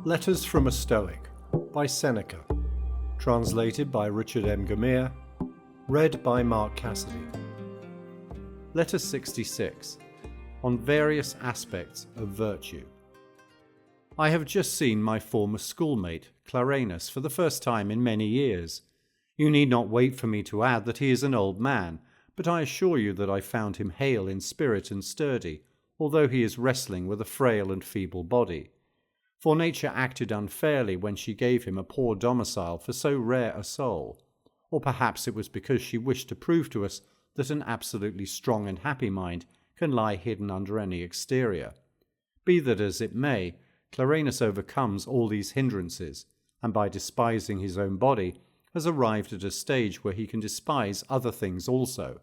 Letters from a Stoic by Seneca. Translated by Richard M. Gummere. Read by Mark Cassidy. Letter 66. On various aspects of virtue. I have just seen my former schoolmate, Clarenus, for the first time in many years. You need not wait for me to add that he is an old man, but I assure you that I found him hale in spirit and sturdy, although he is wrestling with a frail and feeble body. For nature acted unfairly when she gave him a poor domicile for so rare a soul, or perhaps it was because she wished to prove to us that an absolutely strong and happy mind can lie hidden under any exterior. Be that as it may, Clarenus overcomes all these hindrances, and by despising his own body, has arrived at a stage where he can despise other things also.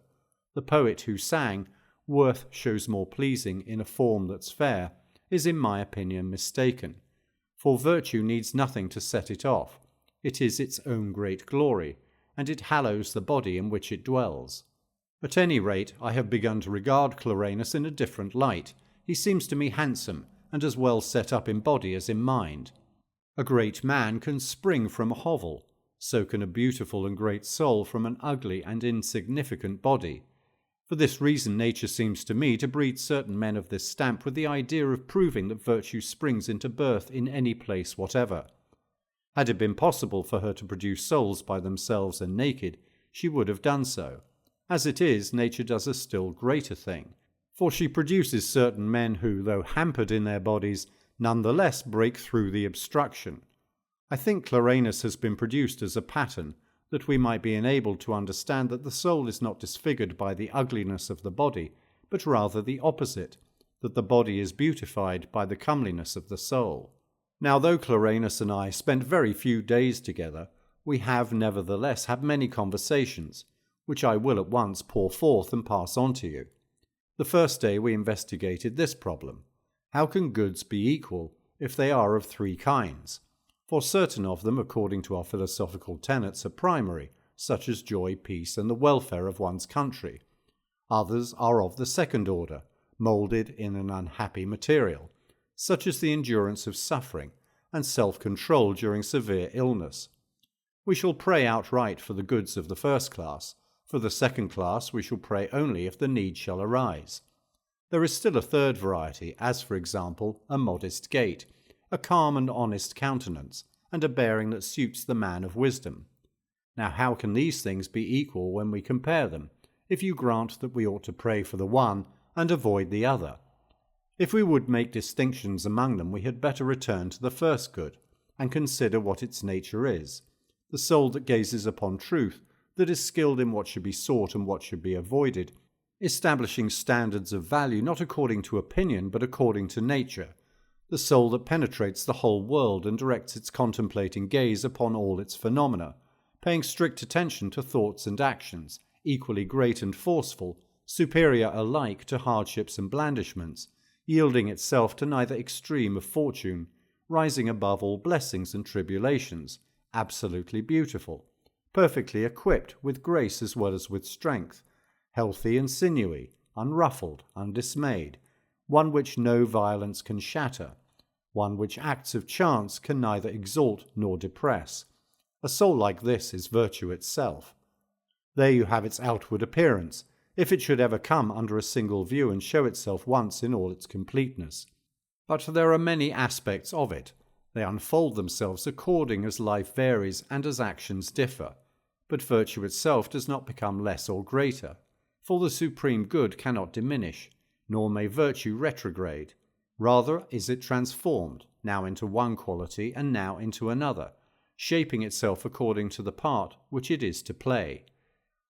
The poet who sang, "Worth shows more pleasing in a form that's fair," is in my opinion mistaken. For virtue needs nothing to set it off. It is its own great glory, and it hallows the body in which it dwells. At any rate, I have begun to regard Clarenus in a different light. He seems to me handsome, and as well set up in body as in mind. A great man can spring from a hovel, so can a beautiful and great soul from an ugly and insignificant body. For this reason nature seems to me to breed certain men of this stamp with the idea of proving that virtue springs into birth in any place whatever. Had it been possible for her to produce souls by themselves and naked, she would have done so. As it is, nature does a still greater thing, for she produces certain men who, though hampered in their bodies, none the less break through the obstruction. I think Clarenus has been produced as a pattern, that we might be enabled to understand that the soul is not disfigured by the ugliness of the body, but rather the opposite, that the body is beautified by the comeliness of the soul. Now, though Clarenus and I spent very few days together, we have nevertheless had many conversations, which I will at once pour forth and pass on to you. The first day we investigated this problem: how can goods be equal if they are of three kinds? For certain of them, according to our philosophical tenets, are primary, such as joy, peace, and the welfare of one's country. Others are of the second order, moulded in an unhappy material, such as the endurance of suffering and self-control during severe illness. We shall pray outright for the goods of the first class. For the second class we shall pray only if the need shall arise. There is still a third variety, as for example, a modest gait, a calm and honest countenance, and a bearing that suits the man of wisdom. Now how can these things be equal when we compare them, if you grant that we ought to pray for the one and avoid the other? If we would make distinctions among them, we had better return to the first good, and consider what its nature is, the soul that gazes upon truth, that is skilled in what should be sought and what should be avoided, establishing standards of value not according to opinion but according to nature, the soul that penetrates the whole world and directs its contemplating gaze upon all its phenomena, paying strict attention to thoughts and actions, equally great and forceful, superior alike to hardships and blandishments, yielding itself to neither extreme of fortune, rising above all blessings and tribulations, absolutely beautiful, perfectly equipped with grace as well as with strength, healthy and sinewy, unruffled, undismayed, one which no violence can shatter, one which acts of chance can neither exalt nor depress. A soul like this is virtue itself. There you have its outward appearance, if it should ever come under a single view and show itself once in all its completeness. But there are many aspects of it. They unfold themselves according as life varies and as actions differ. But virtue itself does not become less or greater, for the supreme good cannot diminish, nor may virtue retrograde. Rather is it transformed, now into one quality and now into another, shaping itself according to the part which it is to play.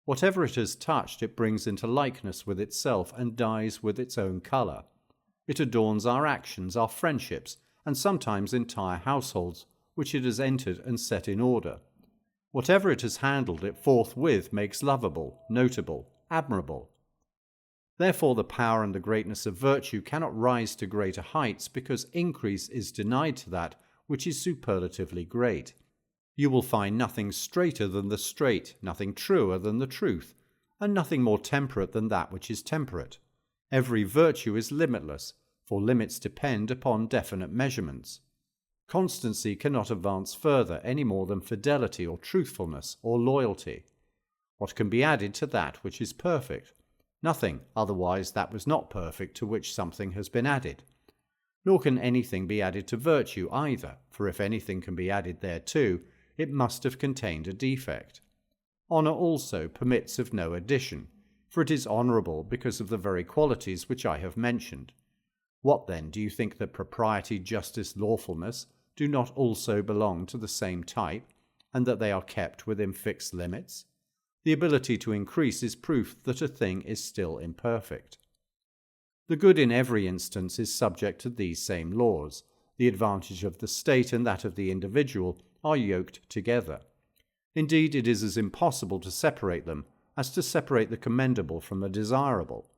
Whatever it has touched it brings into likeness with itself and dyes with its own colour. It adorns our actions, our friendships, and sometimes entire households, which it has entered and set in order. Whatever it has handled it forthwith makes lovable, notable, admirable. Therefore the power and the greatness of virtue cannot rise to greater heights because increase is denied to that which is superlatively great. You will find nothing straighter than the straight, nothing truer than the truth, and nothing more temperate than that which is temperate. Every virtue is limitless, for limits depend upon definite measurements. Constancy cannot advance further any more than fidelity or truthfulness or loyalty. What can be added to that which is perfect? Nothing, otherwise that was not perfect to which something has been added. Nor can anything be added to virtue either, for if anything can be added thereto, it must have contained a defect. Honour also permits of no addition, for it is honourable because of the very qualities which I have mentioned. What then, do you think that propriety, justice, lawfulness do not also belong to the same type, and that they are kept within fixed limits? The ability to increase is proof that a thing is still imperfect. The good in every instance is subject to these same laws. The advantage of the state and that of the individual are yoked together. Indeed, it is as impossible to separate them as to separate the commendable from the desirable.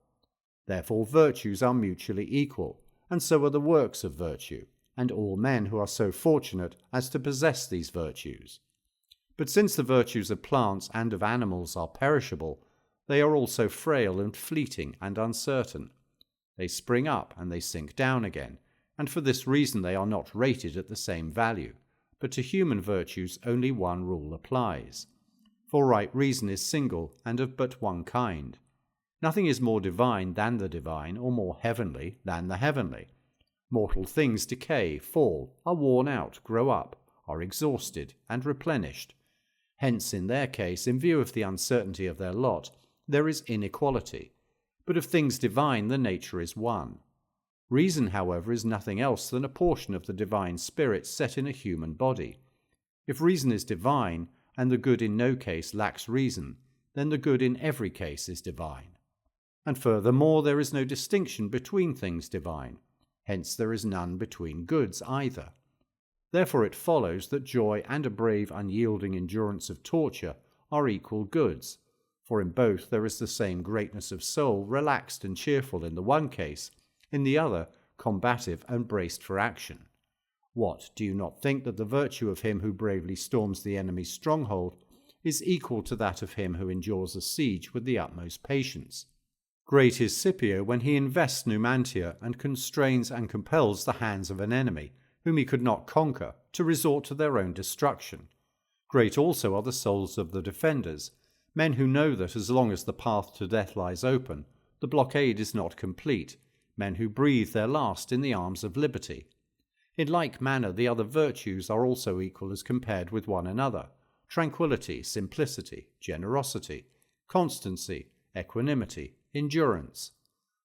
Therefore virtues are mutually equal, and so are the works of virtue, and all men who are so fortunate as to possess these virtues. But since the virtues of plants and of animals are perishable, they are also frail and fleeting and uncertain. They spring up and they sink down again, and for this reason they are not rated at the same value. But to human virtues only one rule applies. For right reason is single and of but one kind. Nothing is more divine than the divine, or more heavenly than the heavenly. Mortal things decay, fall, are worn out, grow up, are exhausted, and replenished. Hence, in their case, in view of the uncertainty of their lot, there is inequality. But of things divine the nature is one. Reason, however, is nothing else than a portion of the divine spirit set in a human body. If reason is divine, and the good in no case lacks reason, then the good in every case is divine. And furthermore, there is no distinction between things divine. Hence there is none between goods either. Therefore it follows that joy and a brave, unyielding endurance of torture are equal goods, for in both there is the same greatness of soul, relaxed and cheerful in the one case, in the other combative and braced for action. What, do you not think that the virtue of him who bravely storms the enemy's stronghold is equal to that of him who endures a siege with the utmost patience? Great is Scipio when he invests Numantia and constrains and compels the hands of an enemy, whom he could not conquer, to resort to their own destruction. Great also are the souls of the defenders, men who know that as long as the path to death lies open, the blockade is not complete, men who breathe their last in the arms of liberty. In like manner the other virtues are also equal as compared with one another: tranquility, simplicity, generosity, constancy, equanimity, endurance.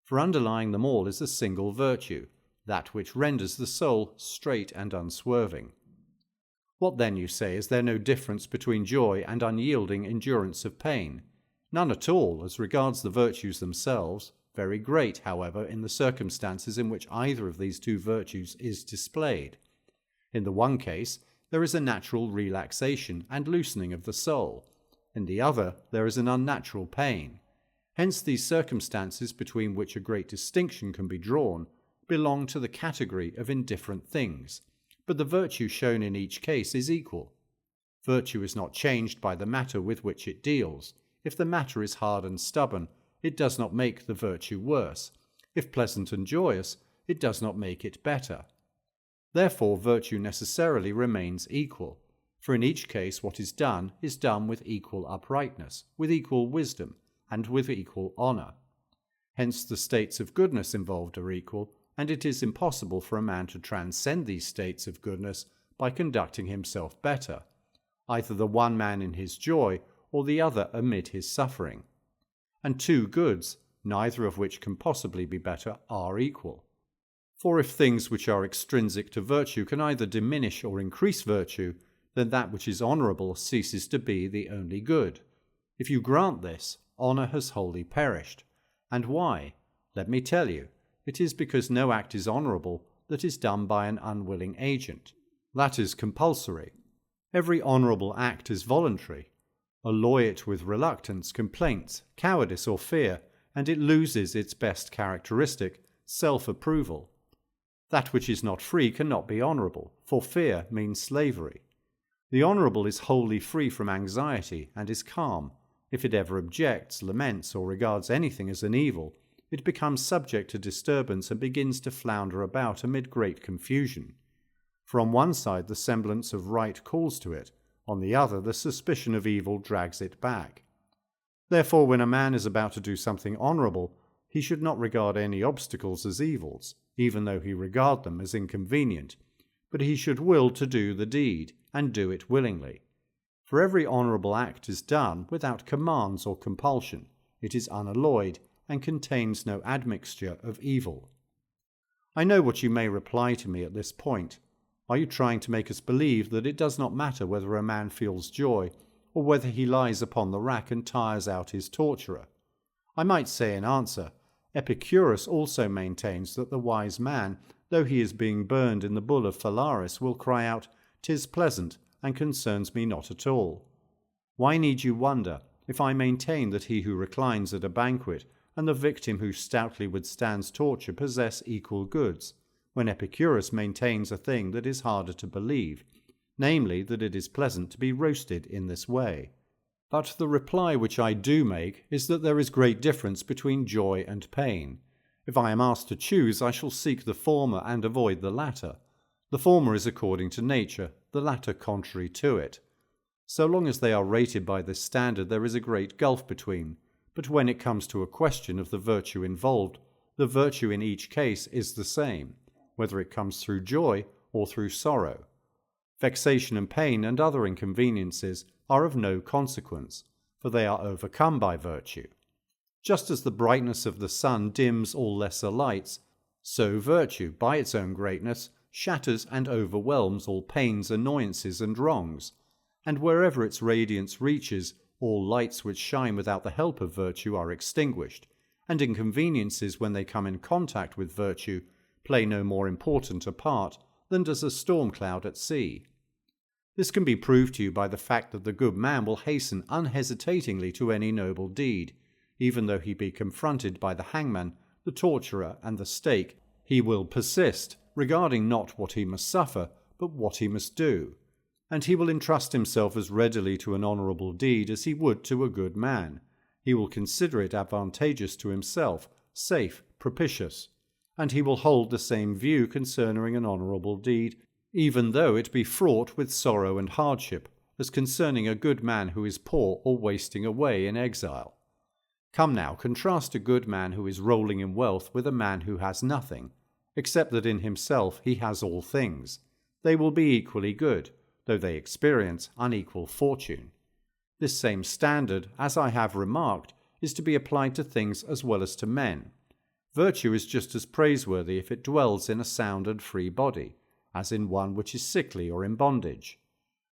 For underlying them all is a single virtue, that which renders the soul straight and unswerving. What then, you say, is there no difference between joy and unyielding endurance of pain? None at all, as regards the virtues themselves, very great, however, in the circumstances in which either of these two virtues is displayed. In the one case, there is a natural relaxation and loosening of the soul. In the other, there is an unnatural pain. Hence these circumstances, between which a great distinction can be drawn, belong to the category of indifferent things, but the virtue shown in each case is equal. Virtue is not changed by the matter with which it deals. If the matter is hard and stubborn, it does not make the virtue worse. If pleasant and joyous, it does not make it better. Therefore virtue necessarily remains equal, for in each case what is done with equal uprightness, with equal wisdom, and with equal honour. Hence the states of goodness involved are equal, and it is impossible for a man to transcend these states of goodness by conducting himself better, either the one man in his joy or the other amid his suffering. And two goods, neither of which can possibly be better, are equal. For if things which are extrinsic to virtue can either diminish or increase virtue, then that which is honourable ceases to be the only good. If you grant this, honour has wholly perished. And why? Let me tell you. It is because no act is honourable that is done by an unwilling agent. That is compulsory. Every honourable act is voluntary. Alloy it with reluctance, complaints, cowardice, or fear, and it loses its best characteristic, self-approval. That which is not free cannot be honourable, for fear means slavery. The honourable is wholly free from anxiety and is calm. If it ever objects, laments, or regards anything as an evil, it becomes subject to disturbance and begins to flounder about amid great confusion. For on one side the semblance of right calls to it, on the other the suspicion of evil drags it back. Therefore, when a man is about to do something honourable, he should not regard any obstacles as evils, even though he regard them as inconvenient, but he should will to do the deed, and do it willingly. For every honourable act is done without commands or compulsion. It is unalloyed, and contains no admixture of evil. I know what you may reply to me at this point. Are you trying to make us believe that it does not matter whether a man feels joy, or whether he lies upon the rack and tires out his torturer? I might say in answer, Epicurus also maintains that the wise man, though he is being burned in the bull of Phalaris, will cry out, "'Tis pleasant, and concerns me not at all." Why need you wonder if I maintain that he who reclines at a banquet and the victim who stoutly withstands torture possess equal goods, when Epicurus maintains a thing that is harder to believe, namely that it is pleasant to be roasted in this way? But the reply which I do make is that there is great difference between joy and pain. If I am asked to choose, I shall seek the former and avoid the latter. The former is according to nature, the latter contrary to it. So long as they are rated by this standard, there is a great gulf between, but when it comes to a question of the virtue involved, the virtue in each case is the same, whether it comes through joy or through sorrow. Vexation and pain and other inconveniences are of no consequence, for they are overcome by virtue. Just as the brightness of the sun dims all lesser lights, so virtue, by its own greatness, shatters and overwhelms all pains, annoyances, and wrongs, and wherever its radiance reaches, all lights which shine without the help of virtue are extinguished, and inconveniences, when they come in contact with virtue, play no more important a part than does a storm cloud at sea. This can be proved to you by the fact that the good man will hasten unhesitatingly to any noble deed, even though he be confronted by the hangman, the torturer, and the stake. He will persist, regarding not what he must suffer, but what he must do, and he will entrust himself as readily to an honourable deed as he would to a good man. He will consider it advantageous to himself, safe, propitious, and he will hold the same view concerning an honourable deed, even though it be fraught with sorrow and hardship, as concerning a good man who is poor or wasting away in exile. Come now, contrast a good man who is rolling in wealth with a man who has nothing, except that in himself he has all things. They will be equally good, though they experience unequal fortune. This same standard, as I have remarked, is to be applied to things as well as to men. Virtue is just as praiseworthy if it dwells in a sound and free body, as in one which is sickly or in bondage.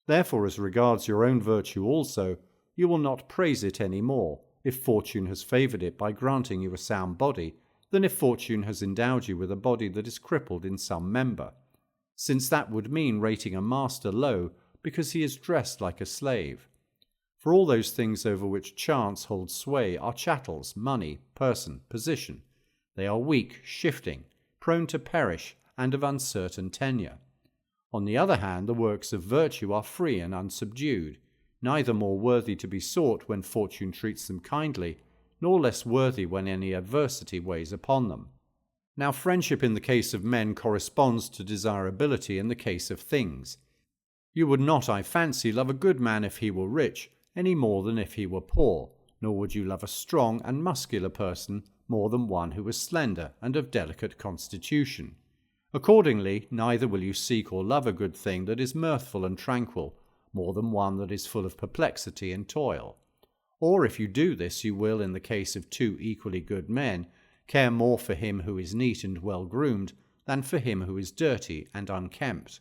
Therefore, as regards your own virtue also, you will not praise it any more, if fortune has favoured it by granting you a sound body, than if fortune has endowed you with a body that is crippled in some member, since that would mean rating a master low because he is dressed like a slave. For all those things over which chance holds sway are chattels, money, person, position. They are weak, shifting, prone to perish, and of uncertain tenure. On the other hand, the works of virtue are free and unsubdued, neither more worthy to be sought when fortune treats them kindly, nor less worthy when any adversity weighs upon them. Now, friendship in the case of men corresponds to desirability in the case of things. You would not, I fancy, love a good man if he were rich, any more than if he were poor, nor would you love a strong and muscular person more than one who was slender and of delicate constitution. Accordingly, neither will you seek or love a good thing that is mirthful and tranquil, more than one that is full of perplexity and toil. Or if you do this, you will, in the case of two equally good men, care more for him who is neat and well-groomed than for him who is dirty and unkempt.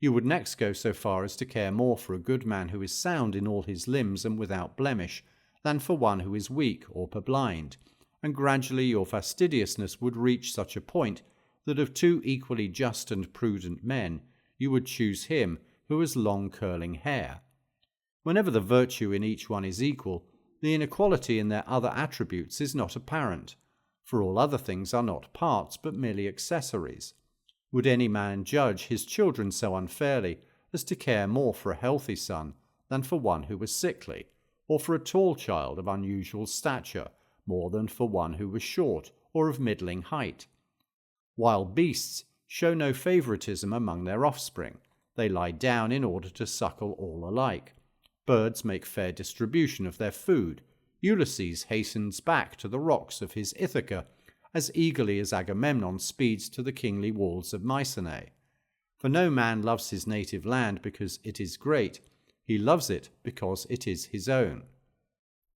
You would next go so far as to care more for a good man who is sound in all his limbs and without blemish, than for one who is weak or purblind, and gradually your fastidiousness would reach such a point that of two equally just and prudent men you would choose him who has long curling hair. Whenever the virtue in each one is equal, the inequality in their other attributes is not apparent, for all other things are not parts but merely accessories. Would any man judge his children so unfairly as to care more for a healthy son than for one who was sickly, or for a tall child of unusual stature more than for one who was short or of middling height? Wild beasts, show no favoritism among their offspring. They lie down in order to suckle all alike. Birds make fair distribution of their food. Ulysses hastens back to the rocks of his Ithaca as eagerly as Agamemnon speeds to the kingly walls of Mycenae. For no man loves his native land because it is great. He loves it because it is his own.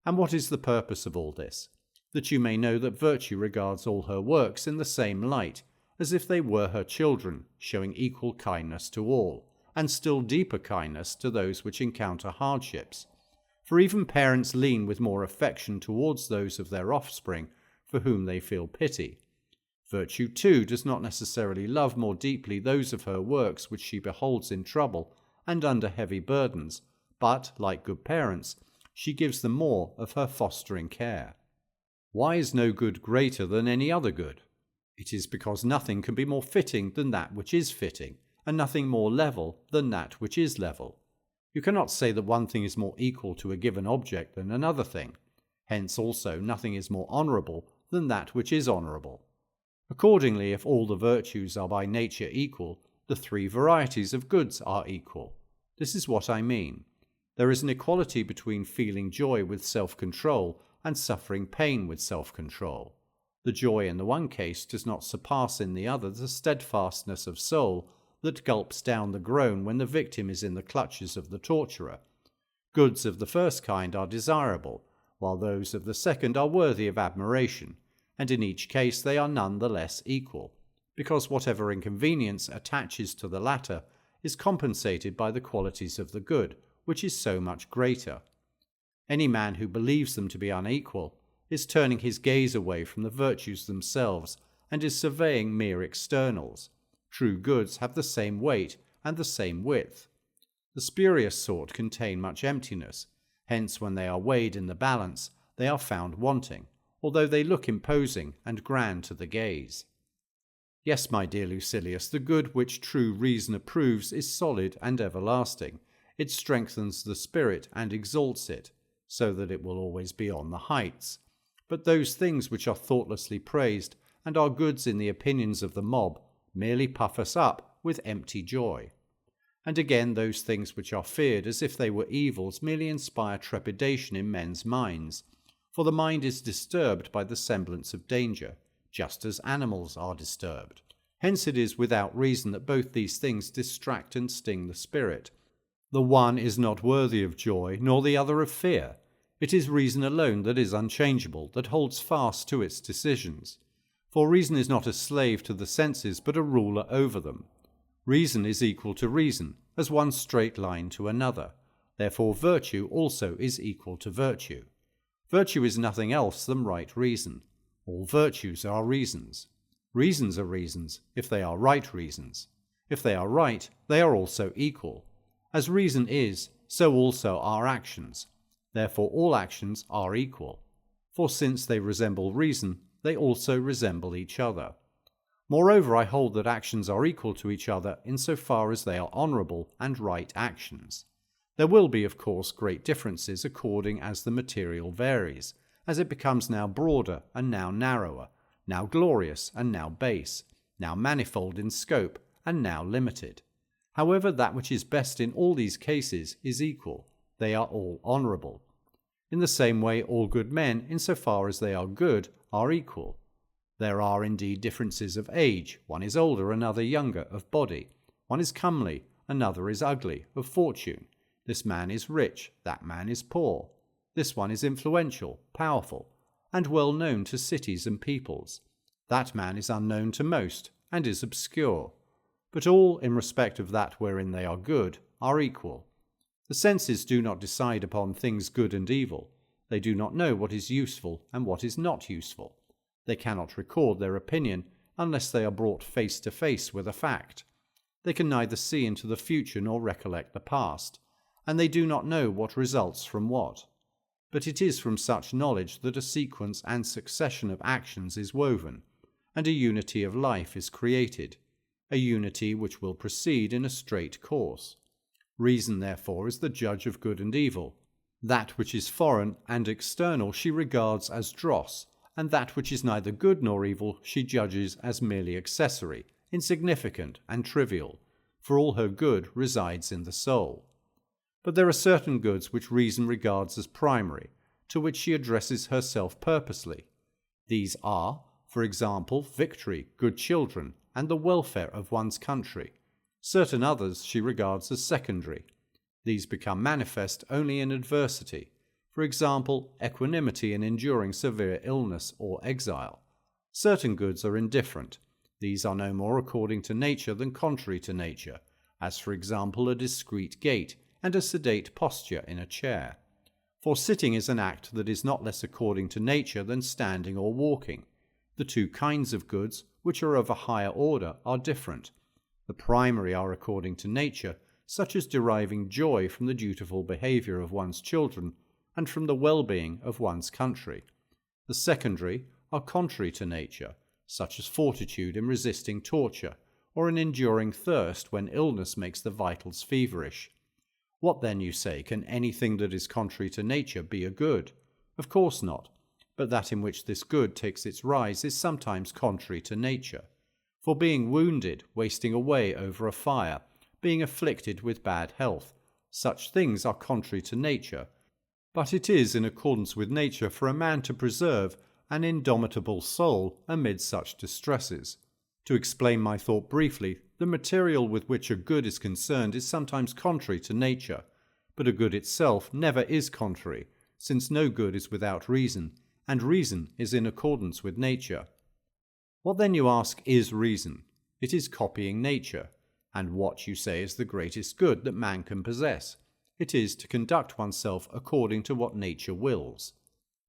And what is the purpose of all this? That you may know that virtue regards all her works in the same light, as if they were her children, showing equal kindness to all, and still deeper kindness to those which encounter hardships. For even parents lean with more affection towards those of their offspring for whom they feel pity. Virtue, too, does not necessarily love more deeply those of her works which she beholds in trouble and under heavy burdens, but, like good parents, she gives them more of her fostering care. Why is no good greater than any other good? It is because nothing can be more fitting than that which is fitting, and nothing more level than that which is level. You cannot say that one thing is more equal to a given object than another thing. Hence also nothing is more honourable than that which is honourable. Accordingly, if all the virtues are by nature equal, the three varieties of goods are equal. This is what I mean. There is an equality between feeling joy with self-control and suffering pain with self-control. The joy in the one case does not surpass in the other the steadfastness of soul that gulps down the groan when the victim is in the clutches of the torturer. Goods of the first kind are desirable, while those of the second are worthy of admiration, and in each case they are none the less equal, because whatever inconvenience attaches to the latter is compensated by the qualities of the good, which is so much greater. Any man who believes them to be unequal is turning his gaze away from the virtues themselves and is surveying mere externals. True goods have the same weight and the same width. The spurious sort contain much emptiness, hence when they are weighed in the balance they are found wanting, although they look imposing and grand to the gaze. Yes, my dear Lucilius, the good which true reason approves is solid and everlasting. It strengthens the spirit and exalts it, so that it will always be on the heights. But those things which are thoughtlessly praised and are goods in the opinions of the mob merely puff us up with empty joy. And again, those things which are feared as if they were evils merely inspire trepidation in men's minds, for the mind is disturbed by the semblance of danger, just as animals are disturbed. Hence it is without reason that both these things distract and sting the spirit. The one is not worthy of joy, nor the other of fear. It is reason alone that is unchangeable, that holds fast to its decisions. For reason is not a slave to the senses, but a ruler over them. Reason is equal to reason, as one straight line to another. Therefore virtue also is equal to virtue. Virtue is nothing else than right reason. All virtues are reasons. Reasons are reasons, if they are right reasons. If they are right, they are also equal. As reason is, so also are actions. Therefore all actions are equal. For since they resemble reason, they also resemble each other. Moreover, I hold that actions are equal to each other in so far as they are honourable and right actions. There will be, of course, great differences according as the material varies, as it becomes now broader and now narrower, now glorious and now base, now manifold in scope and now limited. However, that which is best in all these cases is equal. They are all honourable. In the same way, all good men, in so far as they are good, are equal. There are indeed differences of age. One is older, another younger, of body. One is comely, another is ugly, of fortune. This man is rich, that man is poor. This one is influential, powerful, and well known to cities and peoples. That man is unknown to most, and is obscure. But all, in respect of that wherein they are good, are equal. The senses do not decide upon things good and evil. They do not know what is useful and what is not useful. They cannot record their opinion unless they are brought face to face with a fact. They can neither see into the future nor recollect the past, and they do not know what results from what. But it is from such knowledge that a sequence and succession of actions is woven, and a unity of life is created, a unity which will proceed in a straight course. Reason, therefore, is the judge of good and evil. That which is foreign and external she regards as dross, and that which is neither good nor evil she judges as merely accessory, insignificant and trivial, for all her good resides in the soul. But there are certain goods which reason regards as primary, to which she addresses herself purposely. These are, for example, victory, good children, and the welfare of one's country. Certain others she regards as secondary. These become manifest only in adversity, for example, equanimity in enduring severe illness or exile. Certain goods are indifferent. These are no more according to nature than contrary to nature, as for example a discreet gait and a sedate posture in a chair. For sitting is an act that is not less according to nature than standing or walking. The two kinds of goods, which are of a higher order, are different. The primary are according to nature, such as deriving joy from the dutiful behaviour of one's children and from the well-being of one's country. The secondary are contrary to nature, such as fortitude in resisting torture, or in enduring thirst when illness makes the vitals feverish. What then, you say, can anything that is contrary to nature be a good? Of course not, but that in which this good takes its rise is sometimes contrary to nature. For being wounded, wasting away over a fire, being afflicted with bad health, such things are contrary to nature, but it is in accordance with nature for a man to preserve an indomitable soul amid such distresses. To explain my thought briefly, the material with which a good is concerned is sometimes contrary to nature, but a good itself never is contrary, since no good is without reason, and reason is in accordance with nature. What then, you ask, is reason? It is copying nature. And what, you say, is the greatest good that man can possess? It is to conduct oneself according to what nature wills.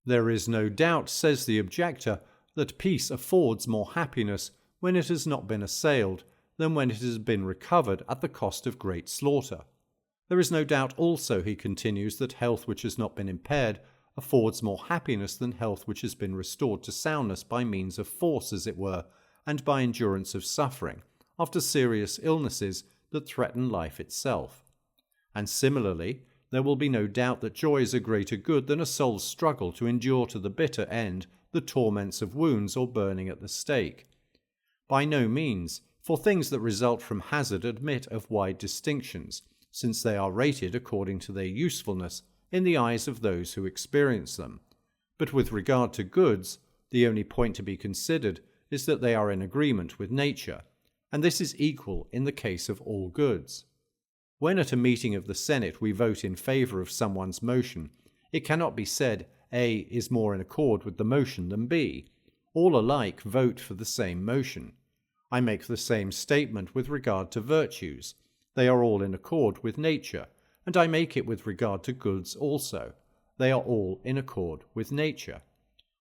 There is no doubt, says the objector, that peace affords more happiness when it has not been assailed than when it has been recovered at the cost of great slaughter. There is no doubt also, he continues, that health which has not been impaired affords more happiness than health which has been restored to soundness by means of force, as it were, and by endurance of suffering, after serious illnesses that threaten life itself. And similarly, there will be no doubt that joy is a greater good than a soul's struggle to endure to the bitter end the torments of wounds or burning at the stake. By no means, for things that result from hazard admit of wide distinctions, since they are rated according to their usefulness in the eyes of those who experience them. But with regard to goods, the only point to be considered is that they are in agreement with nature, and this is equal in the case of all goods. When at a meeting of the Senate we vote in favour of someone's motion, it cannot be said A is more in accord with the motion than B. All alike vote for the same motion. I make the same statement with regard to virtues. They are all in accord with nature, and I make it with regard to goods also. They are all in accord with nature.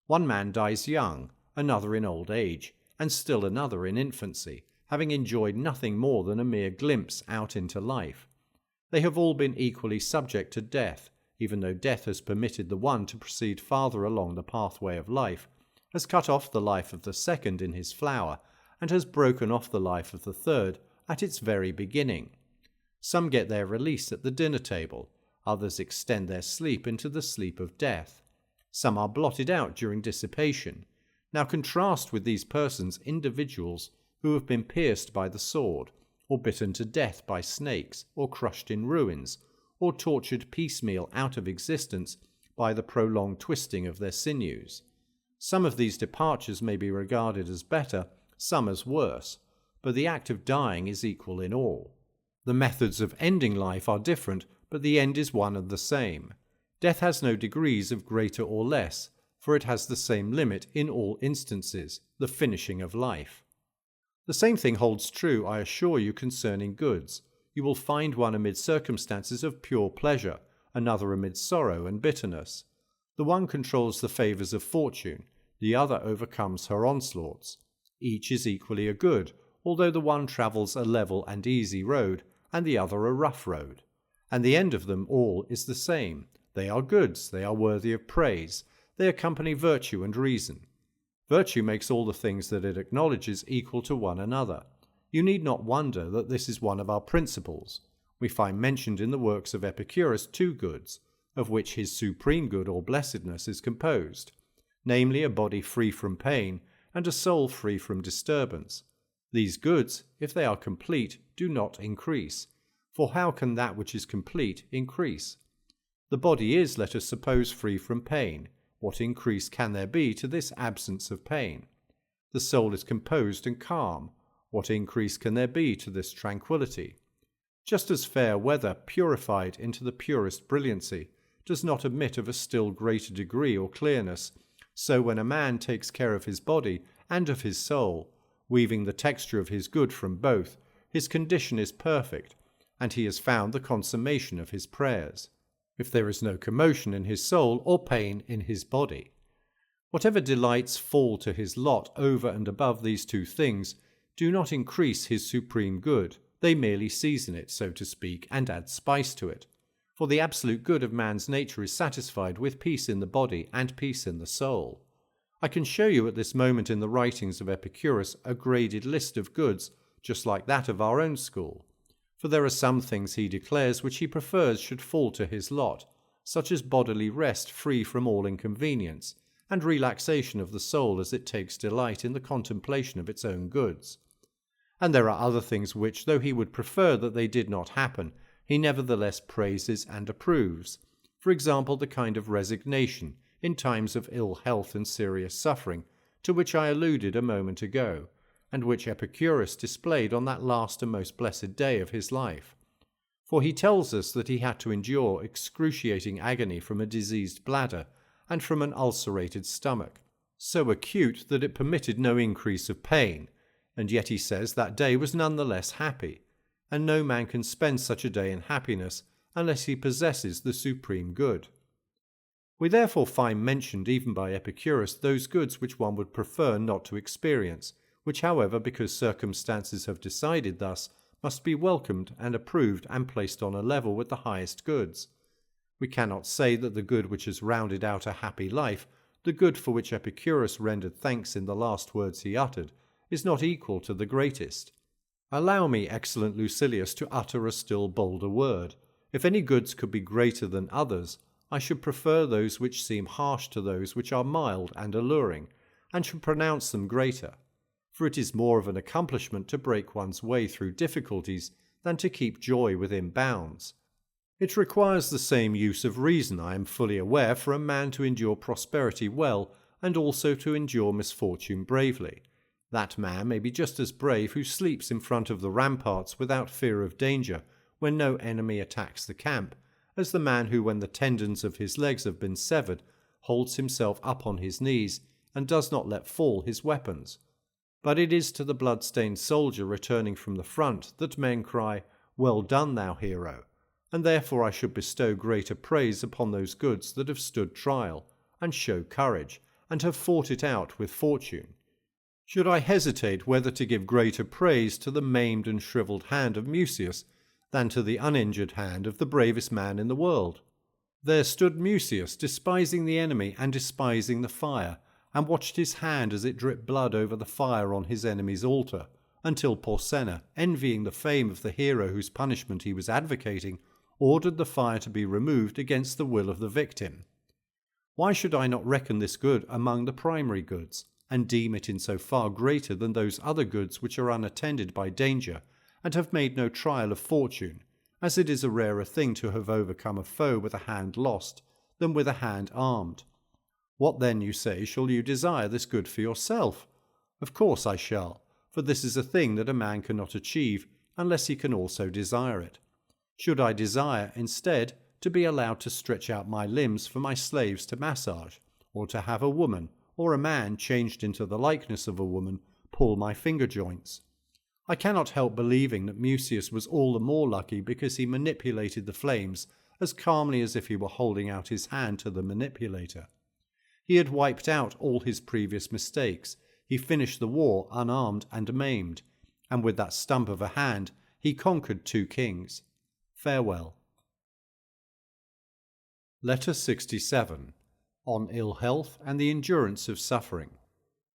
One man dies young, another in old age, and still another in infancy, having enjoyed nothing more than a mere glimpse out into life. They have all been equally subject to death, even though death has permitted the one to proceed farther along the pathway of life, has cut off the life of the second in his flower, and has broken off the life of the third at its very beginning. Some get their release at the dinner table, others extend their sleep into the sleep of death. Some are blotted out during dissipation. Now contrast with these persons individuals who have been pierced by the sword, or bitten to death by snakes, or crushed in ruins, or tortured piecemeal out of existence by the prolonged twisting of their sinews. Some of these departures may be regarded as better, some as worse, but the act of dying is equal in all. The methods of ending life are different, but the end is one and the same. Death has no degrees of greater or less, for it has the same limit in all instances, the finishing of life. The same thing holds true, I assure you, concerning goods. You will find one amid circumstances of pure pleasure, another amid sorrow and bitterness. The one controls the favours of fortune, the other overcomes her onslaughts. Each is equally a good, although the one travels a level and easy road, and the other a rough road. And the end of them all is the same. They are goods, they are worthy of praise, they accompany virtue and reason. Virtue makes all the things that it acknowledges equal to one another. You need not wonder that this is one of our principles. We find mentioned in the works of Epicurus 2 goods, of which his supreme good or blessedness is composed, namely a body free from pain and a soul free from disturbance. These goods, if they are complete, do not increase. For how can that which is complete increase? The body is, let us suppose, free from pain. What increase can there be to this absence of pain? The soul is composed and calm. What increase can there be to this tranquility? Just as fair weather, purified into the purest brilliancy, does not admit of a still greater degree or clearness, so when a man takes care of his body and of his soul, weaving the texture of his good from both, his condition is perfect, and he has found the consummation of his prayers, if there is no commotion in his soul or pain in his body. Whatever delights fall to his lot over and above these two things do not increase his supreme good, they merely season it, so to speak, and add spice to it. For the absolute good of man's nature is satisfied with peace in the body and peace in the soul. I can show you at this moment in the writings of Epicurus a graded list of goods, just like that of our own school. For there are some things he declares which he prefers should fall to his lot, such as bodily rest free from all inconvenience, and relaxation of the soul as it takes delight in the contemplation of its own goods. And there are other things which, though he would prefer that they did not happen, he nevertheless praises and approves. For example, the kind of resignation, in times of ill health and serious suffering, to which I alluded a moment ago, and which Epicurus displayed on that last and most blessed day of his life. For he tells us that he had to endure excruciating agony from a diseased bladder and from an ulcerated stomach, so acute that it permitted no increase of pain, and yet he says that day was none the less happy, and no man can spend such a day in happiness unless he possesses the supreme good. We therefore find mentioned even by Epicurus those goods which one would prefer not to experience, which, however, because circumstances have decided thus, must be welcomed and approved and placed on a level with the highest goods. We cannot say that the good which has rounded out a happy life, the good for which Epicurus rendered thanks in the last words he uttered, is not equal to the greatest. Allow me, excellent Lucilius, to utter a still bolder word. If any goods could be greater than others, I should prefer those which seem harsh to those which are mild and alluring, and should pronounce them greater. For it is more of an accomplishment to break one's way through difficulties than to keep joy within bounds. It requires the same use of reason, I am fully aware, for a man to endure prosperity well, and also to endure misfortune bravely. That man may be just as brave who sleeps in front of the ramparts without fear of danger when no enemy attacks the camp, as the man who, when the tendons of his legs have been severed, holds himself up on his knees and does not let fall his weapons. But it is to the blood-stained soldier returning from the front that men cry, "Well done, thou hero," and therefore I should bestow greater praise upon those goods that have stood trial, and show courage, and have fought it out with fortune. Should I hesitate whether to give greater praise to the maimed and shrivelled hand of Mucius than to the uninjured hand of the bravest man in the world? There stood Mucius, despising the enemy and despising the fire, and watched his hand as it dripped blood over the fire on his enemy's altar, until Porsenna, envying the fame of the hero whose punishment he was advocating, ordered the fire to be removed against the will of the victim. Why should I not reckon this good among the primary goods, and deem it in so far greater than those other goods which are unattended by danger, and have made no trial of fortune, as it is a rarer thing to have overcome a foe with a hand lost, than with a hand armed? What then, you say, shall you desire this good for yourself? Of course I shall, for this is a thing that a man cannot achieve unless he can also desire it. Should I desire, instead, to be allowed to stretch out my limbs for my slaves to massage, or to have a woman, or a man changed into the likeness of a woman, pull my finger joints? I cannot help believing that Mucius was all the more lucky because he manipulated the flames as calmly as if he were holding out his hand to the manipulator. He had wiped out all his previous mistakes. He finished the war unarmed and maimed, and with that stump of a hand he conquered 2 kings. Farewell. Letter 67. On ill health and the endurance of suffering.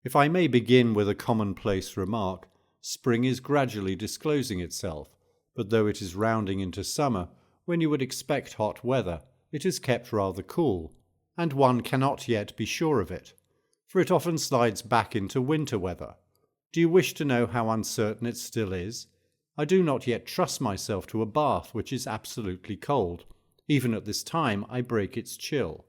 If I may begin with a commonplace remark, spring is gradually disclosing itself, but though it is rounding into summer, when you would expect hot weather, it is kept rather cool, and one cannot yet be sure of it, for it often slides back into winter weather. Do you wish to know how uncertain it still is? I do not yet trust myself to a bath which is absolutely cold. Even at this time I break its chill.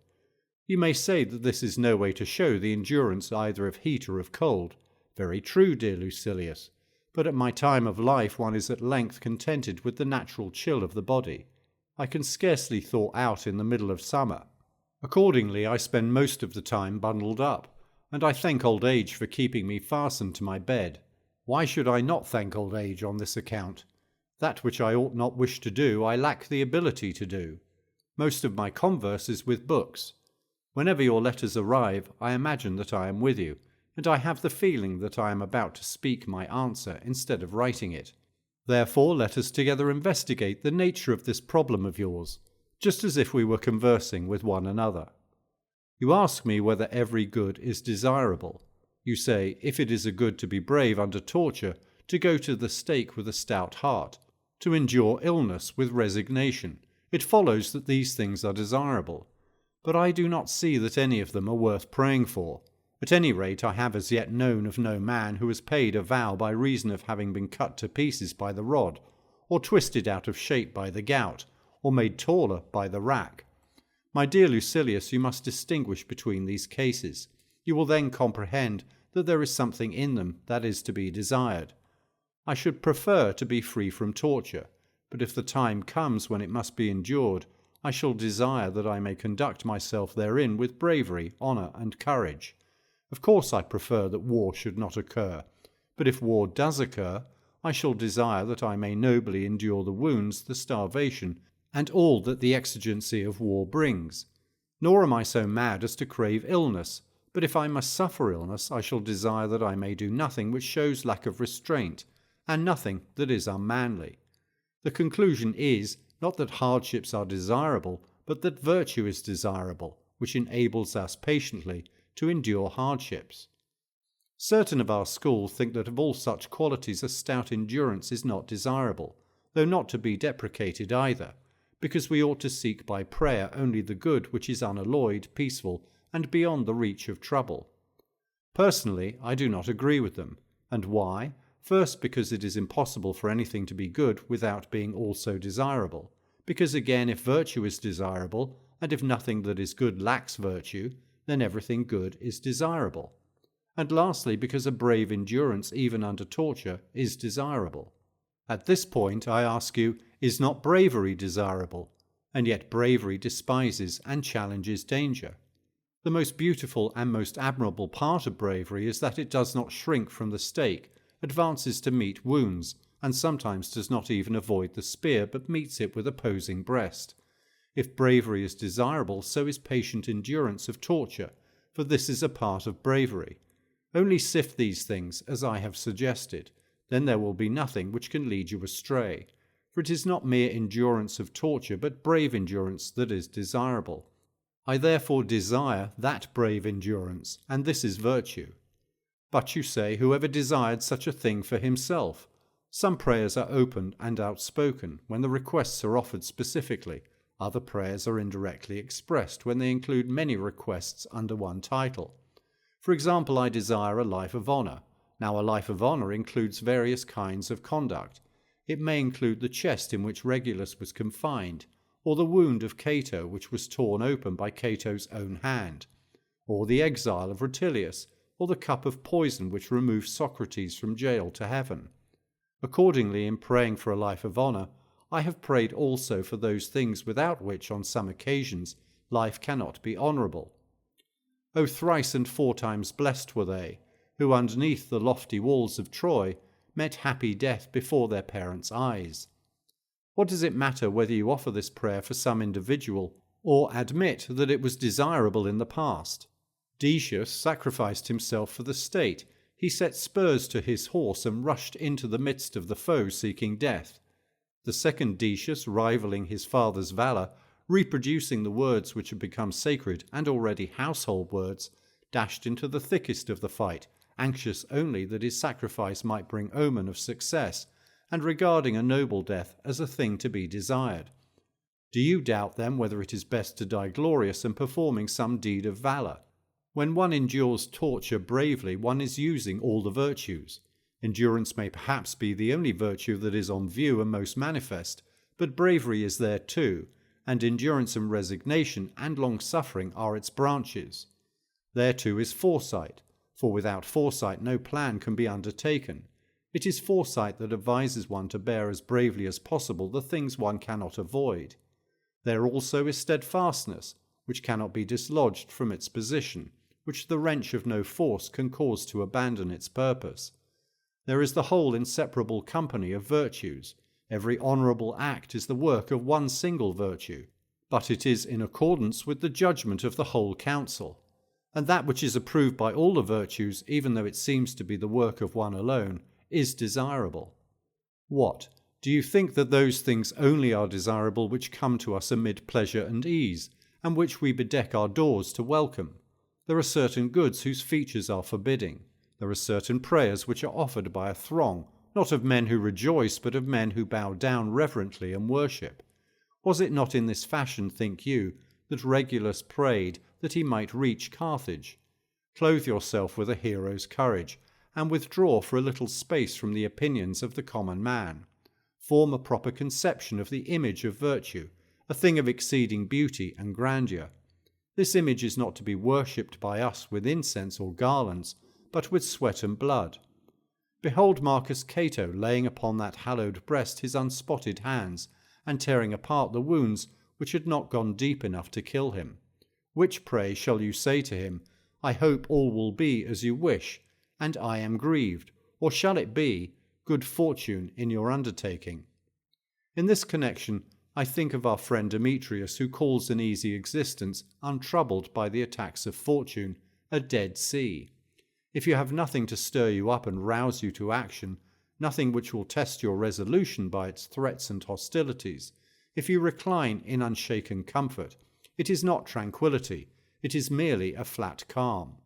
You may say that this is no way to show the endurance either of heat or of cold. Very true, dear Lucilius. But at my time of life one is at length contented with the natural chill of the body. I can scarcely thaw out in the middle of summer. Accordingly I spend most of the time bundled up, and I thank old age for keeping me fastened to my bed. Why should I not thank old age on this account? That which I ought not wish to do, I lack the ability to do. Most of my converse is with books. Whenever your letters arrive, I imagine that I am with you, and I have the feeling that I am about to speak my answer instead of writing it. Therefore let us together investigate the nature of this problem of yours, just as if we were conversing with one another. You ask me whether every good is desirable. You say, if it is a good to be brave under torture, to go to the stake with a stout heart, to endure illness with resignation, it follows that these things are desirable. But I do not see that any of them are worth praying for. At any rate, I have as yet known of no man who has paid a vow by reason of having been cut to pieces by the rod, or twisted out of shape by the gout, or made taller by the rack. My dear Lucilius, you must distinguish between these cases. You will then comprehend that there is something in them that is to be desired. I should prefer to be free from torture, but if the time comes when it must be endured, I shall desire that I may conduct myself therein with bravery, honour, and courage. Of course I prefer that war should not occur, but if war does occur, I shall desire that I may nobly endure the wounds, the starvation, and all that the exigency of war brings. Nor am I so mad as to crave illness, but if I must suffer illness, I shall desire that I may do nothing which shows lack of restraint, and nothing that is unmanly. The conclusion is, not that hardships are desirable, but that virtue is desirable, which enables us patiently to endure hardships. Certain of our school think that of all such qualities a stout endurance is not desirable, though not to be deprecated either, because we ought to seek by prayer only the good which is unalloyed, peaceful, and beyond the reach of trouble. Personally, I do not agree with them. And why? First, because it is impossible for anything to be good without being also desirable, because again, if virtue is desirable, and if nothing that is good lacks virtue, then everything good is desirable. And lastly, because a brave endurance even under torture is desirable. At this point, I ask you, is not bravery desirable? And yet bravery despises and challenges danger. The most beautiful and most admirable part of bravery is that it does not shrink from the stake, advances to meet wounds, and sometimes does not even avoid the spear, but meets it with opposing breast. If bravery is desirable, so is patient endurance of torture, for this is a part of bravery. Only sift these things, as I have suggested, then there will be nothing which can lead you astray. For it is not mere endurance of torture, but brave endurance that is desirable. I therefore desire that brave endurance, and this is virtue. But you say, whoever desired such a thing for himself? Some prayers are open and outspoken, when the requests are offered specifically. Other prayers are indirectly expressed, when they include many requests under one title. For example, I desire a life of honour. Now, a life of honour includes various kinds of conduct. It may include the chest in which Regulus was confined, or the wound of Cato which was torn open by Cato's own hand, or the exile of Rutilius, or the cup of poison which removed Socrates from jail to heaven. Accordingly, in praying for a life of honour, I have prayed also for those things without which, on some occasions, life cannot be honourable. O thrice and 4 times blessed were they, who underneath the lofty walls of Troy met happy death before their parents' eyes. What does it matter whether you offer this prayer for some individual, or admit that it was desirable in the past? Decius sacrificed himself for the state. He set spurs to his horse and rushed into the midst of the foe seeking death. The second Decius, rivaling his father's valour, reproducing the words which had become sacred and already household words, dashed into the thickest of the fight, anxious only that his sacrifice might bring omen of success, and regarding a noble death as a thing to be desired. Do you doubt then whether it is best to die glorious and performing some deed of valour? When one endures torture bravely, one is using all the virtues. Endurance may perhaps be the only virtue that is on view and most manifest, but bravery is there too, and endurance and resignation and long-suffering are its branches. There too is foresight, for without foresight no plan can be undertaken. It is foresight that advises one to bear as bravely as possible the things one cannot avoid. There also is steadfastness, which cannot be dislodged from its position, which the wrench of no force can cause to abandon its purpose. There is the whole inseparable company of virtues. Every honourable act is the work of one single virtue, but it is in accordance with the judgment of the whole council. And that which is approved by all the virtues, even though it seems to be the work of one alone, is desirable. What? Do you think that those things only are desirable which come to us amid pleasure and ease, and which we bedeck our doors to welcome? There are certain goods whose features are forbidding. There are certain prayers which are offered by a throng, not of men who rejoice, but of men who bow down reverently and worship. Was it not in this fashion, think you, that Regulus prayed that he might reach Carthage? Clothe yourself with a hero's courage, and withdraw for a little space from the opinions of the common man. Form a proper conception of the image of virtue, a thing of exceeding beauty and grandeur. This image is not to be worshipped by us with incense or garlands, but with sweat and blood. Behold Marcus Cato laying upon that hallowed breast his unspotted hands, and tearing apart the wounds which had not gone deep enough to kill him. Which, pray, shall you say to him, I hope all will be as you wish, and I am grieved, or shall it be, good fortune in your undertaking? In this connection, I think of our friend Demetrius, who calls an easy existence, untroubled by the attacks of fortune, a dead sea. If you have nothing to stir you up and rouse you to action, nothing which will test your resolution by its threats and hostilities, if you recline in unshaken comfort, it is not tranquility, it is merely a flat calm.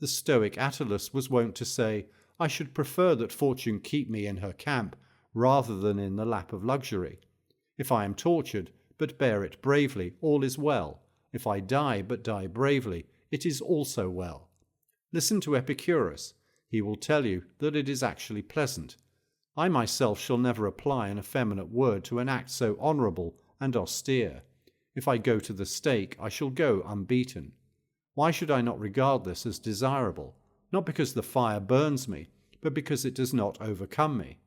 The Stoic Attalus was wont to say, I should prefer that fortune keep me in her camp, rather than in the lap of luxury. If I am tortured, but bear it bravely, all is well. If I die, but die bravely, it is also well. Listen to Epicurus. He will tell you that it is actually pleasant. I myself shall never apply an effeminate word to an act so honourable and austere. If I go to the stake, I shall go unbeaten. Why should I not regard this as desirable? Not because the fire burns me, but because it does not overcome me.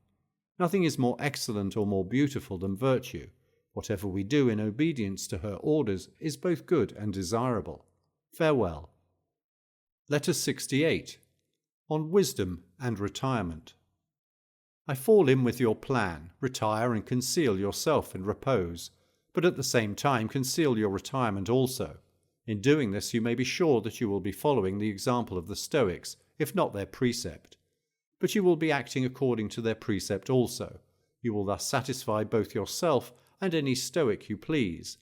Nothing is more excellent or more beautiful than virtue. Whatever we do in obedience to her orders is both good and desirable. Farewell. Letter 68. On Wisdom and Retirement. I fall in with your plan. Retire and conceal yourself in repose, but at the same time conceal your retirement also. In doing this, you may be sure that you will be following the example of the Stoics, if not their precept. But you will be acting according to their precept also. You will thus satisfy both yourself and any Stoic you please.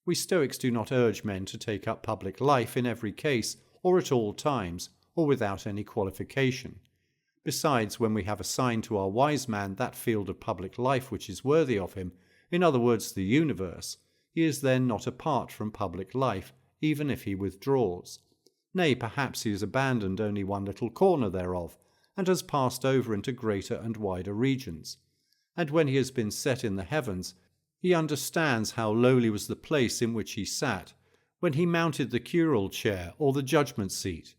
We Stoics do not urge men to take up public life in every case, or at all times, or without any qualification. Besides, when we have assigned to our wise man that field of public life which is worthy of him, in other words the universe, he is then not apart from public life, even if he withdraws. Nay, perhaps he has abandoned only one little corner thereof, and has passed over into greater and wider regions. And when he has been set in the heavens, he understands how lowly was the place in which he sat, when he mounted the curule chair or the judgment seat.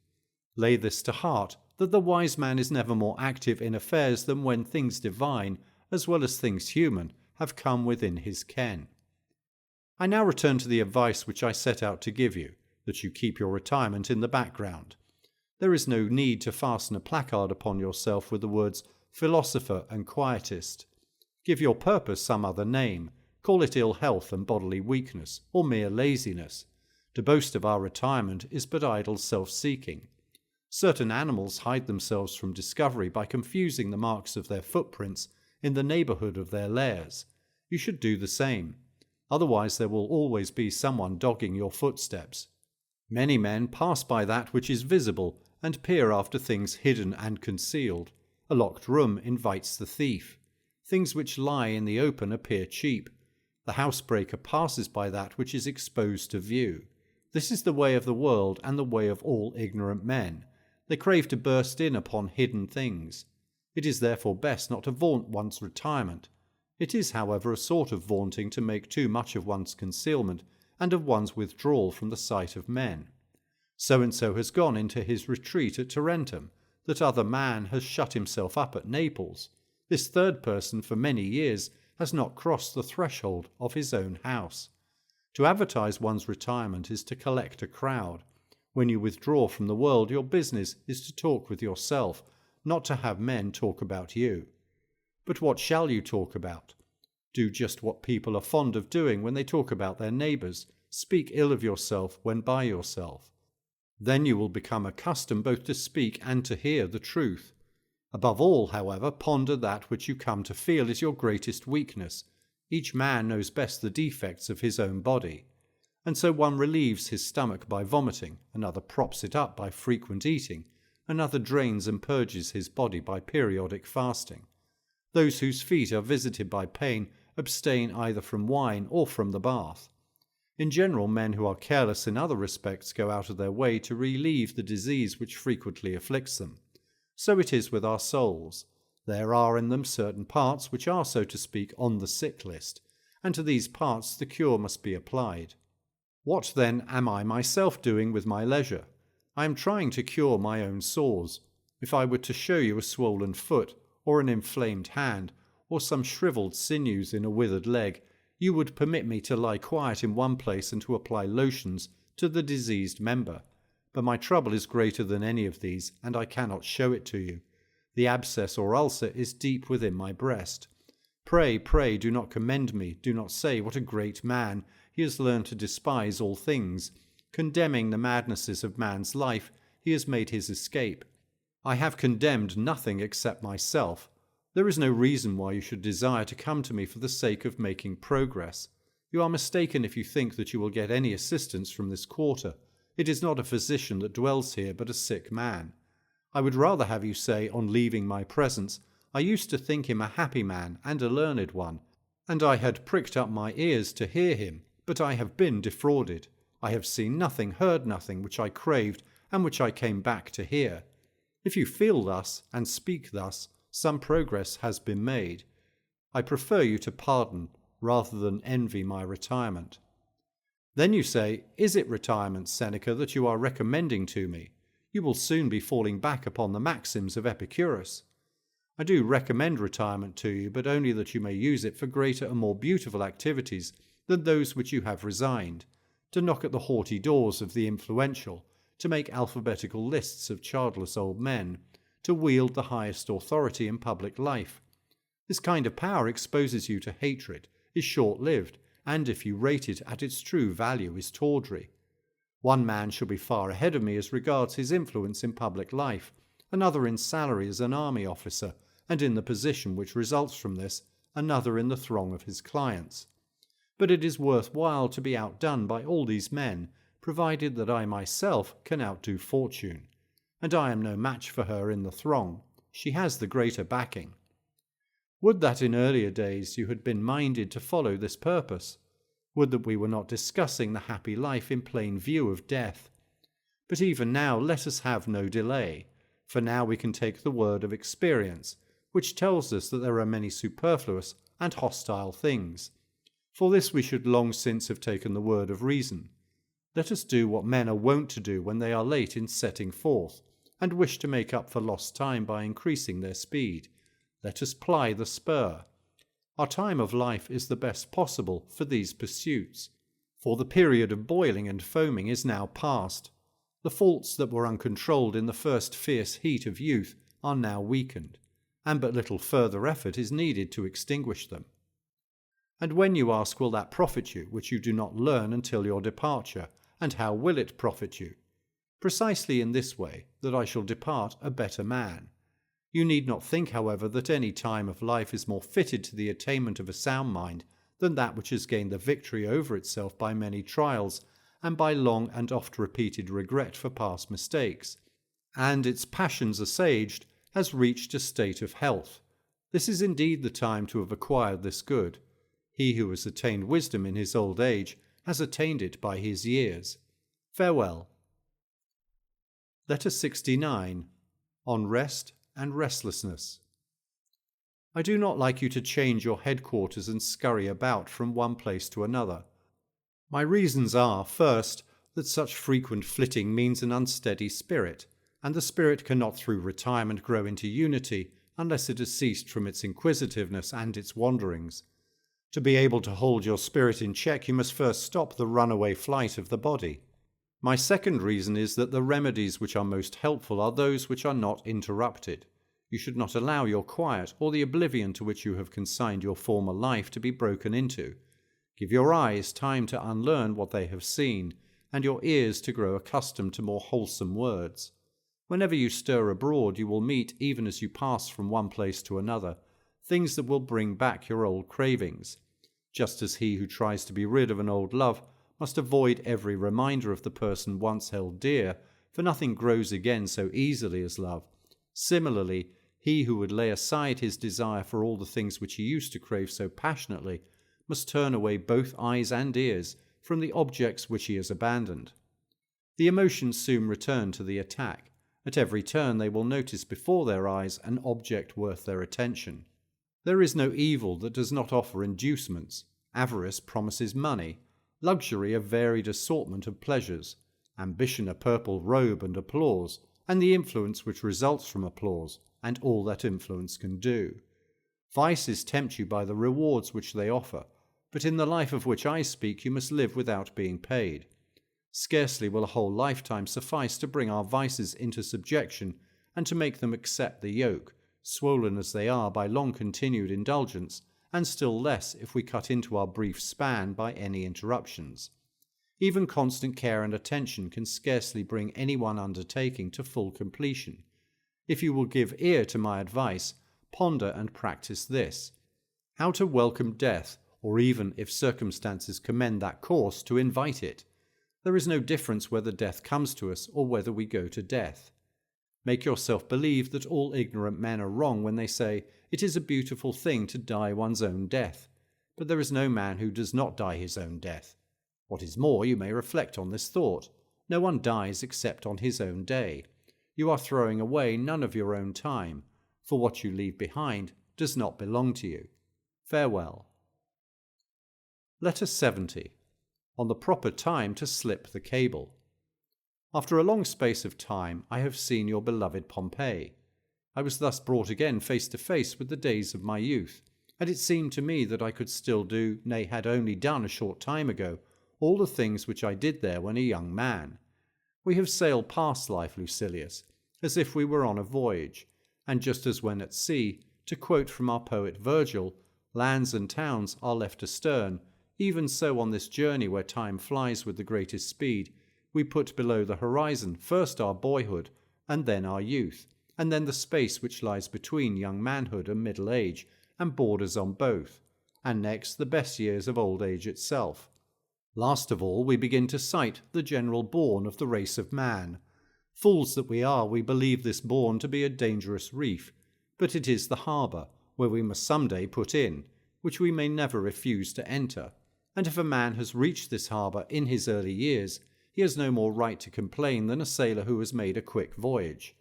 Lay this to heart, that the wise man is never more active in affairs than when things divine, as well as things human, have come within his ken. I now return to the advice which I set out to give you, that you keep your retirement in the background. There is no need to fasten a placard upon yourself with the words philosopher and quietist. Give your purpose some other name. Call it ill health and bodily weakness, or mere laziness. To boast of our retirement is but idle self-seeking. Certain animals hide themselves from discovery by confusing the marks of their footprints in the neighbourhood of their lairs. You should do the same. Otherwise there will always be someone dogging your footsteps. Many men pass by that which is visible and peer after things hidden and concealed. A locked room invites the thief. Things which lie in the open appear cheap. The housebreaker passes by that which is exposed to view. This is the way of the world and the way of all ignorant men. They crave to burst in upon hidden things. It is therefore best not to vaunt one's retirement. It is, however, a sort of vaunting to make too much of one's concealment and of one's withdrawal from the sight of men. So-and-so has gone into his retreat at Tarentum, that other man has shut himself up at Naples. This third person for many years has not crossed the threshold of his own house. To advertise one's retirement is to collect a crowd. When you withdraw from the world, your business is to talk with yourself, not to have men talk about you. But what shall you talk about? Do just what people are fond of doing when they talk about their neighbours. Speak ill of yourself when by yourself. Then you will become accustomed both to speak and to hear the truth. Above all, however, ponder that which you come to feel is your greatest weakness. Each man knows best the defects of his own body. And so one relieves his stomach by vomiting, another props it up by frequent eating, another drains and purges his body by periodic fasting. Those whose feet are visited by pain abstain either from wine or from the bath. In general, men who are careless in other respects go out of their way to relieve the disease which frequently afflicts them. So it is with our souls. There are in them certain parts which are, so to speak, on the sick list, and to these parts the cure must be applied. What, then, am I myself doing with my leisure? I am trying to cure my own sores. If I were to show you a swollen foot, or an inflamed hand, or some shriveled sinews in a withered leg, you would permit me to lie quiet in one place and to apply lotions to the diseased member. But my trouble is greater than any of these, and I cannot show it to you. The abscess or ulcer is deep within my breast. Pray, pray, do not commend me. Do not say, what a great man. He has learned to despise all things. Condemning the madnesses of man's life, he has made his escape. I have condemned nothing except myself. There is no reason why you should desire to come to me for the sake of making progress. You are mistaken if you think that you will get any assistance from this quarter. It is not a physician that dwells here, but a sick man. I would rather have you say, on leaving my presence, I used to think him a happy man and a learned one, and I had pricked up my ears to hear him, but I have been defrauded. I have seen nothing, heard nothing, which I craved, and which I came back to hear. If you feel thus, and speak thus, some progress has been made. I prefer you to pardon, rather than envy my retirement. Then you say, is it retirement, Seneca, that you are recommending to me? You will soon be falling back upon the maxims of Epicurus. I do recommend retirement to you, but only that you may use it for greater and more beautiful activities than those which you have resigned, to knock at the haughty doors of the influential, to make alphabetical lists of childless old men, to wield the highest authority in public life. This kind of power exposes you to hatred, is short-lived, and if you rate it at its true value, is tawdry. One man shall be far ahead of me as regards his influence in public life, another in salary as an army officer, and in the position which results from this, another in the throng of his clients. But it is worth while to be outdone by all these men, provided that I myself can outdo fortune. And I am no match for her in the throng. She has the greater backing. Would that in earlier days you had been minded to follow this purpose. Would that we were not discussing the happy life in plain view of death. But even now let us have no delay, for now we can take the word of experience, which tells us that there are many superfluous and hostile things. For this we should long since have taken the word of reason. Let us do what men are wont to do when they are late in setting forth, and wish to make up for lost time by increasing their speed. Let us ply the spur. Our time of life is the best possible for these pursuits, for the period of boiling and foaming is now past. The faults that were uncontrolled in the first fierce heat of youth are now weakened, and but little further effort is needed to extinguish them. And when you ask, will that profit you, which you do not learn until your departure, and how will it profit you? Precisely in this way, that I shall depart a better man. You need not think, however, that any time of life is more fitted to the attainment of a sound mind than that which has gained the victory over itself by many trials, and by long and oft-repeated regret for past mistakes, and its passions assuaged, has reached a state of health. This is indeed the time to have acquired this good. He who has attained wisdom in his old age has attained it by his years. Farewell. Letter 69. On Rest and Restlessness. I do not like you to change your headquarters and scurry about from one place to another. My reasons are, first, that such frequent flitting means an unsteady spirit, and the spirit cannot through retirement grow into unity unless it has ceased from its inquisitiveness and its wanderings. To be able to hold your spirit in check, you must first stop the runaway flight of the body. My second reason is that the remedies which are most helpful are those which are not interrupted. You should not allow your quiet or the oblivion to which you have consigned your former life to be broken into. Give your eyes time to unlearn what they have seen, and your ears to grow accustomed to more wholesome words. Whenever you stir abroad, you will meet, even as you pass from one place to another, things that will bring back your old cravings. Just as he who tries to be rid of an old love must avoid every reminder of the person once held dear, for nothing grows again so easily as love. Similarly, he who would lay aside his desire for all the things which he used to crave so passionately must turn away both eyes and ears from the objects which he has abandoned. The emotions soon return to the attack. At every turn they will notice before their eyes an object worth their attention. There is no evil that does not offer inducements. Avarice promises money, luxury a varied assortment of pleasures, ambition a purple robe and applause, and the influence which results from applause, and all that influence can do. Vices tempt you by the rewards which they offer, but in the life of which I speak you must live without being paid. Scarcely will a whole lifetime suffice to bring our vices into subjection and to make them accept the yoke, swollen as they are by long-continued indulgence, and still less if we cut into our brief span by any interruptions. Even constant care and attention can scarcely bring any one undertaking to full completion. If you will give ear to my advice, ponder and practice this: how to welcome death, or even, if circumstances commend that course, to invite it. There is no difference whether death comes to us or whether we go to death. Make yourself believe that all ignorant men are wrong when they say it is a beautiful thing to die one's own death, but there is no man who does not die his own death. What is more, you may reflect on this thought: no one dies except on his own day. You are throwing away none of your own time, for what you leave behind does not belong to you. Farewell. Letter 70. On the proper time to slip the cable. After a long space of time, I have seen your beloved Pompeii. I was thus brought again face to face with the days of my youth, and it seemed to me that I could still do, nay, had only done a short time ago, all the things which I did there when a young man. We have sailed past life, Lucilius, as if we were on a voyage, and just as when at sea, to quote from our poet Virgil, lands and towns are left astern, even so on this journey where time flies with the greatest speed, we put below the horizon first our boyhood, and then our youth, and then the space which lies between young manhood and middle age, and borders on both, and next the best years of old age itself. Last of all, we begin to sight the general bourne of the race of man. Fools that we are, we believe this bourne to be a dangerous reef, but it is the harbour, where we must some day put in, which we may never refuse to enter. And if a man has reached this harbour in his early years, he has no more right to complain than a sailor who has made a quick voyage.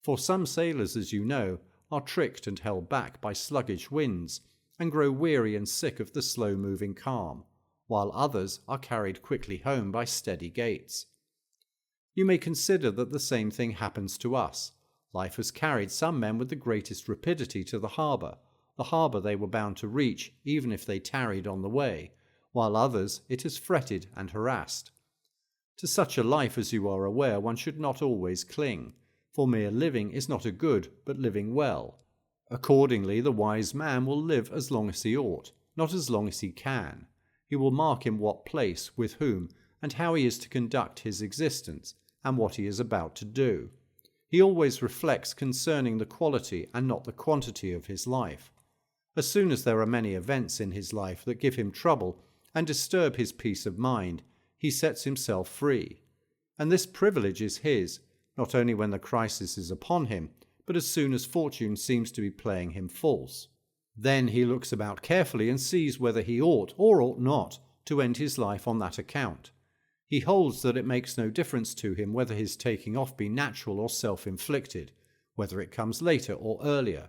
For some sailors, as you know, are tricked and held back by sluggish winds, and grow weary and sick of the slow-moving calm, while others are carried quickly home by steady gates. You may consider that the same thing happens to us. Life has carried some men with the greatest rapidity to the harbour they were bound to reach, even if they tarried on the way, while others it has fretted and harassed. To such a life, as you are aware, one should not always cling, for mere living is not a good, but living well. Accordingly, the wise man will live as long as he ought, not as long as he can. He will mark in what place, with whom, and how he is to conduct his existence, and what he is about to do. He always reflects concerning the quality and not the quantity of his life. As soon as there are many events in his life that give him trouble and disturb his peace of mind, he sets himself free. And this privilege is his, not only when the crisis is upon him, but as soon as fortune seems to be playing him false. Then he looks about carefully and sees whether he ought or ought not to end his life on that account. He holds that it makes no difference to him whether his taking off be natural or self-inflicted, whether it comes later or earlier.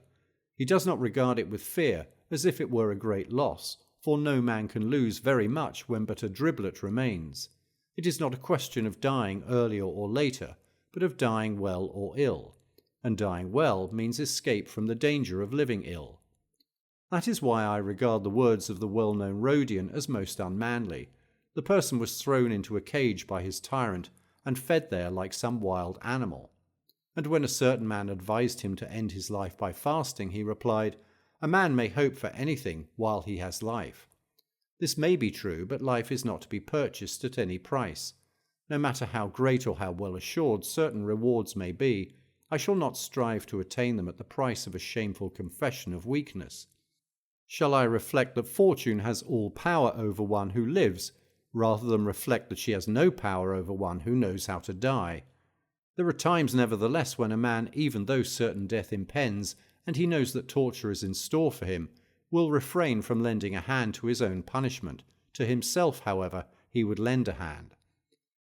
He does not regard it with fear, as if it were a great loss, for no man can lose very much when but a driblet remains. It is not a question of dying earlier or later, but of dying well or ill, and dying well means escape from the danger of living ill. That is why I regard the words of the well-known Rhodian as most unmanly. The person was thrown into a cage by his tyrant, and fed there like some wild animal. And when a certain man advised him to end his life by fasting, he replied, "A man may hope for anything while he has life." This may be true, but life is not to be purchased at any price. No matter how great or how well assured certain rewards may be, I shall not strive to attain them at the price of a shameful confession of weakness. Shall I reflect that fortune has all power over one who lives, rather than reflect that she has no power over one who knows how to die? There are times, nevertheless, when a man, even though certain death impends, and he knows that torture is in store for him, will refrain from lending a hand to his own punishment. To himself, however, he would lend a hand.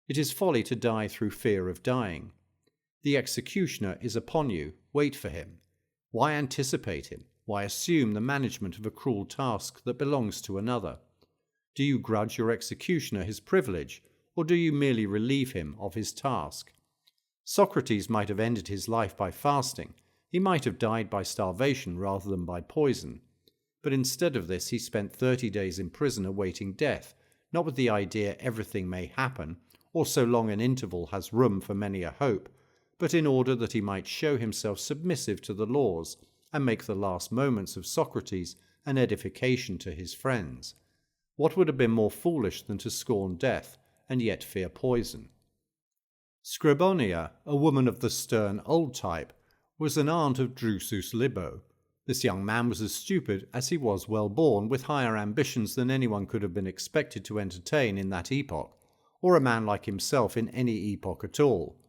It is folly to die through fear of dying. The executioner is upon you, wait for him. Why anticipate him? Why assume the management of a cruel task that belongs to another? Do you grudge your executioner his privilege, or do you merely relieve him of his task? Socrates might have ended his life by fasting. He might have died by starvation rather than by poison. But instead of this, he spent 30 days in prison awaiting death, not with the idea everything may happen, or so long an interval has room for many a hope, but in order that he might show himself submissive to the laws, and make the last moments of Socrates an edification to his friends. What would have been more foolish than to scorn death, and yet fear poison? Scribonia, a woman of the stern old type, was an aunt of Drusus Libo. This young man was as stupid as he was well-born, with higher ambitions than anyone could have been expected to entertain in that epoch, or a man like himself in any epoch at all.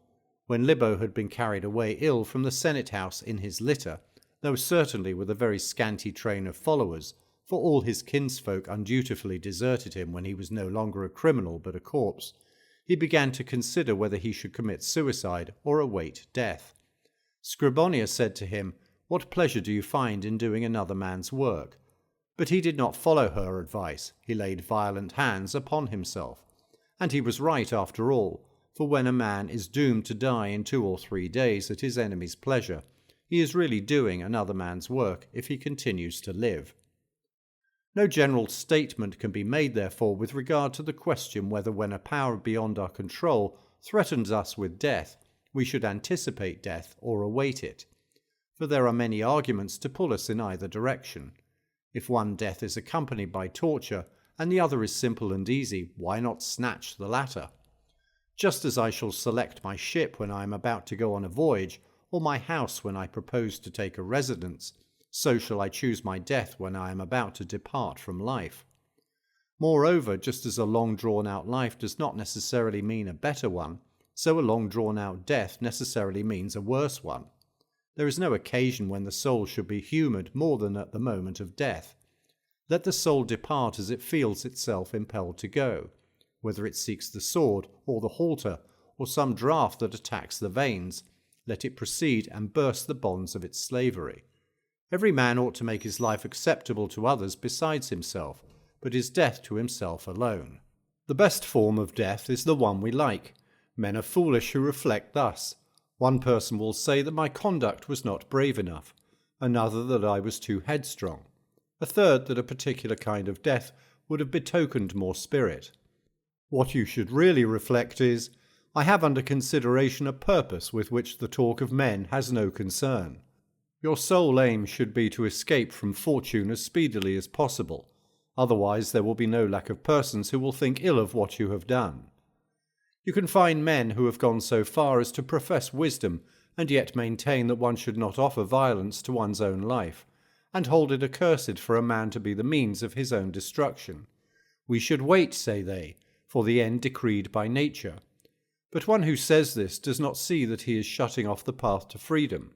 When Libo had been carried away ill from the Senate house in his litter, though certainly with a very scanty train of followers, for all his kinsfolk undutifully deserted him when he was no longer a criminal but a corpse, he began to consider whether he should commit suicide or await death. Scribonia said to him, "What pleasure do you find in doing another man's work?" But he did not follow her advice. He laid violent hands upon himself. And he was right after all, for when a man is doomed to die in 2 or 3 days at his enemy's pleasure, he is really doing another man's work if he continues to live. No general statement can be made, therefore, with regard to the question whether when a power beyond our control threatens us with death, we should anticipate death or await it. For there are many arguments to pull us in either direction. If one death is accompanied by torture, and the other is simple and easy, why not snatch the latter? Just as I shall select my ship when I am about to go on a voyage, or my house when I propose to take a residence, so shall I choose my death when I am about to depart from life. Moreover, just as a long drawn-out life does not necessarily mean a better one, so a long drawn-out death necessarily means a worse one. There is no occasion when the soul should be humoured more than at the moment of death. Let the soul depart as it feels itself impelled to go, whether it seeks the sword or the halter or some draught that attacks the veins. Let it proceed and burst the bonds of its slavery. Every man ought to make his life acceptable to others besides himself, but his death to himself alone. The best form of death is the one we like. Men are foolish who reflect thus. One person will say that my conduct was not brave enough, another that I was too headstrong, a third that a particular kind of death would have betokened more spirit. What you should really reflect is, I have under consideration a purpose with which the talk of men has no concern. Your sole aim should be to escape from fortune as speedily as possible. Otherwise there will be no lack of persons who will think ill of what you have done. You can find men who have gone so far as to profess wisdom and yet maintain that one should not offer violence to one's own life, and hold it accursed for a man to be the means of his own destruction. We should wait, say they, for the end decreed by nature. But one who says this does not see that he is shutting off the path to freedom.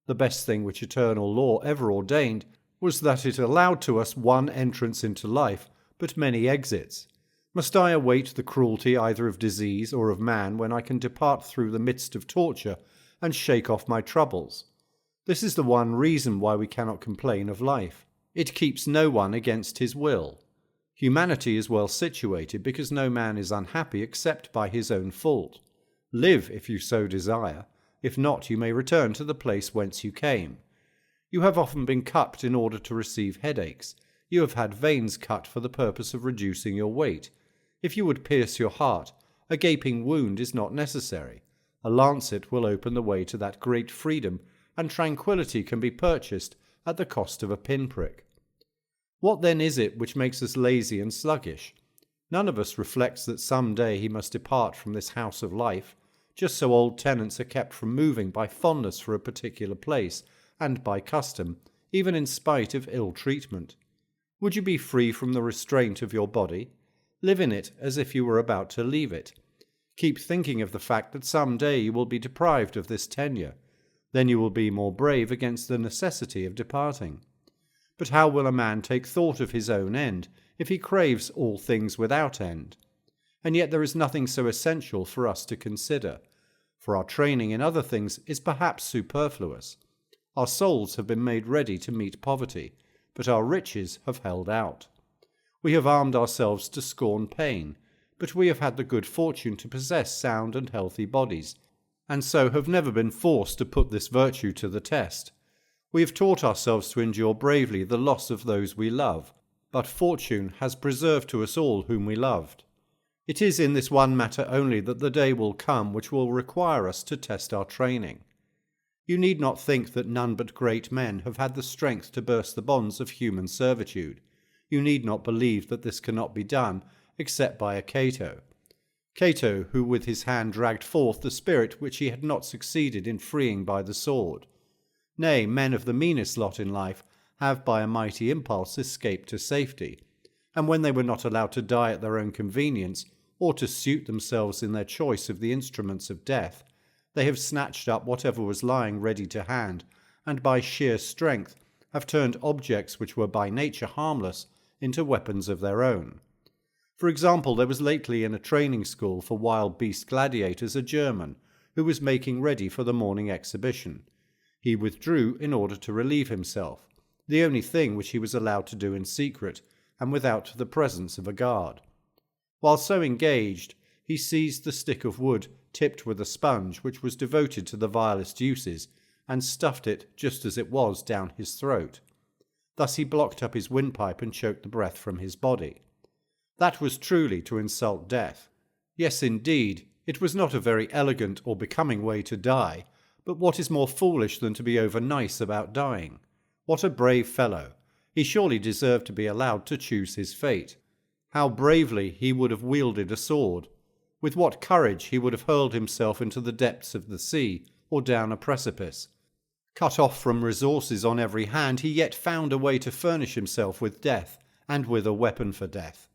The best thing which eternal law ever ordained was that it allowed to us one entrance into life, but many exits. Must I await the cruelty either of disease or of man when I can depart through the midst of torture and shake off my troubles? This is the one reason why we cannot complain of life. It keeps no one against his will. Humanity is well situated because no man is unhappy except by his own fault. Live if you so desire. If not, you may return to the place whence you came. You have often been cupped in order to receive headaches. You have had veins cut for the purpose of reducing your weight. If you would pierce your heart, a gaping wound is not necessary. A lancet will open the way to that great freedom, and tranquility can be purchased at the cost of a pinprick. What then is it which makes us lazy and sluggish? None of us reflects that some day he must depart from this house of life, just so old tenants are kept from moving by fondness for a particular place, and by custom, even in spite of ill treatment. Would you be free from the restraint of your body? Live in it as if you were about to leave it. Keep thinking of the fact that some day you will be deprived of this tenure. Then you will be more brave against the necessity of departing. But how will a man take thought of his own end if he craves all things without end? And yet there is nothing so essential for us to consider, for our training in other things is perhaps superfluous. Our souls have been made ready to meet poverty, but our riches have held out. We have armed ourselves to scorn pain, but we have had the good fortune to possess sound and healthy bodies, and so have never been forced to put this virtue to the test. We have taught ourselves to endure bravely the loss of those we love, but fortune has preserved to us all whom we loved. It is in this one matter only that the day will come which will require us to test our training. You need not think that none but great men have had the strength to burst the bonds of human servitude. You need not believe that this cannot be done except by a Cato. Cato, who with his hand dragged forth the spirit which he had not succeeded in freeing by the sword. Nay, men of the meanest lot in life have by a mighty impulse escaped to safety, and when they were not allowed to die at their own convenience, or to suit themselves in their choice of the instruments of death, they have snatched up whatever was lying ready to hand, and by sheer strength have turned objects which were by nature harmless into weapons of their own. For example, there was lately in a training school for wild beast gladiators a German, who was making ready for the morning exhibition. He withdrew in order to relieve himself, the only thing which he was allowed to do in secret, and without the presence of a guard. While so engaged, he seized the stick of wood tipped with a sponge which was devoted to the vilest uses, and stuffed it just as it was down his throat. Thus he blocked up his windpipe and choked the breath from his body. That was truly to insult death. Yes, indeed, it was not a very elegant or becoming way to die, but what is more foolish than to be over-nice about dying? What a brave fellow! He surely deserved to be allowed to choose his fate. How bravely he would have wielded a sword! With what courage he would have hurled himself into the depths of the sea, or down a precipice. Cut off from resources on every hand, he yet found a way to furnish himself with death, and with a weapon for death.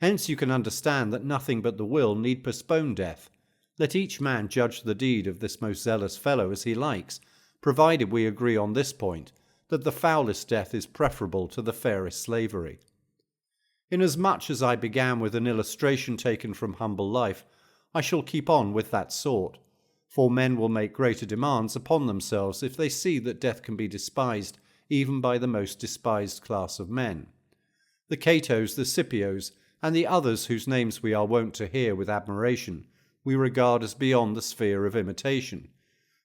Hence you can understand that nothing but the will need postpone death. Let each man judge the deed of this most zealous fellow as he likes, provided we agree on this point, that the foulest death is preferable to the fairest slavery. Inasmuch as I began with an illustration taken from humble life, I shall keep on with that sort, for men will make greater demands upon themselves if they see that death can be despised even by the most despised class of men. The Catos, the Scipios, and the others whose names we are wont to hear with admiration, we regard as beyond the sphere of imitation.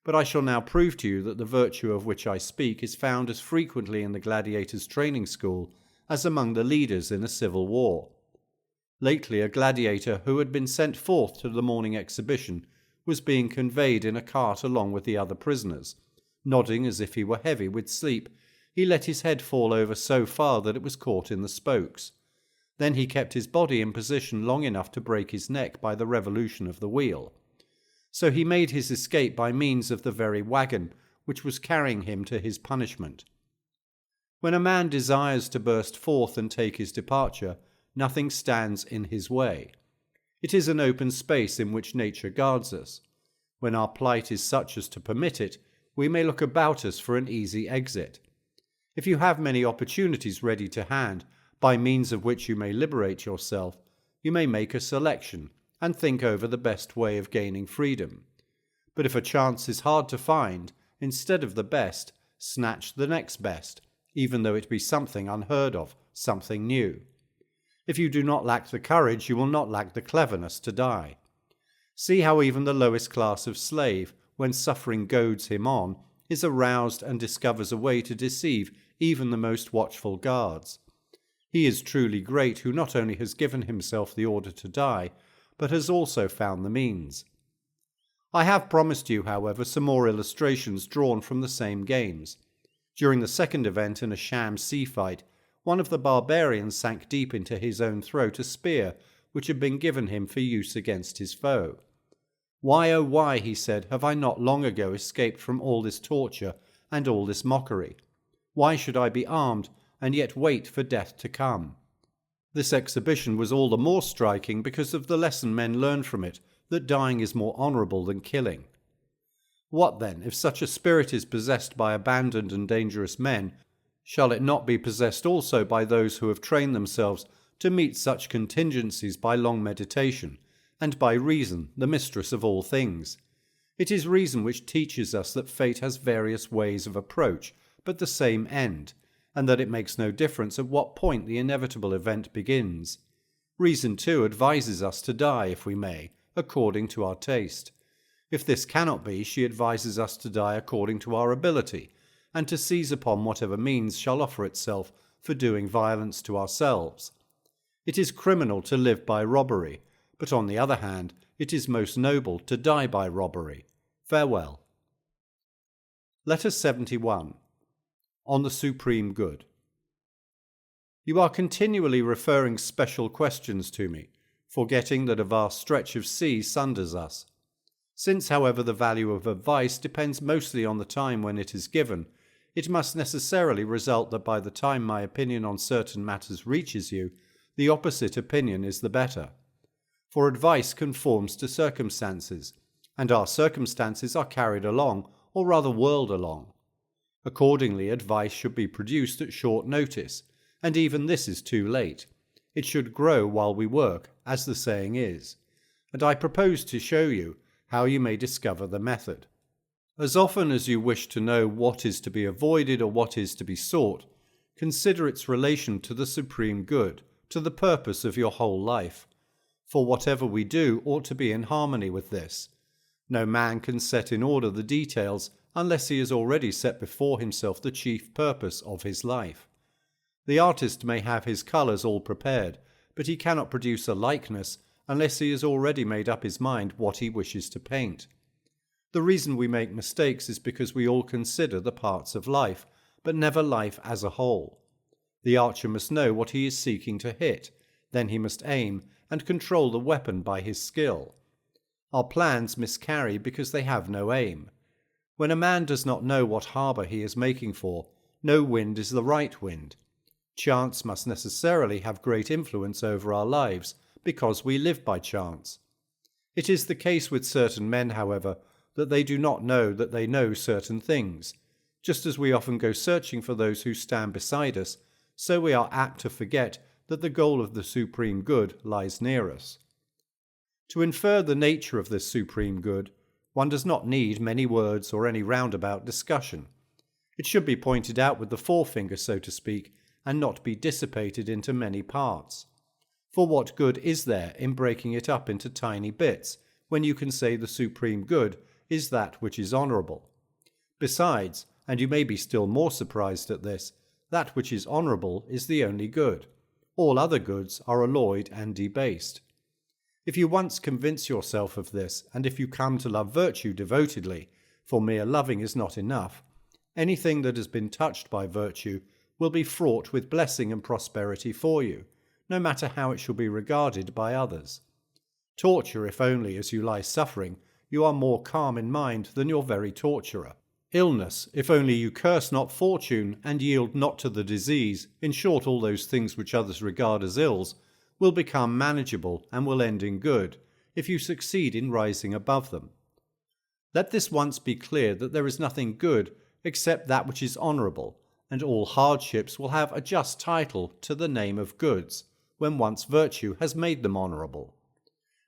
But I shall now prove to you that the virtue of which I speak is found as frequently in the gladiators' training school as among the leaders in a civil war. Lately, a gladiator who had been sent forth to the morning exhibition was being conveyed in a cart along with the other prisoners. Nodding as if he were heavy with sleep, he let his head fall over so far that it was caught in the spokes. Then he kept his body in position long enough to break his neck by the revolution of the wheel. So he made his escape by means of the very wagon which was carrying him to his punishment. When a man desires to burst forth and take his departure, nothing stands in his way. It is an open space in which nature guards us. When our plight is such as to permit it, we may look about us for an easy exit. If you have many opportunities ready to hand, by means of which you may liberate yourself, you may make a selection, and think over the best way of gaining freedom. But if a chance is hard to find, instead of the best, snatch the next best, even though it be something unheard of, something new. If you do not lack the courage, you will not lack the cleverness to die. See how even the lowest class of slave, when suffering goads him on, is aroused and discovers a way to deceive even the most watchful guards. He is truly great who not only has given himself the order to die, but has also found the means. I have promised you, however, some more illustrations drawn from the same games. During the second event in a sham sea fight, one of the barbarians sank deep into his own throat a spear which had been given him for use against his foe. "Why, oh why," he said, "have I not long ago escaped from all this torture and all this mockery? Why should I be armed and yet wait for death to come?" This exhibition was all the more striking because of the lesson men learned from it, that dying is more honourable than killing. What then, if such a spirit is possessed by abandoned and dangerous men, shall it not be possessed also by those who have trained themselves to meet such contingencies by long meditation, and by reason, the mistress of all things? It is reason which teaches us that fate has various ways of approach, but the same end, and that it makes no difference at what point the inevitable event begins. Reason, too, advises us to die, if we may, according to our taste. If this cannot be, she advises us to die according to our ability, and to seize upon whatever means shall offer itself for doing violence to ourselves. It is criminal to live by robbery, but on the other hand, it is most noble to die by robbery. Farewell. Letter 71. On the Supreme Good. You are continually referring special questions to me, forgetting that a vast stretch of sea sunders us. Since, however, the value of advice depends mostly on the time when it is given, it must necessarily result that by the time my opinion on certain matters reaches you, the opposite opinion is the better. For advice conforms to circumstances, and our circumstances are carried along, or rather whirled along. Accordingly, advice should be produced at short notice, and even this is too late. It should grow while we work, as the saying is, and I propose to show you how you may discover the method. As often as you wish to know what is to be avoided or what is to be sought, consider its relation to the supreme good, to the purpose of your whole life. For whatever we do ought to be in harmony with this. No man can set in order the details unless he has already set before himself the chief purpose of his life. The artist may have his colours all prepared, but he cannot produce a likeness unless he has already made up his mind what he wishes to paint. The reason we make mistakes is because we all consider the parts of life, but never life as a whole. The archer must know what he is seeking to hit, then he must aim and control the weapon by his skill. Our plans miscarry because they have no aim. When a man does not know what harbour he is making for, no wind is the right wind. Chance must necessarily have great influence over our lives, because we live by chance. It is the case with certain men, however, that they do not know that they know certain things. Just as we often go searching for those who stand beside us, so we are apt to forget that the goal of the supreme good lies near us. To infer the nature of this supreme good, one does not need many words or any roundabout discussion. It should be pointed out with the forefinger, so to speak, and not be dissipated into many parts. For what good is there in breaking it up into tiny bits, when you can say the supreme good is that which is honourable? Besides, and you may be still more surprised at this, that which is honourable is the only good. All other goods are alloyed and debased. If you once convince yourself of this, and if you come to love virtue devotedly, for mere loving is not enough, anything that has been touched by virtue will be fraught with blessing and prosperity for you, no matter how it shall be regarded by others. Torture, if only as you lie suffering, you are more calm in mind than your very torturer. Illness, if only you curse not fortune and yield not to the disease, in short all those things which others regard as ills, will become manageable and will end in good, if you succeed in rising above them. Let this once be clear that there is nothing good except that which is honourable, and all hardships will have a just title to the name of goods, when once virtue has made them honourable.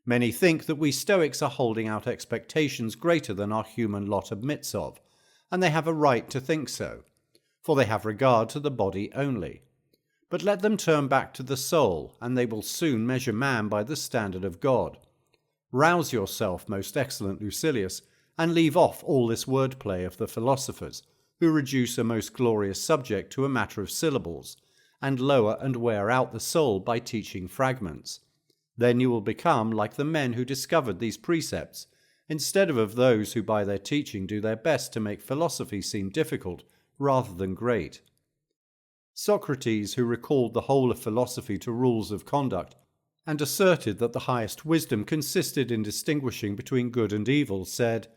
Many think that we Stoics are holding out expectations greater than our human lot admits of, and they have a right to think so, for they have regard to the body only. But let them turn back to the soul, and they will soon measure man by the standard of God. Rouse yourself, most excellent Lucilius, and leave off all this wordplay of the philosophers, who reduce a most glorious subject to a matter of syllables, and lower and wear out the soul by teaching fragments. Then you will become like the men who discovered these precepts, instead of those who by their teaching do their best to make philosophy seem difficult rather than great. Socrates, who recalled the whole of philosophy to rules of conduct, and asserted that the highest wisdom consisted in distinguishing between good and evil, said,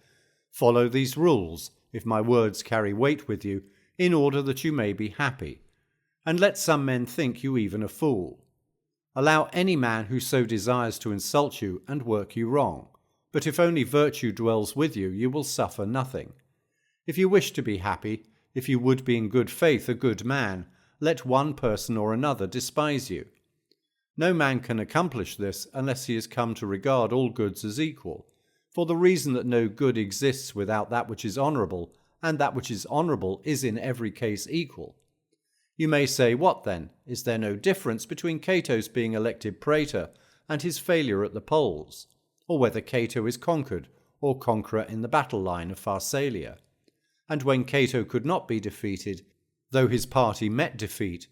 "Follow these rules, if my words carry weight with you, in order that you may be happy, and let some men think you even a fool. Allow any man who so desires to insult you and work you wrong, but if only virtue dwells with you, you will suffer nothing. If you wish to be happy, if you would be in good faith a good man, let one person or another despise you. No man can accomplish this unless he has come to regard all goods as equal, for the reason that no good exists without that which is honourable, and that which is honourable is in every case equal. You may say, what then? Is there no difference between Cato's being elected praetor and his failure at the polls, or whether Cato is conquered or conqueror in the battle line of Pharsalia? And when Cato could not be defeated, though his party met defeat,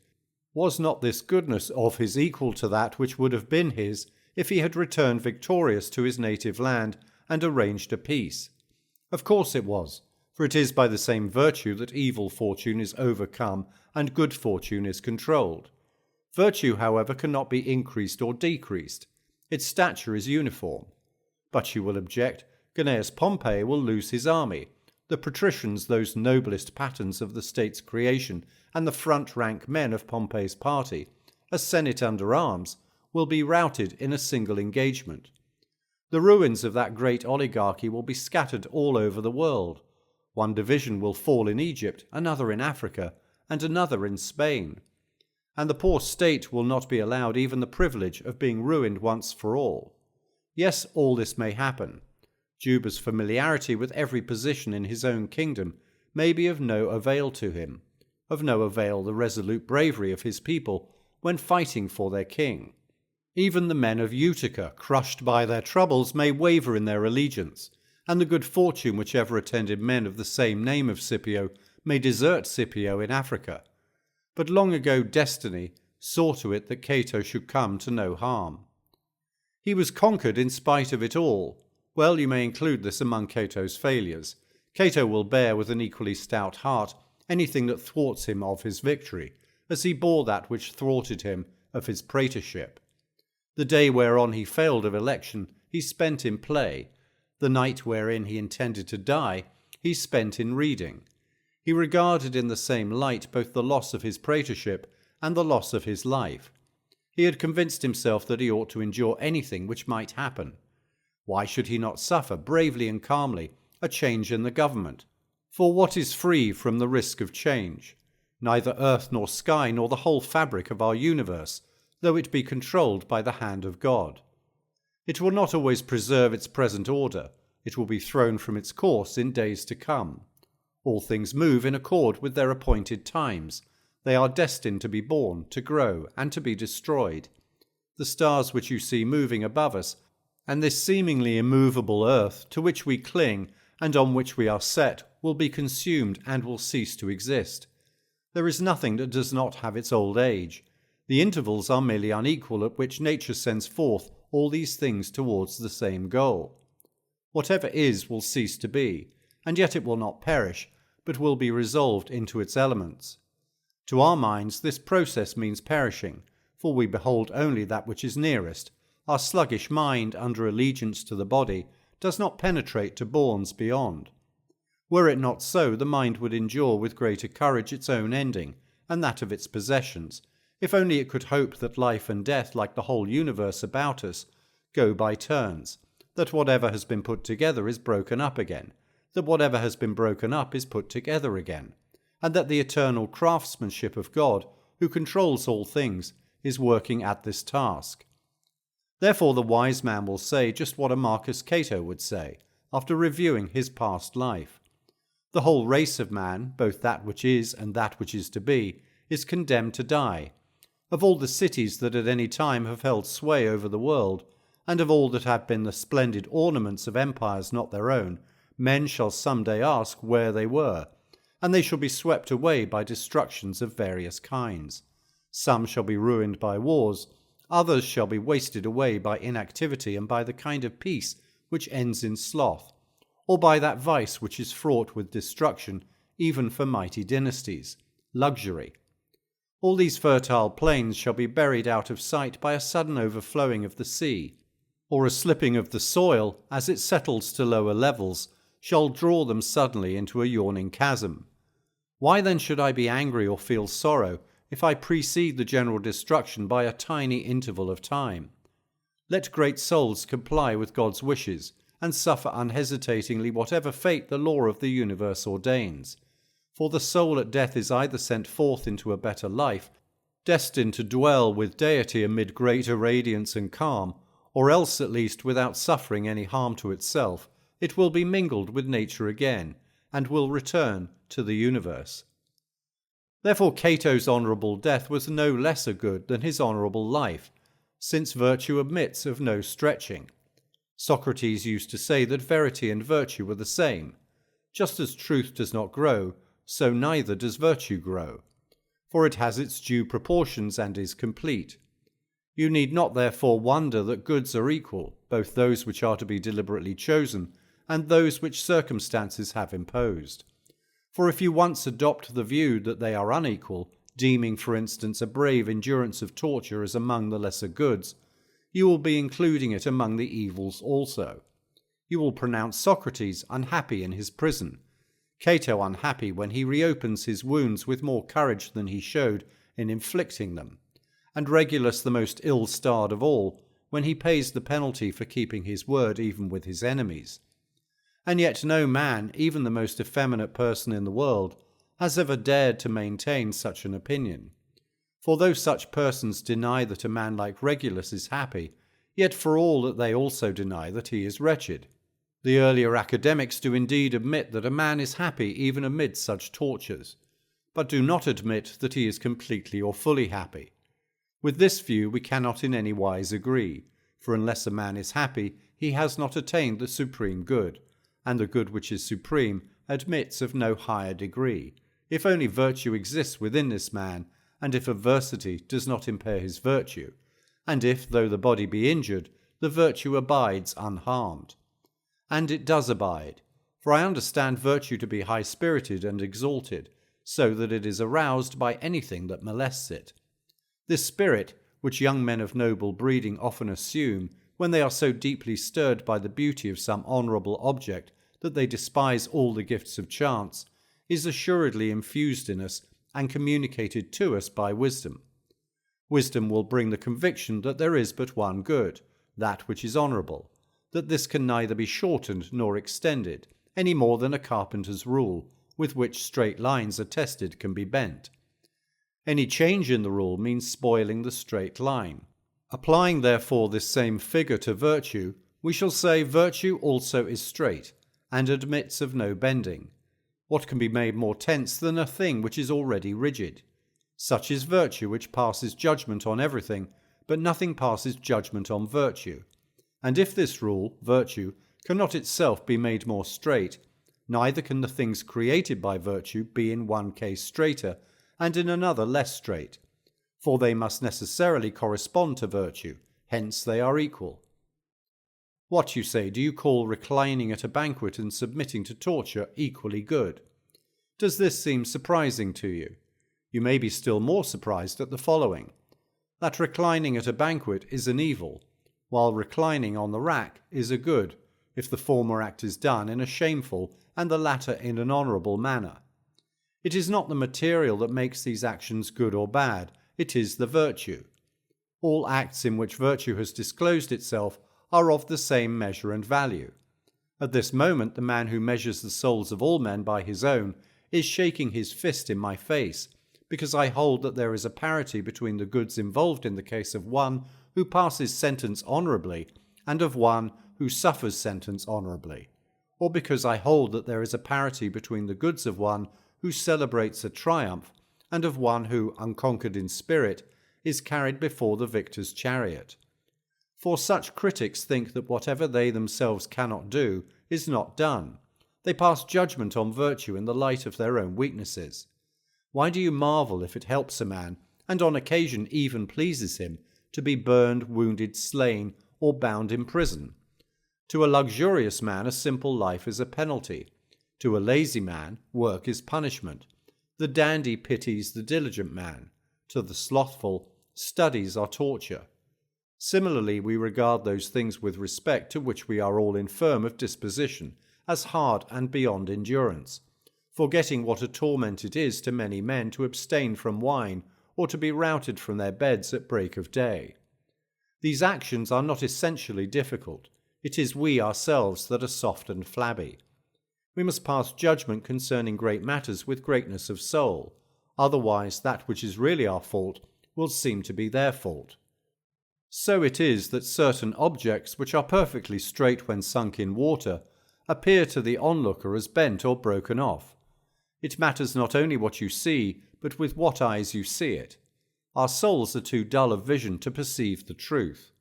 was not this goodness of his equal to that which would have been his if he had returned victorious to his native land and arranged a peace? Of course it was, for it is by the same virtue that evil fortune is overcome and good fortune is controlled. Virtue, however, cannot be increased or decreased. Its stature is uniform. But you will object, Gnaeus Pompey will lose his army. The patricians, those noblest patterns of the state's creation, and the front-rank men of Pompey's party, a senate under arms, will be routed in a single engagement. The ruins of that great oligarchy will be scattered all over the world. One division will fall in Egypt, another in Africa, and another in Spain. And the poor state will not be allowed even the privilege of being ruined once for all. Yes, all this may happen. Juba's familiarity with every position in his own kingdom may be of no avail to him, of no avail the resolute bravery of his people when fighting for their king. Even the men of Utica, crushed by their troubles, may waver in their allegiance, and the good fortune which ever attended men of the same name of Scipio may desert Scipio in Africa. But long ago destiny saw to it that Cato should come to no harm. He was conquered in spite of it all. Well, you may include this among Cato's failures. Cato will bear with an equally stout heart anything that thwarts him of his victory, as he bore that which thwarted him of his praetorship. The day whereon he failed of election he spent in play. The night wherein he intended to die he spent in reading. He regarded in the same light both the loss of his praetorship and the loss of his life. He had convinced himself that he ought to endure anything which might happen. Why should he not suffer bravely and calmly a change in the government? For what is free from the risk of change? Neither earth nor sky nor the whole fabric of our universe, though it be controlled by the hand of God. It will not always preserve its present order. It will be thrown from its course in days to come. All things move in accord with their appointed times. They are destined to be born, to grow, and to be destroyed. The stars which you see moving above us, and this seemingly immovable earth to which we cling and on which we are set, will be consumed and will cease to exist. There is nothing that does not have its old age. The intervals are merely unequal at which nature sends forth all these things towards the same goal. Whatever is will cease to be, and yet it will not perish, but will be resolved into its elements. To our minds this process means perishing, for we behold only that which is nearest. Our sluggish mind, under allegiance to the body, does not penetrate to bournes beyond. Were it not so, the mind would endure with greater courage its own ending, and that of its possessions, if only it could hope that life and death, like the whole universe about us, go by turns, that whatever has been put together is broken up again, that whatever has been broken up is put together again, and that the eternal craftsmanship of God, who controls all things, is working at this task. Therefore the wise man will say just what a Marcus Cato would say, after reviewing his past life. The whole race of man, both that which is and that which is to be, is condemned to die. Of all the cities that at any time have held sway over the world, and of all that have been the splendid ornaments of empires not their own, men shall some day ask where they were, and they shall be swept away by destructions of various kinds. Some shall be ruined by wars, others shall be wasted away by inactivity and by the kind of peace which ends in sloth, or by that vice which is fraught with destruction even for mighty dynasties, luxury. All these fertile plains shall be buried out of sight by a sudden overflowing of the sea, or a slipping of the soil as it settles to lower levels shall draw them suddenly into a yawning chasm. Why then should I be angry or feel sorrow if I precede the general destruction by a tiny interval of time? Let great souls comply with God's wishes and suffer unhesitatingly whatever fate the law of the universe ordains. For the soul at death is either sent forth into a better life, destined to dwell with deity amid greater radiance and calm, or else at least without suffering any harm to itself, it will be mingled with nature again, and will return to the universe. Therefore Cato's honourable death was no less a good than his honourable life, since virtue admits of no stretching. Socrates used to say that verity and virtue were the same. Just as truth does not grow, so neither does virtue grow, for it has its due proportions and is complete. You need not therefore wonder that goods are equal, both those which are to be deliberately chosen and those which circumstances have imposed. For if you once adopt the view that they are unequal, deeming, for instance, a brave endurance of torture as among the lesser goods, you will be including it among the evils also. You will pronounce Socrates unhappy in his prison, Cato unhappy when he reopens his wounds with more courage than he showed in inflicting them, and Regulus the most ill-starred of all when he pays the penalty for keeping his word even with his enemies. And yet no man, even the most effeminate person in the world, has ever dared to maintain such an opinion. For though such persons deny that a man like Regulus is happy, yet for all that they also deny that he is wretched. The earlier academics do indeed admit that a man is happy even amid such tortures, but do not admit that he is completely or fully happy. With this view we cannot in any wise agree, for unless a man is happy, he has not attained the supreme good, and the good which is supreme admits of no higher degree, if only virtue exists within this man, and if adversity does not impair his virtue, and if, though the body be injured, the virtue abides unharmed. And it does abide, for I understand virtue to be high-spirited and exalted, so that it is aroused by anything that molests it. This spirit, which young men of noble breeding often assume when they are so deeply stirred by the beauty of some honourable object that they despise all the gifts of chance, is assuredly infused in us and communicated to us by wisdom. Wisdom will bring the conviction that there is but one good, that which is honourable, that this can neither be shortened nor extended, any more than a carpenter's rule, with which straight lines are tested, can be bent. Any change in the rule means spoiling the straight line. Applying therefore this same figure to virtue, we shall say virtue also is straight, and admits of no bending. What can be made more tense than a thing which is already rigid? Such is virtue, which passes judgment on everything, but nothing passes judgment on virtue. And if this rule, virtue, cannot itself be made more straight, neither can the things created by virtue be in one case straighter, and in another less straight, for they must necessarily correspond to virtue, hence they are equal. What, you say, do you call reclining at a banquet and submitting to torture equally good? Does this seem surprising to you? You may be still more surprised at the following: that reclining at a banquet is an evil, while reclining on the rack is a good, if the former act is done in a shameful and the latter in an honourable manner. It is not the material that makes these actions good or bad, it is the virtue. All acts in which virtue has disclosed itself are of the same measure and value. At this moment the man who measures the souls of all men by his own is shaking his fist in my face, because I hold that there is a parity between the goods involved in the case of one who passes sentence honourably and of one who suffers sentence honourably, or because I hold that there is a parity between the goods of one who celebrates a triumph and of one who, unconquered in spirit, is carried before the victor's chariot. For such critics think that whatever they themselves cannot do is not done. They pass judgment on virtue in the light of their own weaknesses. Why do you marvel if it helps a man, and on occasion even pleases him, to be burned, wounded, slain, or bound in prison? To a luxurious man a simple life is a penalty. To a lazy man work is punishment. The dandy pities the diligent man. To the slothful, studies are torture. Similarly, we regard those things with respect to which we are all infirm of disposition as hard and beyond endurance, forgetting what a torment it is to many men to abstain from wine or to be routed from their beds at break of day. These actions are not essentially difficult. It is we ourselves that are soft and flabby. We must pass judgment concerning great matters with greatness of soul, otherwise that which is really our fault will seem to be their fault. So it is that certain objects which are perfectly straight when sunk in water appear to the onlooker as bent or broken off. It matters not only what you see, but with what eyes you see it. Our souls are too dull of vision to perceive the truth.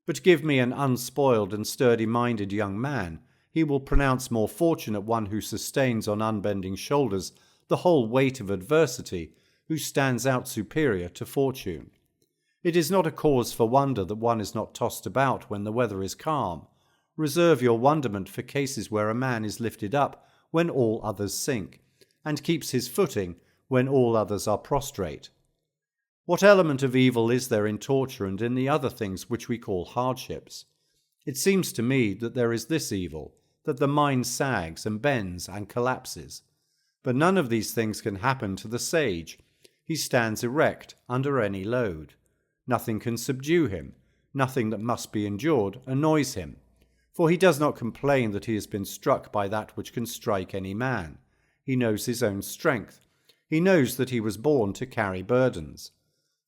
But give me an unspoiled and sturdy-minded young man, he will pronounce more fortunate one who sustains on unbending shoulders the whole weight of adversity, who stands out superior to fortune. It is not a cause for wonder that one is not tossed about when the weather is calm. Reserve your wonderment for cases where a man is lifted up when all others sink, and keeps his footing when all others are prostrate. What element of evil is there in torture and in the other things which we call hardships? It seems to me that there is this evil, that the mind sags and bends and collapses. But none of these things can happen to the sage. He stands erect under any load. Nothing can subdue him. Nothing that must be endured annoys him. For he does not complain that he has been struck by that which can strike any man. He knows his own strength. He knows that he was born to carry burdens.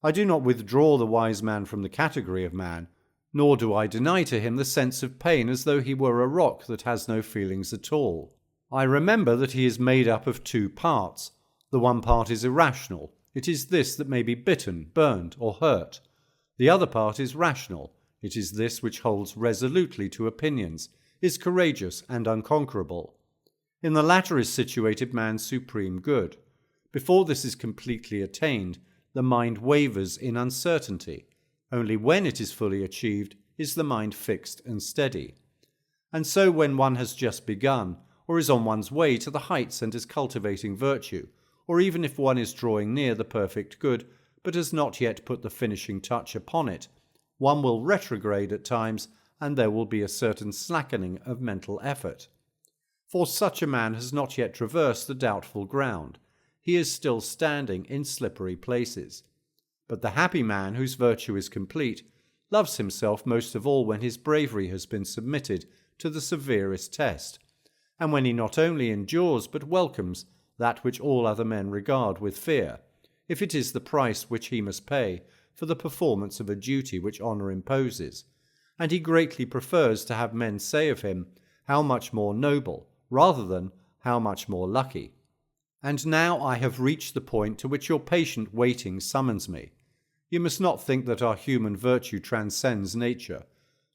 I do not withdraw the wise man from the category of man, nor do I deny to him the sense of pain as though he were a rock that has no feelings at all. I remember that he is made up of two parts. The one part is irrational. It is this that may be bitten, burned, or hurt. The other part is rational. It is this which holds resolutely to opinions, is courageous and unconquerable. In the latter is situated man's supreme good. Before this is completely attained, the mind wavers in uncertainty. Only when it is fully achieved is the mind fixed and steady. And so when one has just begun, or is on one's way to the heights and is cultivating virtue, or even if one is drawing near the perfect good, but has not yet put the finishing touch upon it, one will retrograde at times, and there will be a certain slackening of mental effort. For such a man has not yet traversed the doubtful ground. He is still standing in slippery places. But the happy man whose virtue is complete loves himself most of all when his bravery has been submitted to the severest test, and when he not only endures but welcomes that which all other men regard with fear, if it is the price which he must pay for the performance of a duty which honour imposes, and he greatly prefers to have men say of him, how much more noble, rather than how much more lucky. And now I have reached the point to which your patient waiting summons me. You must not think that our human virtue transcends nature.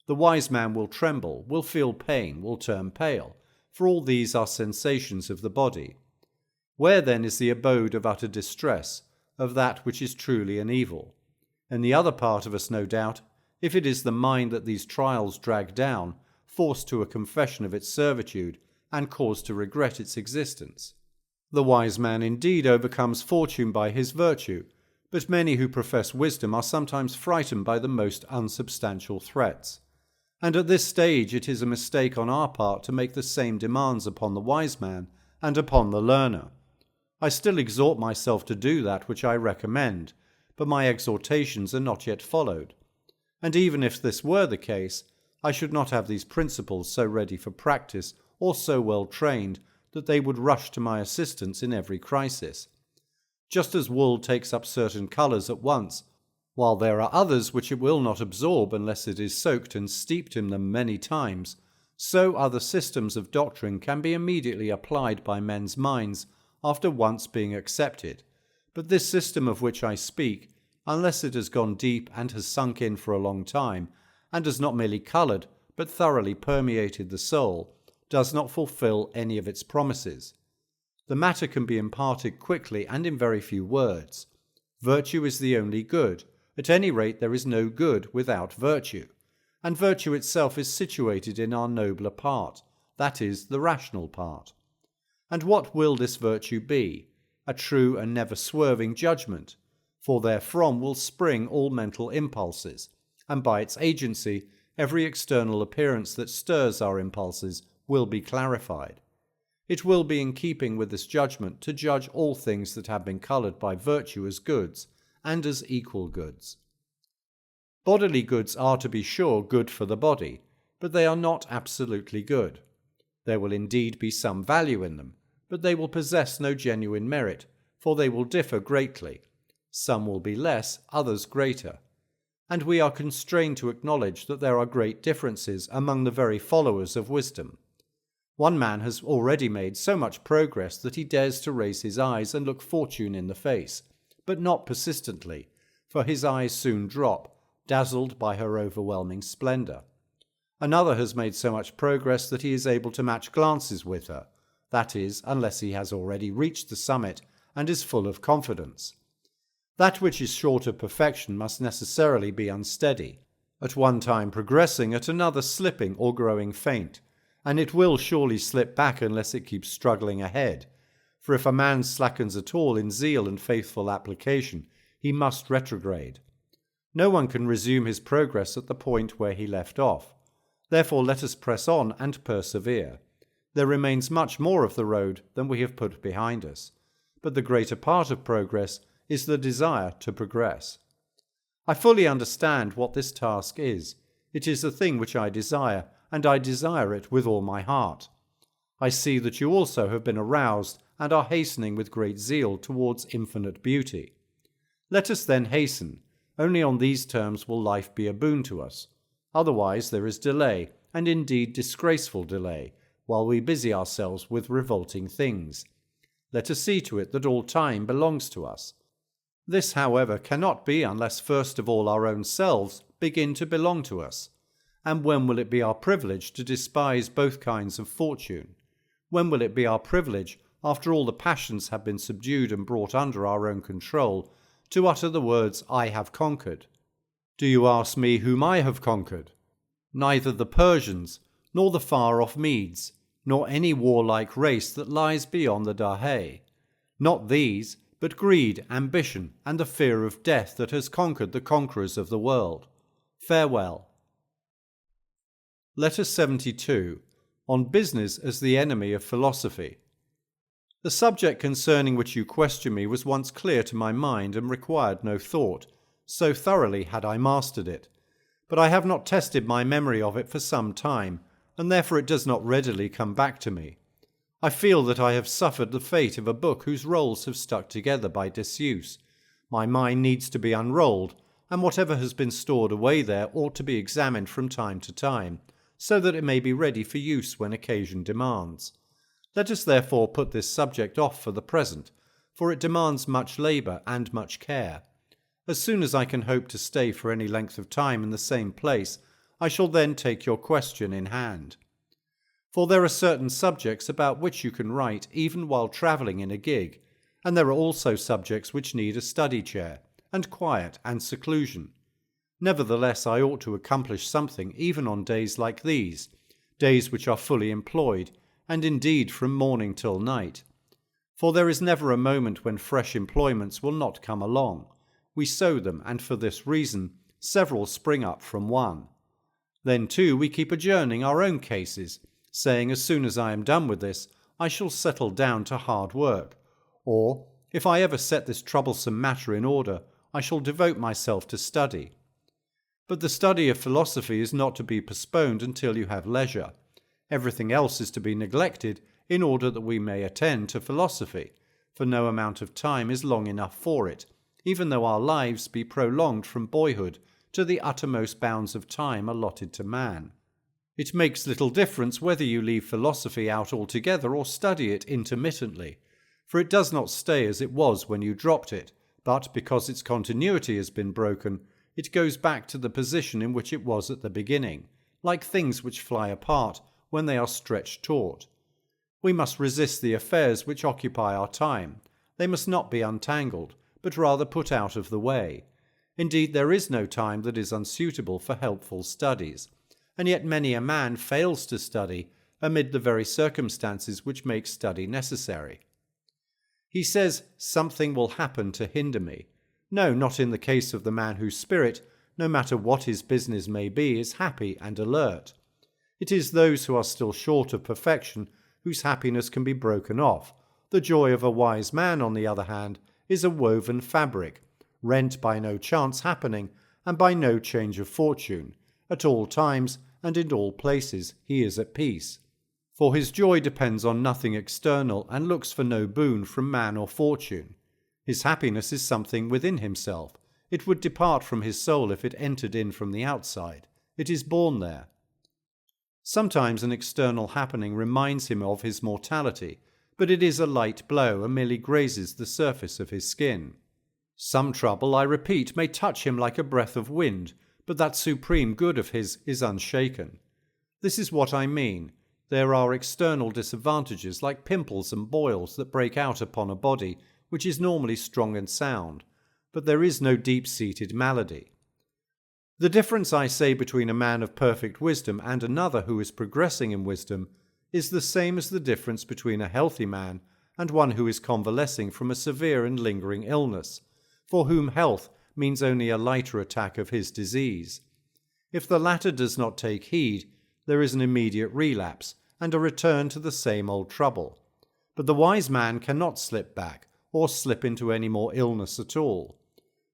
The wise man will tremble, will feel pain, will turn pale, for all these are sensations of the body. Where then is the abode of utter distress, of that which is truly an evil? In the other part of us, no doubt, if it is the mind that these trials drag down, forced to a confession of its servitude, and caused to regret its existence. The wise man indeed overcomes fortune by his virtue, but many who profess wisdom are sometimes frightened by the most unsubstantial threats. And at this stage it is a mistake on our part to make the same demands upon the wise man and upon the learner. I still exhort myself to do that which I recommend, but my exhortations are not yet followed. And even if this were the case, I should not have these principles so ready for practice or so well trained that they would rush to my assistance in every crisis. Just as wool takes up certain colours at once, while there are others which it will not absorb unless it is soaked and steeped in them many times, so other systems of doctrine can be immediately applied by men's minds after once being accepted, but this system of which I speak, unless it has gone deep and has sunk in for a long time, and has not merely coloured but thoroughly permeated the soul, does not fulfil any of its promises. The matter can be imparted quickly and in very few words. Virtue is the only good. At any rate, there is no good without virtue, and virtue itself is situated in our nobler part, that is, the rational part. And what will this virtue be? A true and never swerving judgment, for therefrom will spring all mental impulses, and by its agency every external appearance that stirs our impulses will be clarified. It will be in keeping with this judgment to judge all things that have been coloured by virtue as goods, and as equal goods. Bodily goods are, to be sure, good for the body, but they are not absolutely good. There will indeed be some value in them, but they will possess no genuine merit, for they will differ greatly. Some will be less, others greater. And we are constrained to acknowledge that there are great differences among the very followers of wisdom. One man has already made so much progress that he dares to raise his eyes and look fortune in the face, but not persistently, for his eyes soon drop, dazzled by her overwhelming splendour. Another has made so much progress that he is able to match glances with her, that is, unless he has already reached the summit and is full of confidence. That which is short of perfection must necessarily be unsteady, at one time progressing, at another slipping or growing faint, and it will surely slip back unless it keeps struggling ahead, for if a man slackens at all in zeal and faithful application, he must retrograde. No one can resume his progress at the point where he left off. Therefore let us press on and persevere. There remains much more of the road than we have put behind us, but the greater part of progress is the desire to progress. I fully understand what this task is. It is a thing which I desire, and I desire it with all my heart. I see that you also have been aroused and are hastening with great zeal towards infinite beauty. Let us then hasten. Only on these terms will life be a boon to us. Otherwise there is delay, and indeed disgraceful delay, while we busy ourselves with revolting things. Let us see to it that all time belongs to us. This, however, cannot be unless first of all our own selves begin to belong to us. And when will it be our privilege to despise both kinds of fortune? When will it be our privilege, after all the passions have been subdued and brought under our own control, to utter the words, "I have conquered"? Do you ask me whom I have conquered? Neither the Persians, nor the far-off Medes, nor any warlike race that lies beyond the Dahe. Not these, but greed, ambition, and the fear of death that has conquered the conquerors of the world. Farewell. Letter 72. On business as the enemy of philosophy. The subject concerning which you question me was once clear to my mind and required no thought, so thoroughly had I mastered it. But I have not tested my memory of it for some time, and therefore it does not readily come back to me. I feel that I have suffered the fate of a book whose rolls have stuck together by disuse. My mind needs to be unrolled, and whatever has been stored away there ought to be examined from time to time, so that it may be ready for use when occasion demands. Let us therefore put this subject off for the present, for it demands much labour and much care. As soon as I can hope to stay for any length of time in the same place, I shall then take your question in hand. For there are certain subjects about which you can write even while travelling in a gig, and there are also subjects which need a study chair, and quiet and seclusion. Nevertheless, I ought to accomplish something even on days like these, days which are fully employed, and indeed from morning till night. For there is never a moment when fresh employments will not come along. We sow them, and for this reason several spring up from one. Then too we keep adjourning our own cases, saying as soon as I am done with this, I shall settle down to hard work, or, if I ever set this troublesome matter in order, I shall devote myself to study. But the study of philosophy is not to be postponed until you have leisure. Everything else is to be neglected in order that we may attend to philosophy, for no amount of time is long enough for it, even though our lives be prolonged from boyhood to the uttermost bounds of time allotted to man. It makes little difference whether you leave philosophy out altogether or study it intermittently, for it does not stay as it was when you dropped it, but because its continuity has been broken, it goes back to the position in which it was at the beginning, like things which fly apart when they are stretched taut. We must resist the affairs which occupy our time. They must not be untangled, but rather put out of the way. Indeed, there is no time that is unsuitable for helpful studies, and yet many a man fails to study amid the very circumstances which make study necessary. He says, something will happen to hinder me. No, not in the case of the man whose spirit, no matter what his business may be, is happy and alert. It is those who are still short of perfection whose happiness can be broken off. The joy of a wise man, on the other hand, is a woven fabric, rent by no chance happening and by no change of fortune. At all times and in all places he is at peace. For his joy depends on nothing external and looks for no boon from man or fortune. His happiness is something within himself. It would depart from his soul if it entered in from the outside. It is born there. Sometimes an external happening reminds him of his mortality, but it is a light blow and merely grazes the surface of his skin. Some trouble, I repeat, may touch him like a breath of wind, but that supreme good of his is unshaken. This is what I mean. There are external disadvantages like pimples and boils that break out upon a body which is normally strong and sound, but there is no deep-seated malady. The difference, I say, between a man of perfect wisdom and another who is progressing in wisdom is the same as the difference between a healthy man and one who is convalescing from a severe and lingering illness, for whom health means only a lighter attack of his disease. If the latter does not take heed, there is an immediate relapse and a return to the same old trouble. But the wise man cannot slip back or slip into any more illness at all.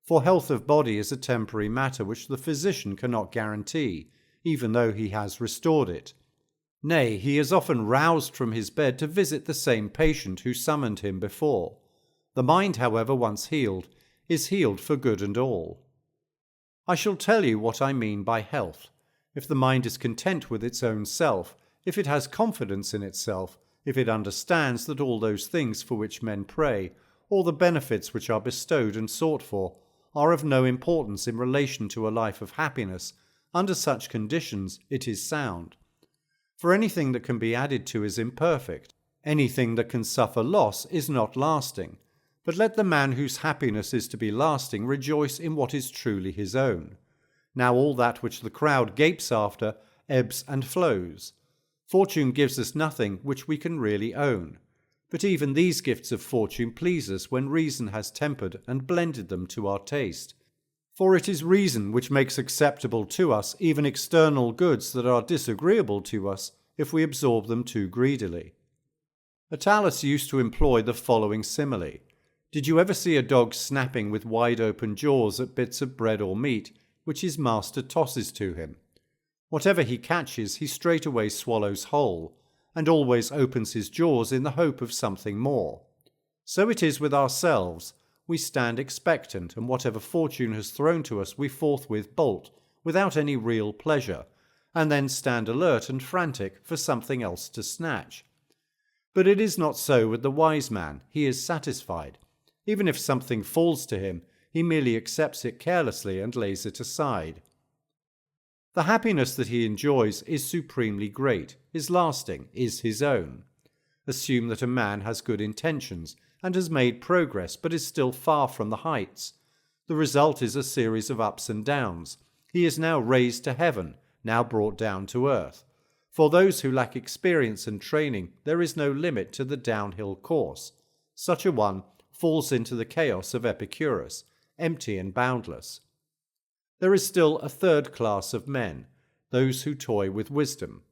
For health of body is a temporary matter which the physician cannot guarantee, even though he has restored it. Nay, he is often roused from his bed to visit the same patient who summoned him before. The mind, however, once healed, is healed for good and all. I shall tell you what I mean by health. If the mind is content with its own self, if it has confidence in itself, if it understands that all those things for which men pray, all the benefits which are bestowed and sought for, are of no importance in relation to a life of happiness, under such conditions it is sound. For anything that can be added to is imperfect. Anything that can suffer loss is not lasting. But let the man whose happiness is to be lasting rejoice in what is truly his own. Now all that which the crowd gapes after ebbs and flows. Fortune gives us nothing which we can really own. But even these gifts of fortune please us when reason has tempered and blended them to our taste. For it is reason which makes acceptable to us even external goods that are disagreeable to us if we absorb them too greedily. Attalus used to employ the following simile. Did you ever see a dog snapping with wide open jaws at bits of bread or meat which his master tosses to him? Whatever he catches he straightway swallows whole, and always opens his jaws in the hope of something more. So it is with ourselves. We stand expectant, and whatever fortune has thrown to us we forthwith bolt, without any real pleasure, and then stand alert and frantic for something else to snatch. But it is not so with the wise man. He is satisfied. Even if something falls to him, he merely accepts it carelessly and lays it aside. The happiness that he enjoys is supremely great, is lasting, is his own. Assume that a man has good intentions and has made progress but is still far from the heights. The result is a series of ups and downs. He is now raised to heaven, now brought down to earth. For those who lack experience and training, there is no limit to the downhill course. Such a one falls into the chaos of Epicurus, empty and boundless. There is still a third class of men, those who toy with wisdom.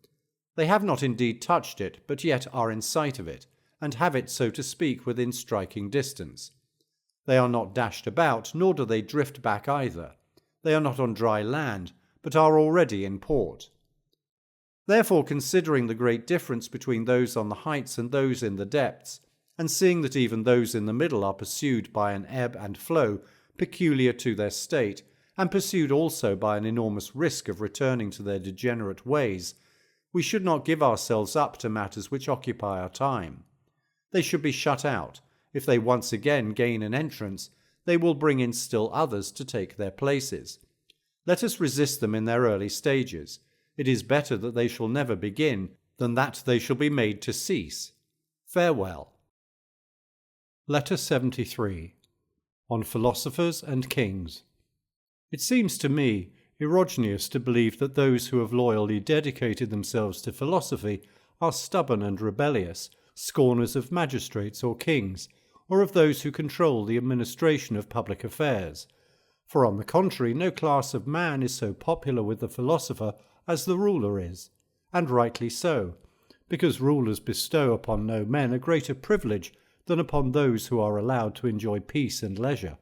They have not indeed touched it, but yet are in sight of it, and have it, so to speak, within striking distance. They are not dashed about, nor do they drift back either. They are not on dry land, but are already in port. Therefore, considering the great difference between those on the heights and those in the depths, and seeing that even those in the middle are pursued by an ebb and flow peculiar to their state, and pursued also by an enormous risk of returning to their degenerate ways, We should not give ourselves up to matters which occupy our time. They should be shut out. If they once again gain an entrance, they will bring in still others to take their places. Let us resist them in their early stages. It is better that they shall never begin than that they shall be made to cease. Farewell. Letter 73. On Philosophers and Kings. It seems to me erroneous to believe that those who have loyally dedicated themselves to philosophy are stubborn and rebellious, scorners of magistrates or kings, or of those who control the administration of public affairs. For on the contrary, no class of man is so popular with the philosopher as the ruler is, and rightly so, because rulers bestow upon no men a greater privilege than upon those who are allowed to enjoy peace and leisure.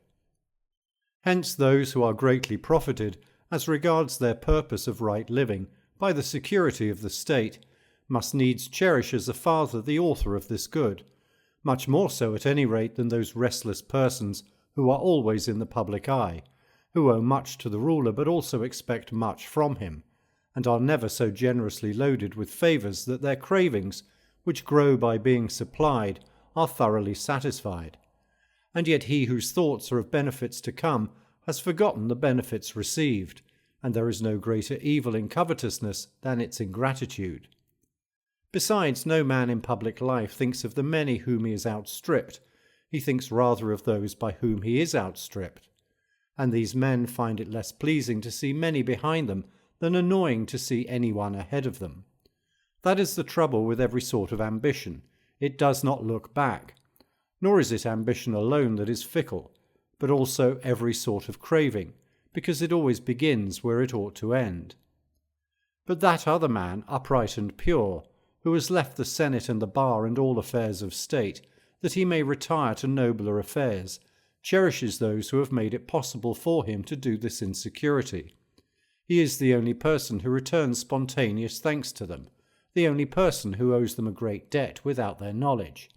Hence those who are greatly profited, as regards their purpose of right living, by the security of the state, must needs cherish as a father the author of this good, much more so at any rate than those restless persons who are always in the public eye, who owe much to the ruler but also expect much from him, and are never so generously loaded with favours that their cravings, which grow by being supplied, are thoroughly satisfied. And yet he whose thoughts are of benefits to come has forgotten the benefits received, and there is no greater evil in covetousness than its ingratitude. Besides, no man in public life thinks of the many whom he has outstripped. He thinks rather of those by whom he is outstripped. And these men find it less pleasing to see many behind them than annoying to see any one ahead of them. That is the trouble with every sort of ambition. It does not look back. Nor is it ambition alone that is fickle, but also every sort of craving, because it always begins where it ought to end. But that other man, upright and pure, who has left the Senate and the bar and all affairs of state, that he may retire to nobler affairs, cherishes those who have made it possible for him to do this in security. He is the only person who returns spontaneous thanks to them, the only person who owes them a great debt without their knowledge.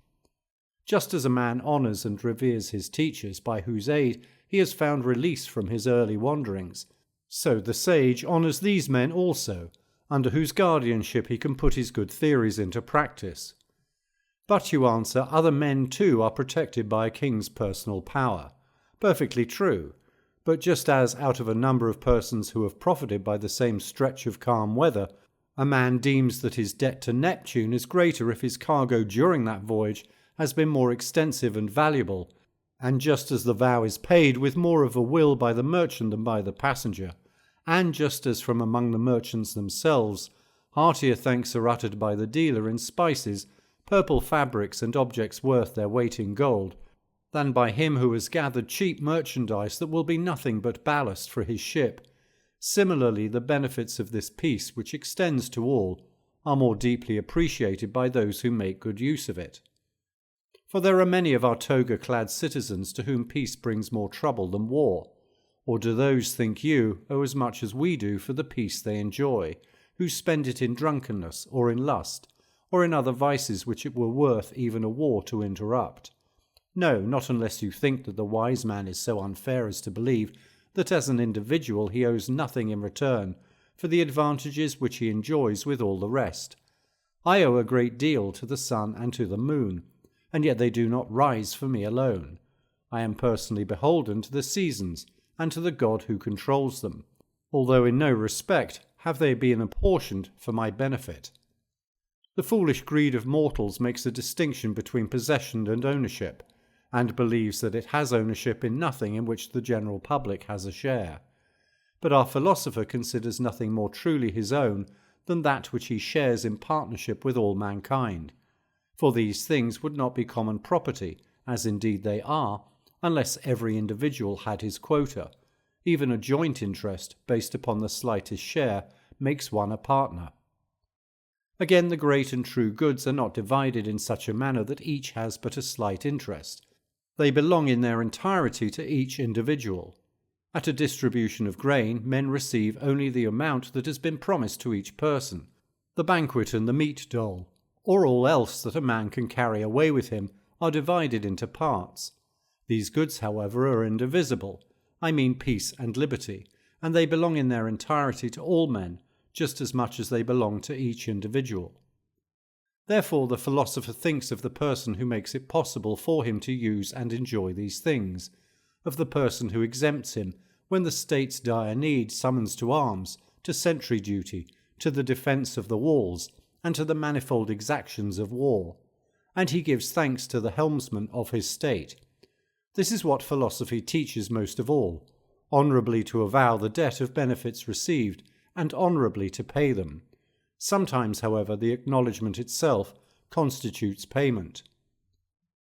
Just as a man honours and reveres his teachers by whose aid he has found release from his early wanderings, so the sage honours these men also, under whose guardianship he can put his good theories into practice. But, you answer, other men too are protected by a king's personal power. Perfectly true. But just as out of a number of persons who have profited by the same stretch of calm weather, a man deems that his debt to Neptune is greater if his cargo during that voyage has been more extensive and valuable, and just as the vow is paid with more of a will by the merchant than by the passenger, and just as from among the merchants themselves heartier thanks are uttered by the dealer in spices, purple fabrics, and objects worth their weight in gold, than by him who has gathered cheap merchandise that will be nothing but ballast for his ship, similarly the benefits of this peace, which extends to all, are more deeply appreciated by those who make good use of it. For there are many of our toga-clad citizens to whom peace brings more trouble than war. Or do those, think you, owe as much as we do for the peace they enjoy, who spend it in drunkenness, or in lust, or in other vices which it were worth even a war to interrupt? No, not unless you think that the wise man is so unfair as to believe that as an individual he owes nothing in return for the advantages which he enjoys with all the rest. I owe a great deal to the sun and to the moon, and yet they do not rise for me alone. I am personally beholden to the seasons and to the God who controls them, although in no respect have they been apportioned for my benefit. The foolish greed of mortals makes a distinction between possession and ownership, and believes that it has ownership in nothing in which the general public has a share. But our philosopher considers nothing more truly his own than that which he shares in partnership with all mankind. For these things would not be common property, as indeed they are, unless every individual had his quota. Even a joint interest, based upon the slightest share, makes one a partner. Again, the great and true goods are not divided in such a manner that each has but a slight interest. They belong in their entirety to each individual. At a distribution of grain, men receive only the amount that has been promised to each person, the banquet and the meat dole, or all else that a man can carry away with him, are divided into parts. These goods, however, are indivisible, I mean peace and liberty, and they belong in their entirety to all men, just as much as they belong to each individual. Therefore, the philosopher thinks of the person who makes it possible for him to use and enjoy these things, of the person who exempts him when the state's dire need summons to arms, to sentry duty, to the defence of the walls, and to the manifold exactions of war, and he gives thanks to the helmsman of his state. This is what philosophy teaches most of all, honourably to avow the debt of benefits received, and honourably to pay them. Sometimes, however, the acknowledgment itself constitutes payment.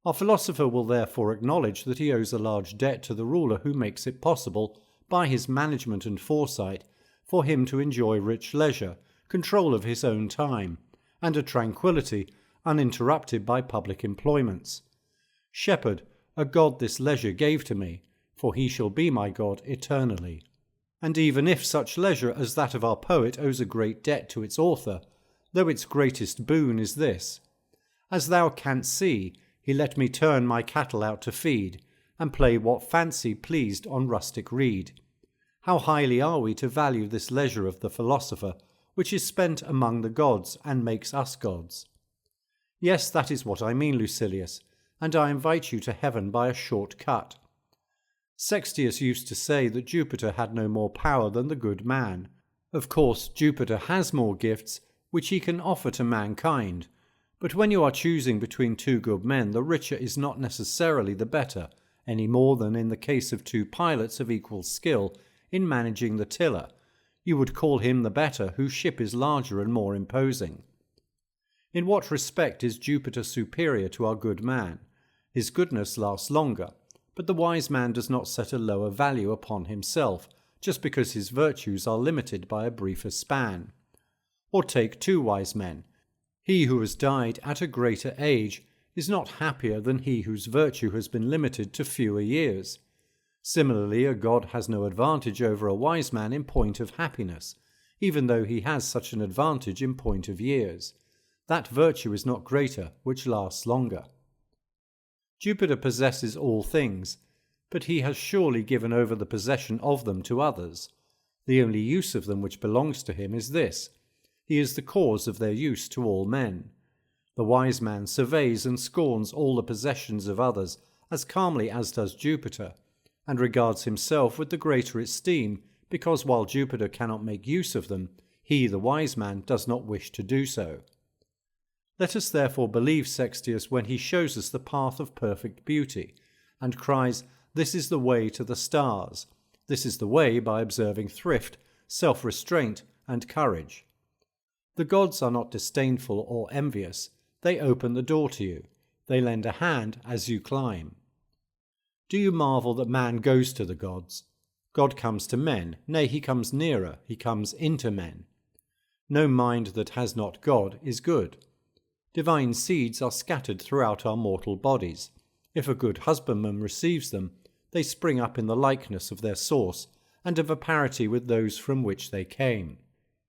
Our philosopher will therefore acknowledge that he owes a large debt to the ruler who makes it possible, by his management and foresight, for him to enjoy rich leisure, control of his own time, and a tranquility uninterrupted by public employments. Shepherd, a God this leisure gave to me, for he shall be my God eternally. And even if such leisure as that of our poet owes a great debt to its author, though its greatest boon is this: as thou canst see, he let me turn my cattle out to feed, and play what fancy pleased on rustic reed. How highly are we to value this leisure of the philosopher, which is spent among the gods and makes us gods. Yes, that is what I mean, Lucilius, and I invite you to heaven by a short cut. Sextius used to say that Jupiter had no more power than the good man. Of course, Jupiter has more gifts which he can offer to mankind, but when you are choosing between two good men, the richer is not necessarily the better, any more than in the case of two pilots of equal skill in managing the tiller. You would call him the better whose ship is larger and more imposing. In what respect is Jupiter superior to our good man? His goodness lasts longer, but the wise man does not set a lower value upon himself, just because his virtues are limited by a briefer span. Or take two wise men. He who has died at a greater age is not happier than he whose virtue has been limited to fewer years. Similarly, a god has no advantage over a wise man in point of happiness, even though he has such an advantage in point of years. That virtue is not greater which lasts longer. Jupiter possesses all things, but he has surely given over the possession of them to others. The only use of them which belongs to him is this: he is the cause of their use to all men. The wise man surveys and scorns all the possessions of others as calmly as does Jupiter, and regards himself with the greater esteem, because while Jupiter cannot make use of them, he, the wise man, does not wish to do so. Let us therefore believe Sextius when he shows us the path of perfect beauty, and cries, "This is the way to the stars. This is the way by observing thrift, self-restraint, and courage." The gods are not disdainful or envious. They open the door to you. They lend a hand as you climb. Do you marvel that man goes to the gods? God comes to men, nay, he comes nearer, he comes into men. No mind that has not God is good. Divine seeds are scattered throughout our mortal bodies. If a good husbandman receives them, they spring up in the likeness of their source, and of a parity with those from which they came.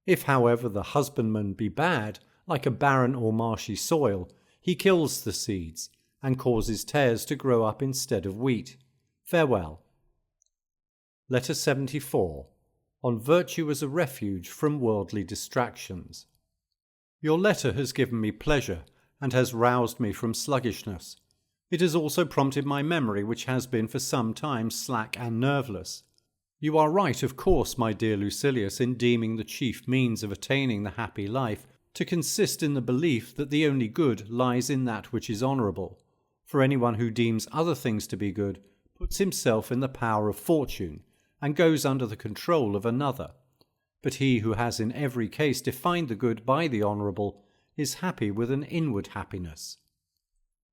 If, however, the husbandman be bad, like a barren or marshy soil, he kills the seeds, and causes tares to grow up instead of wheat. Farewell. Letter 74. On Virtue as a Refuge from Worldly Distractions. Your letter has given me pleasure, and has roused me from sluggishness. It has also prompted my memory, which has been for some time slack and nerveless. You are right, of course, my dear Lucilius, in deeming the chief means of attaining the happy life to consist in the belief that the only good lies in that which is honourable. For anyone who deems other things to be good puts himself in the power of fortune, and goes under the control of another. But he who has in every case defined the good by the honourable is happy with an inward happiness.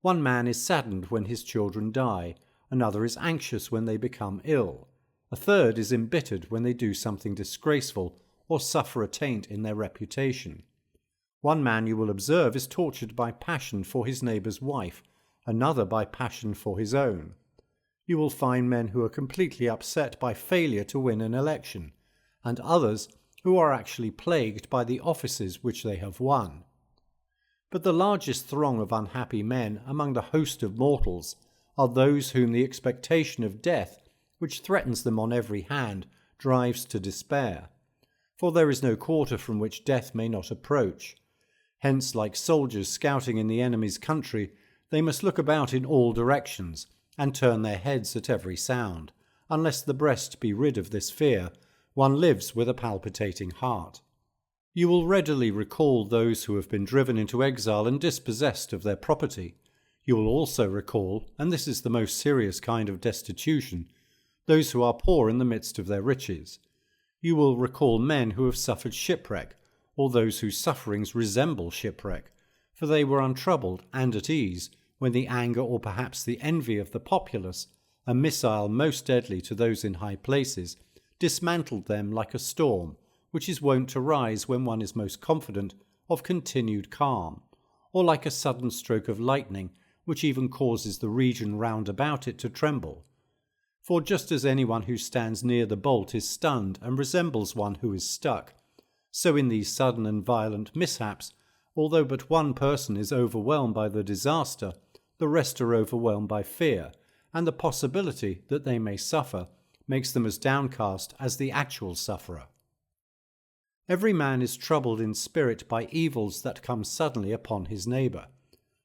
One man is saddened when his children die, another is anxious when they become ill, a third is embittered when they do something disgraceful or suffer a taint in their reputation. One man, you will observe, is tortured by passion for his neighbour's wife, another by passion for his own. You will find men who are completely upset by failure to win an election, and others who are actually plagued by the offices which they have won. But the largest throng of unhappy men among the host of mortals are those whom the expectation of death, which threatens them on every hand, drives to despair. for there is no quarter from which death may not approach. Hence, like soldiers scouting in the enemy's country, they must look about in all directions, and turn their heads at every sound. Unless the breast be rid of this fear, one lives with a palpitating heart. You will readily recall those who have been driven into exile and dispossessed of their property. You will also recall, and this is the most serious kind of destitution, those who are poor in the midst of their riches. You will recall men who have suffered shipwreck, or those whose sufferings resemble shipwreck, for they were untroubled and at ease when the anger or perhaps the envy of the populace, a missile most deadly to those in high places, dismantled them like a storm, which is wont to rise when one is most confident of continued calm, or like a sudden stroke of lightning, which even causes the region round about it to tremble. For just as anyone who stands near the bolt is stunned and resembles one who is stuck, so in these sudden and violent mishaps, although but one person is overwhelmed by the disaster, the rest are overwhelmed by fear, and the possibility that they may suffer makes them as downcast as the actual sufferer. Every man is troubled in spirit by evils that come suddenly upon his neighbour.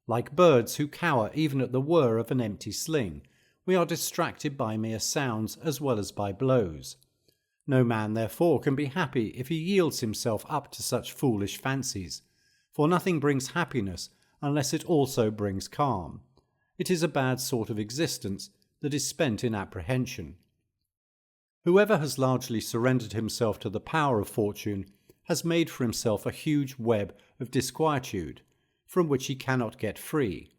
Like birds who cower even at the whir of an empty sling, we are distracted by mere sounds as well as by blows. No man, therefore, can be happy if he yields himself up to such foolish fancies, for nothing brings happiness unless it also brings calm. It is a bad sort of existence that is spent in apprehension. Whoever has largely surrendered himself to the power of fortune has made for himself a huge web of disquietude, from which he cannot get free.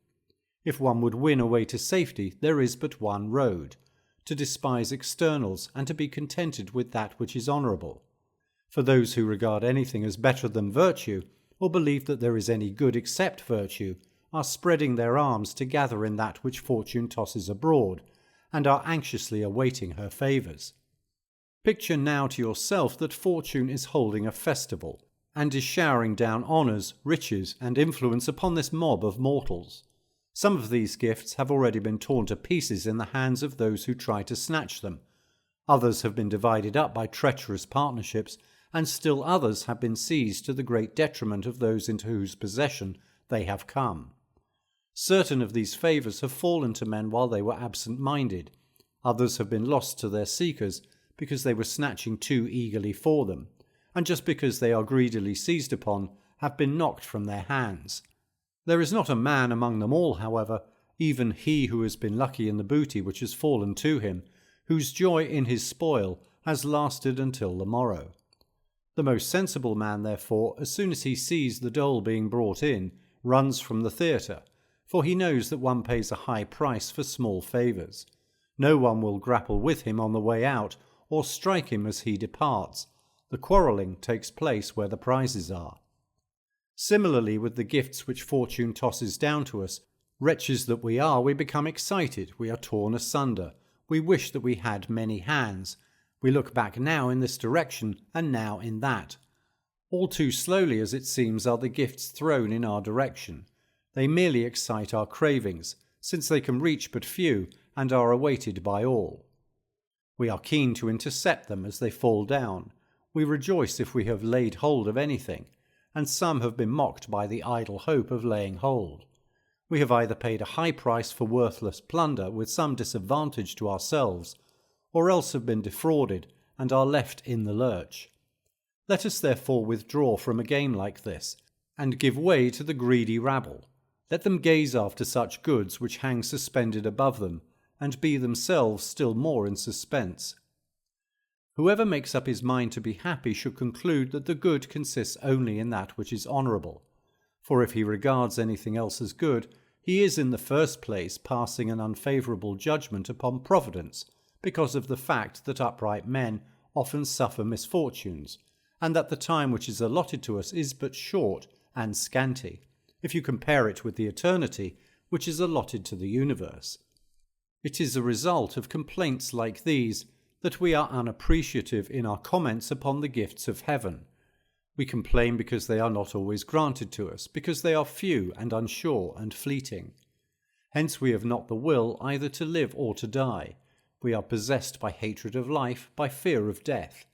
If one would win a way to safety, there is but one road: to despise externals and to be contented with that which is honourable. For those who regard anything as better than virtue, or believe that there is any good except virtue, are spreading their arms to gather in that which fortune tosses abroad, and are anxiously awaiting her favours. Picture now to yourself that fortune is holding a festival, and is showering down honours, riches, and influence upon this mob of mortals. Some of these gifts have already been torn to pieces in the hands of those who try to snatch them. Others have been divided up by treacherous partnerships, and still others have been seized to the great detriment of those into whose possession they have come. Certain of these favours have fallen to men while they were absent-minded. Others have been lost to their seekers because they were snatching too eagerly for them, and just because they are greedily seized upon, have been knocked from their hands. There is not a man among them all, however, even he who has been lucky in the booty which has fallen to him, whose joy in his spoil has lasted until the morrow. The most sensible man, therefore, as soon as he sees the dole being brought in, runs from the theatre, for he knows that one pays a high price for small favours. No one will grapple with him on the way out, or strike him as he departs. The quarrelling takes place where the prizes are. Similarly with the gifts which fortune tosses down to us, wretches that we are, we become excited, we are torn asunder, we wish that we had many hands, we look back now in this direction and now in that. All too slowly, as it seems, are the gifts thrown in our direction. They merely excite our cravings, since they can reach but few and are awaited by all. We are keen to intercept them as they fall down. We rejoice if we have laid hold of anything, and some have been mocked by the idle hope of laying hold. We have either paid a high price for worthless plunder with some disadvantage to ourselves, or else have been defrauded and are left in the lurch. Let us therefore withdraw from a game like this, and give way to the greedy rabble. Let them gaze after such goods which hang suspended above them, and be themselves still more in suspense. Whoever makes up his mind to be happy should conclude that the good consists only in that which is honourable. For if he regards anything else as good, he is in the first place passing an unfavourable judgment upon Providence, because of the fact that upright men often suffer misfortunes, and that the time which is allotted to us is but short and scanty, if you compare it with the eternity which is allotted to the universe. It is a result of complaints like these that we are unappreciative in our comments upon the gifts of heaven. We complain because they are not always granted to us, because they are few and unsure and fleeting. Hence we have not the will either to live or to die. We are possessed by hatred of life, by fear of death.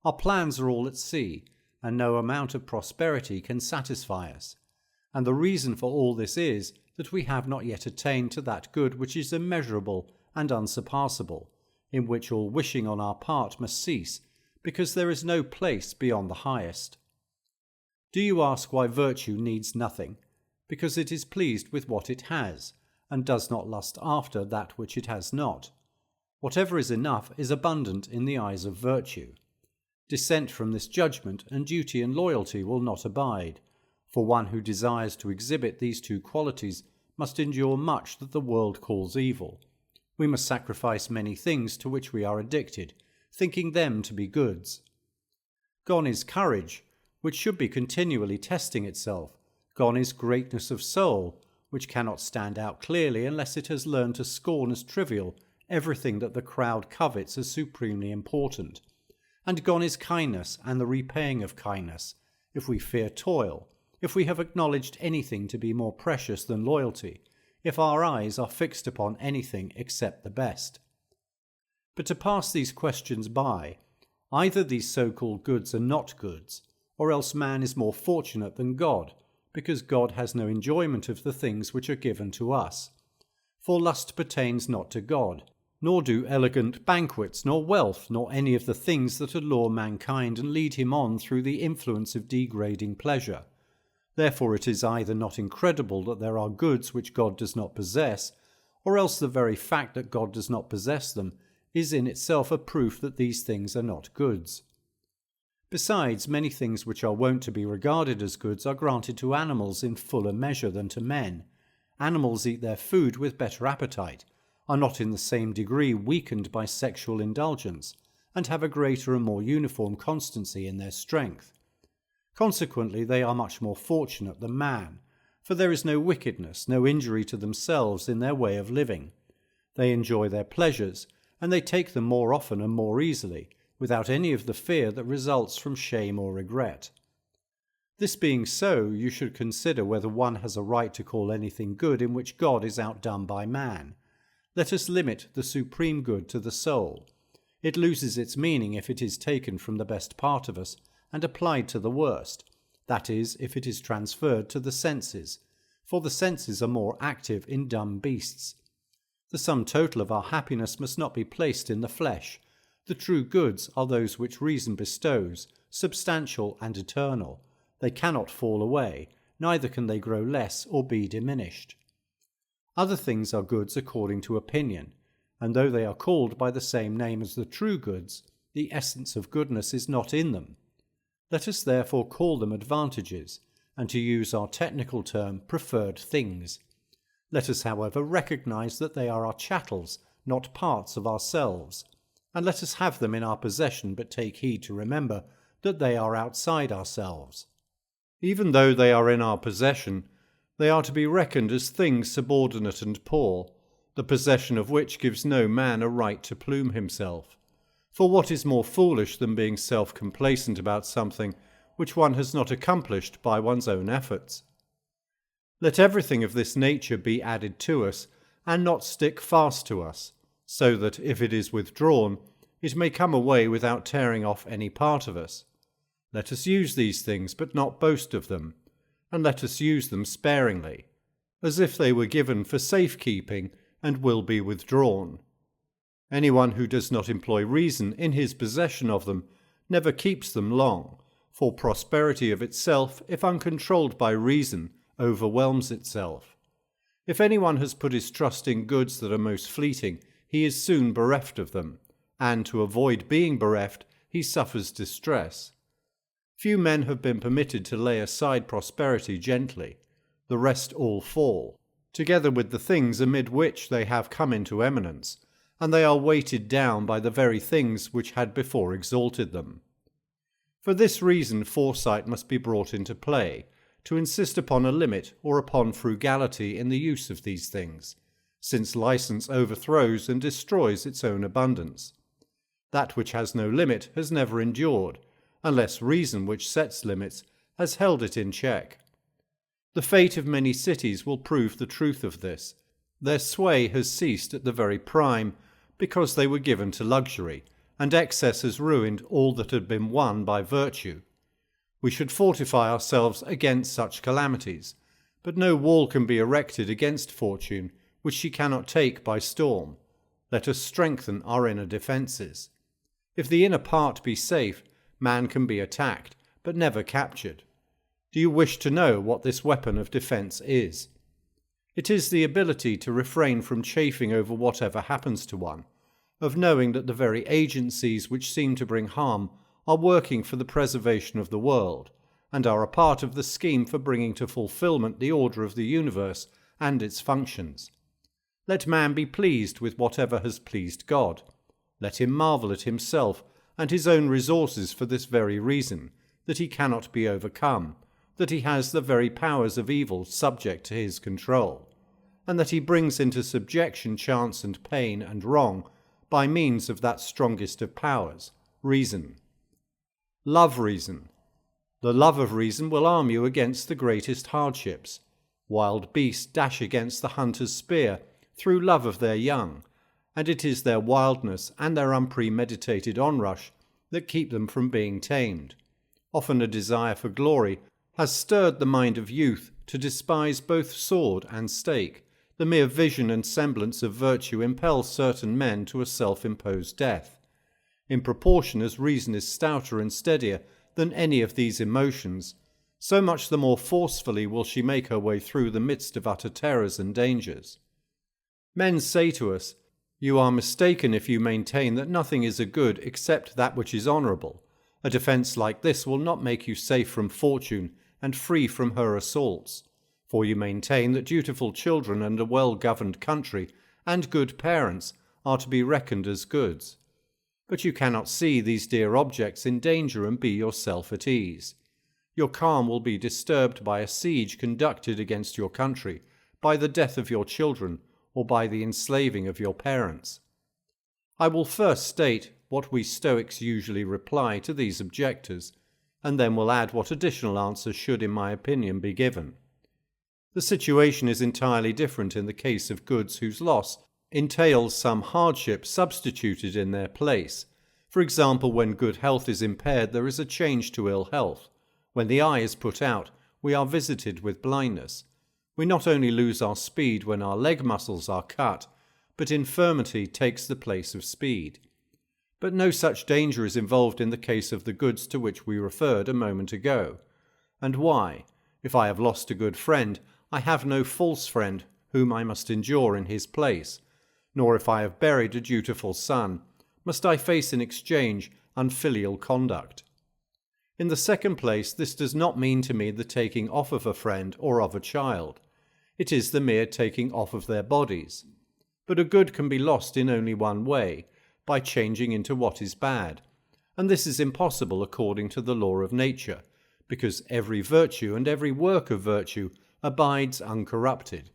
Our plans are all at sea, and no amount of prosperity can satisfy us. And the reason for all this is that we have not yet attained to that good which is immeasurable and unsurpassable, in which all wishing on our part must cease, because there is no place beyond the highest. Do you ask why virtue needs nothing? Because it is pleased with what it has, and does not lust after that which it has not. Whatever is enough is abundant in the eyes of virtue. Dissent from this judgment and duty and loyalty will not abide, for one who desires to exhibit these two qualities must endure much that the world calls evil. We must sacrifice many things to which we are addicted, thinking them to be goods. Gone is courage, which should be continually testing itself. Gone is greatness of soul, which cannot stand out clearly unless it has learned to scorn as trivial everything that the crowd covets as supremely important. And gone is kindness and the repaying of kindness, if we fear toil, if we have acknowledged anything to be more precious than loyalty, if our eyes are fixed upon anything except the best. But to pass these questions by, either these so-called goods are not goods, or else man is more fortunate than God, because God has no enjoyment of the things which are given to us. For lust pertains not to God, nor do elegant banquets, nor wealth, nor any of the things that allure mankind and lead him on through the influence of degrading pleasure. Therefore it is either not incredible that there are goods which God does not possess, or else the very fact that God does not possess them is in itself a proof that these things are not goods. Besides, many things which are wont to be regarded as goods are granted to animals in fuller measure than to men. Animals eat their food with better appetite, are not in the same degree weakened by sexual indulgence, and have a greater and more uniform constancy in their strength. Consequently, they are much more fortunate than man, for there is no wickedness, no injury to themselves in their way of living. They enjoy their pleasures, and they take them more often and more easily, without any of the fear that results from shame or regret. This being so, you should consider whether one has a right to call anything good in which God is outdone by man. Let us limit the supreme good to the soul. It loses its meaning if it is taken from the best part of us and applied to the worst, that is, if it is transferred to the senses, for the senses are more active in dumb beasts. The sum total of our happiness must not be placed in the flesh. The true goods are those which reason bestows, substantial and eternal. They cannot fall away, neither can they grow less or be diminished. Other things are goods according to opinion, and though they are called by the same name as the true goods, the essence of goodness is not in them. Let us therefore call them advantages, and to use our technical term, preferred things. Let us, however, recognize that they are our chattels, not parts of ourselves, and let us have them in our possession, but take heed to remember that they are outside ourselves. Even though they are in our possession, they are to be reckoned as things subordinate and poor, the possession of which gives no man a right to plume himself. For what is more foolish than being self-complacent about something which one has not accomplished by one's own efforts? Let everything of this nature be added to us, and not stick fast to us, so that, if it is withdrawn, it may come away without tearing off any part of us. Let us use these things, but not boast of them, and let us use them sparingly, as if they were given for safekeeping and will be withdrawn. Anyone who does not employ reason in his possession of them never keeps them long, for prosperity of itself, if uncontrolled by reason, overwhelms itself. If anyone has put his trust in goods that are most fleeting, he is soon bereft of them, and to avoid being bereft, he suffers distress. Few men have been permitted to lay aside prosperity gently. The rest all fall, together with the things amid which they have come into eminence, and they are weighted down by the very things which had before exalted them. For this reason foresight must be brought into play, to insist upon a limit or upon frugality in the use of these things, since license overthrows and destroys its own abundance. That which has no limit has never endured, unless reason which sets limits has held it in check. The fate of many cities will prove the truth of this. Their sway has ceased at the very prime, because they were given to luxury, and excess has ruined all that had been won by virtue. We should fortify ourselves against such calamities, but no wall can be erected against fortune which she cannot take by storm. Let us strengthen our inner defences. If the inner part be safe, man can be attacked, but never captured. Do you wish to know what this weapon of defence is? It is the ability to refrain from chafing over whatever happens to one, of knowing that the very agencies which seem to bring harm are working for the preservation of the world, and are a part of the scheme for bringing to fulfilment the order of the universe and its functions. Let man be pleased with whatever has pleased God. Let him marvel at himself and his own resources for this very reason, that he cannot be overcome, that he has the very powers of evil subject to his control, and that he brings into subjection chance and pain and wrong by means of that strongest of powers, reason. Love reason. The love of reason will arm you against the greatest hardships. Wild beasts dash against the hunter's spear through love of their young, and it is their wildness and their unpremeditated onrush that keep them from being tamed. Often a desire for glory has stirred the mind of youth to despise both sword and stake. The mere vision and semblance of virtue impels certain men to a self-imposed death. In proportion as reason is stouter and steadier than any of these emotions, so much the more forcefully will she make her way through the midst of utter terrors and dangers. Men say to us, "You are mistaken if you maintain that nothing is a good except that which is honourable. A defence like this will not make you safe from fortune and free from her assaults, for you maintain that dutiful children and a well-governed country and good parents are to be reckoned as goods. But you cannot see these dear objects in danger and be yourself at ease. Your calm will be disturbed by a siege conducted against your country, by the death of your children, or by the enslaving of your parents." I will first state what we Stoics usually reply to these objectors, and then will add what additional answers should, in my opinion, be given. The situation is entirely different in the case of goods whose loss entails some hardship substituted in their place. For example, when good health is impaired, there is a change to ill health. When the eye is put out, we are visited with blindness. We not only lose our speed when our leg muscles are cut, but infirmity takes the place of speed. But no such danger is involved in the case of the goods to which we referred a moment ago. And why? If I have lost a good friend, I have no false friend whom I must endure in his place, nor if I have buried a dutiful son, must I face in exchange unfilial conduct. In the second place, this does not mean to me the taking off of a friend or of a child. It is the mere taking off of their bodies. But a good can be lost in only one way, by changing into what is bad, and this is impossible according to the law of nature, because every virtue and every work of virtue abides uncorrupted.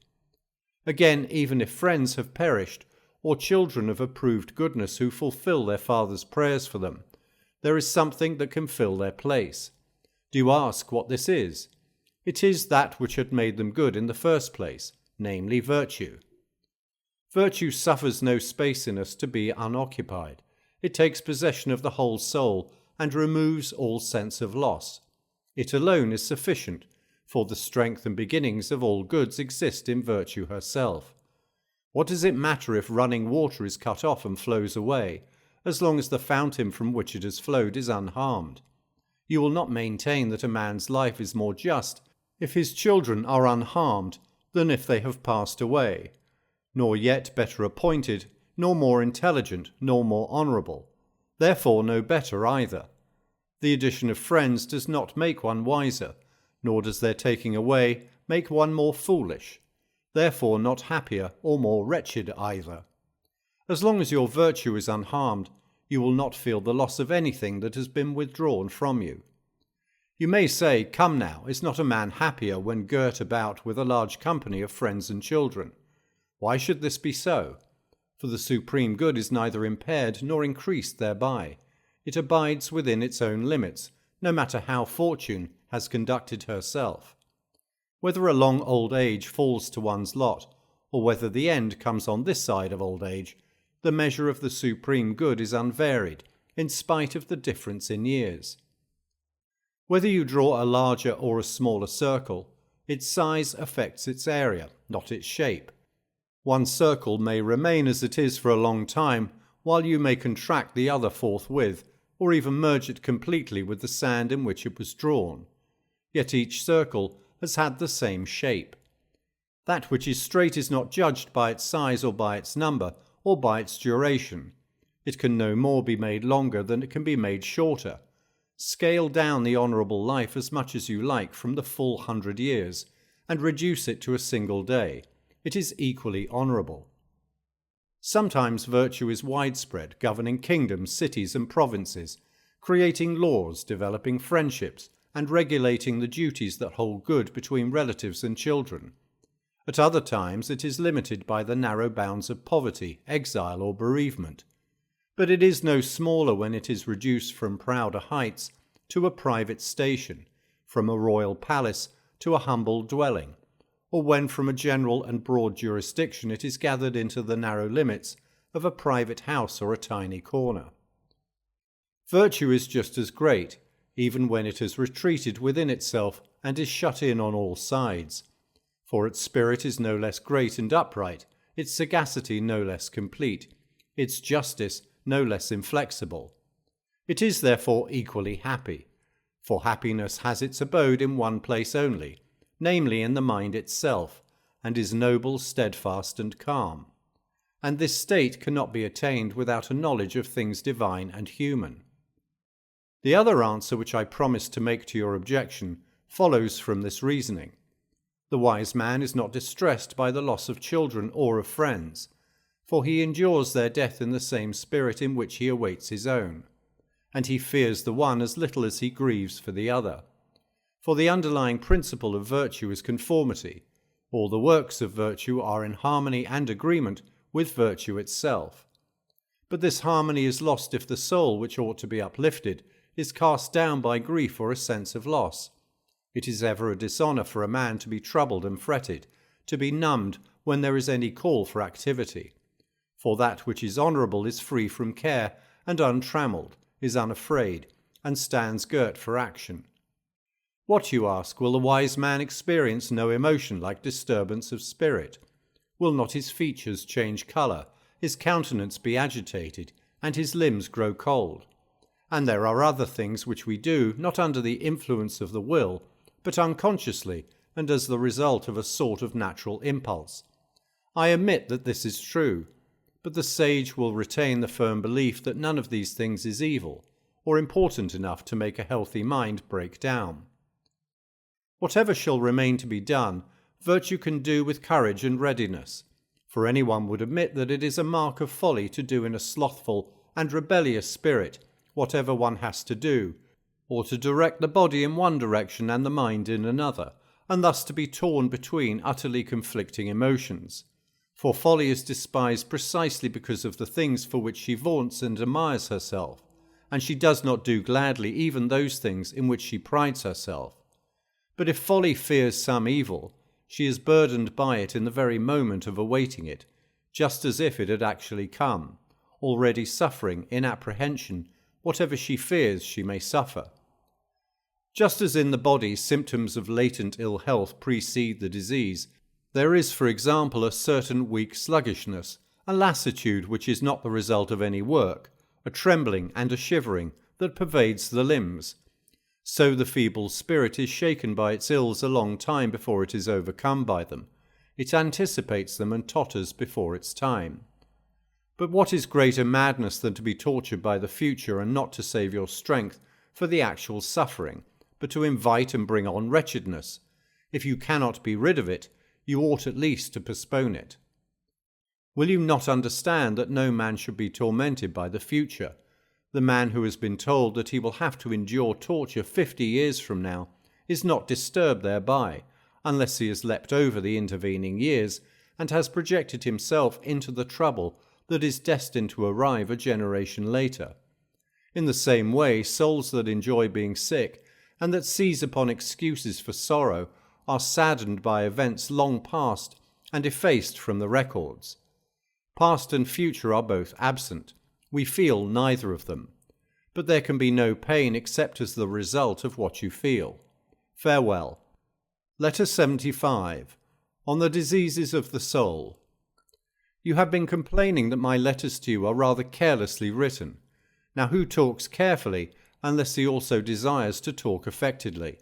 Again, even if friends have perished, or children of approved goodness who fulfill their father's prayers for them, there is something that can fill their place. Do you ask what this is? It is that which had made them good in the first place, namely virtue. Virtue suffers no space in us to be unoccupied. It takes possession of the whole soul and removes all sense of loss. It alone is sufficient, for the strength and beginnings of all goods exist in virtue herself. What does it matter if running water is cut off and flows away, as long as the fountain from which it has flowed is unharmed? You will not maintain that a man's life is more just if his children are unharmed than if they have passed away, nor yet better appointed, nor more intelligent, nor more honourable, therefore no better either. The addition of friends does not make one wiser, nor does their taking away make one more foolish, therefore not happier or more wretched either. As long as your virtue is unharmed, you will not feel the loss of anything that has been withdrawn from you. You may say, "Come now, is not a man happier when girt about with a large company of friends and children?" Why should this be so? For the supreme good is neither impaired nor increased thereby. It abides within its own limits, no matter how fortune has conducted herself. Whether a long old age falls to one's lot, or whether the end comes on this side of old age, the measure of the supreme good is unvaried, in spite of the difference in years. Whether you draw a larger or a smaller circle, its size affects its area, not its shape. One circle may remain as it is for a long time, while you may contract the other forthwith, or even merge it completely with the sand in which it was drawn. Yet each circle has had the same shape. That which is straight is not judged by its size or by its number or by its duration. It can no more be made longer than it can be made shorter. Scale down the honourable life as much as you like from the full 100 years, and reduce it to a single day. It is equally honourable. Sometimes virtue is widespread, governing kingdoms, cities, and provinces, creating laws, developing friendships, and regulating the duties that hold good between relatives and children. At other times it is limited by the narrow bounds of poverty, exile, or bereavement. But it is no smaller when it is reduced from prouder heights to a private station, from a royal palace to a humble dwelling, or when from a general and broad jurisdiction it is gathered into the narrow limits of a private house or a tiny corner. Virtue is just as great, even when it has retreated within itself and is shut in on all sides, for its spirit is no less great and upright, its sagacity no less complete, its justice no less inflexible. It is therefore equally happy, for happiness has its abode in one place only, namely in the mind itself, and is noble, steadfast, and calm. And this state cannot be attained without a knowledge of things divine and human. The other answer which I promised to make to your objection follows from this reasoning. The wise man is not distressed by the loss of children or of friends, for he endures their death in the same spirit in which he awaits his own, and he fears the one as little as he grieves for the other. For the underlying principle of virtue is conformity. All the works of virtue are in harmony and agreement with virtue itself. But this harmony is lost if the soul, which ought to be uplifted, is cast down by grief or a sense of loss. It is ever a dishonour for a man to be troubled and fretted, to be numbed when there is any call for activity. For that which is honourable is free from care, and untrammelled, is unafraid, and stands girt for action. What, you ask, will the wise man experience no emotion like disturbance of spirit? Will not his features change colour, his countenance be agitated, and his limbs grow cold? And there are other things which we do, not under the influence of the will, but unconsciously, and as the result of a sort of natural impulse. I admit that this is true, but the sage will retain the firm belief that none of these things is evil, or important enough to make a healthy mind break down. Whatever shall remain to be done, virtue can do with courage and readiness, for anyone would admit that it is a mark of folly to do in a slothful and rebellious spirit whatever one has to do, or to direct the body in one direction and the mind in another, and thus to be torn between utterly conflicting emotions. For folly is despised precisely because of the things for which she vaunts and admires herself, and she does not do gladly even those things in which she prides herself. But if folly fears some evil, she is burdened by it in the very moment of awaiting it, just as if it had actually come, already suffering in apprehension whatever she fears she may suffer. Just as in the body symptoms of latent ill health precede the disease, there is, for example, a certain weak sluggishness, a lassitude which is not the result of any work, a trembling and a shivering that pervades the limbs. So the feeble spirit is shaken by its ills a long time before it is overcome by them. It anticipates them and totters before its time. But what is greater madness than to be tortured by the future and not to save your strength for the actual suffering, but to invite and bring on wretchedness? If you cannot be rid of it, you ought at least to postpone it. Will you not understand that no man should be tormented by the future? The man who has been told that he will have to endure torture 50 years from now is not disturbed thereby, unless he has leapt over the intervening years and has projected himself into the trouble that is destined to arrive a generation later. In the same way, souls that enjoy being sick and that seize upon excuses for sorrow are saddened by events long past and effaced from the records. Past and future are both absent. We feel neither of them. But there can be no pain except as the result of what you feel. Farewell. Letter 75. On the diseases of the soul. You have been complaining that my letters to you are rather carelessly written. Now who talks carefully unless he also desires to talk affectedly?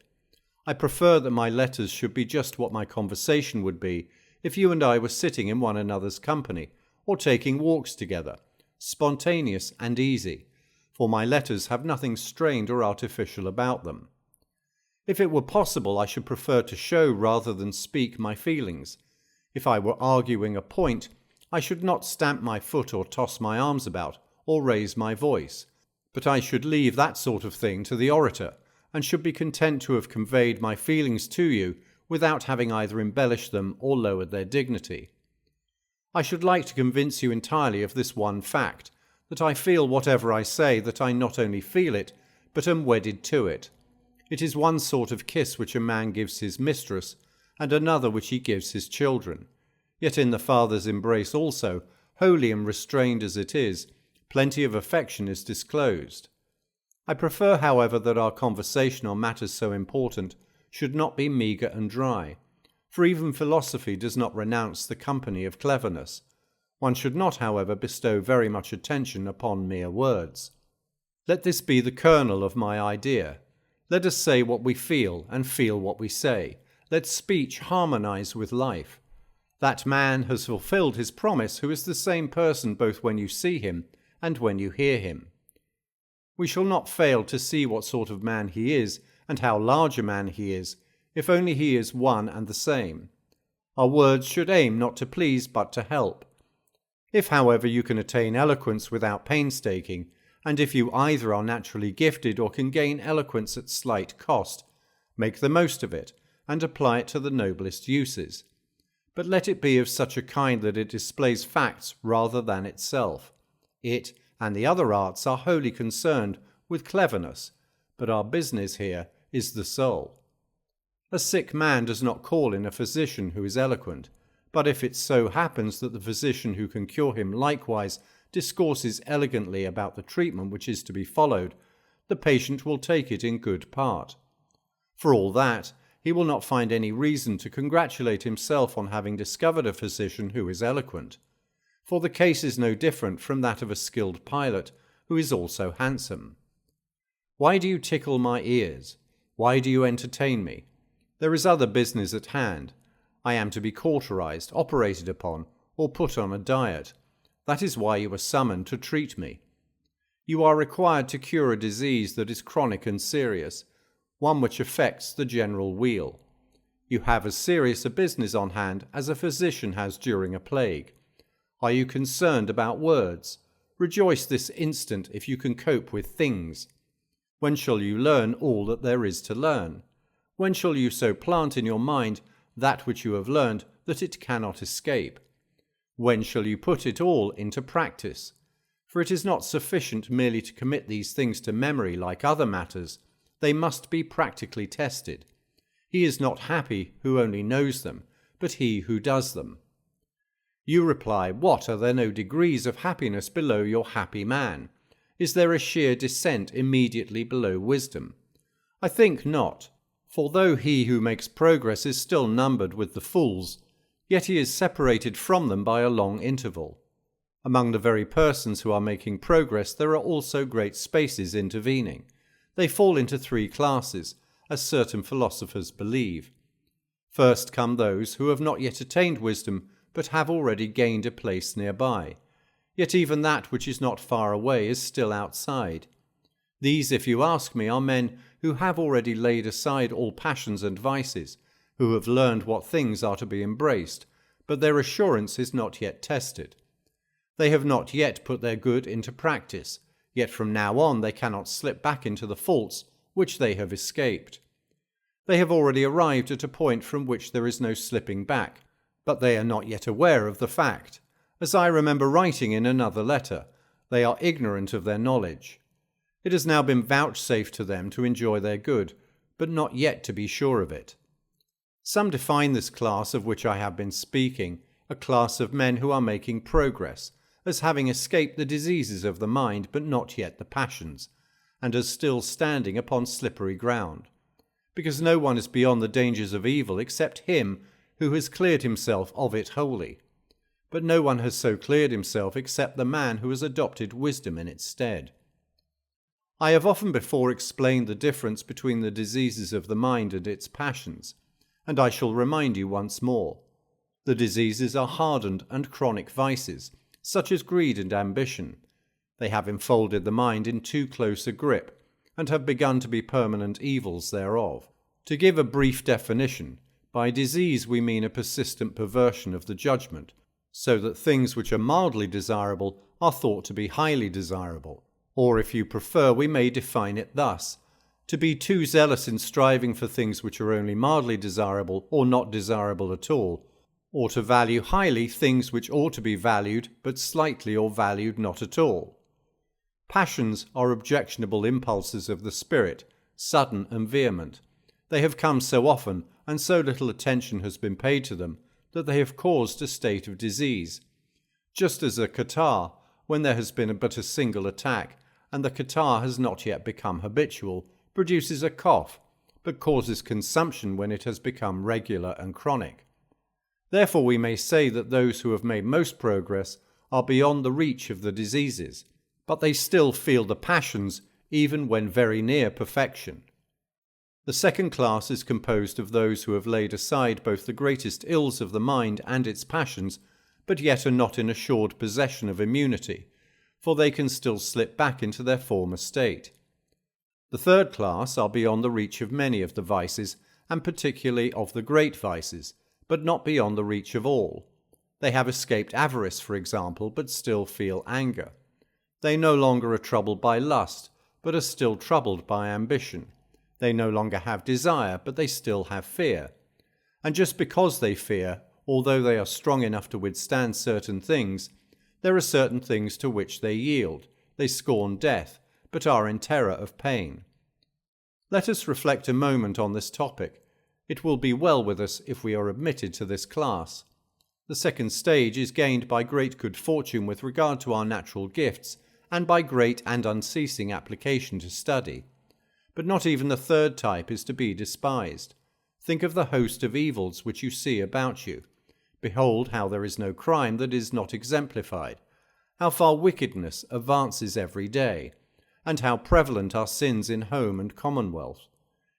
I prefer that my letters should be just what my conversation would be if you and I were sitting in one another's company, or taking walks together, spontaneous and easy, for my letters have nothing strained or artificial about them. If it were possible, I should prefer to show rather than speak my feelings. If I were arguing a point, I should not stamp my foot or toss my arms about, or raise my voice, but I should leave that sort of thing to the orator, and should be content to have conveyed my feelings to you without having either embellished them or lowered their dignity. I should like to convince you entirely of this one fact, that I feel whatever I say, that I not only feel it, but am wedded to it. It is one sort of kiss which a man gives his mistress, and another which he gives his children. Yet in the father's embrace also, holy and restrained as it is, plenty of affection is disclosed. I prefer, however, that our conversation on matters so important should not be meagre and dry, for even philosophy does not renounce the company of cleverness. One should not, however, bestow very much attention upon mere words. Let this be the kernel of my idea. Let us say what we feel, and feel what we say. Let speech harmonize with life. That man has fulfilled his promise who is the same person both when you see him and when you hear him. We shall not fail to see what sort of man he is, and how large a man he is, if only he is one and the same. Our words should aim not to please but to help. If, however, you can attain eloquence without painstaking, and if you either are naturally gifted or can gain eloquence at slight cost, make the most of it, and apply it to the noblest uses. But let it be of such a kind that it displays facts rather than itself. It and the other arts are wholly concerned with cleverness, but our business here is the soul. A sick man does not call in a physician who is eloquent, but if it so happens that the physician who can cure him likewise discourses elegantly about the treatment which is to be followed, the patient will take it in good part. For all that, he will not find any reason to congratulate himself on having discovered a physician who is eloquent, for the case is no different from that of a skilled pilot who is also handsome. Why do you tickle my ears? Why do you entertain me? There is other business at hand. I am to be cauterized, operated upon, or put on a diet. That is why you are summoned to treat me. You are required to cure a disease that is chronic and serious, one which affects the general weal. You have as serious a business on hand as a physician has during a plague. Are you concerned about words? Rejoice this instant if you can cope with things. When shall you learn all that there is to learn? When shall you so plant in your mind that which you have learned that it cannot escape? When shall you put it all into practice? For it is not sufficient merely to commit these things to memory like other matters. They must be practically tested. He is not happy who only knows them, but he who does them. You reply, what, are there no degrees of happiness below your happy man? Is there a sheer descent immediately below wisdom? I think not, for though he who makes progress is still numbered with the fools, yet he is separated from them by a long interval. Among the very persons who are making progress there are also great spaces intervening. They fall into three classes, as certain philosophers believe. First come those who have not yet attained wisdom, but have already gained a place nearby. Yet even that which is not far away is still outside. These, if you ask me, are men who have already laid aside all passions and vices, who have learned what things are to be embraced, but their assurance is not yet tested. They have not yet put their good into practice, yet from now on they cannot slip back into the faults which they have escaped. They have already arrived at a point from which there is no slipping back, but they are not yet aware of the fact. As I remember writing in another letter, they are ignorant of their knowledge. It has now been vouchsafed to them to enjoy their good, but not yet to be sure of it. Some define this class of which I have been speaking a class of men who are making progress, as having escaped the diseases of the mind but not yet the passions, and as still standing upon slippery ground. Because no one is beyond the dangers of evil except him who has cleared himself of it wholly. But no one has so cleared himself except the man who has adopted wisdom in its stead. I have often before explained the difference between the diseases of the mind and its passions, and I shall remind you once more. The diseases are hardened and chronic vices, such as greed and ambition. They have enfolded the mind in too close a grip, and have begun to be permanent evils thereof. To give a brief definition, by disease we mean a persistent perversion of the judgment, so that things which are mildly desirable are thought to be highly desirable. Or, if you prefer, we may define it thus: to be too zealous in striving for things which are only mildly desirable or not desirable at all, or to value highly things which ought to be valued but slightly or valued not at all. Passions are objectionable impulses of the spirit, sudden and vehement. They have come so often, and so little attention has been paid to them, that they have caused a state of disease. Just as a catarrh, when there has been but a single attack, and the catarrh has not yet become habitual, produces a cough, but causes consumption when it has become regular and chronic. Therefore we may say that those who have made most progress are beyond the reach of the diseases, but they still feel the passions even when very near perfection. The second class is composed of those who have laid aside both the greatest ills of the mind and its passions, but yet are not in assured possession of immunity, for they can still slip back into their former state. The third class are beyond the reach of many of the vices, and particularly of the great vices, but not beyond the reach of all. They have escaped avarice, for example, but still feel anger. They no longer are troubled by lust, but are still troubled by ambition. They no longer have desire, but they still have fear. And just because they fear, although they are strong enough to withstand certain things, there are certain things to which they yield. They scorn death, but are in terror of pain. Let us reflect a moment on this topic. It will be well with us if we are admitted to this class. The second stage is gained by great good fortune with regard to our natural gifts, and by great and unceasing application to study. But not even the third type is to be despised. Think of the host of evils which you see about you. Behold how there is no crime that is not exemplified, how far wickedness advances every day, and how prevalent are sins in home and commonwealth.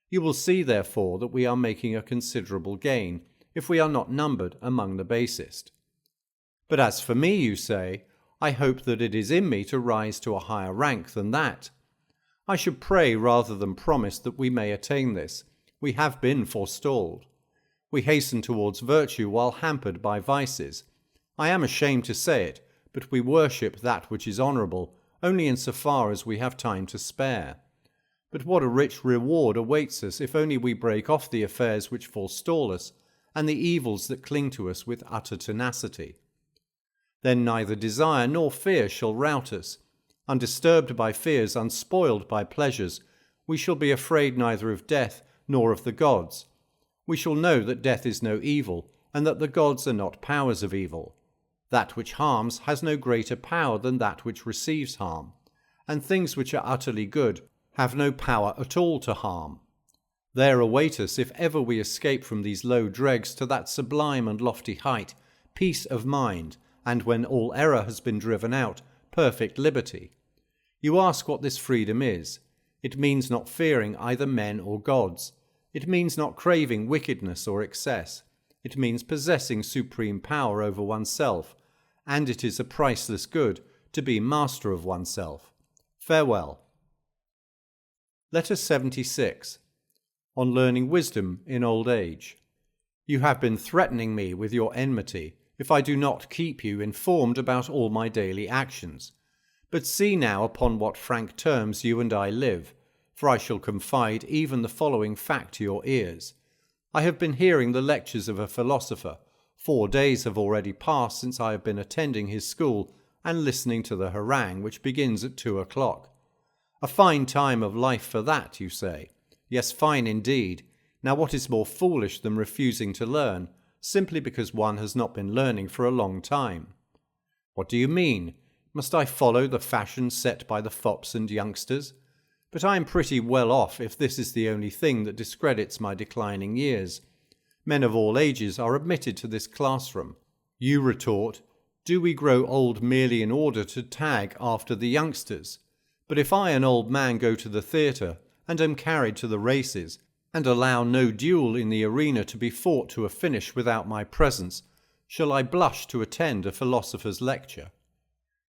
You will see, therefore, that we are making a considerable gain, if we are not numbered among the basest. But as for me, you say, I hope that it is in me to rise to a higher rank than that. I should pray rather than promise that we may attain this. We have been forestalled. We hasten towards virtue while hampered by vices. I am ashamed to say it, but we worship that which is honourable only in so far as we have time to spare. But what a rich reward awaits us if only we break off the affairs which forestall us and the evils that cling to us with utter tenacity. Then neither desire nor fear shall rout us. Undisturbed by fears, unspoiled by pleasures, we shall be afraid neither of death nor of the gods. We shall know that death is no evil, and that the gods are not powers of evil. That which harms has no greater power than that which receives harm, and things which are utterly good have no power at all to harm. There await us, if ever we escape from these low dregs to that sublime and lofty height, peace of mind, and when all error has been driven out, perfect liberty. You ask what this freedom is. It means not fearing either men or gods. It means not craving wickedness or excess. It means possessing supreme power over oneself, and it is a priceless good to be master of oneself. Farewell. Letter 76. On learning wisdom in old age. You have been threatening me with your enmity, if I do not keep you informed about all my daily actions. But see now upon what frank terms you and I live, for I shall confide even the following fact to your ears. I have been hearing the lectures of a philosopher. 4 days have already passed since I have been attending his school and listening to the harangue which begins at 2 o'clock. A fine time of life for that, you say. Yes, fine indeed. Now what is more foolish than refusing to learn? simply because one has not been learning for a long time. What do you mean? Must I follow the fashion set by the fops and youngsters? But I am pretty well off if this is the only thing that discredits my declining years. Men of all ages are admitted to this classroom. You retort, do we grow old merely in order to tag after the youngsters? But if I, an old man, go to the theatre, and am carried to the races, and allow no duel in the arena to be fought to a finish without my presence, shall I blush to attend a philosopher's lecture?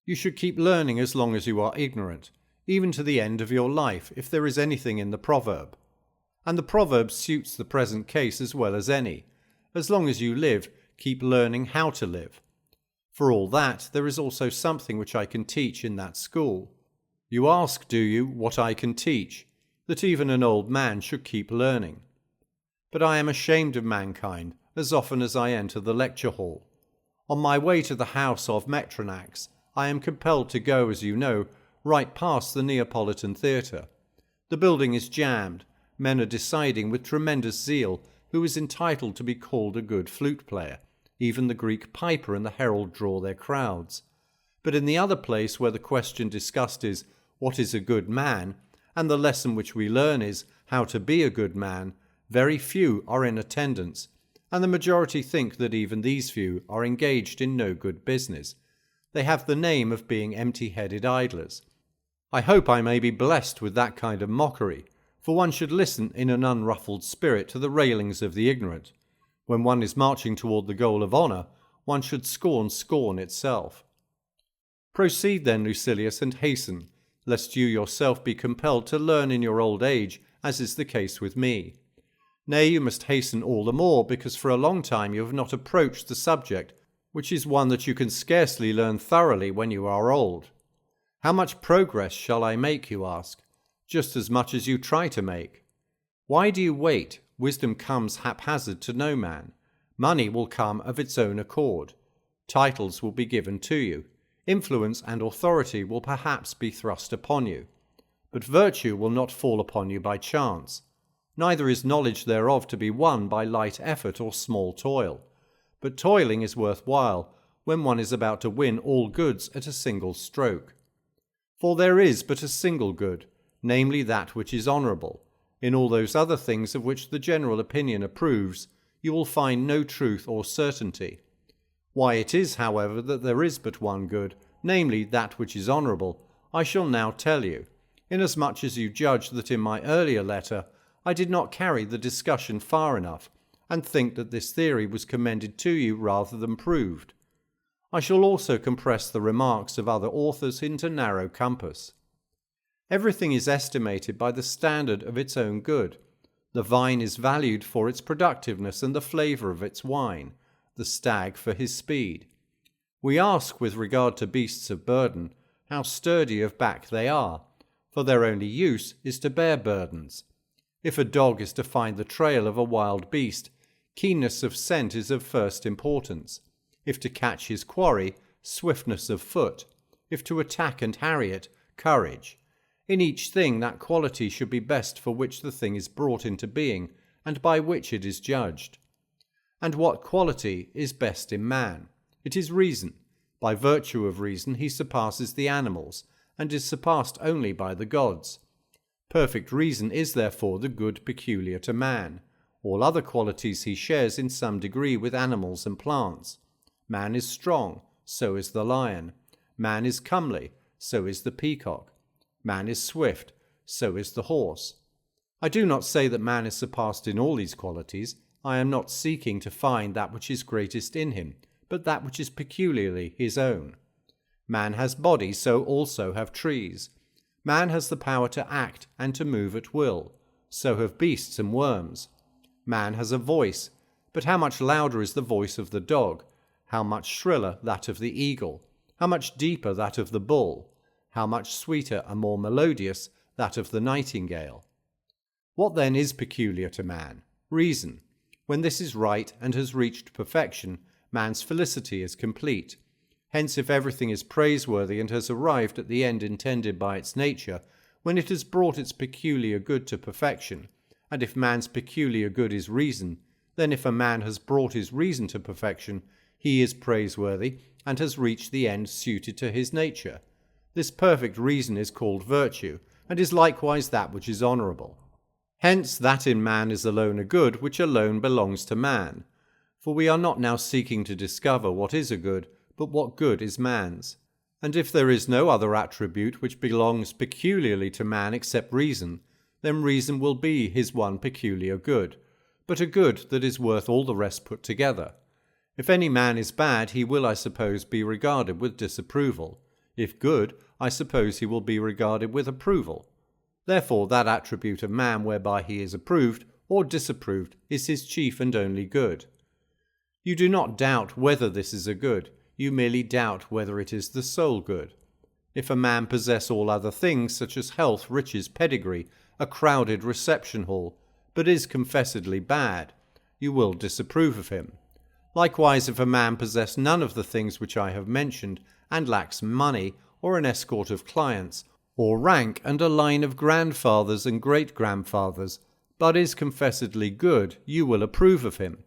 You should keep learning as long as you are ignorant, even to the end of your life, if there is anything in the proverb. And the proverb suits the present case as well as any. As long as you live, keep learning how to live. For all that, there is also something which I can teach in that school. You ask, do you, what I can teach? That even an old man should keep learning. But I am ashamed of mankind as often as I enter the lecture hall. On my way to the house of Metronax, I am compelled to go, as you know, right past the Neapolitan Theatre. The building is jammed. Men are deciding with tremendous zeal who is entitled to be called a good flute player. Even the Greek piper and the herald draw their crowds. But in the other place where the question discussed is, what is a good man, and the lesson which we learn is, how to be a good man, very few are in attendance, and the majority think that even these few are engaged in no good business. They have the name of being empty-headed idlers. I hope I may be blessed with that kind of mockery, for one should listen in an unruffled spirit to the railings of the ignorant. When one is marching toward the goal of honour, one should scorn scorn itself. Proceed then, Lucilius, and hasten, lest you yourself be compelled to learn in your old age, as is the case with me. Nay, you must hasten all the more, because for a long time you have not approached the subject, which is one that you can scarcely learn thoroughly when you are old. How much progress shall I make, you ask? Just as much as you try to make. Why do you wait? Wisdom comes haphazard to no man. Money will come of its own accord. Titles will be given to you. Influence and authority will perhaps be thrust upon you. But virtue will not fall upon you by chance. Neither is knowledge thereof to be won by light effort or small toil. But toiling is worth while when one is about to win all goods at a single stroke. For there is but a single good, namely that which is honourable. In all those other things of which the general opinion approves, you will find no truth or certainty. Why it is, however, that there is but one good, namely that which is honourable, I shall now tell you, inasmuch as you judge that in my earlier letter I did not carry the discussion far enough, and think that this theory was commended to you rather than proved. I shall also compress the remarks of other authors into narrow compass. Everything is estimated by the standard of its own good. The vine is valued for its productiveness and the flavour of its wine, the stag for his speed. We ask with regard to beasts of burden, how sturdy of back they are, for their only use is to bear burdens. If a dog is to find the trail of a wild beast, keenness of scent is of first importance. If to catch his quarry, swiftness of foot. If to attack and harry it, courage. In each thing that quality should be best for which the thing is brought into being, and by which it is judged. And what quality is best in man? It is reason. By virtue of reason he surpasses the animals, and is surpassed only by the gods. Perfect reason is therefore the good peculiar to man. All other qualities he shares in some degree with animals and plants. Man is strong, so is the lion. Man is comely, so is the peacock. Man is swift, so is the horse. I do not say that man is surpassed in all these qualities. I am not seeking to find that which is greatest in him, but that which is peculiarly his own. Man has body, so also have trees. Man has the power to act and to move at will, so have beasts and worms. Man has a voice, but how much louder is the voice of the dog, how much shriller that of the eagle, how much deeper that of the bull, how much sweeter and more melodious that of the nightingale. What then is peculiar to man? Reason. When this is right and has reached perfection, man's felicity is complete. Hence, if everything is praiseworthy and has arrived at the end intended by its nature, when it has brought its peculiar good to perfection, and if man's peculiar good is reason, then if a man has brought his reason to perfection, he is praiseworthy and has reached the end suited to his nature. This perfect reason is called virtue, and is likewise that which is honourable. Hence that in man is alone a good which alone belongs to man. For we are not now seeking to discover what is a good, but what good is man's. And if there is no other attribute which belongs peculiarly to man except reason, then reason will be his one peculiar good, but a good that is worth all the rest put together. If any man is bad, he will, I suppose, be regarded with disapproval. If good, I suppose he will be regarded with approval. Therefore that attribute of man whereby he is approved or disapproved is his chief and only good. You do not doubt whether this is a good, you merely doubt whether it is the sole good. If a man possess all other things, such as health, riches, pedigree, a crowded reception hall, but is confessedly bad, you will disapprove of him. Likewise, if a man possess none of the things which I have mentioned, and lacks money, or an escort of clients, or rank and a line of grandfathers and great-grandfathers, but is confessedly good, you will approve of him.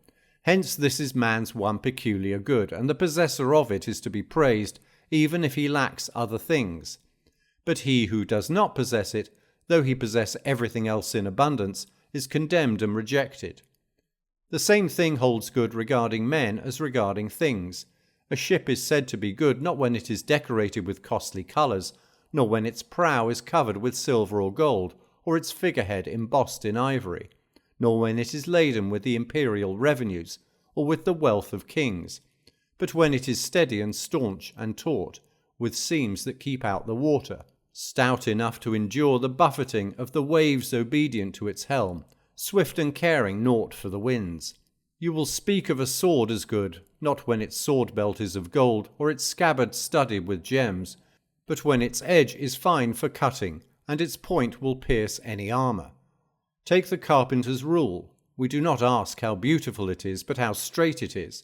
Hence this is man's one peculiar good, and the possessor of it is to be praised, even if he lacks other things. But he who does not possess it, though he possess everything else in abundance, is condemned and rejected. The same thing holds good regarding men as regarding things. A ship is said to be good not when it is decorated with costly colours, nor when its prow is covered with silver or gold, or its figurehead embossed in ivory, nor when it is laden with the imperial revenues, or with the wealth of kings, but when it is steady and staunch and taut, with seams that keep out the water, stout enough to endure the buffeting of the waves obedient to its helm, swift and caring naught for the winds. You will speak of a sword as good, not when its sword belt is of gold, or its scabbard studded with gems, but when its edge is fine for cutting, and its point will pierce any armour. Take the carpenter's rule. We do not ask how beautiful it is, but how straight it is.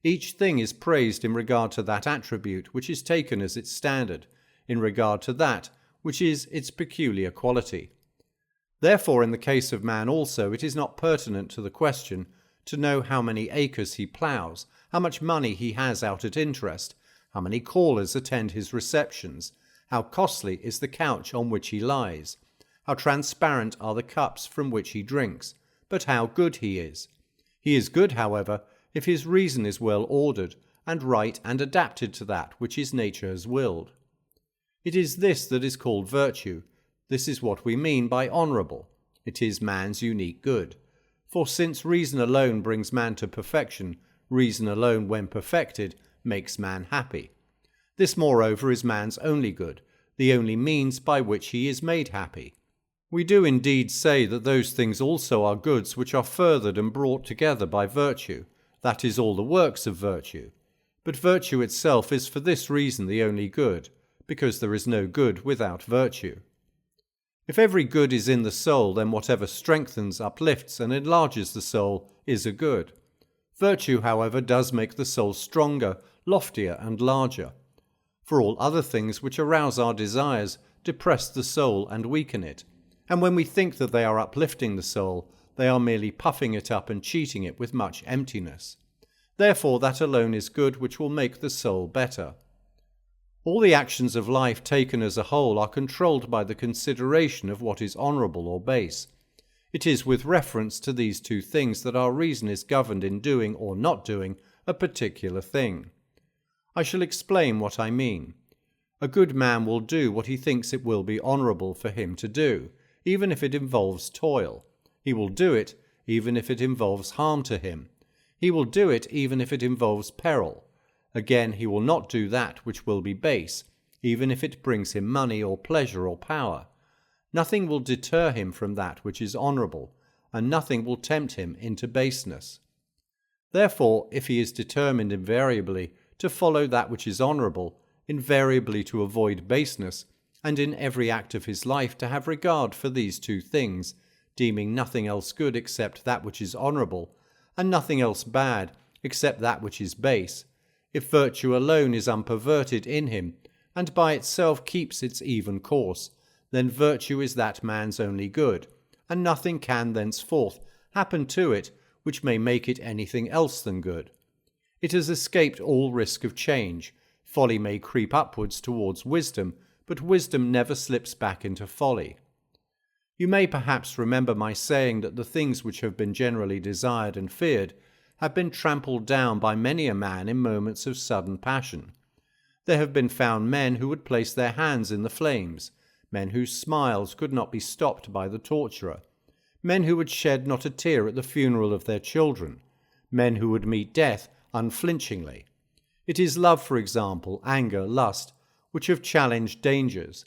Each thing is praised in regard to that attribute which is taken as its standard, in regard to that which is its peculiar quality. Therefore, in the case of man also, it is not pertinent to the question to know how many acres he ploughs, how much money he has out at interest, how many callers attend his receptions, how costly is the couch on which he lies, how transparent are the cups from which he drinks, but how good he is. He is good, however, if his reason is well ordered, and right and adapted to that which his nature has willed. It is this that is called virtue. This is what we mean by honourable. It is man's unique good. For since reason alone brings man to perfection, reason alone, when perfected, makes man happy. This, moreover, is man's only good, the only means by which he is made happy. We do indeed say that those things also are goods which are furthered and brought together by virtue, that is, all the works of virtue. But virtue itself is for this reason the only good, because there is no good without virtue. If every good is in the soul, then whatever strengthens, uplifts, and enlarges the soul is a good. Virtue, however, does make the soul stronger, loftier, and larger. For all other things which arouse our desires depress the soul and weaken it, and when we think that they are uplifting the soul, they are merely puffing it up and cheating it with much emptiness. Therefore that alone is good which will make the soul better. All the actions of life taken as a whole are controlled by the consideration of what is honourable or base. It is with reference to these two things that our reason is governed in doing or not doing a particular thing. I shall explain what I mean. A good man will do what he thinks it will be honourable for him to do, even if it involves toil. He will do it even if it involves harm to him. He will do it even if it involves peril. Again, he will not do that which will be base, even if it brings him money or pleasure or power. Nothing will deter him from that which is honourable, and nothing will tempt him into baseness. Therefore, if he is determined invariably to follow that which is honourable, invariably to avoid baseness, and in every act of his life to have regard for these two things, deeming nothing else good except that which is honourable, and nothing else bad except that which is base, if virtue alone is unperverted in him, and by itself keeps its even course, then virtue is that man's only good, and nothing can thenceforth happen to it which may make it anything else than good. It has escaped all risk of change. Folly may creep upwards towards wisdom, but wisdom never slips back into folly. You may perhaps remember my saying that the things which have been generally desired and feared have been trampled down by many a man in moments of sudden passion. There have been found men who would place their hands in the flames, men whose smiles could not be stopped by the torturer, men who would shed not a tear at the funeral of their children, men who would meet death unflinchingly. It is love, for example, anger, lust, which have challenged dangers.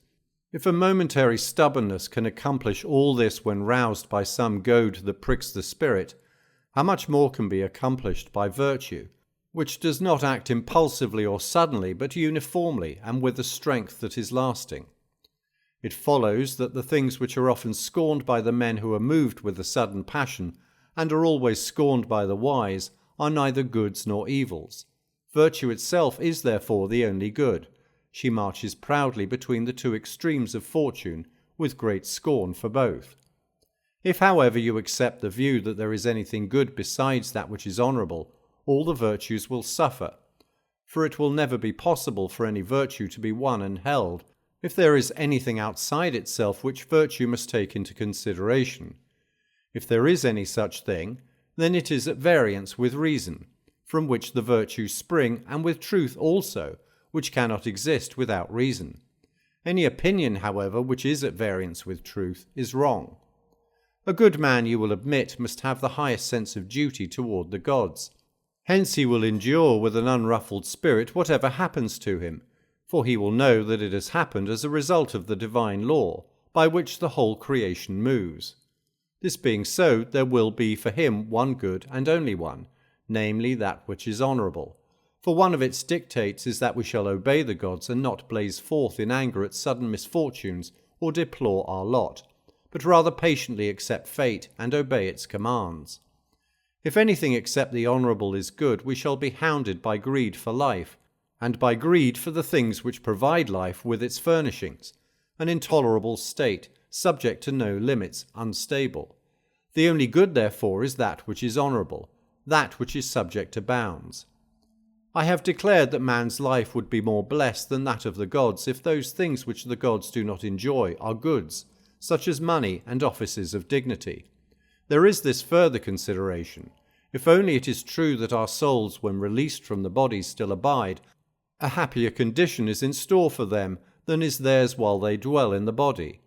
If a momentary stubbornness can accomplish all this when roused by some goad that pricks the spirit, how much more can be accomplished by virtue, which does not act impulsively or suddenly, but uniformly and with a strength that is lasting? It follows that the things which are often scorned by the men who are moved with a sudden passion, and are always scorned by the wise, are neither goods nor evils. Virtue itself is therefore the only good. She marches proudly between the two extremes of fortune, with great scorn for both. If, however, you accept the view that there is anything good besides that which is honourable, all the virtues will suffer, for it will never be possible for any virtue to be won and held if there is anything outside itself which virtue must take into consideration. If there is any such thing, then it is at variance with reason, from which the virtues spring, and with truth also, which cannot exist without reason. Any opinion, however, which is at variance with truth is wrong. A good man, you will admit, must have the highest sense of duty toward the gods. Hence he will endure with an unruffled spirit whatever happens to him, for he will know that it has happened as a result of the divine law, by which the whole creation moves. This being so, there will be for him one good and only one, namely that which is honourable. For one of its dictates is that we shall obey the gods and not blaze forth in anger at sudden misfortunes or deplore our lot, but rather patiently accept fate and obey its commands. If anything except the honourable is good, we shall be hounded by greed for life, and by greed for the things which provide life with its furnishings, an intolerable state, subject to no limits, unstable. The only good, therefore, is that which is honourable, that which is subject to bounds. I have declared that man's life would be more blessed than that of the gods if those things which the gods do not enjoy are goods, such as money and offices of dignity. There is this further consideration. If only it is true that our souls, when released from the bodies, still abide, a happier condition is in store for them than is theirs while they dwell in the body.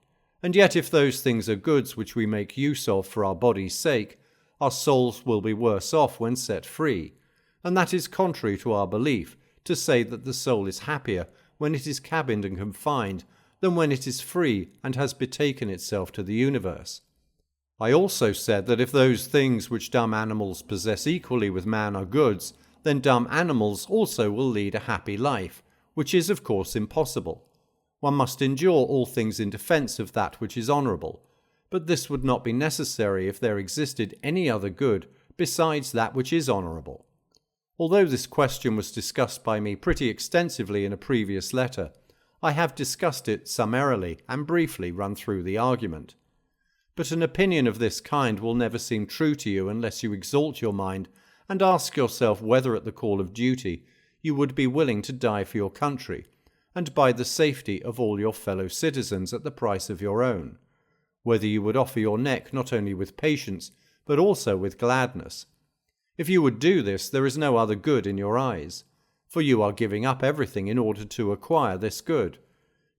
And yet if those things are goods which we make use of for our body's sake, our souls will be worse off when set free. And that is contrary to our belief, to say that the soul is happier when it is cabined and confined than when it is free and has betaken itself to the universe. I also said that if those things which dumb animals possess equally with man are goods, then dumb animals also will lead a happy life, which is of course impossible. One must endure all things in defence of that which is honourable, but this would not be necessary if there existed any other good besides that which is honourable. Although this question was discussed by me pretty extensively in a previous letter, I have discussed it summarily and briefly run through the argument. But an opinion of this kind will never seem true to you unless you exalt your mind and ask yourself whether at the call of duty you would be willing to die for your country, and by the safety of all your fellow citizens at the price of your own, whether you would offer your neck not only with patience, but also with gladness. If you would do this, there is no other good in your eyes, for you are giving up everything in order to acquire this good.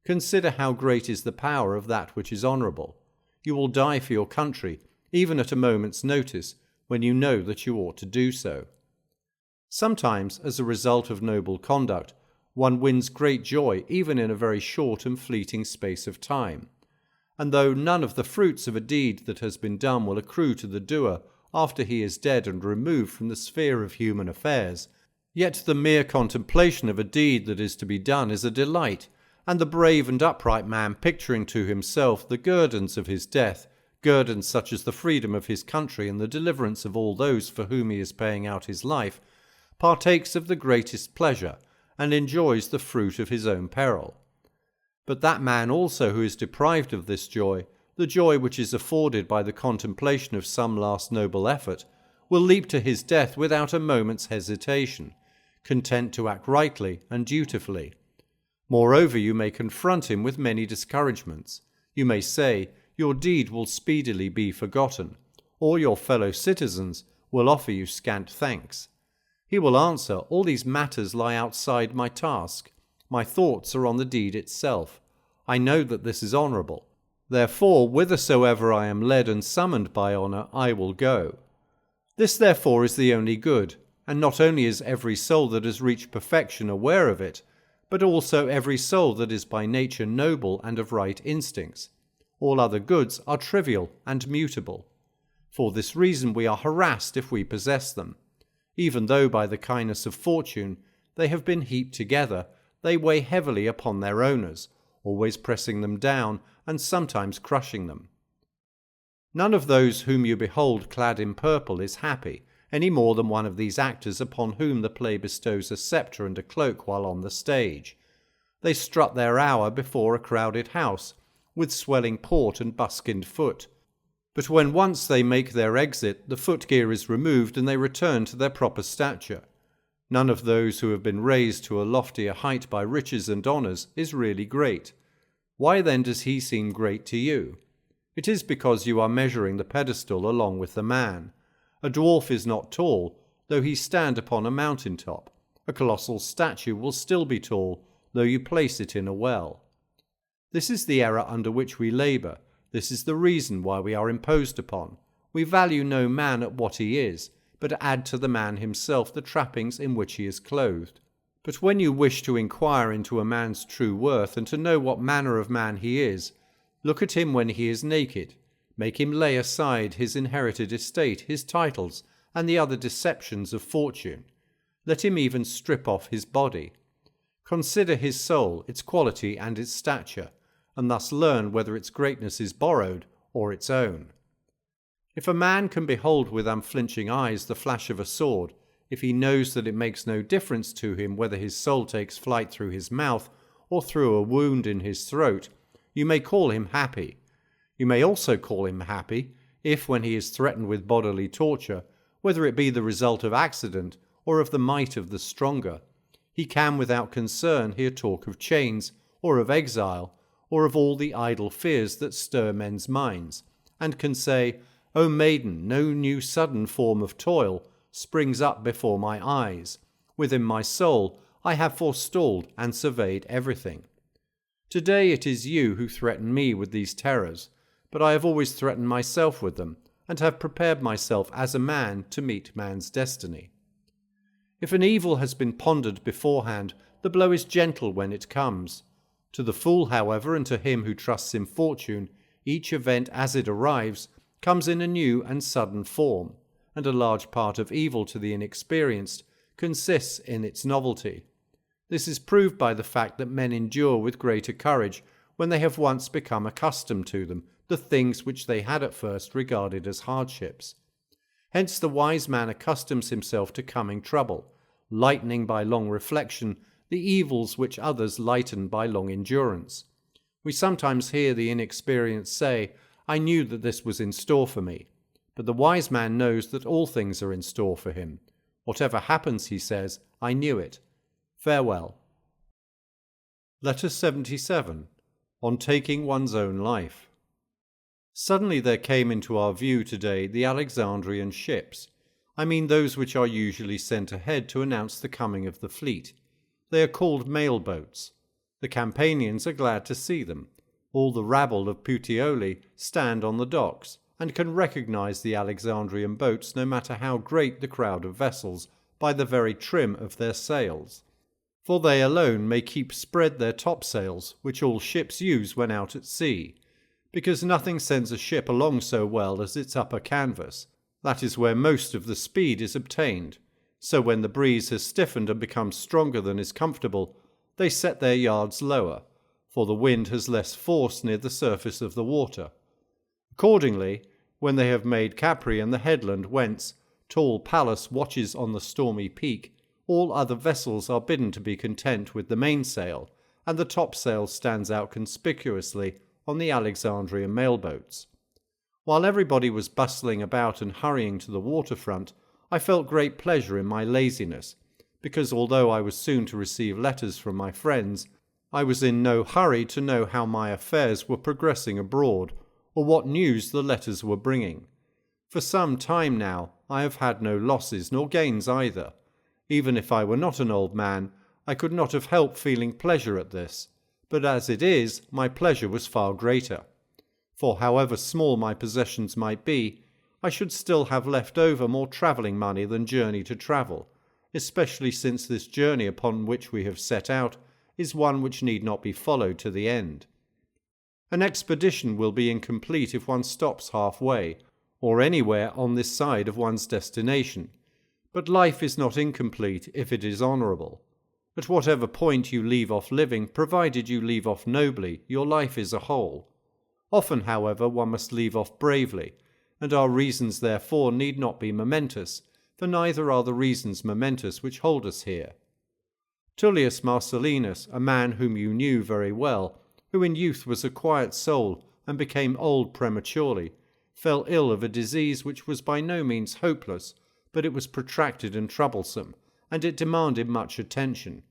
Consider how great is the power of that which is honourable. You will die for your country, even at a moment's notice, when you know that you ought to do so. Sometimes, as a result of noble conduct, one wins great joy even in a very short and fleeting space of time. And though none of the fruits of a deed that has been done will accrue to the doer after he is dead and removed from the sphere of human affairs, yet the mere contemplation of a deed that is to be done is a delight, and the brave and upright man, picturing to himself the guerdons of his death, guerdons such as the freedom of his country and the deliverance of all those for whom he is paying out his life, partakes of the greatest pleasure, and enjoys the fruit of his own peril. But that man also who is deprived of this joy, the joy which is afforded by the contemplation of some last noble effort, will leap to his death without a moment's hesitation, content to act rightly and dutifully. Moreover, you may confront him with many discouragements. You may say, your deed will speedily be forgotten, or your fellow citizens will offer you scant thanks. He will answer, all these matters lie outside my task. My thoughts are on the deed itself. I know that this is honourable. Therefore, whithersoever I am led and summoned by honour, I will go. This therefore is the only good, and not only is every soul that has reached perfection aware of it, but also every soul that is by nature noble and of right instincts. All other goods are trivial and mutable. For this reason we are harassed if we possess them. Even though by the kindness of fortune they have been heaped together, they weigh heavily upon their owners, always pressing them down and sometimes crushing them. None of those whom you behold clad in purple is happy, any more than one of these actors upon whom the play bestows a sceptre and a cloak while on the stage. They strut their hour before a crowded house, with swelling port and buskined foot. But when once they make their exit, the footgear is removed and they return to their proper stature. None of those who have been raised to a loftier height by riches and honours is really great. Why then does he seem great to you? It is because you are measuring the pedestal along with the man. A dwarf is not tall, though he stand upon a mountain top. A colossal statue will still be tall, though you place it in a well. This is the error under which we labour. This is the reason why we are imposed upon. We value no man at what he is, but add to the man himself the trappings in which he is clothed. But when you wish to inquire into a man's true worth and to know what manner of man he is, look at him when he is naked. Make him lay aside his inherited estate, his titles, and the other deceptions of fortune. Let him even strip off his body. Consider his soul, its quality and its stature, and thus learn whether its greatness is borrowed or its own. If a man can behold with unflinching eyes the flash of a sword, if he knows that it makes no difference to him whether his soul takes flight through his mouth or through a wound in his throat, you may call him happy. You may also call him happy if, when he is threatened with bodily torture, whether it be the result of accident or of the might of the stronger, he can without concern hear talk of chains, or of exile, or of all the idle fears that stir men's minds, and can say, O maiden, no new sudden form of toil springs up before my eyes. Within my soul I have forestalled and surveyed everything. Today it is you who threaten me with these terrors, but I have always threatened myself with them, and have prepared myself as a man to meet man's destiny. If an evil has been pondered beforehand, the blow is gentle when it comes. To the fool, however, and to him who trusts in fortune, each event as it arrives comes in a new and sudden form, and a large part of evil to the inexperienced consists in its novelty. This is proved by the fact that men endure with greater courage when they have once become accustomed to them, the things which they had at first regarded as hardships. Hence the wise man accustoms himself to coming trouble, lightening by long reflection the evils which others lighten by long endurance. We sometimes hear the inexperienced say, I knew that this was in store for me. But the wise man knows that all things are in store for him. Whatever happens, he says, I knew it. Farewell. Letter 77. On taking one's own life. Suddenly there came into our view today the Alexandrian ships. I mean those which are usually sent ahead to announce the coming of the fleet. They are called mail boats. The Campanians are glad to see them. All the rabble of Puteoli stand on the docks, and can recognize the Alexandrian boats no matter how great the crowd of vessels by the very trim of their sails. For they alone may keep spread their topsails, which all ships use when out at sea, because nothing sends a ship along so well as its upper canvas. That is where most of the speed is obtained. So when the breeze has stiffened and become stronger than is comfortable, they set their yards lower, for the wind has less force near the surface of the water. Accordingly, when they have made Capri and the headland whence tall Pallas watches on the stormy peak, all other vessels are bidden to be content with the mainsail, and the topsail stands out conspicuously on the Alexandrian mailboats. While everybody was bustling about and hurrying to the waterfront, I felt great pleasure in my laziness, because although I was soon to receive letters from my friends, I was in no hurry to know how my affairs were progressing abroad, or what news the letters were bringing. For some time now I have had no losses nor gains either. Even if I were not an old man, I could not have helped feeling pleasure at this, but as it is, my pleasure was far greater. For however small my possessions might be, I should still have left over more travelling money than journey to travel, especially since this journey upon which we have set out is one which need not be followed to the end. An expedition will be incomplete if one stops halfway, or anywhere on this side of one's destination, but life is not incomplete if it is honourable. At whatever point you leave off living, provided you leave off nobly, your life is a whole. Often, however, one must leave off bravely, and our reasons therefore need not be momentous, for neither are the reasons momentous which hold us here. Tullius Marcellinus, a man whom you knew very well, who in youth was a quiet soul and became old prematurely, fell ill of a disease which was by no means hopeless, but it was protracted and troublesome, and it demanded much attention.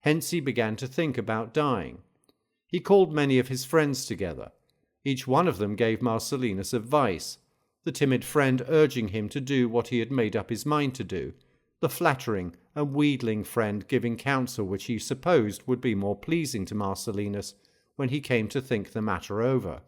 Hence he began to think about dying. He called many of his friends together. Each one of them gave Marcellinus advice, the timid friend urging him to do what he had made up his mind to do, the flattering and wheedling friend giving counsel which he supposed would be more pleasing to Marcellinus when he came to think the matter over.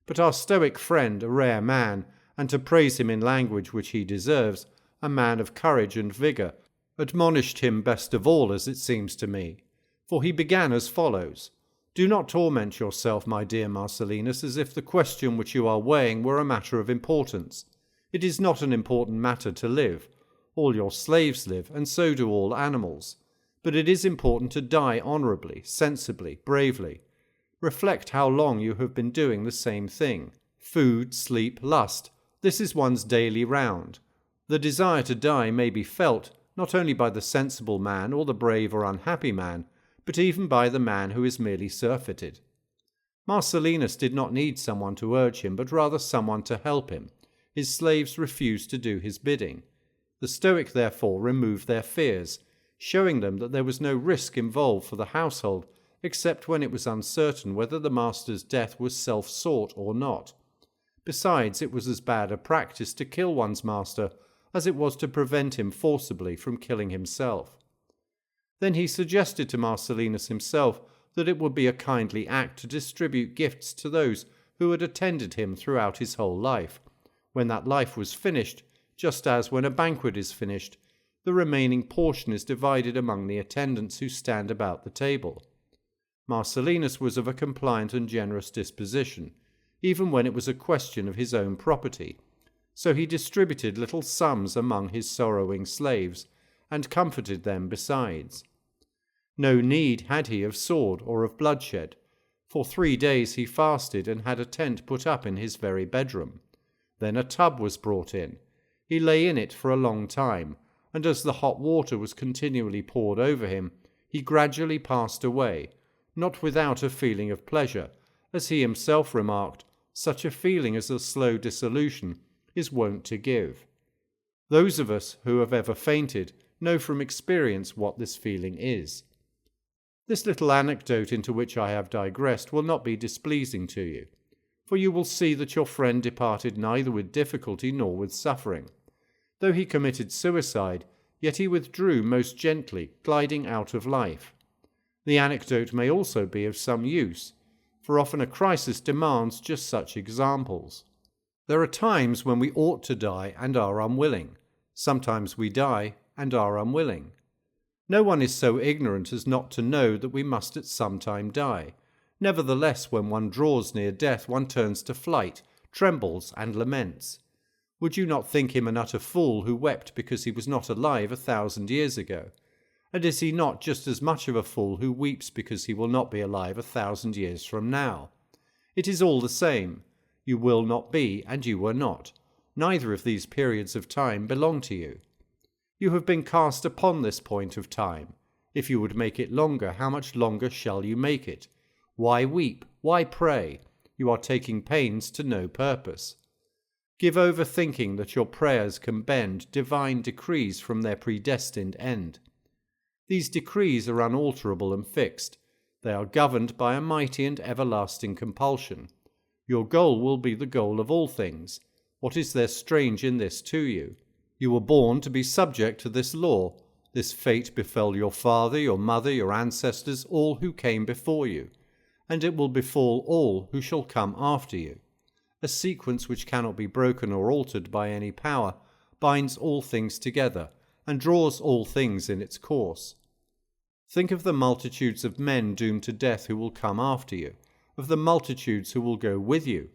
But our Stoic friend, a rare man, and to praise him in language which he deserves, a man of courage and vigour, admonished him best of all, as it seems to me. For he began as follows: "Do not torment yourself, my dear Marcellinus, as if the question which you are weighing were a matter of importance. It is not an important matter to live. All your slaves live, and so do all animals. But it is important to die honourably, sensibly, bravely. Reflect how long you have been doing the same thing. Food, sleep, lust, this is one's daily round. The desire to die may be felt, not only by the sensible man or the brave or unhappy man, but even by the man who is merely surfeited." Marcellinus did not need someone to urge him, but rather someone to help him. His slaves refused to do his bidding. The Stoic therefore removed their fears, showing them that there was no risk involved for the household, except when it was uncertain whether the master's death was self-sought or not. Besides, it was as bad a practice to kill one's master as it was to prevent him forcibly from killing himself. Then he suggested to Marcellinus himself that it would be a kindly act to distribute gifts to those who had attended him throughout his whole life. When that life was finished, just as when a banquet is finished, the remaining portion is divided among the attendants who stand about the table. Marcellinus was of a compliant and generous disposition, even when it was a question of his own property, so he distributed little sums among his sorrowing slaves, and comforted them besides. No need had he of sword or of bloodshed. For 3 days he fasted and had a tent put up in his very bedroom. Then a tub was brought in. He lay in it for a long time, and as the hot water was continually poured over him, he gradually passed away, not without a feeling of pleasure. As he himself remarked, such a feeling as a slow dissolution is wont to give. Those of us who have ever fainted know from experience what this feeling is. This little anecdote into which I have digressed will not be displeasing to you, for you will see that your friend departed neither with difficulty nor with suffering. Though he committed suicide, yet he withdrew most gently, gliding out of life. The anecdote may also be of some use, for often a crisis demands just such examples. There are times when we ought to die and are unwilling. Sometimes we die and are unwilling. No one is so ignorant as not to know that we must at some time die. Nevertheless, when one draws near death, one turns to flight, trembles, and laments. Would you not think him an utter fool who wept because he was not alive 1,000 years ago? And is he not just as much of a fool who weeps because he will not be alive 1,000 years from now? It is all the same. You will not be, and you were not. Neither of these periods of time belong to you. You have been cast upon this point of time. If you would make it longer, how much longer shall you make it? Why weep? Why pray? You are taking pains to no purpose. Give over thinking that your prayers can bend divine decrees from their predestined end. These decrees are unalterable and fixed. They are governed by a mighty and everlasting compulsion. Your goal will be the goal of all things. What is there strange in this to you? You were born to be subject to this law. This fate befell your father, your mother, your ancestors, all who came before you, and it will befall all who shall come after you. A sequence which cannot be broken or altered by any power binds all things together and draws all things in its course. Think of the multitudes of men doomed to death who will come after you, of the multitudes who will go with you.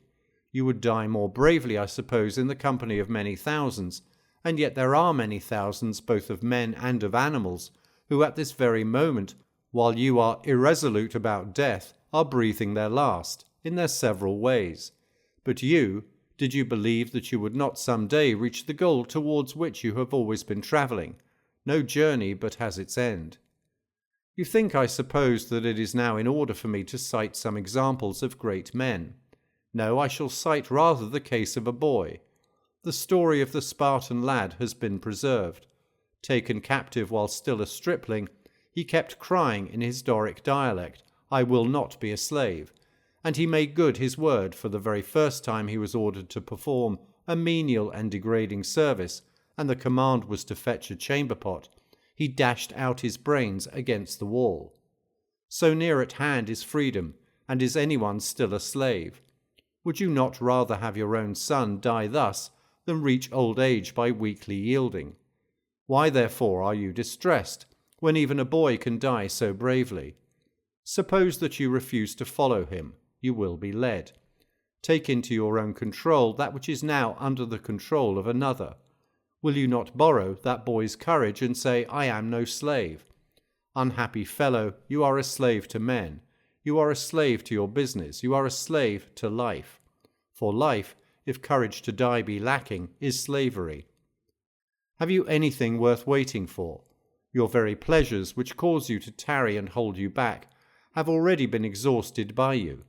You would die more bravely, I suppose, in the company of many thousands, and yet there are many thousands, both of men and of animals, who at this very moment, while you are irresolute about death, are breathing their last, in their several ways. But you, did you believe that you would not some day reach the goal towards which you have always been travelling? No journey but has its end. You think, I suppose, that it is now in order for me to cite some examples of great men. No, I shall cite rather the case of a boy. The story of the Spartan lad has been preserved. Taken captive while still a stripling, he kept crying in his Doric dialect, "I will not be a slave," and he made good his word, for the very first time he was ordered to perform a menial and degrading service, and the command was to fetch a chamber pot, he dashed out his brains against the wall. So near at hand is freedom, and is anyone still a slave? Would you not rather have your own son die thus than reach old age by weakly yielding? Why, therefore, are you distressed, when even a boy can die so bravely? Suppose that you refuse to follow him, you will be led. Take into your own control that which is now under the control of another. Will you not borrow that boy's courage and say, "I am no slave"? Unhappy fellow, you are a slave to men. You are a slave to your business. You are a slave to life. For life, if courage to die be lacking, is slavery. Have you anything worth waiting for? Your very pleasures, which cause you to tarry and hold you back, have already been exhausted by you.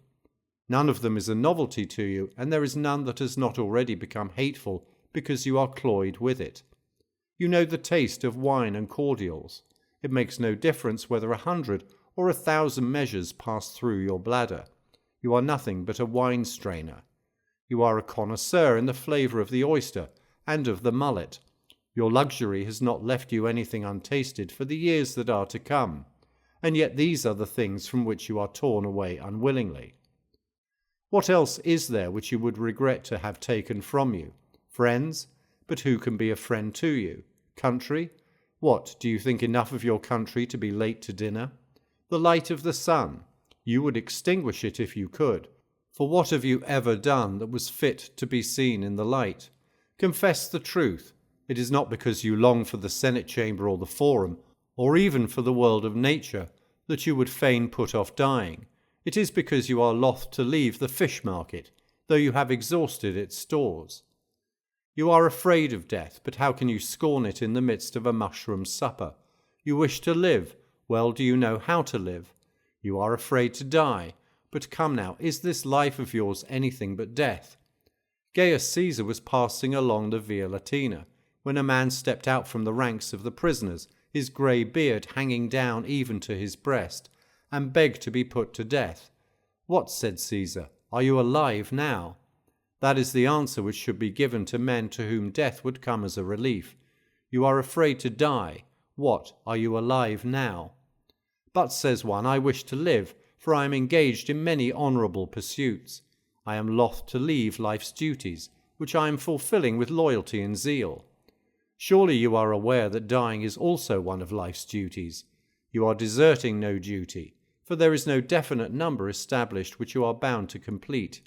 None of them is a novelty to you, and there is none that has not already become hateful because you are cloyed with it. You know the taste of wine and cordials. It makes no difference whether 100 or 1,000 measures pass through your bladder. You are nothing but a wine strainer. You are a connoisseur in the flavour of the oyster and of the mullet. Your luxury has not left you anything untasted for the years that are to come, and yet these are the things from which you are torn away unwillingly. What else is there which you would regret to have taken from you? Friends? But who can be a friend to you? Country? What, do you think enough of your country to be late to dinner? The light of the sun? You would extinguish it if you could. For what have you ever done that was fit to be seen in the light? Confess the truth. It is not because you long for the Senate chamber or the Forum, or even for the world of nature, that you would fain put off dying. It is because you are loth to leave the fish market, though you have exhausted its stores. You are afraid of death, but how can you scorn it in the midst of a mushroom supper? You wish to live. Well, do you know how to live? You are afraid to die. But come now, is this life of yours anything but death? Gaius Caesar was passing along the Via Latina, when a man stepped out from the ranks of the prisoners, his grey beard hanging down even to his breast, and begged to be put to death. "What," said Caesar, "are you alive now?" That is the answer which should be given to men to whom death would come as a relief. You are afraid to die. What, are you alive now? But, says one, I wish to live, for I am engaged in many honourable pursuits. I am loth to leave life's duties, which I am fulfilling with loyalty and zeal. Surely you are aware that dying is also one of life's duties. You are deserting no duty, for there is no definite number established which you are bound to complete.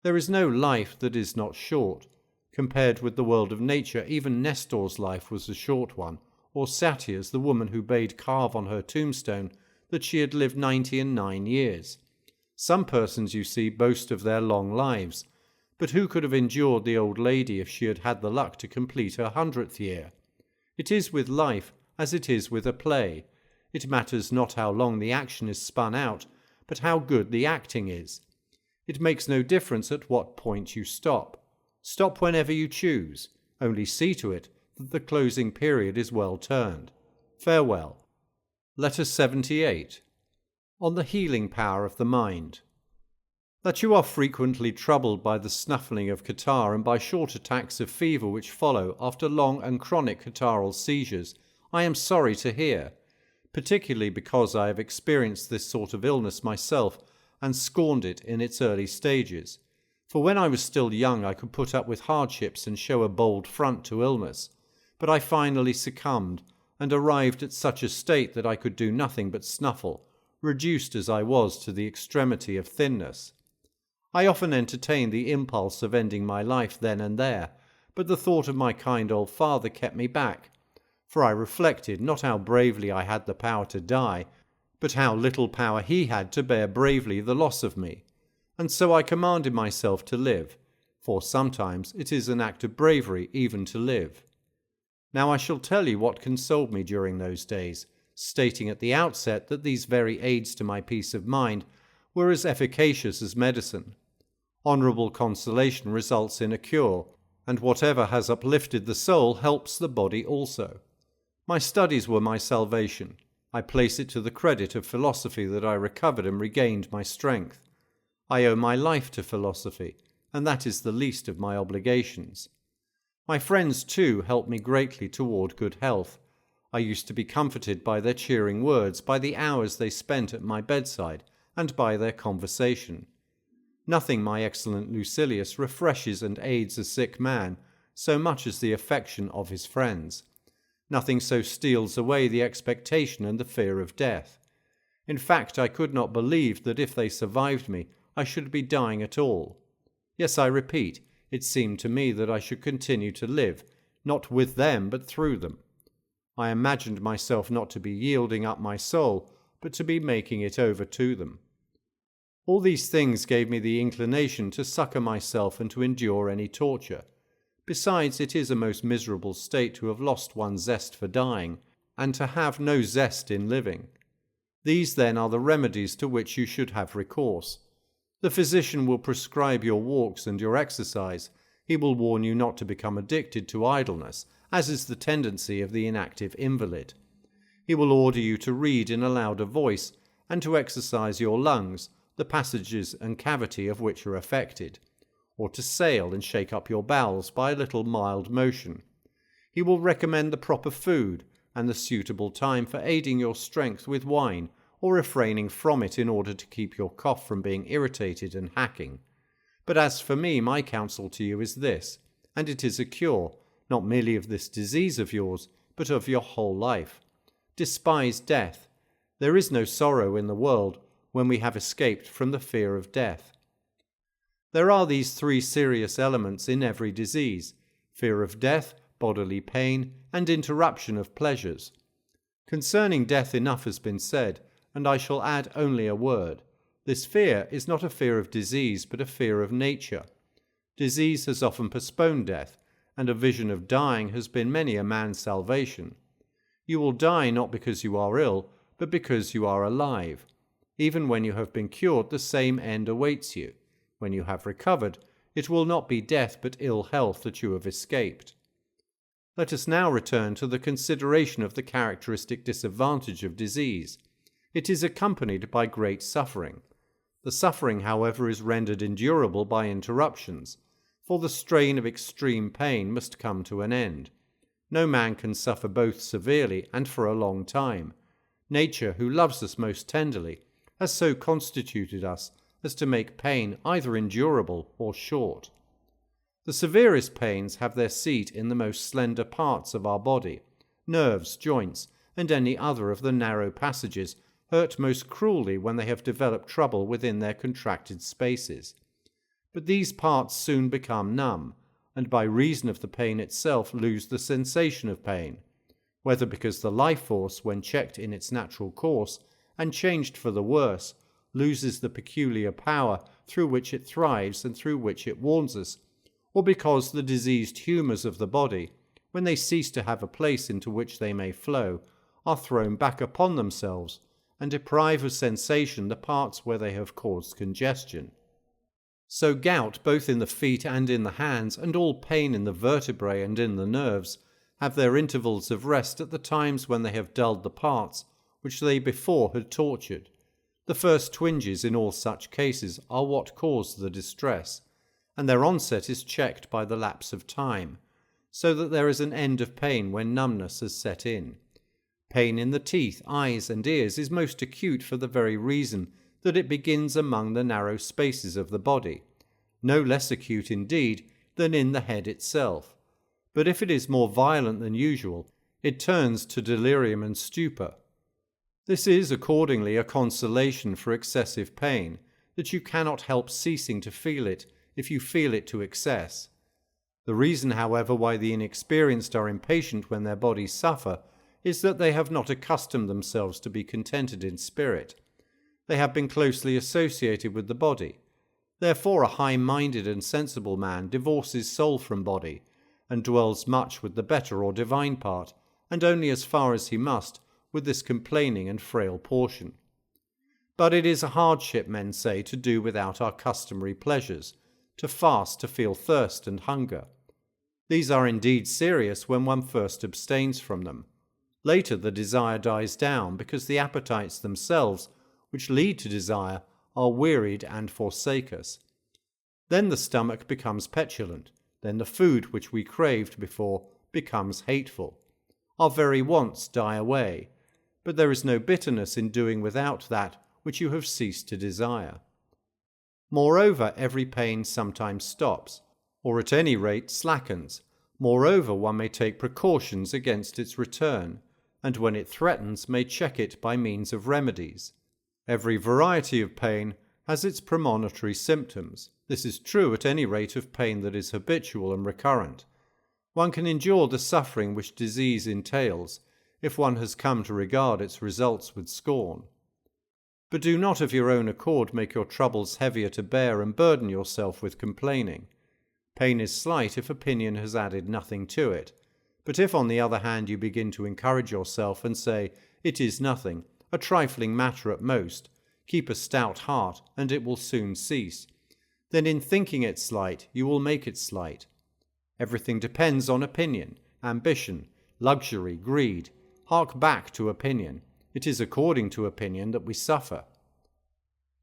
There is no life that is not short. Compared with the world of nature, even Nestor's life was a short one, or Satia's, the woman who bade carve on her tombstone that she had lived 99 years. Some persons, you see, boast of their long lives, but who could have endured the old lady if she had had the luck to complete her 100th year? It is with life as it is with a play. It matters not how long the action is spun out, but how good the acting is. It makes no difference at what point you stop. Stop whenever you choose, only see to it that the closing period is well turned. Farewell. Letter 78. On the healing power of the mind. That you are frequently troubled by the snuffling of catarrh and by short attacks of fever which follow after long and chronic catarrhal seizures, I am sorry to hear, particularly because I have experienced this sort of illness myself and scorned it in its early stages. For when I was still young I could put up with hardships and show a bold front to illness, but I finally succumbed and arrived at such a state that I could do nothing but snuffle, reduced as I was to the extremity of thinness. I often entertained the impulse of ending my life then and there, but the thought of my kind old father kept me back, for I reflected not how bravely I had the power to die, but how little power he had to bear bravely the loss of me, and so I commanded myself to live, for sometimes it is an act of bravery even to live. Now I shall tell you what consoled me during those days, stating at the outset that these very aids to my peace of mind were as efficacious as medicine. Honourable consolation results in a cure, and whatever has uplifted the soul helps the body also. My studies were my salvation. I place it to the credit of philosophy that I recovered and regained my strength. I owe my life to philosophy, and that is the least of my obligations. My friends, too, helped me greatly toward good health. I used to be comforted by their cheering words, by the hours they spent at my bedside, and by their conversation. Nothing, my excellent Lucilius, refreshes and aids a sick man so much as the affection of his friends. Nothing so steals away the expectation and the fear of death. In fact, I could not believe that if they survived me, I should be dying at all. Yes, I repeat, it seemed to me that I should continue to live, not with them, but through them. I imagined myself not to be yielding up my soul, but to be making it over to them. All these things gave me the inclination to succour myself and to endure any torture. Besides, it is a most miserable state to have lost one's zest for dying, and to have no zest in living. These, then, are the remedies to which you should have recourse. The physician will prescribe your walks and your exercise. He will warn you not to become addicted to idleness, as is the tendency of the inactive invalid. He will order you to read in a louder voice, and to exercise your lungs, the passages and cavity of which are affected, or to sail and shake up your bowels by a little mild motion. He will recommend the proper food, and the suitable time for aiding your strength with wine, or refraining from it in order to keep your cough from being irritated and hacking. But as for me, my counsel to you is this, and it is a cure, not merely of this disease of yours, but of your whole life. Despise death. There is no sorrow in the world when we have escaped from the fear of death. There are these three serious elements in every disease: fear of death, bodily pain, and interruption of pleasures. Concerning death enough has been said, and I shall add only a word. This fear is not a fear of disease, but a fear of nature. Disease has often postponed death, and a vision of dying has been many a man's salvation. You will die not because you are ill, but because you are alive. Even when you have been cured, the same end awaits you. When you have recovered, it will not be death but ill health that you have escaped. Let us now return to the consideration of the characteristic disadvantage of disease. It is accompanied by great suffering. The suffering, however, is rendered endurable by interruptions, for the strain of extreme pain must come to an end. No man can suffer both severely and for a long time. Nature, who loves us most tenderly, has so constituted us as to make pain either endurable or short. The severest pains have their seat in the most slender parts of our body. Nerves, joints, and any other of the narrow passages hurt most cruelly when they have developed trouble within their contracted spaces. But these parts soon become numb, and by reason of the pain itself lose the sensation of pain, whether because the life force, when checked in its natural course, and changed for the worse, loses the peculiar power through which it thrives and through which it warns us, or because the diseased humours of the body, when they cease to have a place into which they may flow, are thrown back upon themselves, and deprive of sensation the parts where they have caused congestion. So gout both in the feet and in the hands, and all pain in the vertebrae and in the nerves, have their intervals of rest at the times when they have dulled the parts which they before had tortured. The first twinges in all such cases are what cause the distress, and their onset is checked by the lapse of time, so that there is an end of pain when numbness has set in. Pain in the teeth, eyes, and ears is most acute for the very reason that it begins among the narrow spaces of the body, no less acute indeed than in the head itself. But if it is more violent than usual, it turns to delirium and stupor. This is accordingly a consolation for excessive pain, that you cannot help ceasing to feel it if you feel it to excess. The reason, however, why the inexperienced are impatient when their bodies suffer is that they have not accustomed themselves to be contented in spirit. They have been closely associated with the body. Therefore a high-minded and sensible man divorces soul from body, and dwells much with the better or divine part, and only as far as he must with this complaining and frail portion. But it is a hardship, men say, to do without our customary pleasures, to fast, to feel thirst and hunger. These are indeed serious when one first abstains from them. Later the desire dies down, because the appetites themselves, which lead to desire, are wearied and forsake us. Then the stomach becomes petulant, then the food which we craved before becomes hateful. Our very wants die away, but there is no bitterness in doing without that which you have ceased to desire. Moreover, every pain sometimes stops, or at any rate slackens. Moreover, one may take precautions against its return, and when it threatens may check it by means of remedies. Every variety of pain has its premonitory symptoms. This is true at any rate of pain that is habitual and recurrent. One can endure the suffering which disease entails, if one has come to regard its results with scorn. But do not of your own accord make your troubles heavier to bear and burden yourself with complaining. Pain is slight if opinion has added nothing to it. But if on the other hand you begin to encourage yourself and say, "It is nothing, a trifling matter at most, keep a stout heart, and it will soon cease," then in thinking it slight you will make it slight. Everything depends on opinion, ambition, luxury, greed. Hark back to opinion. It is according to opinion that we suffer.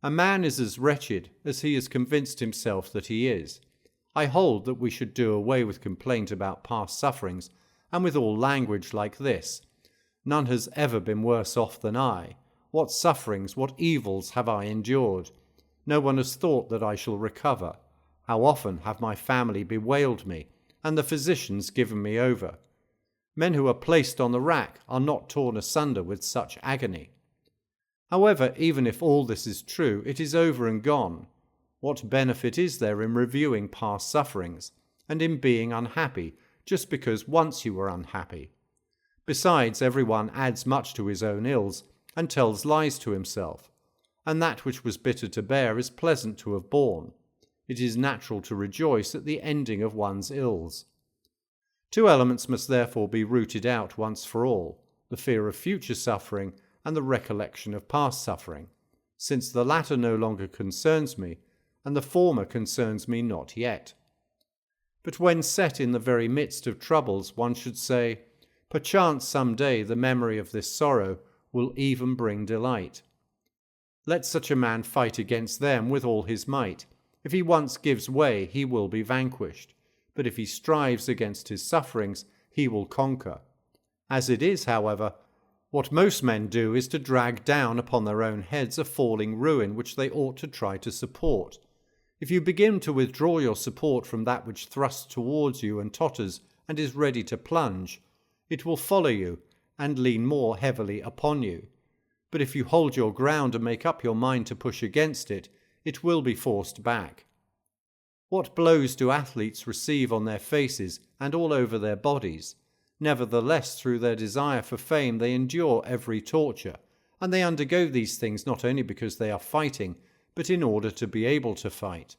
A man is as wretched as he has convinced himself that he is. I hold that we should do away with complaint about past sufferings, and with all language like this: "None has ever been worse off than I. What sufferings, what evils have I endured? No one has thought that I shall recover. How often have my family bewailed me, and the physicians given me over? Men who are placed on the rack are not torn asunder with such agony." However, even if all this is true, it is over and gone. What benefit is there in reviewing past sufferings, and in being unhappy just because once you were unhappy? Besides, everyone adds much to his own ills, and tells lies to himself, and that which was bitter to bear is pleasant to have borne. It is natural to rejoice at the ending of one's ills. Two elements must therefore be rooted out once for all: the fear of future suffering and the recollection of past suffering, since the latter no longer concerns me, and the former concerns me not yet. But when set in the very midst of troubles, one should say, "Perchance some day the memory of this sorrow will even bring delight." Let such a man fight against them with all his might. If he once gives way, he will be vanquished. But if he strives against his sufferings, he will conquer. As it is, however, what most men do is to drag down upon their own heads a falling ruin which they ought to try to support. If you begin to withdraw your support from that which thrusts towards you and totters and is ready to plunge, it will follow you and lean more heavily upon you. But if you hold your ground and make up your mind to push against it, it will be forced back. What blows do athletes receive on their faces and all over their bodies? Nevertheless, through their desire for fame, they endure every torture, and they undergo these things not only because they are fighting, but in order to be able to fight.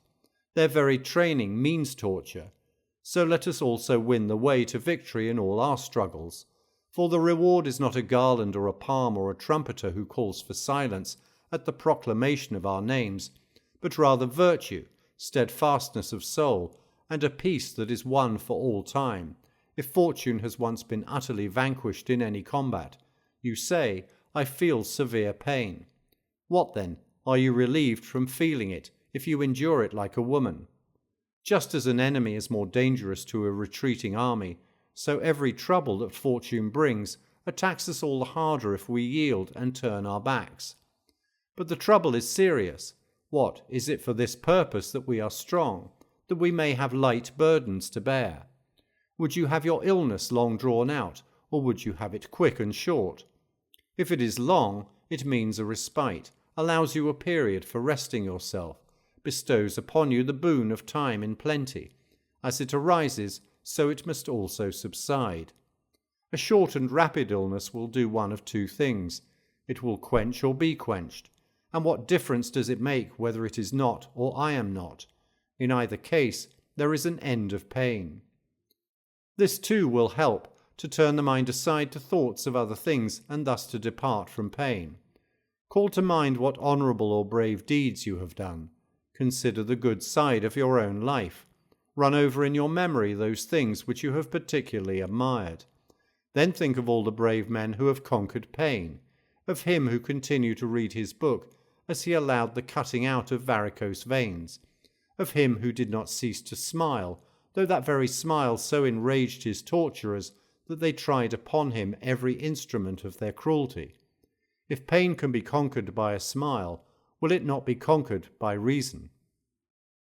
Their very training means torture. So let us also win the way to victory in all our struggles. For the reward is not a garland or a palm or a trumpeter who calls for silence at the proclamation of our names, but rather virtue, steadfastness of soul, and a peace that is won for all time, if fortune has once been utterly vanquished in any combat, you say, I feel severe pain. What then? Are you relieved from feeling it, if you endure it like a woman? Just as an enemy is more dangerous to a retreating army, so every trouble that fortune brings attacks us all the harder if we yield and turn our backs. But the trouble is serious. What, is it for this purpose that we are strong, that we may have light burdens to bear? Would you have your illness long drawn out, or would you have it quick and short? If it is long, it means a respite, allows you a period for resting yourself, bestows upon you the boon of time in plenty. As it arises, so it must also subside. A short and rapid illness will do one of two things. It will quench or be quenched. And what difference does it make whether it is not or I am not? In either case, there is an end of pain. This too will help to turn the mind aside to thoughts of other things and thus to depart from pain. Call to mind what honourable or brave deeds you have done. Consider the good side of your own life. Run over in your memory those things which you have particularly admired. Then think of all the brave men who have conquered pain, of him who continued to read his book as he allowed the cutting out of varicose veins, of him who did not cease to smile, though that very smile so enraged his torturers that they tried upon him every instrument of their cruelty. If pain can be conquered by a smile, will it not be conquered by reason?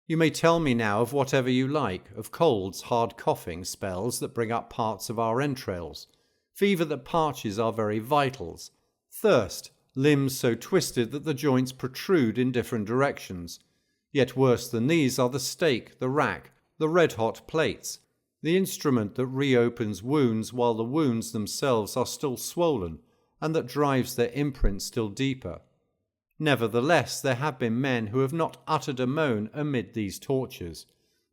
You may tell me now of whatever you like, of colds, hard coughing spells that bring up parts of our entrails, fever that parches our very vitals, thirst, limbs so twisted that the joints protrude in different directions. Yet worse than these are the stake, the rack, the red-hot plates, the instrument that reopens wounds while the wounds themselves are still swollen, and that drives their imprint still deeper. Nevertheless, there have been men who have not uttered a moan amid these tortures.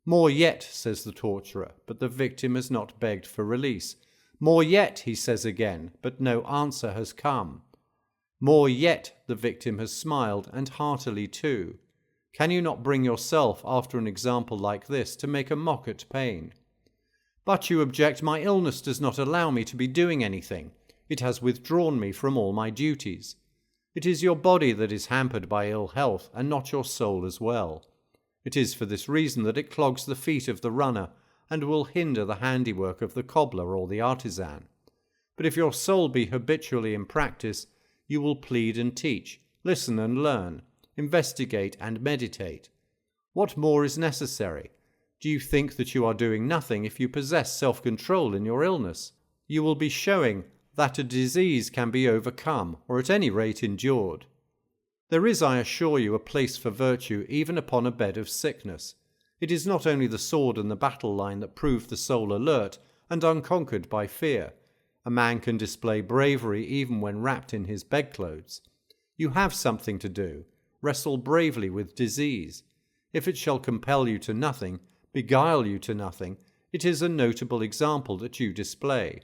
More yet, says the torturer, but the victim has not begged for release. More yet, he says again, but no answer has come. More yet, the victim has smiled, and heartily too. Can you not bring yourself, after an example like this, to make a mock at pain? But you object, my illness does not allow me to be doing anything. It has withdrawn me from all my duties. It is your body that is hampered by ill health, and not your soul as well. It is for this reason that it clogs the feet of the runner, and will hinder the handiwork of the cobbler or the artisan. But if your soul be habitually in practice, you will plead and teach, listen and learn, investigate and meditate. What more is necessary? Do you think that you are doing nothing if you possess self-control in your illness? You will be showing that a disease can be overcome, or at any rate endured. There is, I assure you, a place for virtue even upon a bed of sickness. It is not only the sword and the battle line that prove the soul alert and unconquered by fear. A man can display bravery even when wrapped in his bedclothes. You have something to do. Wrestle bravely with disease. If it shall compel you to nothing, beguile you to nothing, it is a notable example that you display.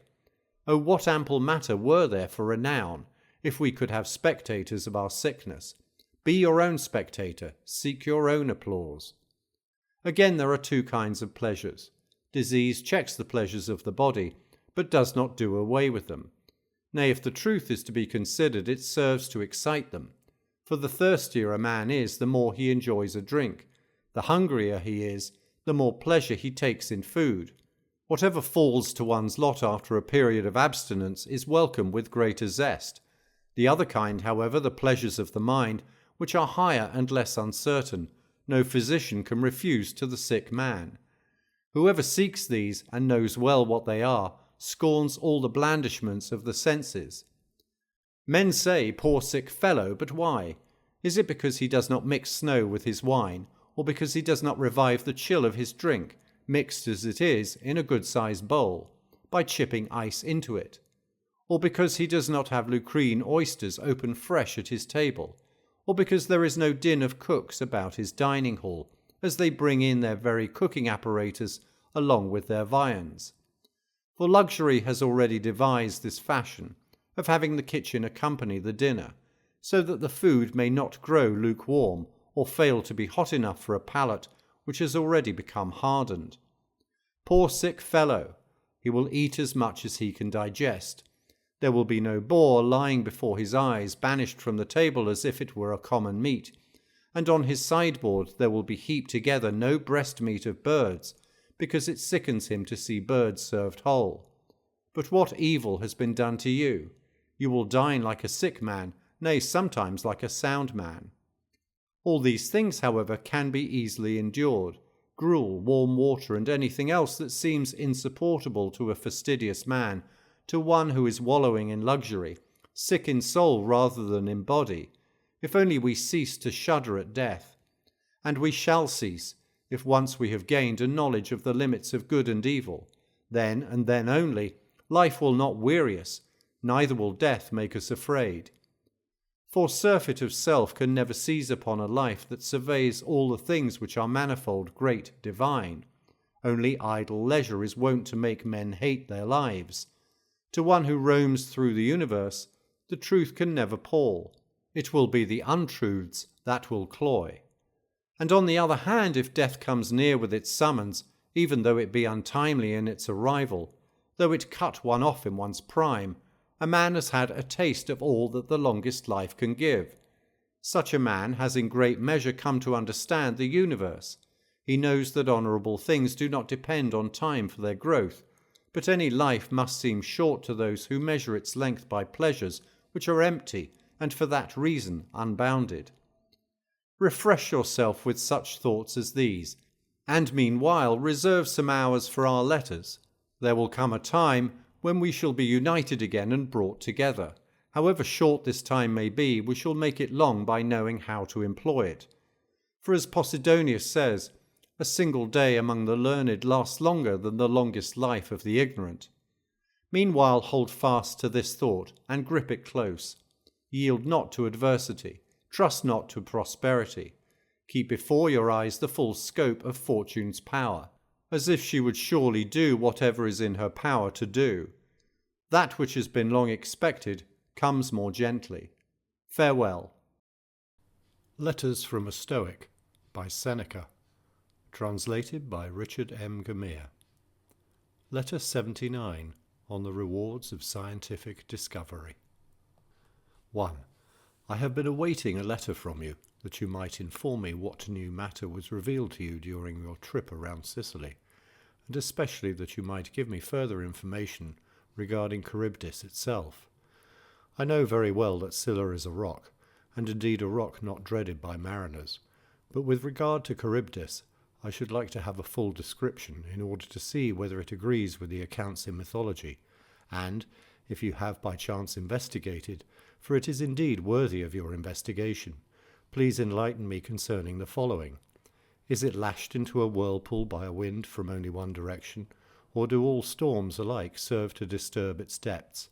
Oh, what ample matter were there for renown, if we could have spectators of our sickness. Be your own spectator, seek your own applause. Again, there are two kinds of pleasures. Disease checks the pleasures of the body, but does not do away with them. Nay, if the truth is to be considered, it serves to excite them. For the thirstier a man is, the more he enjoys a drink. The hungrier he is, the more pleasure he takes in food. Whatever falls to one's lot after a period of abstinence is welcome with greater zest. The other kind, however, the pleasures of the mind, which are higher and less uncertain, no physician can refuse to the sick man. Whoever seeks these, and knows well what they are, scorns all the blandishments of the senses. Men say, poor sick fellow, but why? Is it because he does not mix snow with his wine, or because he does not revive the chill of his drink, mixed as it is in a good-sized bowl, by chipping ice into it? Or because he does not have lucrine oysters open fresh at his table? Or because there is no din of cooks about his dining hall, as they bring in their very cooking apparatus along with their viands? For luxury has already devised this fashion of having the kitchen accompany the dinner, so that the food may not grow lukewarm or fail to be hot enough for a palate which has already become hardened. Poor sick fellow! He will eat as much as he can digest. There will be no boar lying before his eyes, banished from the table as if it were a common meat, and on his sideboard there will be heaped together no breast meat of birds, because it sickens him to see birds served whole. But what evil has been done to you? You will dine like a sick man, nay, sometimes like a sound man. All these things, however, can be easily endured. Gruel, warm water, and anything else that seems insupportable to a fastidious man, to one who is wallowing in luxury, sick in soul rather than in body, if only we cease to shudder at death. And we shall cease, if once we have gained a knowledge of the limits of good and evil. Then, and then only, life will not weary us, neither will death make us afraid. For surfeit of self can never seize upon a life that surveys all the things which are manifold, great, divine. Only idle leisure is wont to make men hate their lives. To one who roams through the universe, the truth can never pall. It will be the untruths that will cloy. And on the other hand, if death comes near with its summons, even though it be untimely in its arrival, though it cut one off in one's prime, a man has had a taste of all that the longest life can give. Such a man has in great measure come to understand the universe. He knows that honourable things do not depend on time for their growth, but any life must seem short to those who measure its length by pleasures which are empty and for that reason unbounded. Refresh yourself with such thoughts as these, and meanwhile reserve some hours for our letters. There will come a time when we shall be united again and brought together. However short this time may be, we shall make it long by knowing how to employ it. For as Posidonius says, a single day among the learned lasts longer than the longest life of the ignorant. Meanwhile hold fast to this thought, and grip it close. Yield not to adversity, trust not to prosperity. Keep before your eyes the full scope of fortune's power, as if she would surely do whatever is in her power to do. That which has been long expected comes more gently. Farewell. Letters from a Stoic by Seneca. Translated by Richard M. Gummere. Letter 79, on the rewards of scientific discovery. 1. I have been awaiting a letter from you, that you might inform me what new matter was revealed to you during your trip around Sicily, and especially that you might give me further information regarding Charybdis itself. I know very well that Scylla is a rock, and indeed a rock not dreaded by mariners, but with regard to Charybdis, I should like to have a full description in order to see whether it agrees with the accounts in mythology, and, if you have by chance investigated, for it is indeed worthy of your investigation, please enlighten me concerning the following. Is it lashed into a whirlpool by a wind from only one direction, or do all storms alike serve to disturb its depths?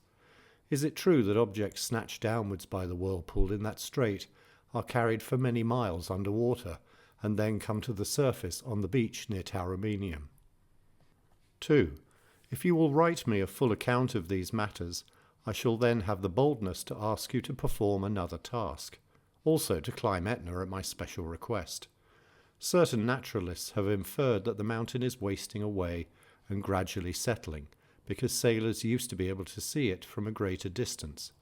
Is it true that objects snatched downwards by the whirlpool in that strait are carried for many miles under water, and then come to the surface on the beach near Tauromenium? 2. If you will write me a full account of these matters, I shall then have the boldness to ask you to perform another task, also to climb Etna at my special request. Certain naturalists have inferred that the mountain is wasting away and gradually settling, because sailors used to be able to see it from a greater distance.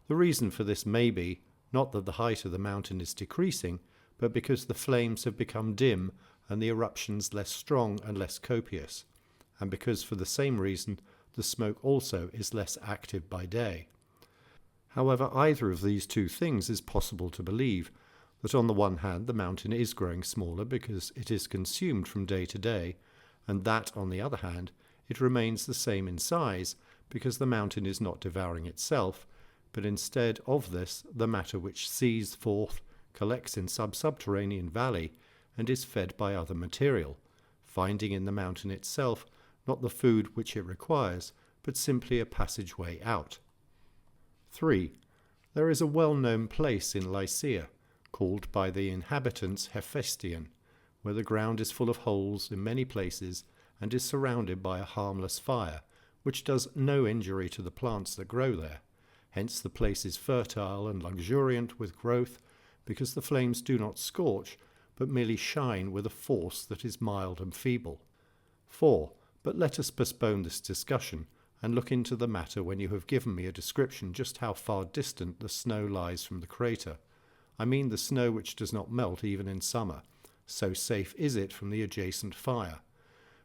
The reason for this may be, not that the height of the mountain is decreasing, but because the flames have become dim and the eruptions less strong and less copious, and because for the same reason the smoke also is less active by day. However, either of these two things is possible to believe, that on the one hand the mountain is growing smaller because it is consumed from day to day, and that on the other hand it remains the same in size because the mountain is not devouring itself, but instead of this the matter which sees forth collects in some subterranean valley and is fed by other material, finding in the mountain itself not the food which it requires, but simply a passageway out. 3. There is a well-known place in Lycia, called by the inhabitants Hephaestion, where the ground is full of holes in many places and is surrounded by a harmless fire, which does no injury to the plants that grow there. Hence the place is fertile and luxuriant with growth, because the flames do not scorch, but merely shine with a force that is mild and feeble. 4. But let us postpone this discussion, and look into the matter when you have given me a description just how far distant the snow lies from the crater. I mean the snow which does not melt even in summer, so safe is it from the adjacent fire.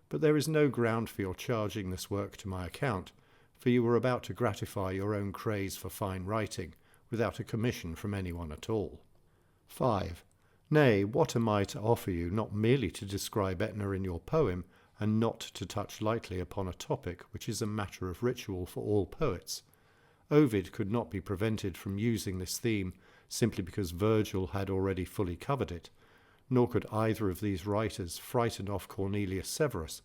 But there is no ground for your charging this work to my account, for you were about to gratify your own craze for fine writing, without a commission from anyone at all. 5. Nay, what am I to offer you, not merely to describe Etna in your poem, and not to touch lightly upon a topic which is a matter of ritual for all poets? Ovid could not be prevented from using this theme simply because Virgil had already fully covered it, nor could either of these writers frighten off Cornelius Severus.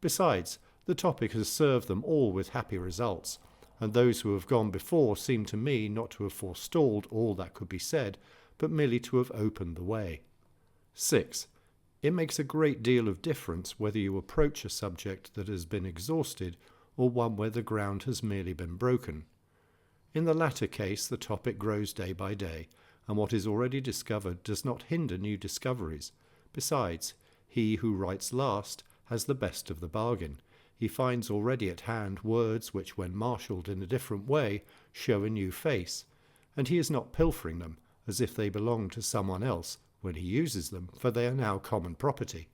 Besides, the topic has served them all with happy results, and those who have gone before seem to me not to have forestalled all that could be said, but merely to have opened the way. 6. It makes a great deal of difference whether you approach a subject that has been exhausted or one where the ground has merely been broken. In the latter case, the topic grows day by day, and what is already discovered does not hinder new discoveries. Besides, he who writes last has the best of the bargain. He finds already at hand words which, when marshalled in a different way, show a new face, and he is not pilfering them as if they belonged to someone else when he uses them, for they are now common property.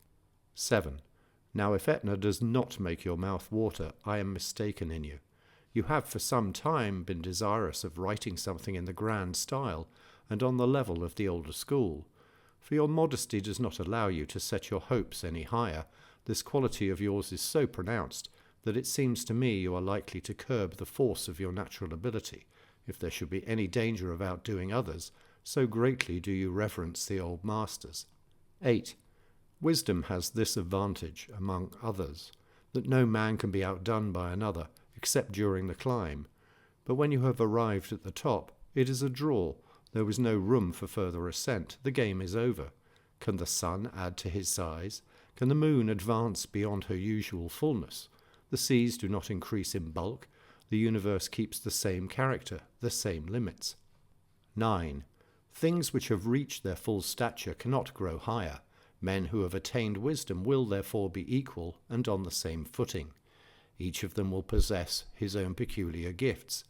7. Now if Etna does not make your mouth water, I am mistaken in you. You have for some time been desirous of writing something in the grand style, and on the level of the older school. For your modesty does not allow you to set your hopes any higher. This quality of yours is so pronounced that it seems to me you are likely to curb the force of your natural ability, if there should be any danger of outdoing others, so greatly do you reverence the old masters. 8. Wisdom has this advantage, among others, that no man can be outdone by another, except during the climb. But when you have arrived at the top, it is a draw. There is no room for further ascent. The game is over. Can the sun add to his size? Can the moon advance beyond her usual fullness? The seas do not increase in bulk. The universe keeps the same character, the same limits. 9. Things which have reached their full stature cannot grow higher. Men who have attained wisdom will therefore be equal and on the same footing. Each of them will possess his own peculiar gifts.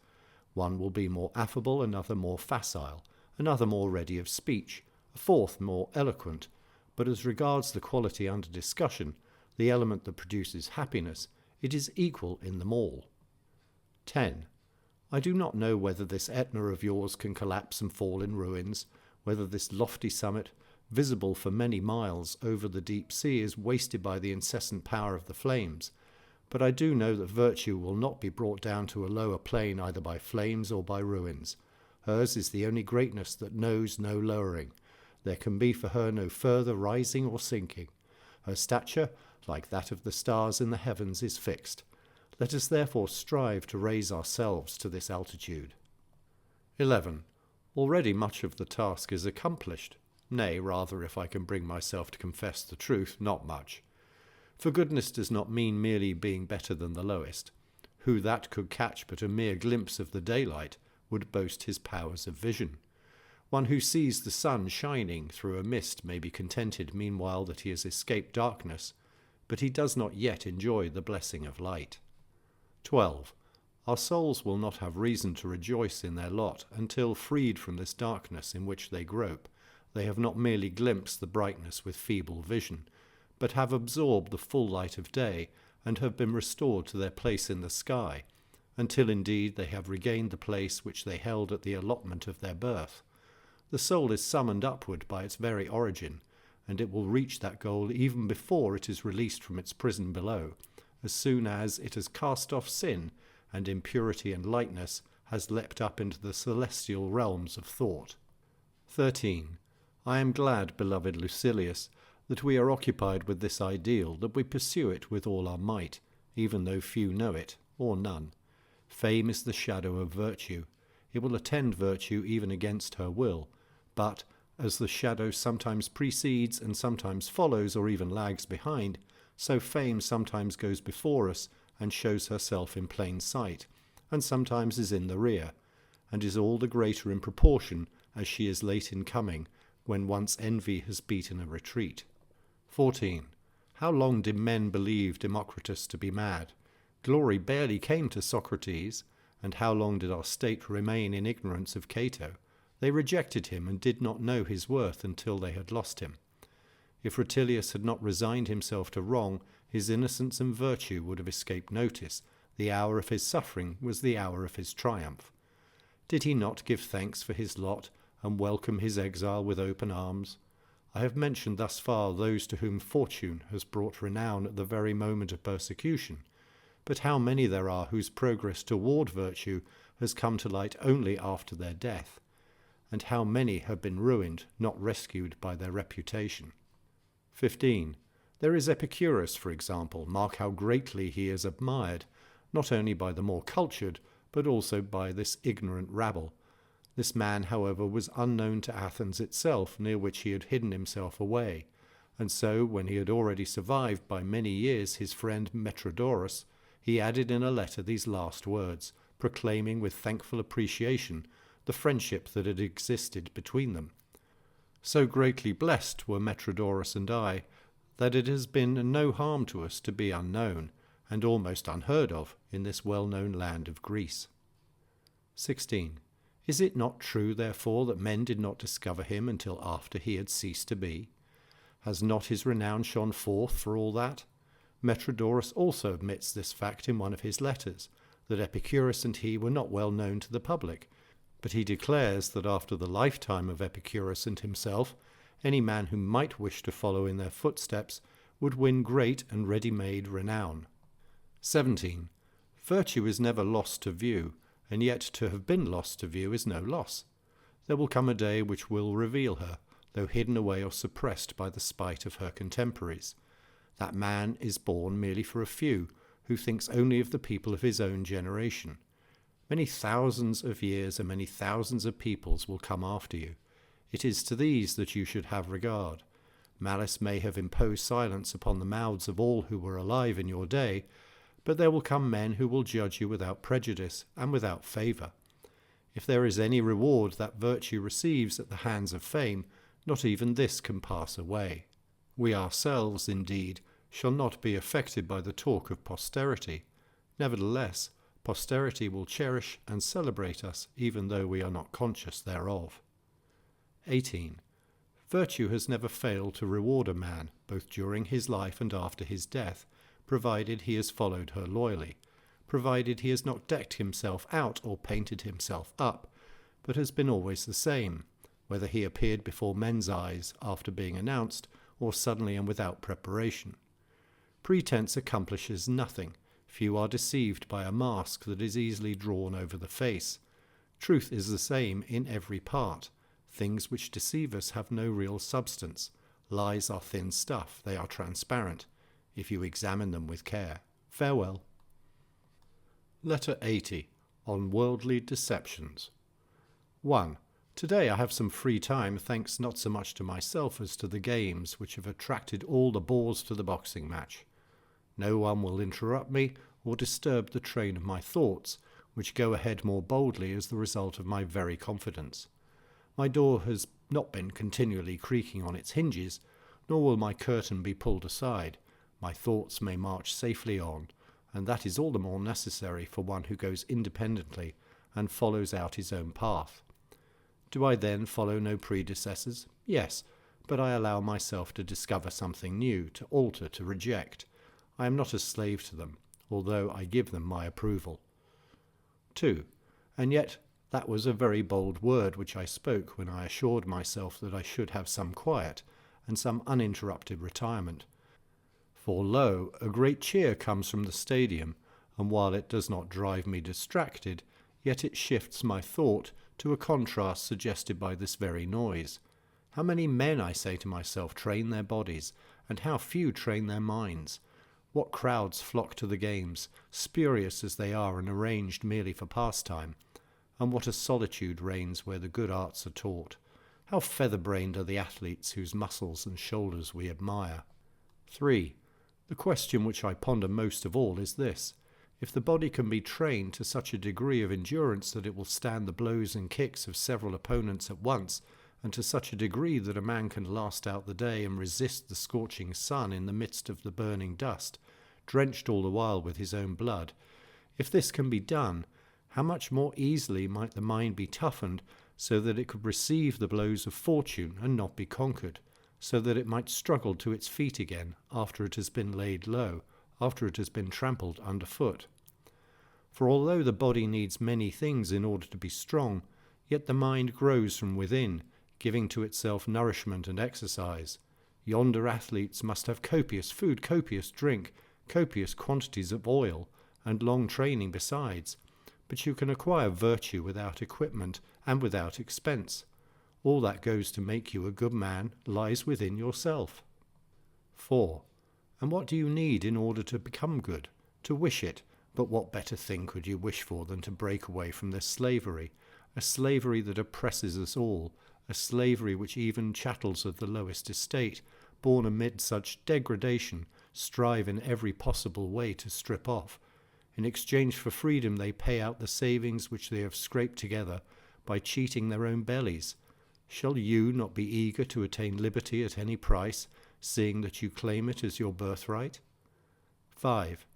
One will be more affable, another more facile, another more ready of speech, a fourth more eloquent. But as regards the quality under discussion, the element that produces happiness, it is equal in them all. 10. I do not know whether this Etna of yours can collapse and fall in ruins, whether this lofty summit, visible for many miles over the deep sea, is wasted by the incessant power of the flames, but I do know that virtue will not be brought down to a lower plane either by flames or by ruins. Hers is the only greatness that knows no lowering. There can be for her no further rising or sinking. Her stature, like that of the stars in the heavens, is fixed. Let us therefore strive to raise ourselves to this altitude. 11. Already much of the task is accomplished. Nay, rather, if I can bring myself to confess the truth, not much. For goodness does not mean merely being better than the lowest. Who that could catch but a mere glimpse of the daylight would boast his powers of vision. One who sees the sun shining through a mist may be contented meanwhile that he has escaped darkness, but he does not yet enjoy the blessing of light. 12. Our souls will not have reason to rejoice in their lot until, freed from this darkness in which they grope, they have not merely glimpsed the brightness with feeble vision, but have absorbed the full light of day, and have been restored to their place in the sky, until indeed they have regained the place which they held at the allotment of their birth. The soul is summoned upward by its very origin, and it will reach that goal even before it is released from its prison below, as soon as it has cast off sin, and in purity and lightness has leapt up into the celestial realms of thought. 13. I am glad, beloved Lucilius, that we are occupied with this ideal, that we pursue it with all our might, even though few know it, or none. Fame is the shadow of virtue. It will attend virtue even against her will, but, as the shadow sometimes precedes and sometimes follows or even lags behind, so fame sometimes goes before us and shows herself in plain sight, and sometimes is in the rear, and is all the greater in proportion as she is late in coming, when once envy has beaten a retreat. 14. How long did men believe Democritus to be mad? Glory barely came to Socrates, and how long did our state remain in ignorance of Cato? They rejected him and did not know his worth until they had lost him. If Rutilius had not resigned himself to wrong, his innocence and virtue would have escaped notice. The hour of his suffering was the hour of his triumph. Did he not give thanks for his lot and welcome his exile with open arms? I have mentioned thus far those to whom fortune has brought renown at the very moment of persecution, but how many there are whose progress toward virtue has come to light only after their death, and how many have been ruined, not rescued by their reputation. 15. There is Epicurus, for example. Mark how greatly he is admired, not only by the more cultured, but also by this ignorant rabble. This man, however, was unknown to Athens itself, near which he had hidden himself away, and so, when he had already survived by many years his friend Metrodorus, he added in a letter these last words, proclaiming with thankful appreciation the friendship that had existed between them. So greatly blessed were Metrodorus and I, that it has been no harm to us to be unknown, and almost unheard of, in this well-known land of Greece. 16. Is it not true, therefore, that men did not discover him until after he had ceased to be? Has not his renown shone forth for all that? Metrodorus also admits this fact in one of his letters, that Epicurus and he were not well known to the public, but he declares that after the lifetime of Epicurus and himself, any man who might wish to follow in their footsteps would win great and ready-made renown. 17. Virtue is never lost to view, and yet to have been lost to view is no loss. There will come a day which will reveal her, though hidden away or suppressed by the spite of her contemporaries. That man is born merely for a few, who thinks only of the people of his own generation. Many thousands of years and many thousands of peoples will come after you. It is to these that you should have regard. Malice may have imposed silence upon the mouths of all who were alive in your day, but there will come men who will judge you without prejudice and without favour. If there is any reward that virtue receives at the hands of fame, not even this can pass away. We ourselves, indeed, shall not be affected by the talk of posterity. Nevertheless, posterity will cherish and celebrate us, even though we are not conscious thereof. 18. Virtue has never failed to reward a man, both during his life and after his death, provided he has followed her loyally, provided he has not decked himself out or painted himself up, but has been always the same, whether he appeared before men's eyes after being announced, or suddenly and without preparation. Pretense accomplishes nothing. Few are deceived by a mask that is easily drawn over the face. Truth is the same in every part. Things which deceive us have no real substance. Lies are thin stuff, they are transparent, if you examine them with care. Farewell. Letter 80. On Worldly Deceptions. 1. Today I have some free time, thanks not so much to myself as to the games which have attracted all the boors to the boxing match. No one will interrupt me or disturb the train of my thoughts, which go ahead more boldly as the result of my very confidence. My door has not been continually creaking on its hinges, nor will my curtain be pulled aside. My thoughts may march safely on, and that is all the more necessary for one who goes independently and follows out his own path. Do I then follow no predecessors? Yes, but I allow myself to discover something new, to alter, to reject. I am not a slave to them, although I give them my approval. 2. And yet that was a very bold word which I spoke when I assured myself that I should have some quiet and some uninterrupted retirement. For lo, a great cheer comes from the stadium, and while it does not drive me distracted, yet it shifts my thought to a contrast suggested by this very noise. How many men, I say to myself, train their bodies, and how few train their minds? What crowds flock to the games, spurious as they are and arranged merely for pastime, and what a solitude reigns where the good arts are taught. How feather-brained are the athletes whose muscles and shoulders we admire. 3. The question which I ponder most of all is this: if the body can be trained to such a degree of endurance that it will stand the blows and kicks of several opponents at once, and to such a degree that a man can last out the day and resist the scorching sun in the midst of the burning dust, drenched all the while with his own blood, if this can be done, how much more easily might the mind be toughened so that it could receive the blows of fortune and not be conquered, so that it might struggle to its feet again after it has been laid low, after it has been trampled underfoot. For although the body needs many things in order to be strong, yet the mind grows from within, giving to itself nourishment and exercise. Yonder athletes must have copious food, copious drink, copious quantities of oil, and long training besides. But you can acquire virtue without equipment and without expense. All that goes to make you a good man lies within yourself. 4. And what do you need in order to become good? To wish it. But what better thing could you wish for than to break away from this slavery, a slavery that oppresses us all, a slavery which even chattels of the lowest estate, born amid such degradation, strive in every possible way to strip off. In exchange for freedom they pay out the savings which they have scraped together by cheating their own bellies. Shall you not be eager to attain liberty at any price, seeing that you claim it as your birthright? 5.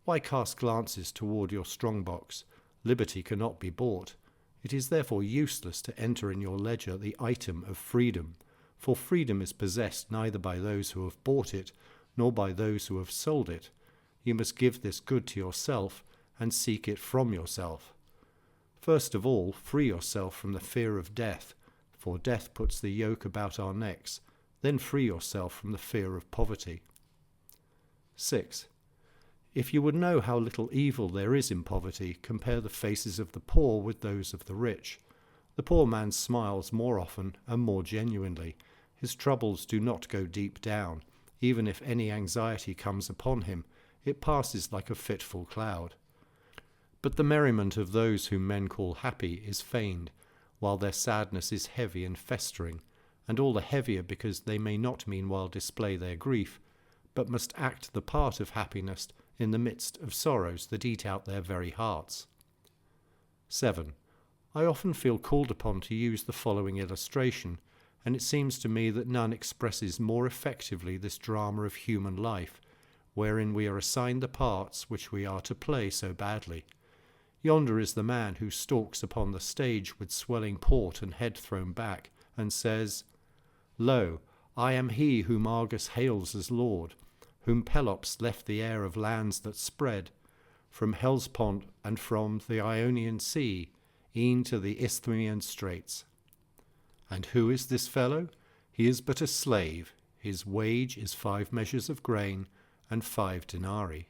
Why cast glances toward your strong-box? Liberty cannot be bought. It is therefore useless to enter in your ledger the item of freedom, for freedom is possessed neither by those who have bought it, nor by those who have sold it. You must give this good to yourself, and seek it from yourself. First of all, free yourself from the fear of death, for death puts the yoke about our necks. Then free yourself from the fear of poverty. 6. If you would know how little evil there is in poverty, compare the faces of the poor with those of the rich. The poor man smiles more often and more genuinely. His troubles do not go deep down. Even if any anxiety comes upon him, it passes like a fitful cloud. But the merriment of those whom men call happy is feigned, while their sadness is heavy and festering, and all the heavier because they may not meanwhile display their grief, but must act the part of happiness in the midst of sorrows that eat out their very hearts. 7. I often feel called upon to use the following illustration, and it seems to me that none expresses more effectively this drama of human life, wherein we are assigned the parts which we are to play so badly. Yonder is the man who stalks upon the stage with swelling port and head thrown back, and says, Lo, I am he whom Argus hails as Lord, whom Pelops left the heir of lands that spread, from Hellespont and from the Ionian Sea, e'en to the Isthmian Straits. And who is this fellow? He is but a slave. His wage is 5 measures of grain and 5 denarii.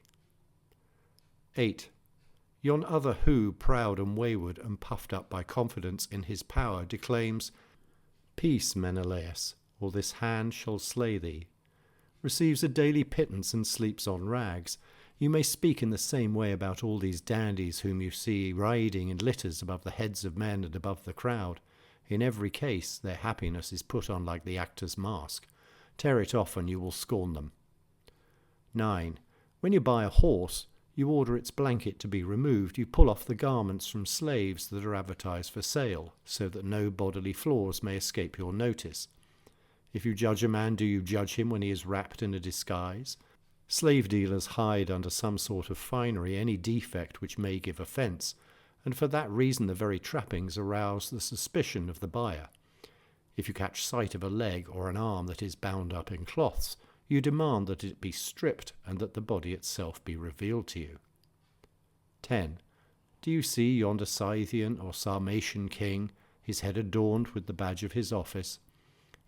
8. Yon other who, proud and wayward and puffed up by confidence in his power, declaims, Peace, Menelaus, or this hand shall slay thee, receives a daily pittance and sleeps on rags. You may speak in the same way about all these dandies whom you see riding in litters above the heads of men and above the crowd. In every case their happiness is put on like the actor's mask. Tear it off and you will scorn them. 9. When you buy a horse, you order its blanket to be removed. You pull off the garments from slaves that are advertised for sale, so that no bodily flaws may escape your notice. If you judge a man, do you judge him when he is wrapped in a disguise? Slave dealers hide under some sort of finery any defect which may give offence, and for that reason the very trappings arouse the suspicion of the buyer. If you catch sight of a leg or an arm that is bound up in cloths, you demand that it be stripped and that the body itself be revealed to you. 10. Do you see yonder Scythian or Sarmatian king, his head adorned with the badge of his office?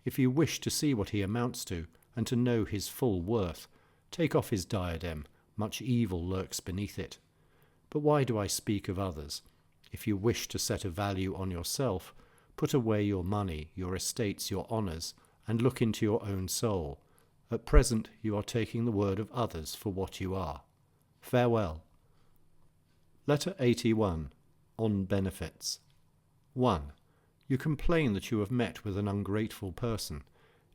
If you wish to see what he amounts to, and to know his full worth, take off his diadem. Much evil lurks beneath it. But why do I speak of others? If you wish to set a value on yourself, put away your money, your estates, your honours, and look into your own soul. At present you are taking the word of others for what you are. Farewell. Letter 81. On Benefits. 1. You complain that you have met with an ungrateful person.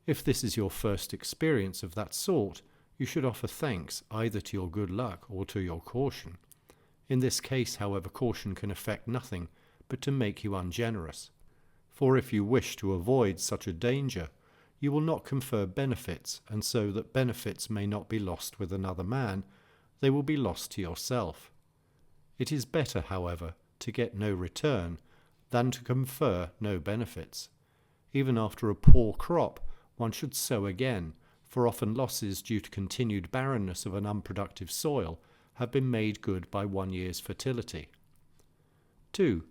If this is your first experience of that sort, you should offer thanks either to your good luck or to your caution. In this case, however, caution can effect nothing but to make you ungenerous. For if you wish to avoid such a danger, you will not confer benefits, and so that benefits may not be lost with another man, they will be lost to yourself. It is better, however, to get no return than to confer no benefits. Even after a poor crop, one should sow again, for often losses due to continued barrenness of an unproductive soil have been made good by 1 year's fertility. 2.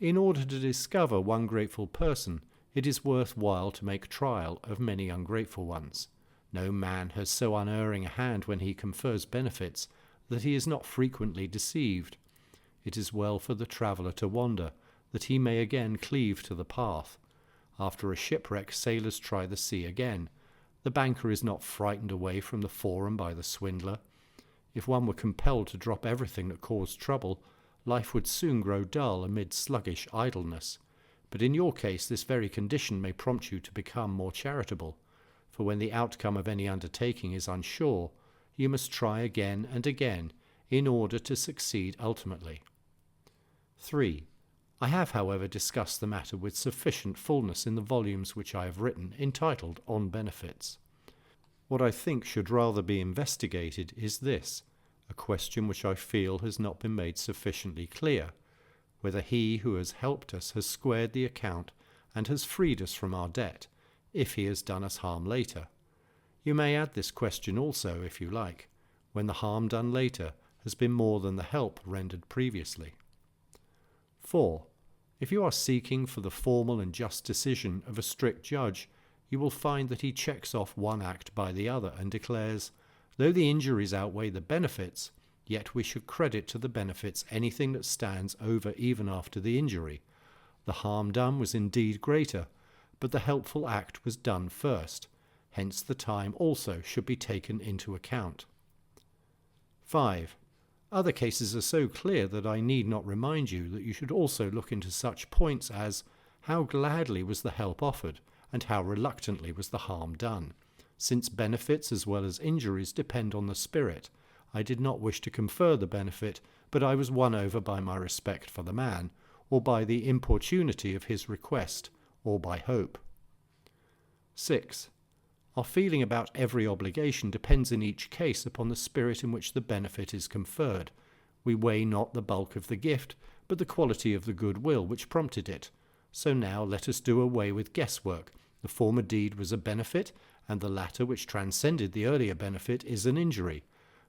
In order to discover one grateful person, it is worth while to make trial of many ungrateful ones. No man has so unerring a hand when he confers benefits that he is not frequently deceived. It is well for the traveller to wander, that he may again cleave to the path. After a shipwreck, sailors try the sea again. The banker is not frightened away from the forum by the swindler. If one were compelled to drop everything that caused trouble, life would soon grow dull amid sluggish idleness. But in your case, this very condition may prompt you to become more charitable. For when the outcome of any undertaking is unsure, you must try again and again in order to succeed ultimately. 3. I have, however, discussed the matter with sufficient fullness in the volumes which I have written, entitled On Benefits. What I think should rather be investigated is this, a question which I feel has not been made sufficiently clear, whether he who has helped us has squared the account and has freed us from our debt, if he has done us harm later. You may add this question also, if you like, when the harm done later has been more than the help rendered previously. 4. If you are seeking for the formal and just decision of a strict judge, you will find that he checks off one act by the other and declares, though the injuries outweigh the benefits, yet we should credit to the benefits anything that stands over even after the injury. The harm done was indeed greater, but the helpful act was done first, hence the time also should be taken into account. 5. Other cases are so clear that I need not remind you that you should also look into such points as how gladly was the help offered, and how reluctantly was the harm done. Since benefits as well as injuries depend on the spirit, I did not wish to confer the benefit, but I was won over by my respect for the man, or by the importunity of his request, or by hope. 6. Our feeling about every obligation depends in each case upon the spirit in which the benefit is conferred. We weigh not the bulk of the gift, but the quality of the goodwill which prompted it. So now let us do away with guesswork. The former deed was a benefit, and the latter, which transcended the earlier benefit, is an injury.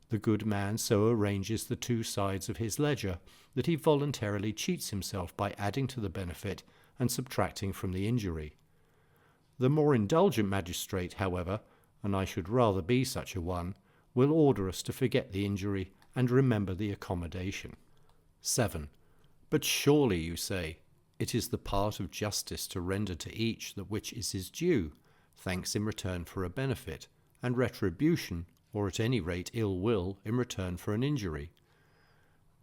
The good man so arranges the two sides of his ledger that he voluntarily cheats himself by adding to the benefit and subtracting from the injury. The more indulgent magistrate, however, and I should rather be such a one, will order us to forget the injury and remember the accommodation. 7. But surely, you say, it is the part of justice to render to each that which is his due, thanks in return for a benefit, and retribution, or at any rate ill will, in return for an injury.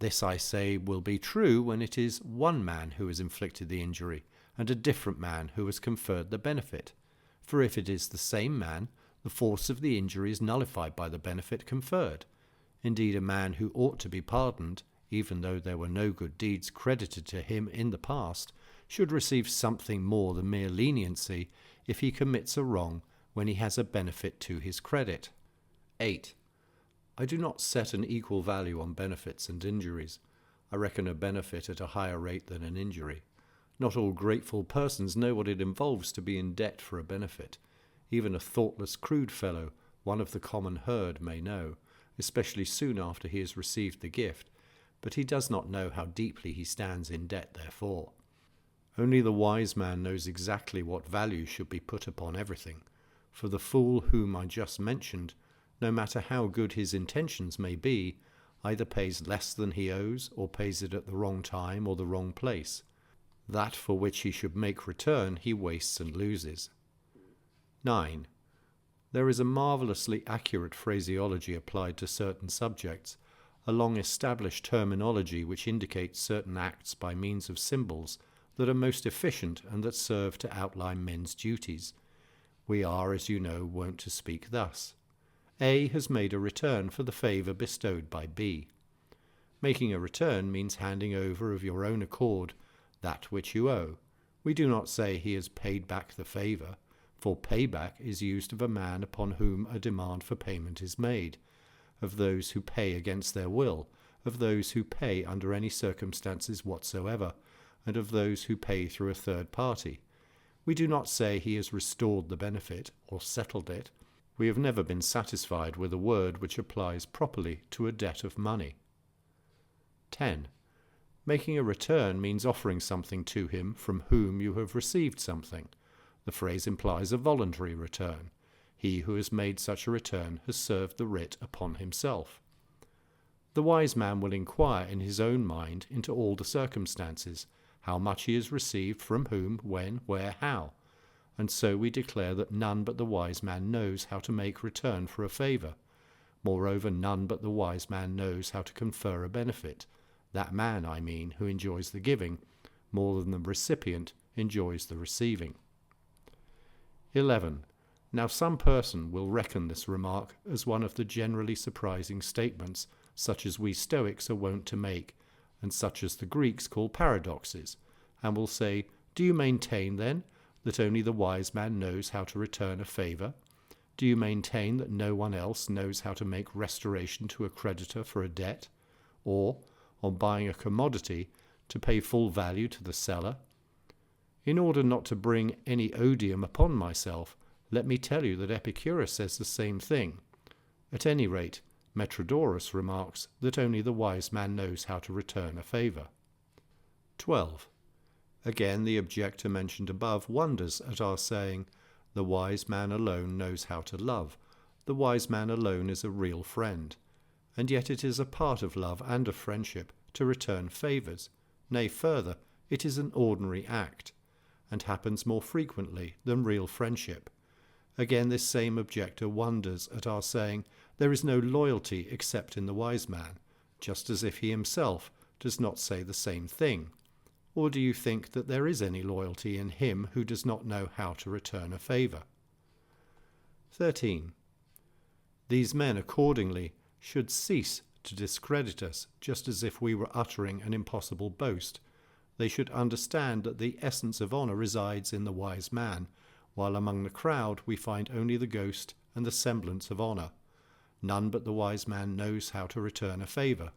This, I say, will be true when it is one man who has inflicted the injury, and a different man who has conferred the benefit. For if it is the same man, the force of the injury is nullified by the benefit conferred. Indeed, a man who ought to be pardoned, even though there were no good deeds credited to him in the past, should receive something more than mere leniency if he commits a wrong when he has a benefit to his credit. 8. I do not set an equal value on benefits and injuries. I reckon a benefit at a higher rate than an injury. Not all grateful persons know what it involves to be in debt for a benefit. Even a thoughtless, crude fellow, one of the common herd, may know, especially soon after he has received the gift, but he does not know how deeply he stands in debt therefore. Only the wise man knows exactly what value should be put upon everything, for the fool whom I just mentioned, no matter how good his intentions may be, either pays less than he owes, or pays it at the wrong time or the wrong place. That for which he should make return he wastes and loses. 9. There is a marvellously accurate phraseology applied to certain subjects, a long-established terminology which indicates certain acts by means of symbols that are most efficient and that serve to outline men's duties. We are, as you know, wont to speak thus. A has made a return for the favour bestowed by B. Making a return means handing over of your own accord that which you owe. We do not say he has paid back the favour, for payback is used of a man upon whom a demand for payment is made, of those who pay against their will, of those who pay under any circumstances whatsoever, and of those who pay through a third party. We do not say he has restored the benefit or settled it. We have never been satisfied with a word which applies properly to a debt of money. 10. Making a return means offering something to him from whom you have received something. The phrase implies a voluntary return. He who has made such a return has served the writ upon himself. The wise man will inquire in his own mind into all the circumstances, how much he has received from whom, when, where, how. And so we declare that none but the wise man knows how to make return for a favour. Moreover, none but the wise man knows how to confer a benefit. That man, I mean, who enjoys the giving, more than the recipient enjoys the receiving. 11. Now some person will reckon this remark as one of the generally surprising statements, such as we Stoics are wont to make, and such as the Greeks call paradoxes, and will say, do you maintain, then, that only the wise man knows how to return a favour? Do you maintain that no one else knows how to make restoration to a creditor for a debt? Or, on buying a commodity, to pay full value to the seller? In order not to bring any odium upon myself, let me tell you that Epicurus says the same thing. At any rate, Metrodorus remarks that only the wise man knows how to return a favour. 12. Again, the objector mentioned above wonders at our saying, the wise man alone knows how to love. The wise man alone is a real friend. And yet it is a part of love and of friendship to return favours. Nay, further, it is an ordinary act, and happens more frequently than real friendship. Again, this same objector wonders at our saying, there is no loyalty except in the wise man, just as if he himself does not say the same thing. Or do you think that there is any loyalty in him who does not know how to return a favour? 13. These men, accordingly, should cease to discredit us, just as if we were uttering an impossible boast. They should understand that the essence of honour resides in the wise man, while among the crowd we find only the ghost and the semblance of honour. None but the wise man knows how to return a favour.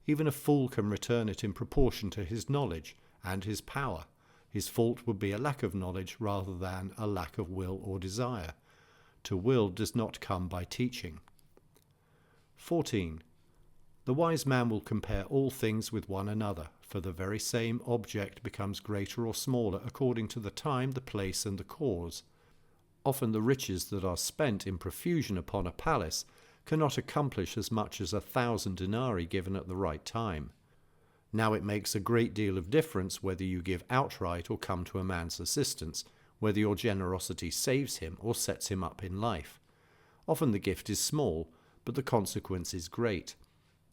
Even a fool can return it in proportion to his knowledge and his power. His fault would be a lack of knowledge rather than a lack of will or desire. To will does not come by teaching. 14. The wise man will compare all things with one another, for the very same object becomes greater or smaller according to the time, the place, and the cause. Often the riches that are spent in profusion upon a palace cannot accomplish as much as 1,000 denarii given at the right time. Now it makes a great deal of difference whether you give outright or come to a man's assistance, whether your generosity saves him or sets him up in life. Often the gift is small, but the consequence is great.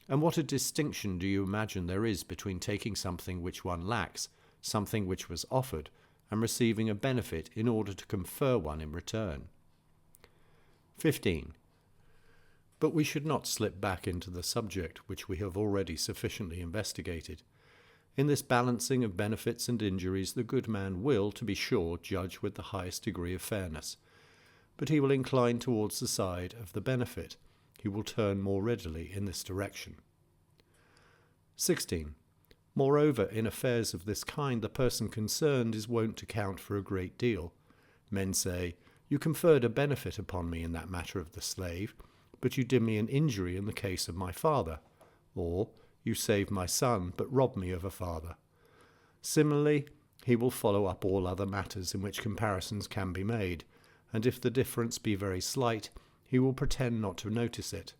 And what a distinction do you imagine there is between taking something which one lacks, something which was offered, and receiving a benefit in order to confer one in return. 15. But we should not slip back into the subject which we have already sufficiently investigated. In this balancing of benefits and injuries, the good man will, to be sure, judge with the highest degree of fairness, but he will incline towards the side of the benefit. He will turn more readily in this direction. 16. Moreover, in affairs of this kind, the person concerned is wont to count for a great deal. Men say, you conferred a benefit upon me in that matter of the slave, but you did me an injury in the case of my father. Or, you saved my son, but robbed me of a father. Similarly, he will follow up all other matters in which comparisons can be made, and if the difference be very slight, he will pretend not to notice it.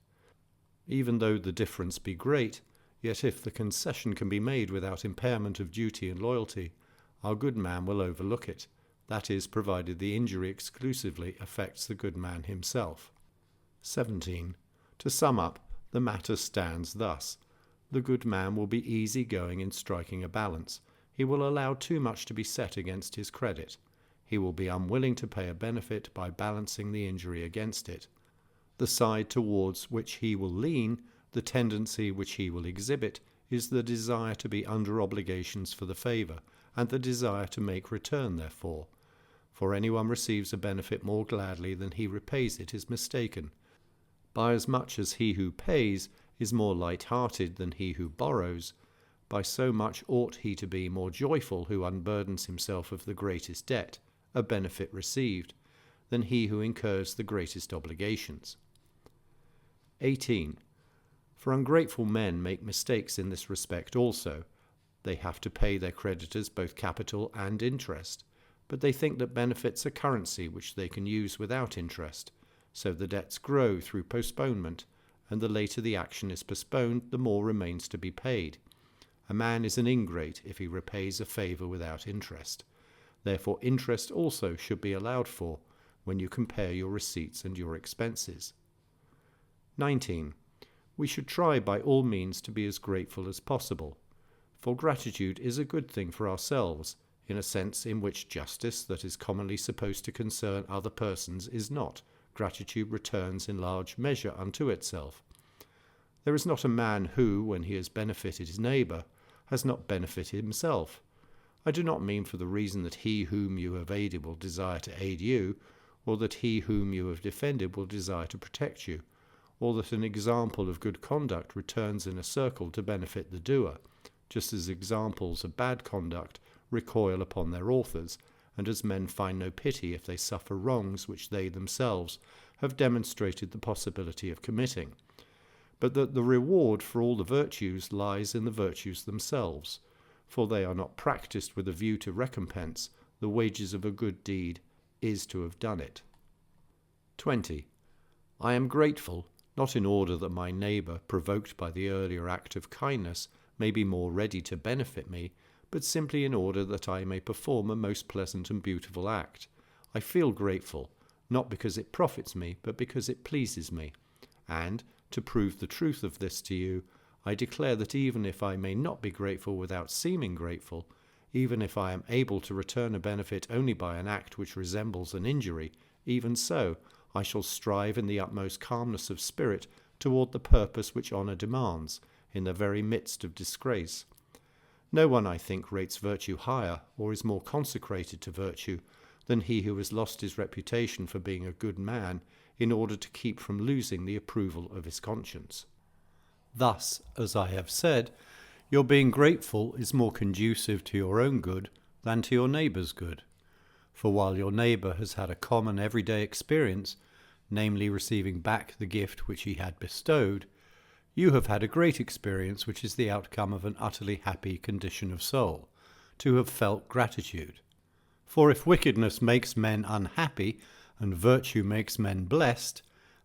Even though the difference be great, yet if the concession can be made without impairment of duty and loyalty, our good man will overlook it, that is, provided the injury exclusively affects the good man himself. 17. To sum up, the matter stands thus. The good man will be easy-going in striking a balance. He will allow too much to be set against his credit. He will be unwilling to pay a benefit by balancing the injury against it. The side towards which he will lean, the tendency which he will exhibit, is the desire to be under obligations for the favour, and the desire to make return therefore. For anyone receives a benefit more gladly than he repays it is mistaken, by as much as he who pays is more light-hearted than he who borrows, by so much ought he to be more joyful who unburdens himself of the greatest debt, a benefit received, than he who incurs the greatest obligations. 18. For ungrateful men make mistakes in this respect also. They have to pay their creditors both capital and interest, but they think that benefits are currency which they can use without interest, so the debts grow through postponement, and the later the action is postponed, the more remains to be paid. A man is an ingrate if he repays a favour without interest. Therefore interest also should be allowed for, when you compare your receipts and your expenses. 19. We should try by all means to be as grateful as possible, for gratitude is a good thing for ourselves, in a sense in which justice that is commonly supposed to concern other persons is not. Gratitude returns in large measure unto itself. There is not a man who, when he has benefited his neighbour, has not benefited himself. I do not mean for the reason that he whom you have aided will desire to aid you, or that he whom you have defended will desire to protect you, or that an example of good conduct returns in a circle to benefit the doer, just as examples of bad conduct recoil upon their authors, and as men find no pity if they suffer wrongs which they themselves have demonstrated the possibility of committing, but that the reward for all the virtues lies in the virtues themselves, for they are not practised with a view to recompense. The wages of a good deed is to have done it. 20. I am grateful, not in order that my neighbour, provoked by the earlier act of kindness, may be more ready to benefit me, but simply in order that I may perform a most pleasant and beautiful act. I feel grateful, not because it profits me, but because it pleases me. And, to prove the truth of this to you, I declare that even if I may not be grateful without seeming grateful, even if I am able to return a benefit only by an act which resembles an injury, even so I shall strive in the utmost calmness of spirit toward the purpose which honour demands, in the very midst of disgrace. No one, I think, rates virtue higher, or is more consecrated to virtue, than he who has lost his reputation for being a good man, in order to keep from losing the approval of his conscience. Thus, as I have said, your being grateful is more conducive to your own good than to your neighbour's good. For while your neighbour has had a common everyday experience, namely receiving back the gift which he had bestowed, you have had a great experience which is the outcome of an utterly happy condition of soul, to have felt gratitude. For if wickedness makes men unhappy, and virtue makes men blessed,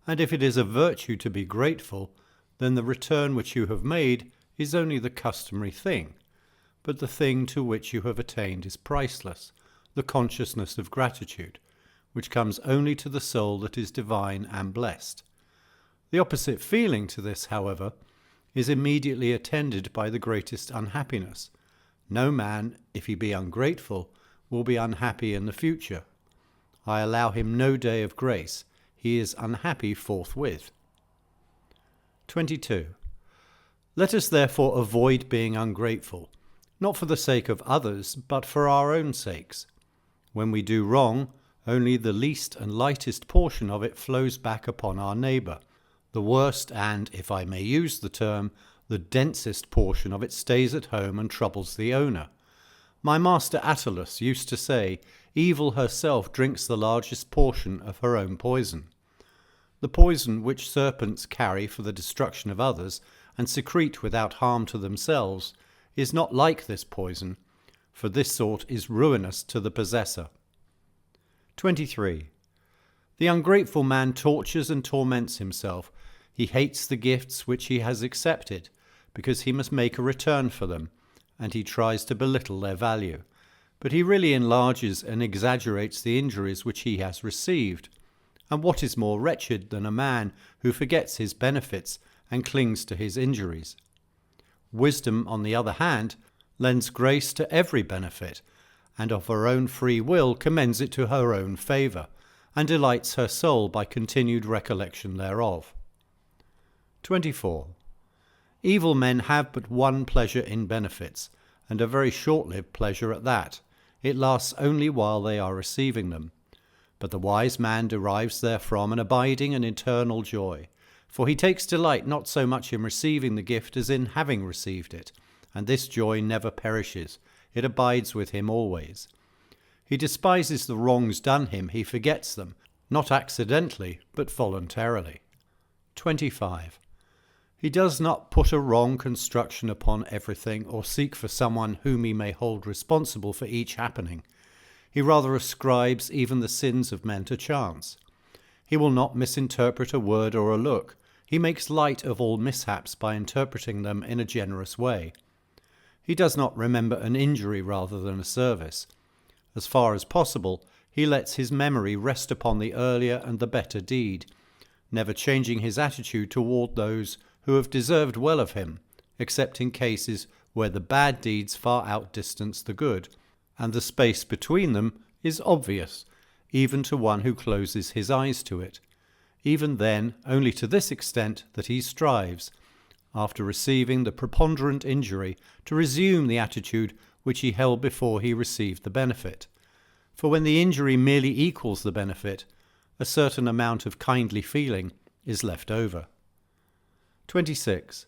and if it is a virtue to be grateful, then the return which you have made is only the customary thing, but the thing to which you have attained is priceless, the consciousness of gratitude, which comes only to the soul that is divine and blessed. The opposite feeling to this, however, is immediately attended by the greatest unhappiness. No man, if he be ungrateful, will be unhappy in the future. I allow him no day of grace. He is unhappy forthwith. 22. Let us therefore avoid being ungrateful, not for the sake of others, but for our own sakes. When we do wrong, only the least and lightest portion of it flows back upon our neighbour. The worst and, if I may use the term, the densest portion of it stays at home and troubles the owner. My master Attalus used to say, evil herself drinks the largest portion of her own poison. The poison which serpents carry for the destruction of others and secrete without harm to themselves is not like this poison, for this sort is ruinous to the possessor. 23. The ungrateful man tortures and torments himself. He hates the gifts which he has accepted, because he must make a return for them, and he tries to belittle their value. But he really enlarges and exaggerates the injuries which he has received. And what is more wretched than a man who forgets his benefits and clings to his injuries? Wisdom, on the other hand, lends grace to every benefit, and of her own free will commends it to her own favour, and delights her soul by continued recollection thereof. 24. Evil men have but one pleasure in benefits, and a very short-lived pleasure at that. It lasts only while they are receiving them. But the wise man derives therefrom an abiding and eternal joy, for he takes delight not so much in receiving the gift as in having received it, and this joy never perishes, it abides with him always. He despises the wrongs done him, he forgets them, not accidentally, but voluntarily. 25. He does not put a wrong construction upon everything, or seek for someone whom he may hold responsible for each happening. He rather ascribes even the sins of men to chance. He will not misinterpret a word or a look. He makes light of all mishaps by interpreting them in a generous way. He does not remember an injury rather than a service. As far as possible, he lets his memory rest upon the earlier and the better deed, never changing his attitude toward those who have deserved well of him, except in cases where the bad deeds far outdistance the good, and the space between them is obvious, even to one who closes his eyes to it. Even then, only to this extent that he strives, after receiving the preponderant injury, to resume the attitude which he held before he received the benefit. For when the injury merely equals the benefit, a certain amount of kindly feeling is left over. 26.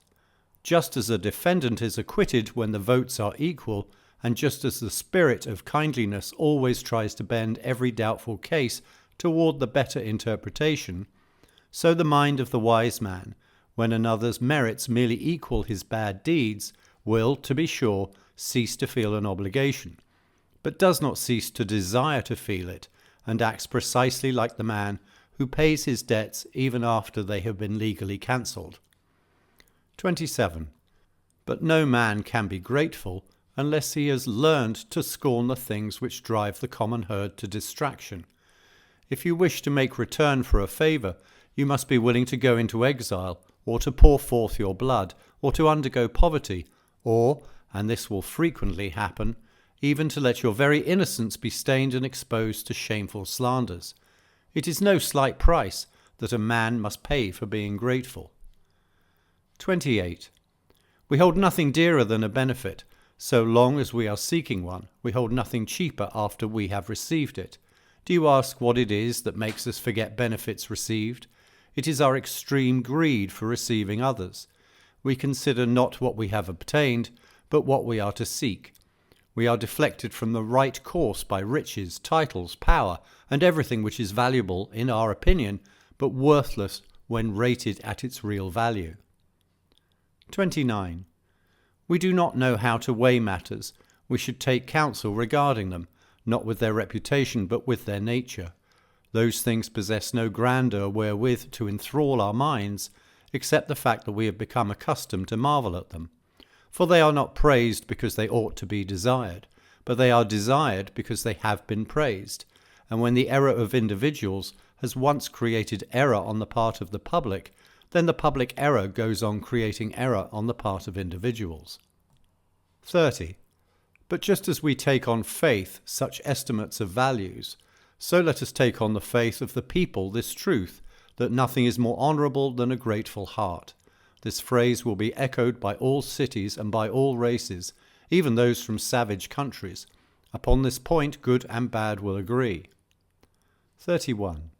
Just as a defendant is acquitted when the votes are equal, and just as the spirit of kindliness always tries to bend every doubtful case toward the better interpretation, so the mind of the wise man, when another's merits merely equal his bad deeds, will, to be sure, cease to feel an obligation, but does not cease to desire to feel it, and acts precisely like the man who pays his debts even after they have been legally cancelled. 27. But no man can be grateful unless he has learned to scorn the things which drive the common herd to distraction. If you wish to make return for a favour, you must be willing to go into exile, or to pour forth your blood, or to undergo poverty, or, and this will frequently happen, even to let your very innocence be stained and exposed to shameful slanders. It is no slight price that a man must pay for being grateful. 28. We hold nothing dearer than a benefit. So long as we are seeking one, we hold nothing cheaper after we have received it. Do you ask what it is that makes us forget benefits received? It is our extreme greed for receiving others. We consider not what we have obtained, but what we are to seek. We are deflected from the right course by riches, titles, power, and everything which is valuable in our opinion, but worthless when rated at its real value. 29. We do not know how to weigh matters. We should take counsel regarding them, not with their reputation, but with their nature. Those things possess no grandeur wherewith to enthrall our minds, except the fact that we have become accustomed to marvel at them. For they are not praised because they ought to be desired, but they are desired because they have been praised. And when the error of individuals has once created error on the part of the public, then the public error goes on creating error on the part of individuals. 30. But just as we take on faith such estimates of values, so let us take on the faith of the people this truth, that nothing is more honourable than a grateful heart. This phrase will be echoed by all cities and by all races, even those from savage countries. Upon this point good and bad will agree. 31.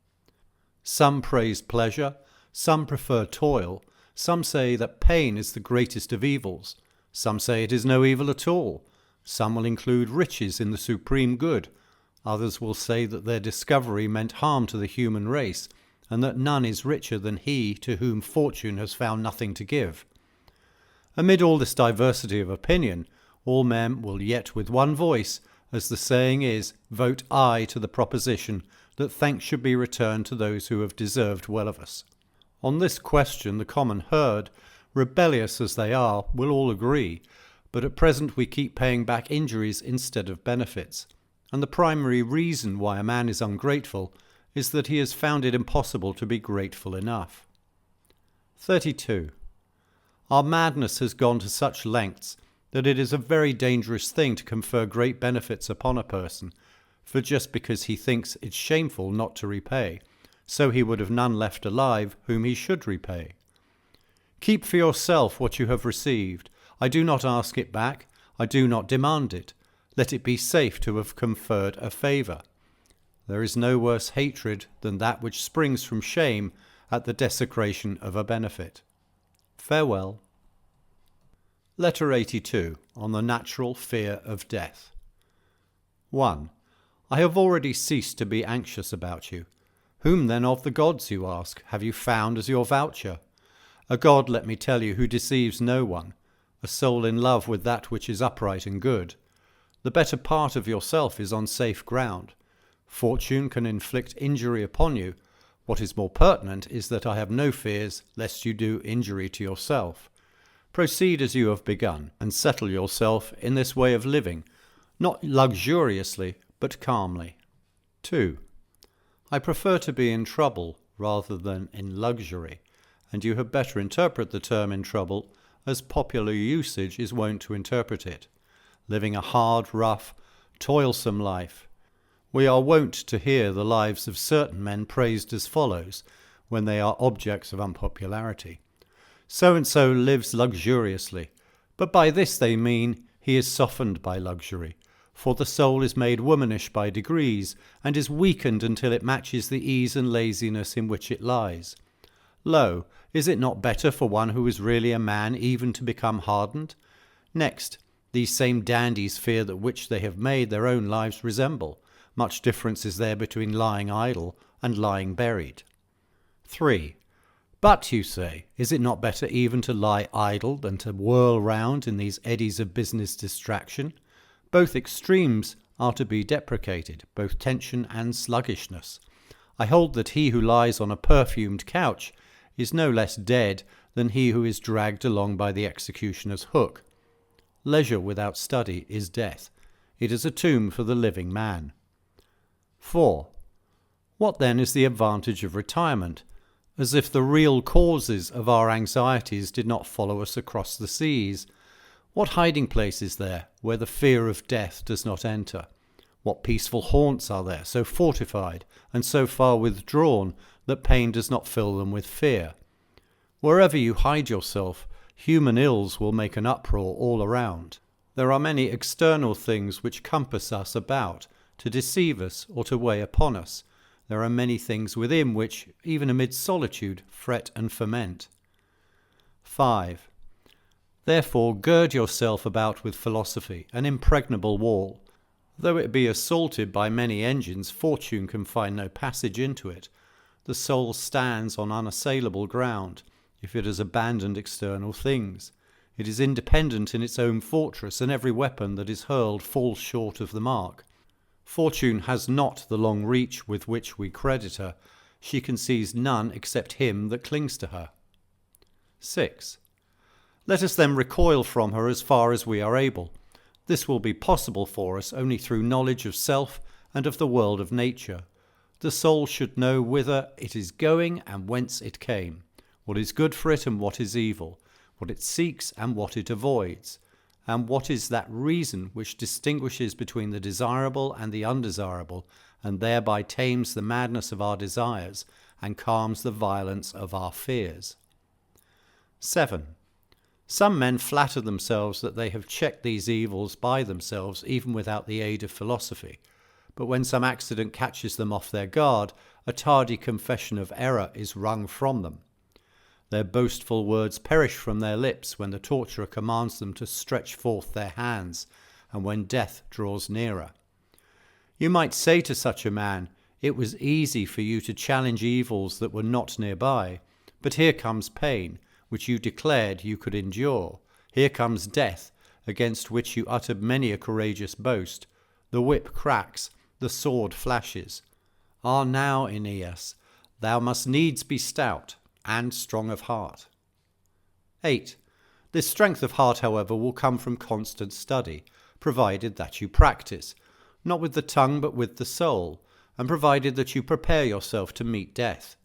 Some praise pleasure, some prefer toil, some say that pain is the greatest of evils, some say it is no evil at all, some will include riches in the supreme good, others will say that their discovery meant harm to the human race, and that none is richer than he to whom fortune has found nothing to give. Amid all this diversity of opinion, all men will yet with one voice, as the saying is, vote aye to the proposition that thanks should be returned to those who have deserved well of us. On this question the common herd, rebellious as they are, will all agree, but at present we keep paying back injuries instead of benefits, and the primary reason why a man is ungrateful is that he has found it impossible to be grateful enough. 32. Our madness has gone to such lengths that it is a very dangerous thing to confer great benefits upon a person, for just because he thinks it shameful not to repay, so he would have none left alive whom he should repay. Keep for yourself what you have received. I do not ask it back. I do not demand it. Let it be safe to have conferred a favour. There is no worse hatred than that which springs from shame at the desecration of a benefit. Farewell. Letter 82, on the natural fear of death. 1. I have already ceased to be anxious about you. Whom then of the gods, you ask, have you found as your voucher? A god, let me tell you, who deceives no one, a soul in love with that which is upright and good. The better part of yourself is on safe ground. Fortune can inflict injury upon you. What is more pertinent is that I have no fears lest you do injury to yourself. Proceed as you have begun, and settle yourself in this way of living, not luxuriously, but calmly. 2. I prefer to be in trouble rather than in luxury, and you had better interpret the term in trouble as popular usage is wont to interpret it, living a hard, rough, toilsome life. We are wont to hear the lives of certain men praised as follows, when they are objects of unpopularity. So-and-so lives luxuriously, but by this they mean he is softened by luxury, for the soul is made womanish by degrees, and is weakened until it matches the ease and laziness in which it lies. Lo, is it not better for one who is really a man even to become hardened? Next, these same dandies fear that which they have made their own lives resemble. Much difference is there between lying idle and lying buried. 3. But, you say, is it not better even to lie idle than to whirl round in these eddies of business distraction? Both extremes are to be deprecated, both tension and sluggishness. I hold that he who lies on a perfumed couch is no less dead than he who is dragged along by the executioner's hook. Leisure without study is death. It is a tomb for the living man. 4. What then is the advantage of retirement? As if the real causes of our anxieties did not follow us across the seas. What hiding place is there where the fear of death does not enter? What peaceful haunts are there, so fortified and so far withdrawn that pain does not fill them with fear? Wherever you hide yourself, human ills will make an uproar all around. There are many external things which compass us about, to deceive us or to weigh upon us. There are many things within which, even amid solitude, fret and ferment. 5. Therefore gird yourself about with philosophy, an impregnable wall. Though it be assaulted by many engines, fortune can find no passage into it. The soul stands on unassailable ground, if it has abandoned external things. It is independent in its own fortress, and every weapon that is hurled falls short of the mark. Fortune has not the long reach with which we credit her. She can seize none except him that clings to her. 6. Let us then recoil from her as far as we are able. This will be possible for us only through knowledge of self and of the world of nature. The soul should know whither it is going and whence it came, what is good for it and what is evil, what it seeks and what it avoids, and what is that reason which distinguishes between the desirable and the undesirable, and thereby tames the madness of our desires and calms the violence of our fears. 7. Some men flatter themselves that they have checked these evils by themselves even without the aid of philosophy, but when some accident catches them off their guard, a tardy confession of error is wrung from them. Their boastful words perish from their lips when the torturer commands them to stretch forth their hands, and when death draws nearer. You might say to such a man, it was easy for you to challenge evils that were not nearby, but here comes pain, which you declared you could endure. Here comes death, against which you uttered many a courageous boast. The whip cracks, the sword flashes. Ah, now, Aeneas, thou must needs be stout and strong of heart. 8. This strength of heart, however, will come from constant study, provided that you practice, not with the tongue but with the soul, and provided that you prepare yourself to meet death.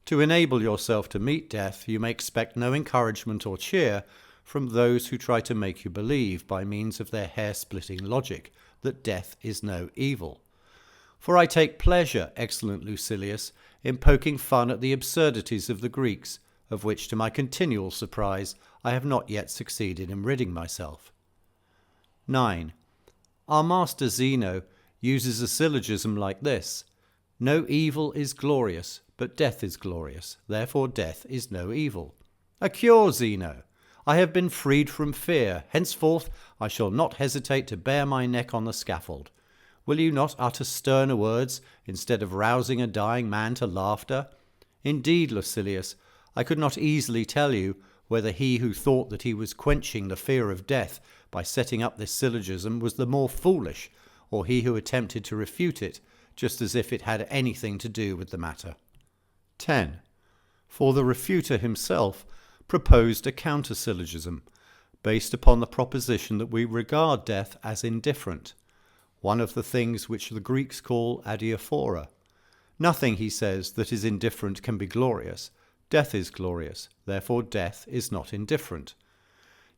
To enable yourself to meet death, you may expect no encouragement or cheer from those who try to make you believe, by means of their hair-splitting logic, that death is no evil. For I take pleasure, excellent Lucilius, in poking fun at the absurdities of the Greeks, of which, to my continual surprise, I have not yet succeeded in ridding myself. 9. Our master Zeno uses a syllogism like this: no evil is glorious, but death is glorious, therefore death is no evil. A cure, Zeno! I have been freed from fear. Henceforth I shall not hesitate to bare my neck on the scaffold. Will you not utter sterner words instead of rousing a dying man to laughter? Indeed, Lucilius, I could not easily tell you whether he who thought that he was quenching the fear of death by setting up this syllogism was the more foolish, or he who attempted to refute it, just as if it had anything to do with the matter. 10. For the refuter himself proposed a counter-syllogism, based upon the proposition that we regard death as indifferent, one of the things which the Greeks call adiaphora. Nothing, he says, that is indifferent can be glorious. Death is glorious, therefore death is not indifferent.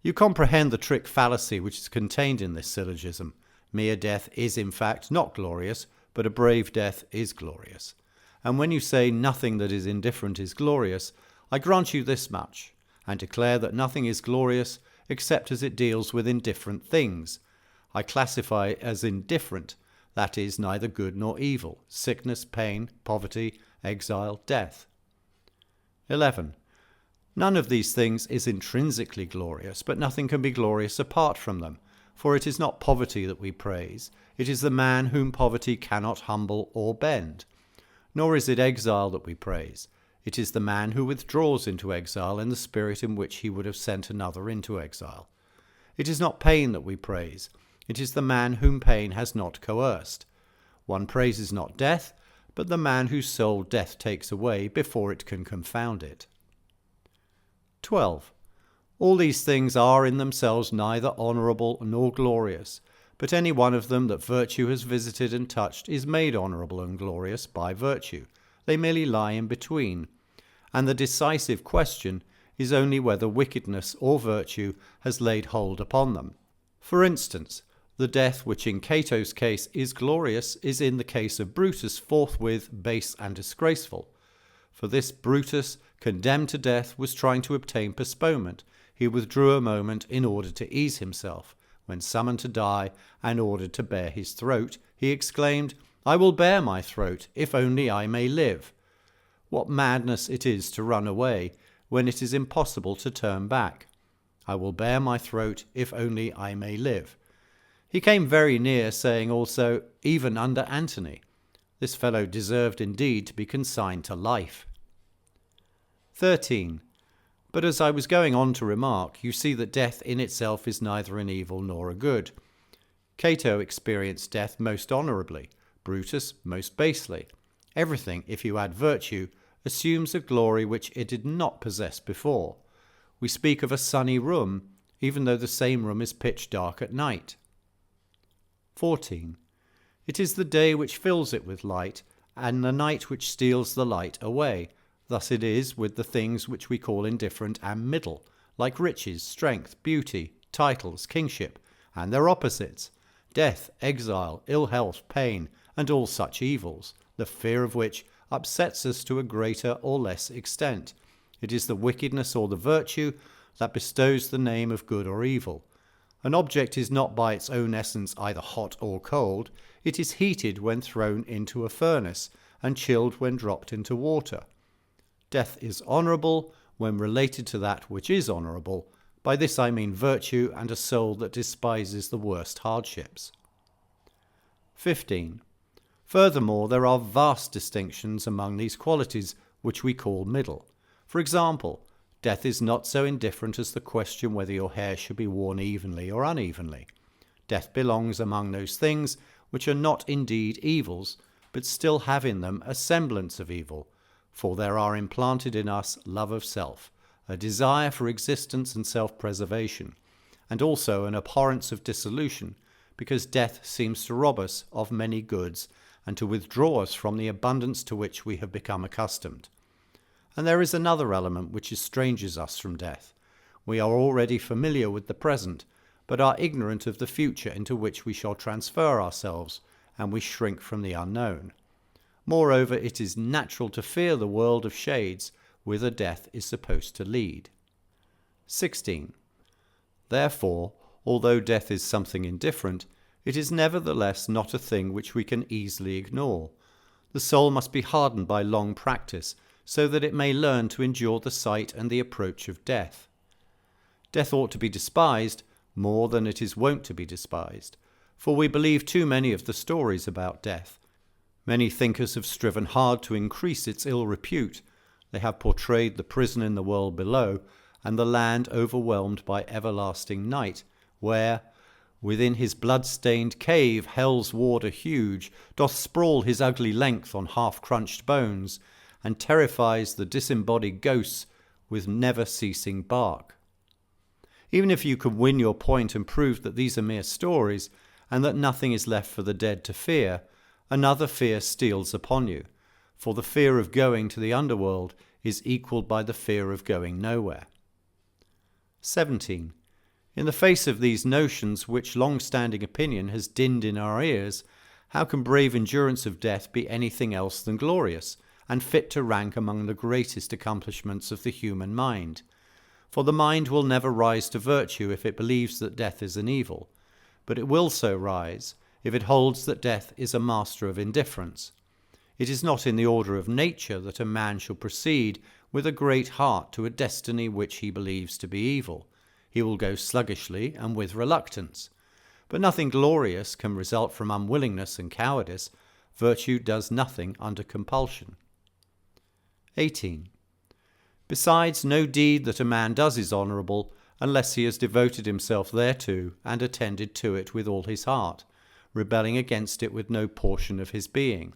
You comprehend the trick fallacy which is contained in this syllogism. Mere death is in fact not glorious, but a brave death is glorious. And when you say nothing that is indifferent is glorious, I grant you this much, and declare that nothing is glorious except as it deals with indifferent things. I classify as indifferent, that is, neither good nor evil, sickness, pain, poverty, exile, death. 11. None of these things is intrinsically glorious, but nothing can be glorious apart from them, for it is not poverty that we praise, it is the man whom poverty cannot humble or bend. Nor is it exile that we praise, it is the man who withdraws into exile in the spirit in which he would have sent another into exile. It is not pain that we praise, it is the man whom pain has not coerced. One praises not death, but the man whose soul death takes away before it can confound it. 12. All these things are in themselves neither honourable nor glorious, but any one of them that virtue has visited and touched is made honourable and glorious by virtue. They merely lie in between, and the decisive question is only whether wickedness or virtue has laid hold upon them. For instance, the death which in Cato's case is glorious is in the case of Brutus forthwith base and disgraceful. For this Brutus, condemned to death, was trying to obtain postponement. He withdrew a moment in order to ease himself. When summoned to die and ordered to bare his throat, he exclaimed, "I will bare my throat, if only I may live." What madness it is to run away, when it is impossible to turn back. I will bare my throat, if only I may live. He came very near saying also, even under Antony. This fellow deserved indeed to be consigned to life. 13. But as I was going on to remark, you see that death in itself is neither an evil nor a good. Cato experienced death most honourably, Brutus most basely. Everything, if you add virtue, assumes a glory which it did not possess before. We speak of a sunny room, even though the same room is pitch dark at night. 14. It is the day which fills it with light, and the night which steals the light away. Thus it is with the things which we call indifferent and middle, like riches, strength, beauty, titles, kingship, and their opposites, death, exile, ill health, pain, and all such evils, the fear of which upsets us to a greater or less extent. It is the wickedness or the virtue that bestows the name of good or evil. An object is not by its own essence either hot or cold. It is heated when thrown into a furnace, and chilled when dropped into water. Death is honourable when related to that which is honourable. By this I mean virtue and a soul that despises the worst hardships. 15. Furthermore, there are vast distinctions among these qualities which we call middle. For example, death is not so indifferent as the question whether your hair should be worn evenly or unevenly. Death belongs among those things which are not indeed evils, but still have in them a semblance of evil, for there are implanted in us love of self, a desire for existence and self-preservation, and also an abhorrence of dissolution, because death seems to rob us of many goods and to withdraw us from the abundance to which we have become accustomed. And there is another element which estranges us from death. We are already familiar with the present, but are ignorant of the future into which we shall transfer ourselves, and we shrink from the unknown. Moreover, it is natural to fear the world of shades, whither death is supposed to lead. 16. Therefore, although death is something indifferent, it is nevertheless not a thing which we can easily ignore. The soul must be hardened by long practice, so that it may learn to endure the sight and the approach of death. Death ought to be despised more than it is wont to be despised, for we believe too many of the stories about death. Many thinkers have striven hard to increase its ill repute. They have portrayed the prison in the world below, and the land overwhelmed by everlasting night, where, within his blood-stained cave, hell's warder huge doth sprawl his ugly length on half-crunched bones, and terrifies the disembodied ghosts with never-ceasing bark. Even if you can win your point and prove that these are mere stories, and that nothing is left for the dead to fear, another fear steals upon you, for the fear of going to the underworld is equalled by the fear of going nowhere. 17. In the face of these notions which long-standing opinion has dinned in our ears, how can brave endurance of death be anything else than glorious, and fit to rank among the greatest accomplishments of the human mind? For the mind will never rise to virtue if it believes that death is an evil, but it will so rise if it holds that death is a master of indifference. It is not in the order of nature that a man shall proceed with a great heart to a destiny which he believes to be evil. He will go sluggishly and with reluctance. But nothing glorious can result from unwillingness and cowardice. Virtue does nothing under compulsion. 18. Besides, no deed that a man does is honourable unless he has devoted himself thereto and attended to it with all his heart, rebelling against it with no portion of his being.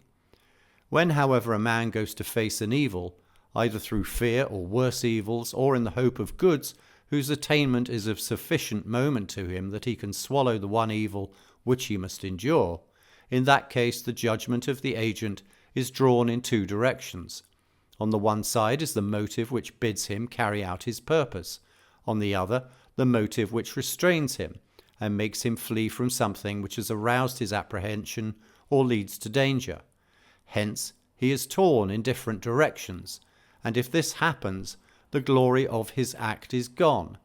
When, however, a man goes to face an evil, either through fear or worse evils, or in the hope of goods, whose attainment is of sufficient moment to him that he can swallow the one evil which he must endure, in that case the judgment of the agent is drawn in two directions. On the one side is the motive which bids him carry out his purpose, on the other the motive which restrains him and makes him flee from something which has aroused his apprehension or leads to danger. Hence he is torn in different directions, and if this happens, the glory of his act is gone,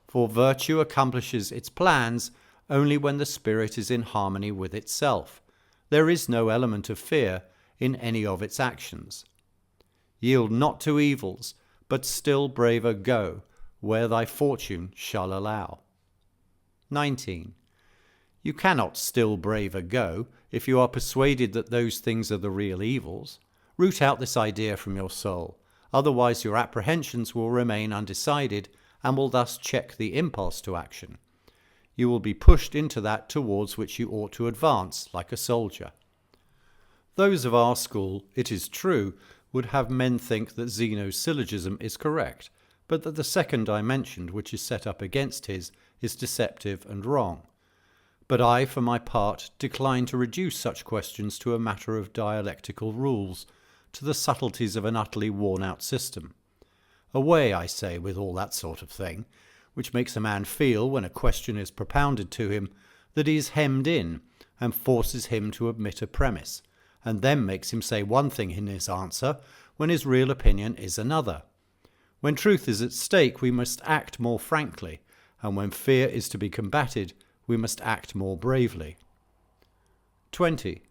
for virtue accomplishes its plans only when the spirit is in harmony with itself. There is no element of fear in any of its actions. Yield not to evils, but still braver go, where thy fortune shall allow. 19. You cannot still braver go if you are persuaded that those things are the real evils. Root out this idea from your soul. Otherwise your apprehensions will remain undecided and will thus check the impulse to action. You will be pushed into that towards which you ought to advance, like a soldier. Those of our school, it is true, would have men think that Zeno's syllogism is correct, but that the second I mentioned, which is set up against his, is deceptive and wrong. But I, for my part, decline to reduce such questions to a matter of dialectical rules, to the subtleties of an utterly worn-out system. Away, I say, with all that sort of thing, which makes a man feel, when a question is propounded to him, that he is hemmed in, and forces him to admit a premise, and then makes him say one thing in his answer, when his real opinion is another. When truth is at stake, we must act more frankly, and when fear is to be combated, we must act more bravely. 20.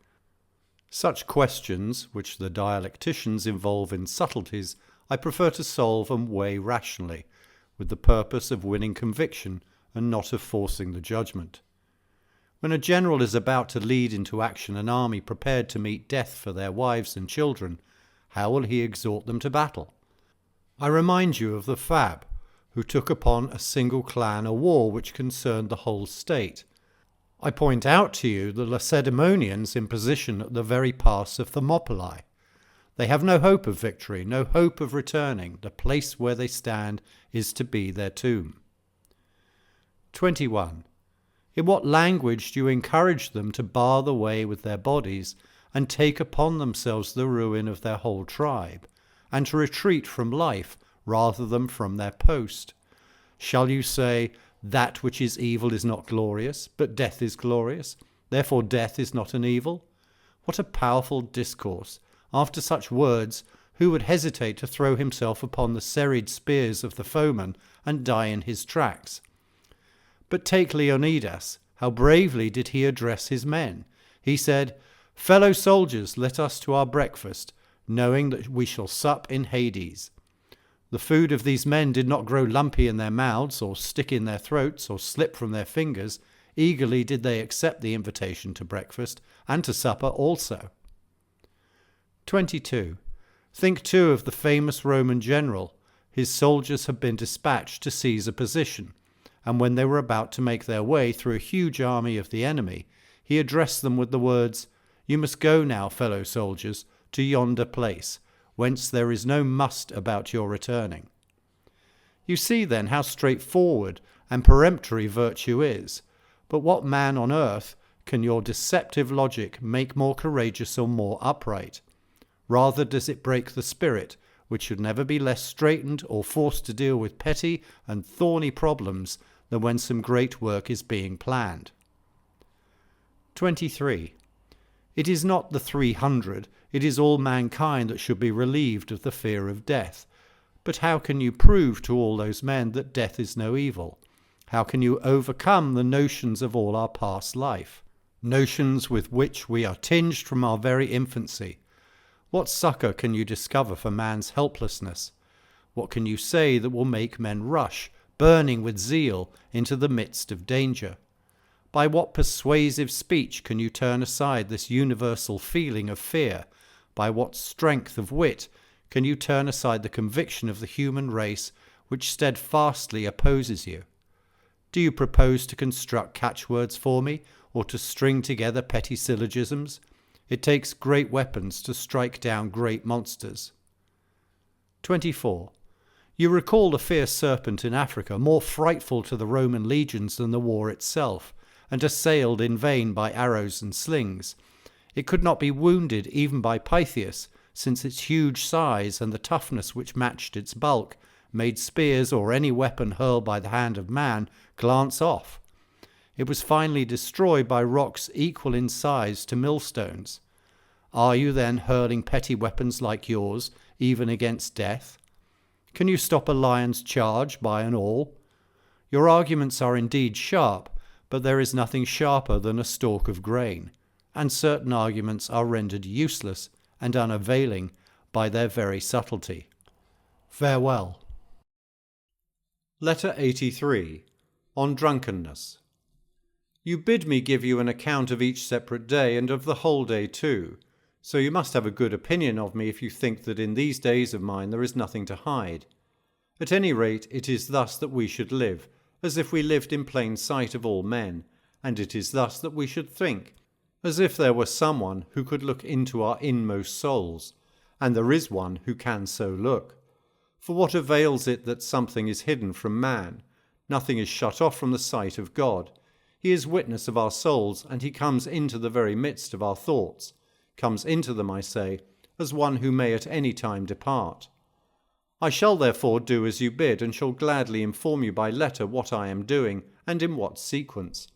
Such questions, which the dialecticians involve in subtleties, I prefer to solve and weigh rationally, with the purpose of winning conviction and not of forcing the judgment. When a general is about to lead into action an army prepared to meet death for their wives and children, how will he exhort them to battle? I remind you of the Fab, who took upon a single clan a war which concerned the whole state. I point out to you the Lacedaemonians in position at the very pass of Thermopylae. They have no hope of victory, no hope of returning. The place where they stand is to be their tomb. 21. In what language do you encourage them to bar the way with their bodies and take upon themselves the ruin of their whole tribe, and to retreat from life rather than from their post? Shall you say, that which is evil is not glorious, but death is glorious, therefore death is not an evil? What a powerful discourse! After such words, Who would hesitate to throw himself upon the serried spears of the foeman and die in his tracks? But take Leonidas. How bravely did he address his men? He said, "Fellow soldiers, let us to our breakfast, knowing that we shall sup in Hades." The food of these men did not grow lumpy in their mouths, or stick in their throats, or slip from their fingers. Eagerly did they accept the invitation to breakfast, and to supper also. 22. Think too of the famous Roman general. His soldiers had been dispatched to seize a position, and when they were about to make their way through a huge army of the enemy, he addressed them with the words, "You must go now, fellow soldiers, to yonder place, whence there is no must about your returning." You see then how straightforward and peremptory virtue is, but what man on earth can your deceptive logic make more courageous or more upright? Rather does it break the spirit, which should never be less straitened or forced to deal with petty and thorny problems than when some great work is being planned. 23. It is not the 300, it is all mankind that should be relieved of the fear of death. But how can you prove to all those men that death is no evil? How can you overcome the notions of all our past life, notions with which we are tinged from our very infancy? What succour can you discover for man's helplessness? What can you say that will make men rush, burning with zeal, into the midst of danger? By what persuasive speech can you turn aside this universal feeling of fear? By what strength of wit can you turn aside the conviction of the human race which steadfastly opposes you? Do you propose to construct catchwords for me, or to string together petty syllogisms? It takes great weapons to strike down great monsters. 24. You recall the fierce serpent in Africa, more frightful to the Roman legions than the war itself, and assailed in vain by arrows and slings. It could not be wounded even by Pythias, since its huge size and the toughness which matched its bulk made spears or any weapon hurled by the hand of man glance off. It was finally destroyed by rocks equal in size to millstones. Are you then hurling petty weapons like yours, even against death? Can you stop a lion's charge by an awl? Your arguments are indeed sharp, but there is nothing sharper than a stalk of grain, and certain arguments are rendered useless and unavailing by their very subtlety. Farewell. Letter 83. On drunkenness. You bid me give you an account of each separate day, and of the whole day too, so you must have a good opinion of me if you think that in these days of mine there is nothing to hide. At any rate, it is thus that we should live, as if we lived in plain sight of all men, and it is thus that we should think, as if there were someone who could look into our inmost souls, and there is one who can so look. For what avails it that something is hidden from man? Nothing is shut off from the sight of God. He is witness of our souls, and he comes into the very midst of our thoughts, comes into them, I say, as one who may at any time depart. I shall therefore do as you bid, and shall gladly inform you by letter what I am doing, and in what sequence.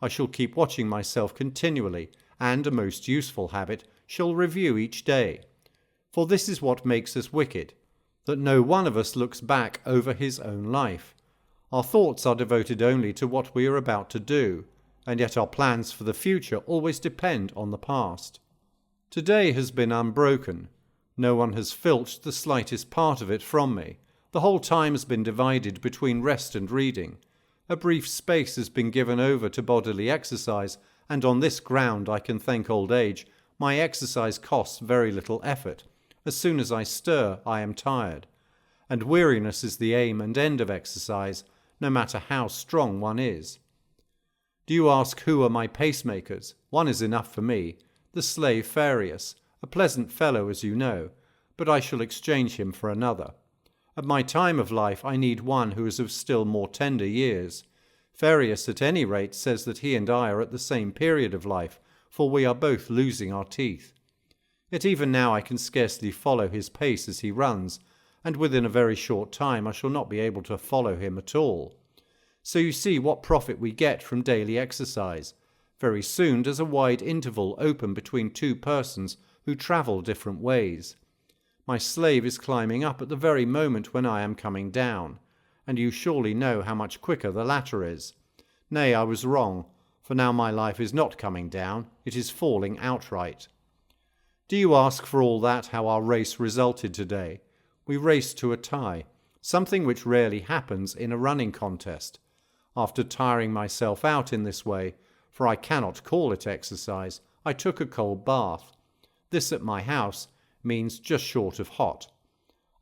I shall keep watching myself continually, and, a most useful habit, shall review each day. For this is what makes us wicked, that no one of us looks back over his own life. Our thoughts are devoted only to what we are about to do, and yet our plans for the future always depend on the past. Today has been unbroken. No one has filched the slightest part of it from me. The whole time has been divided between rest and reading. A brief space has been given over to bodily exercise, and on this ground I can thank old age. My exercise costs very little effort. As soon as I stir, I am tired. And weariness is the aim and end of exercise, no matter how strong one is. Do you ask who are my pacemakers? One is enough for me, the slave Farius, a pleasant fellow as you know, but I shall exchange him for another. At my time of life I need one who is of still more tender years. Farius at any rate says that he and I are at the same period of life, for we are both losing our teeth. Yet even now I can scarcely follow his pace as he runs, and within a very short time I shall not be able to follow him at all. So you see what profit we get from daily exercise. Very soon does a wide interval open between two persons who travel different ways. My slave is climbing up at the very moment when I am coming down, and you surely know how much quicker the latter is. Nay, I was wrong, for now my life is not coming down, it is falling outright. Do you ask for all that how our race resulted today? We raced to a tie, something which rarely happens in a running contest. After tiring myself out in this way, for I cannot call it exercise, I took a cold bath. This at my house means just short of hot.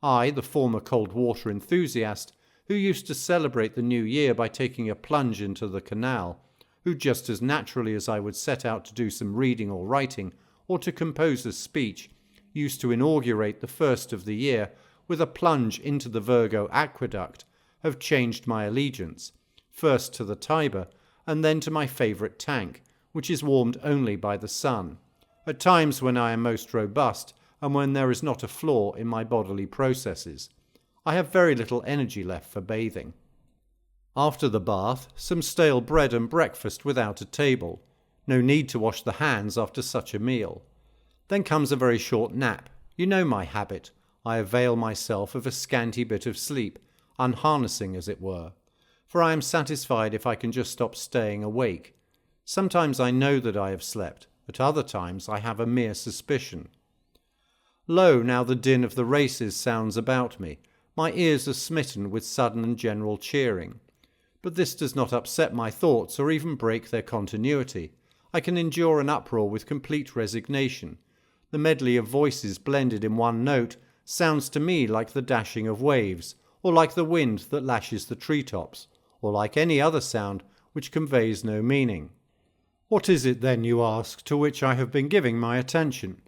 I, the former cold water enthusiast, who used to celebrate the new year by taking a plunge into the canal, who just as naturally as I would set out to do some reading or writing, or to compose a speech, used to inaugurate the first of the year with a plunge into the Virgo aqueduct, have changed my allegiance, first to the Tiber, and then to my favourite tank, which is warmed only by the sun, at times when I am most robust, and when there is not a flaw in my bodily processes. I have very little energy left for bathing. After the bath, some stale bread and breakfast without a table. No need to wash the hands after such a meal. Then comes a very short nap. You know my habit. I avail myself of a scanty bit of sleep, unharnessing as it were, for I am satisfied if I can just stop staying awake. Sometimes I know that I have slept, at other times I have a mere suspicion. Lo, now the din of the races sounds about me. My ears are smitten with sudden and general cheering. But this does not upset my thoughts or even break their continuity. I can endure an uproar with complete resignation. The medley of voices blended in one note sounds to me like the dashing of waves, or like the wind that lashes the treetops, or like any other sound which conveys no meaning. What is it then, you ask, to which I have been giving my attention?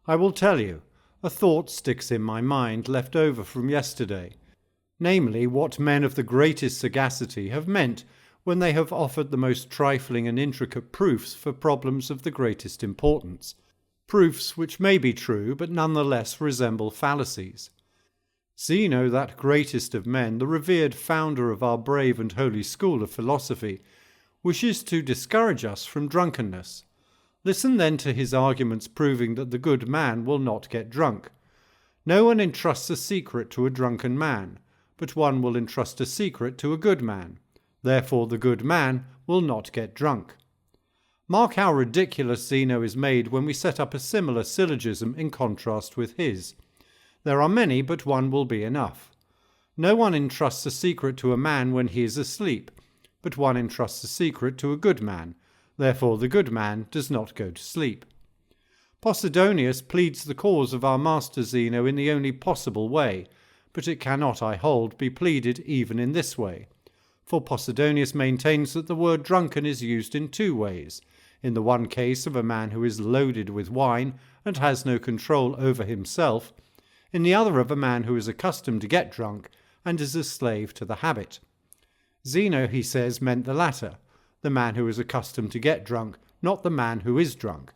I will tell you. A thought sticks in my mind left over from yesterday, namely what men of the greatest sagacity have meant when they have offered the most trifling and intricate proofs for problems of the greatest importance, proofs which may be true but none the less resemble fallacies. Zeno, that greatest of men, the revered founder of our brave and holy school of philosophy, wishes to discourage us from drunkenness. Listen then to his arguments proving that the good man will not get drunk. No one entrusts a secret to a drunken man, but one will entrust a secret to a good man. Therefore the good man will not get drunk. Mark how ridiculous Zeno is made when we set up a similar syllogism in contrast with his. There are many, but one will be enough. No one entrusts a secret to a man when he is asleep, but one entrusts a secret to a good man. Therefore the good man does not go to sleep. Posidonius pleads the cause of our master Zeno in the only possible way, but it cannot, I hold, be pleaded even in this way. For Posidonius maintains that the word drunken is used in two ways, in the one case of a man who is loaded with wine and has no control over himself, in the other of a man who is accustomed to get drunk and is a slave to the habit. Zeno, he says, meant the latter, the man who is accustomed to get drunk, not the man who is drunk,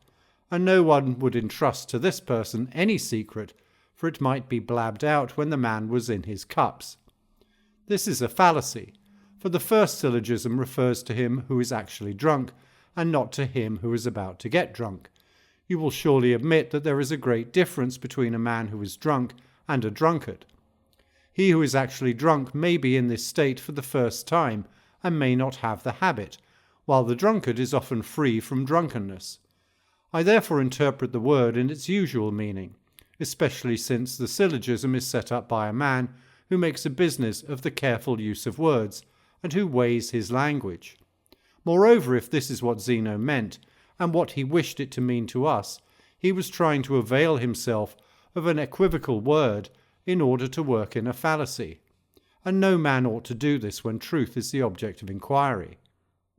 and no one would entrust to this person any secret, for it might be blabbed out when the man was in his cups. This is a fallacy, for the first syllogism refers to him who is actually drunk, and not to him who is about to get drunk. You will surely admit that there is a great difference between a man who is drunk and a drunkard. He who is actually drunk may be in this state for the first time, and may not have the habit, while the drunkard is often free from drunkenness. I therefore interpret the word in its usual meaning, especially since the syllogism is set up by a man who makes a business of the careful use of words, and who weighs his language. Moreover, if this is what Zeno meant, and what he wished it to mean to us, he was trying to avail himself of an equivocal word in order to work in a fallacy, and no man ought to do this when truth is the object of inquiry.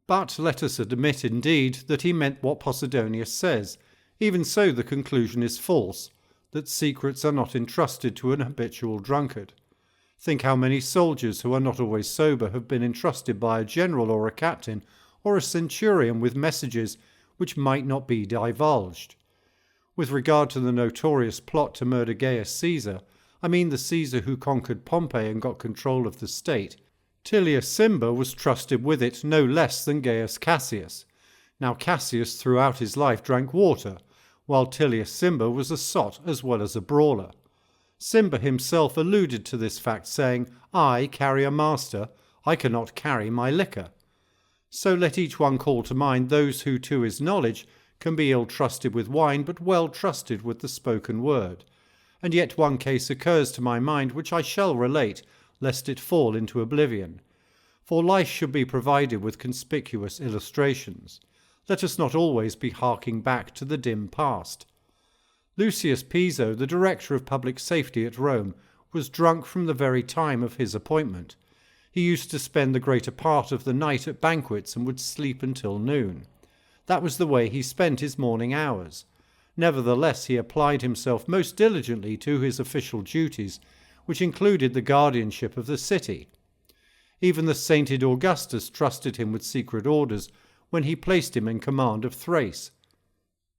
But let us admit, indeed, that he meant what Posidonius says. Even so, the conclusion is false, that secrets are not entrusted to an habitual drunkard. Think how many soldiers who are not always sober have been entrusted by a general or a captain or a centurion with messages which might not be divulged. With regard to the notorious plot to murder Gaius Caesar, I mean the Caesar who conquered Pompey and got control of the state, Tullius Cimber was trusted with it no less than Gaius Cassius. Now Cassius throughout his life drank water, while Tullius Cimber was a sot as well as a brawler. Cimber himself alluded to this fact, saying, "I carry a master, I cannot carry my liquor." So let each one call to mind those who to his knowledge can be ill trusted with wine, but well trusted with the spoken word. And yet one case occurs to my mind which I shall relate, lest it fall into oblivion. For life should be provided with conspicuous illustrations. Let us not always be harking back to the dim past. Lucius Piso, the director of public safety at Rome, was drunk from the very time of his appointment. He used to spend the greater part of the night at banquets and would sleep until noon. That was the way he spent his morning hours. Nevertheless, he applied himself most diligently to his official duties, which included the guardianship of the city. Even the sainted Augustus trusted him with secret orders when he placed him in command of Thrace.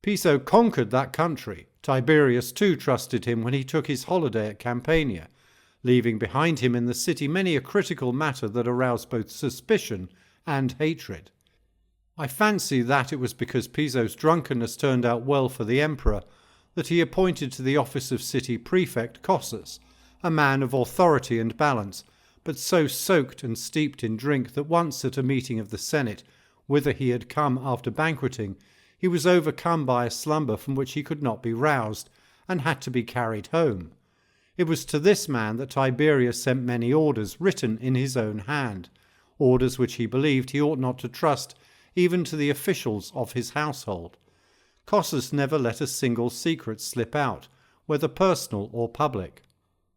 Piso conquered that country. Tiberius too trusted him when he took his holiday at Campania, leaving behind him in the city many a critical matter that aroused both suspicion and hatred. I fancy that it was because Piso's drunkenness turned out well for the emperor that he appointed to the office of city prefect Cossus, a man of authority and balance, but so soaked and steeped in drink that once at a meeting of the Senate, whither he had come after banqueting, he was overcome by a slumber from which he could not be roused, and had to be carried home. It was to this man that Tiberius sent many orders written in his own hand, orders which he believed he ought not to trust even to the officials of his household. Cossus never let a single secret slip out, whether personal or public.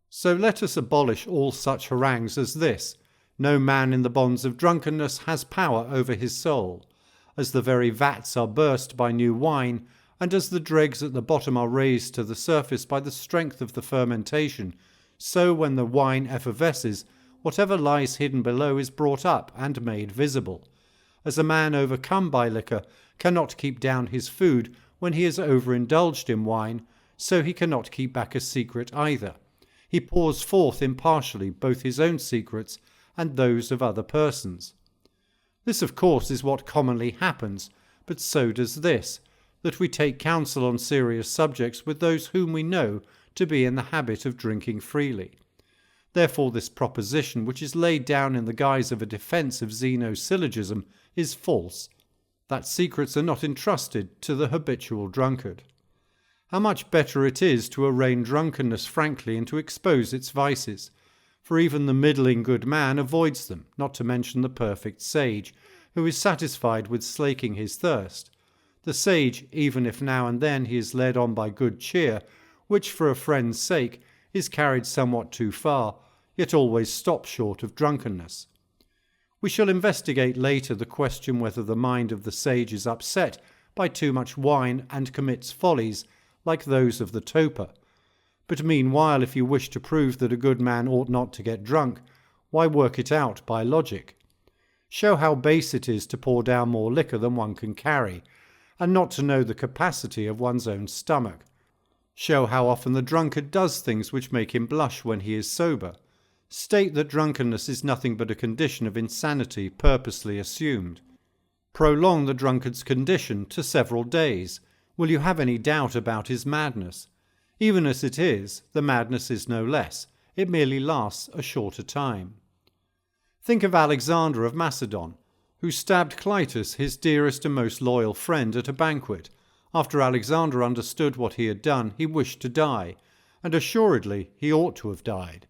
So let us abolish all such harangues as this: no man in the bonds of drunkenness has power over his soul. As the very vats are burst by new wine, and as the dregs at the bottom are raised to the surface by the strength of the fermentation, so when the wine effervesces, whatever lies hidden below is brought up and made visible. As a man overcome by liquor cannot keep down his food when he is overindulged in wine, so he cannot keep back a secret either. He pours forth impartially both his own secrets and those of other persons. This, of course, is what commonly happens, but so does this, that we take counsel on serious subjects with those whom we know to be in the habit of drinking freely. Therefore this proposition, which is laid down in the guise of a defence of Zeno's syllogism, is false, that secrets are not entrusted to the habitual drunkard. How much better it is to arraign drunkenness frankly and to expose its vices, for even the middling good man avoids them, not to mention the perfect sage, who is satisfied with slaking his thirst. The sage, even if now and then he is led on by good cheer, which for a friend's sake is carried somewhat too far, yet always stops short of drunkenness. We shall investigate later the question whether the mind of the sage is upset by too much wine and commits follies like those of the toper. But meanwhile, if you wish to prove that a good man ought not to get drunk, why work it out by logic? Show how base it is to pour down more liquor than one can carry, and not to know the capacity of one's own stomach. Show how often the drunkard does things which make him blush when he is sober. State that drunkenness is nothing but a condition of insanity purposely assumed. Prolong the drunkard's condition to several days. Will you have any doubt about his madness? Even as it is, the madness is no less. It merely lasts a shorter time. Think of Alexander of Macedon, who stabbed Clytus, his dearest and most loyal friend, at a banquet. After Alexander understood what he had done, he wished to die, and assuredly he ought to have died.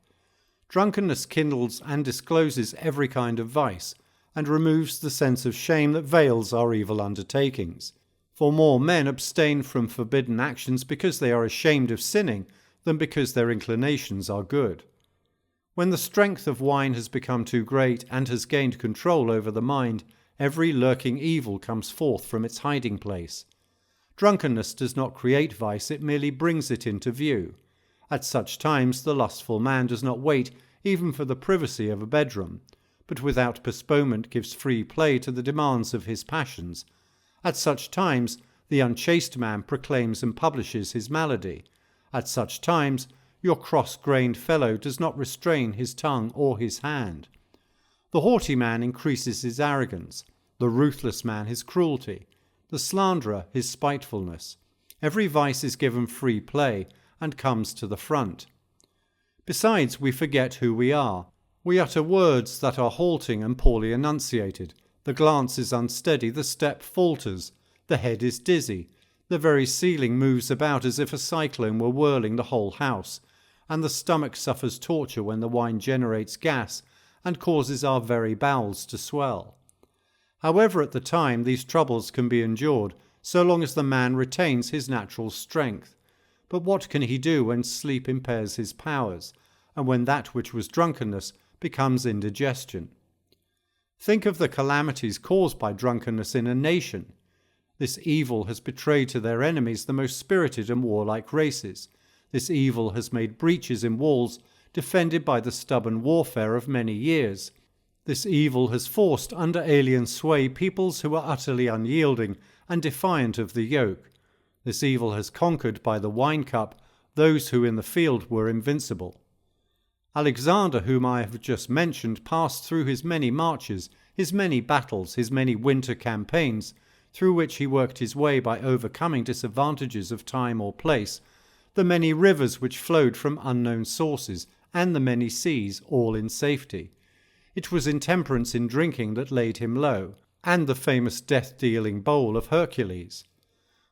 Drunkenness kindles and discloses every kind of vice, and removes the sense of shame that veils our evil undertakings. For more men abstain from forbidden actions because they are ashamed of sinning than because their inclinations are good. When the strength of wine has become too great and has gained control over the mind, every lurking evil comes forth from its hiding place. Drunkenness does not create vice, it merely brings it into view. At such times the lustful man does not wait even for the privacy of a bedroom, but without postponement gives free play to the demands of his passions. At such times the unchaste man proclaims and publishes his malady. At such times your cross-grained fellow does not restrain his tongue or his hand. The haughty man increases his arrogance, the ruthless man his cruelty, the slanderer his spitefulness. Every vice is given free play and comes to the front. Besides, we forget who we are. We utter words that are halting and poorly enunciated. The glance is unsteady, the step falters, the head is dizzy, the very ceiling moves about as if a cyclone were whirling the whole house, and the stomach suffers torture when the wine generates gas and causes our very bowels to swell. However, at the time, these troubles can be endured, so long as the man retains his natural strength. But what can he do when sleep impairs his powers, and when that which was drunkenness becomes indigestion? Think of the calamities caused by drunkenness in a nation. This evil has betrayed to their enemies the most spirited and warlike races. This evil has made breaches in walls defended by the stubborn warfare of many years. This evil has forced under alien sway peoples who are utterly unyielding and defiant of the yoke. This evil has conquered by the wine cup those who in the field were invincible. Alexander, whom I have just mentioned, passed through his many marches, his many battles, his many winter campaigns, through which he worked his way by overcoming disadvantages of time or place, the many rivers which flowed from unknown sources, and the many seas, all in safety. It was intemperance in drinking that laid him low, and the famous death-dealing bowl of Hercules.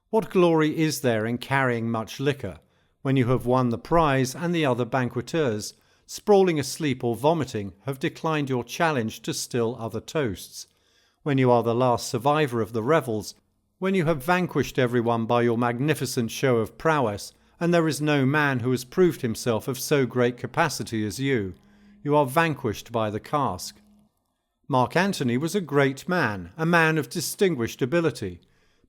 What glory is there in carrying much liquor, when you have won the prize and the other banqueters, sprawling asleep or vomiting, have declined your challenge to still other toasts, when you are the last survivor of the revels, when you have vanquished everyone by your magnificent show of prowess, and there is no man who has proved himself of so great capacity as you. You are vanquished by the cask. Mark Antony was a great man, a man of distinguished ability.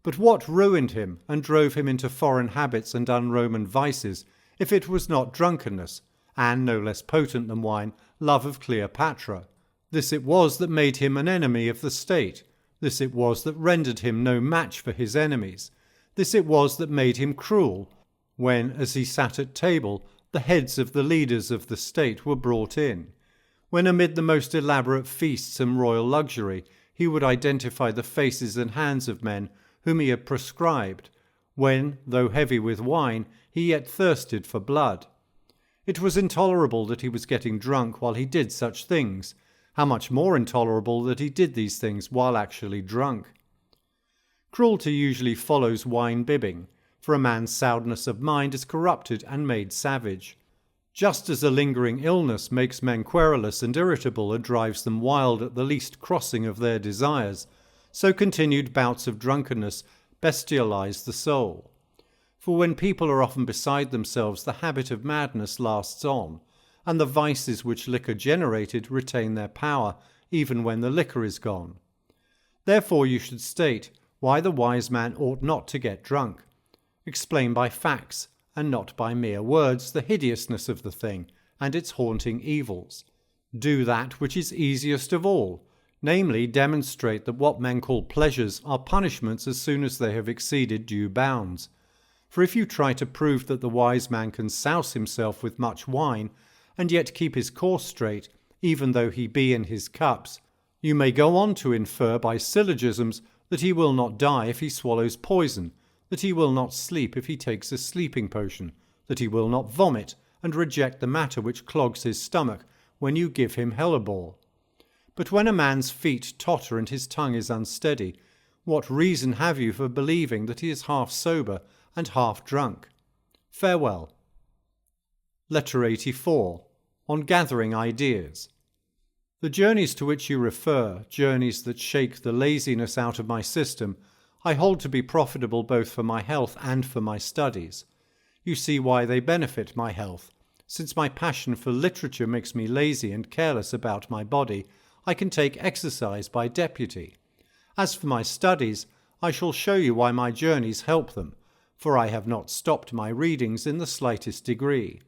But what ruined him and drove him into foreign habits and un-Roman vices, if it was not drunkenness, and, no less potent than wine, love of Cleopatra? This it was that made him an enemy of the state. This it was that rendered him no match for his enemies. This it was that made him cruel, when, as he sat at table, the heads of the leaders of the state were brought in, when amid the most elaborate feasts and royal luxury he would identify the faces and hands of men whom he had proscribed, when, though heavy with wine, he yet thirsted for blood. It was intolerable that he was getting drunk while he did such things. How much more intolerable that he did these things while actually drunk. Cruelty usually follows wine-bibbing, for a man's soundness of mind is corrupted and made savage. Just as a lingering illness makes men querulous and irritable and drives them wild at the least crossing of their desires, so continued bouts of drunkenness bestialize the soul. For when people are often beside themselves, the habit of madness lasts on, and the vices which liquor generated retain their power even when the liquor is gone. Therefore you should state why the wise man ought not to get drunk. Explain by facts, and not by mere words, the hideousness of the thing and its haunting evils. Do that which is easiest of all, namely, demonstrate that what men call pleasures are punishments as soon as they have exceeded due bounds. For if you try to prove that the wise man can souse himself with much wine, and yet keep his course straight, even though he be in his cups, you may go on to infer by syllogisms that he will not die if he swallows poison, that he will not sleep if he takes a sleeping potion, that he will not vomit and reject the matter which clogs his stomach when you give him hellebore. But when a man's feet totter and his tongue is unsteady, what reason have you for believing that he is half sober and half drunk? Farewell. Letter 84. On gathering ideas. The journeys to which you refer, journeys that shake the laziness out of my system, I hold to be profitable both for my health and for my studies. You see why they benefit my health. Since my passion for literature makes me lazy and careless about my body, I can take exercise by deputy. As for my studies, I shall show you why my journeys help them, for I have not stopped my readings in the slightest degree.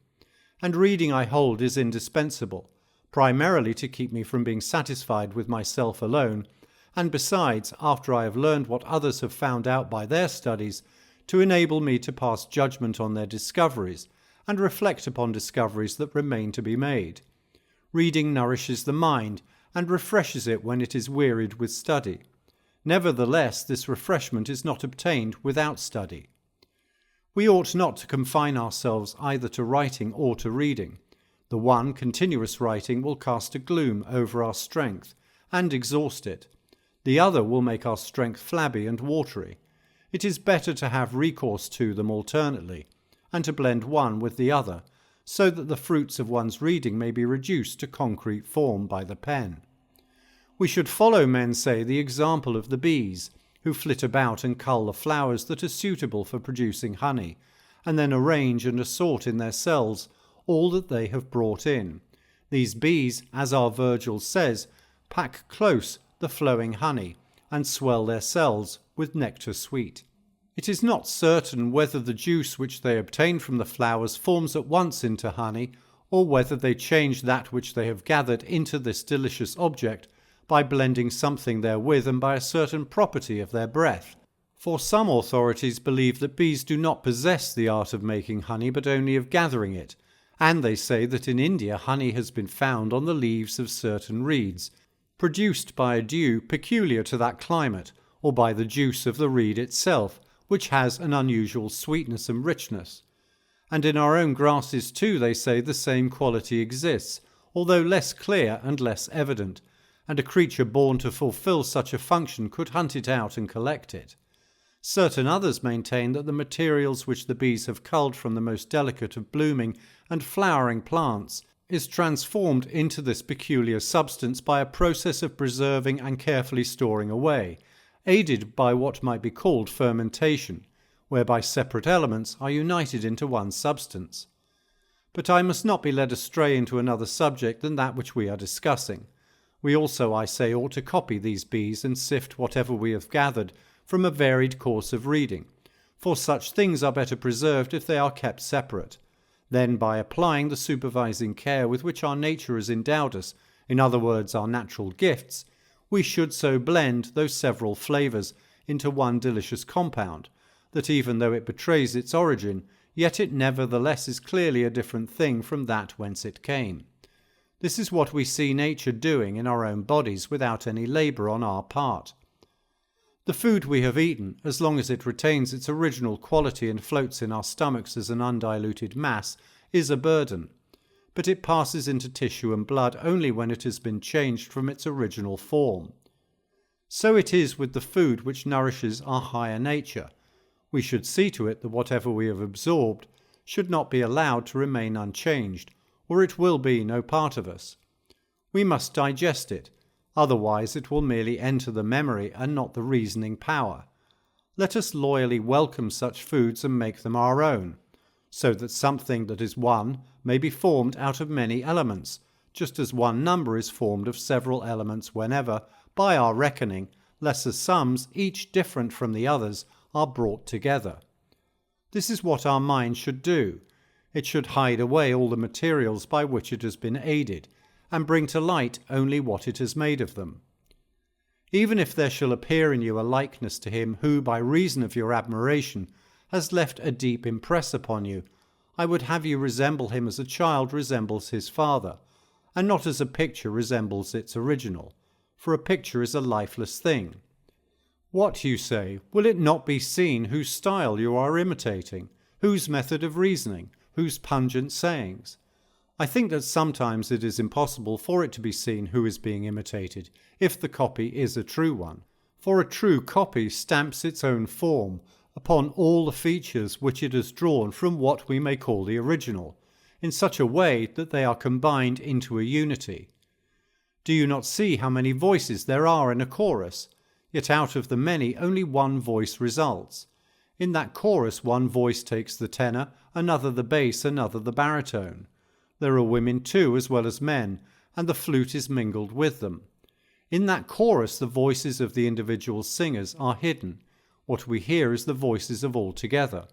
And reading, I hold, is indispensable, primarily to keep me from being satisfied with myself alone, and besides, after I have learned what others have found out by their studies, to enable me to pass judgment on their discoveries, and reflect upon discoveries that remain to be made. Reading nourishes the mind, and refreshes it when it is wearied with study. Nevertheless, this refreshment is not obtained without study. We ought not to confine ourselves either to writing or to reading. The one, continuous writing, will cast a gloom over our strength and exhaust it. The other will make our strength flabby and watery. It is better to have recourse to them alternately, and to blend one with the other, so that the fruits of one's reading may be reduced to concrete form by the pen. We should follow, men say, the example of the bees, who flit about and cull the flowers that are suitable for producing honey, and then arrange and assort in their cells all that they have brought in. These bees, as our Virgil says, pack close the flowing honey, and swell their cells with nectar sweet. It is not certain whether the juice which they obtain from the flowers forms at once into honey, or whether they change that which they have gathered into this delicious object by blending something therewith and by a certain property of their breath. For some authorities believe that bees do not possess the art of making honey, but only of gathering it, and they say that in India honey has been found on the leaves of certain reeds, produced by a dew peculiar to that climate, or by the juice of the reed itself, which has an unusual sweetness and richness. And in our own grasses too, they say, the same quality exists, although less clear and less evident, and a creature born to fulfil such a function could hunt it out and collect it. Certain others maintain that the materials which the bees have culled from the most delicate of blooming and flowering plants is transformed into this peculiar substance by a process of preserving and carefully storing away, aided by what might be called fermentation, whereby separate elements are united into one substance. But I must not be led astray into another subject than that which we are discussing. We also, I say, ought to copy these bees and sift whatever we have gathered from a varied course of reading, for such things are better preserved if they are kept separate. Then, by applying the supervising care with which our nature has endowed us, in other words, our natural gifts, we should so blend those several flavours into one delicious compound, that even though it betrays its origin, yet it nevertheless is clearly a different thing from that whence it came. This is what we see nature doing in our own bodies without any labour on our part. The food we have eaten, as long as it retains its original quality and floats in our stomachs as an undiluted mass, is a burden, but it passes into tissue and blood only when it has been changed from its original form. So it is with the food which nourishes our higher nature. We should see to it that whatever we have absorbed should not be allowed to remain unchanged, or it will be no part of us. We must digest it, otherwise it will merely enter the memory and not the reasoning power. Let us loyally welcome such foods and make them our own, so that something that is one may be formed out of many elements, just as one number is formed of several elements whenever, by our reckoning, lesser sums, each different from the others, are brought together. This is what our mind should do. It should hide away all the materials by which it has been aided, and bring to light only what it has made of them. Even if there shall appear in you a likeness to him who, by reason of your admiration, has left a deep impress upon you, I would have you resemble him as a child resembles his father, and not as a picture resembles its original, for a picture is a lifeless thing. What, you say, will it not be seen whose style you are imitating, whose method of reasoning, whose pungent sayings? I think that sometimes it is impossible for it to be seen who is being imitated, if the copy is a true one, for a true copy stamps its own form upon all the features which it has drawn from what we may call the original, in such a way that they are combined into a unity. Do you not see how many voices there are in a chorus? Yet out of the many only one voice results. In that chorus one voice takes the tenor, another the bass, another the baritone. There are women too, as well as men, and the flute is mingled with them. In that chorus the voices of the individual singers are hidden. What we hear is the voices of all together.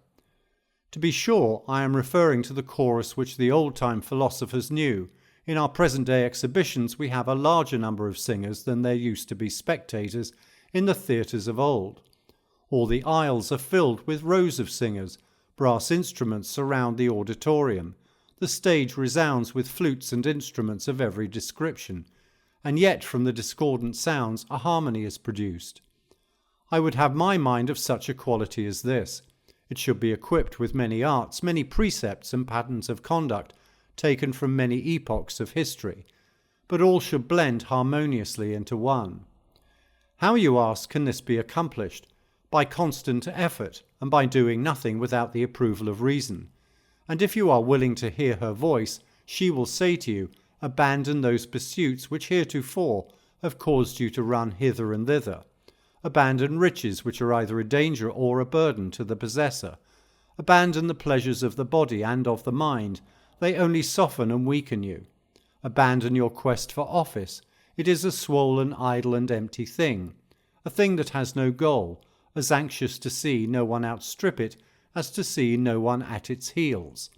To be sure, I am referring to the chorus which the old-time philosophers knew. In our present-day exhibitions we have a larger number of singers than there used to be spectators in the theatres of old. All the aisles are filled with rows of singers. Brass instruments surround the auditorium. The stage resounds with flutes and instruments of every description, and yet from the discordant sounds a harmony is produced. I would have my mind of such a quality as this. It should be equipped with many arts, many precepts and patterns of conduct, taken from many epochs of history, but all should blend harmoniously into one. How, you ask, can this be accomplished? By constant effort, and by doing nothing without the approval of reason. And if you are willing to hear her voice, she will say to you, abandon those pursuits which heretofore have caused you to run hither and thither. Abandon riches which are either a danger or a burden to the possessor. Abandon the pleasures of the body and of the mind. They only soften and weaken you. Abandon your quest for office. It is a swollen, idle, and empty thing, a thing that has no goal, as anxious to see no one outstrip it as to see no one at its heels.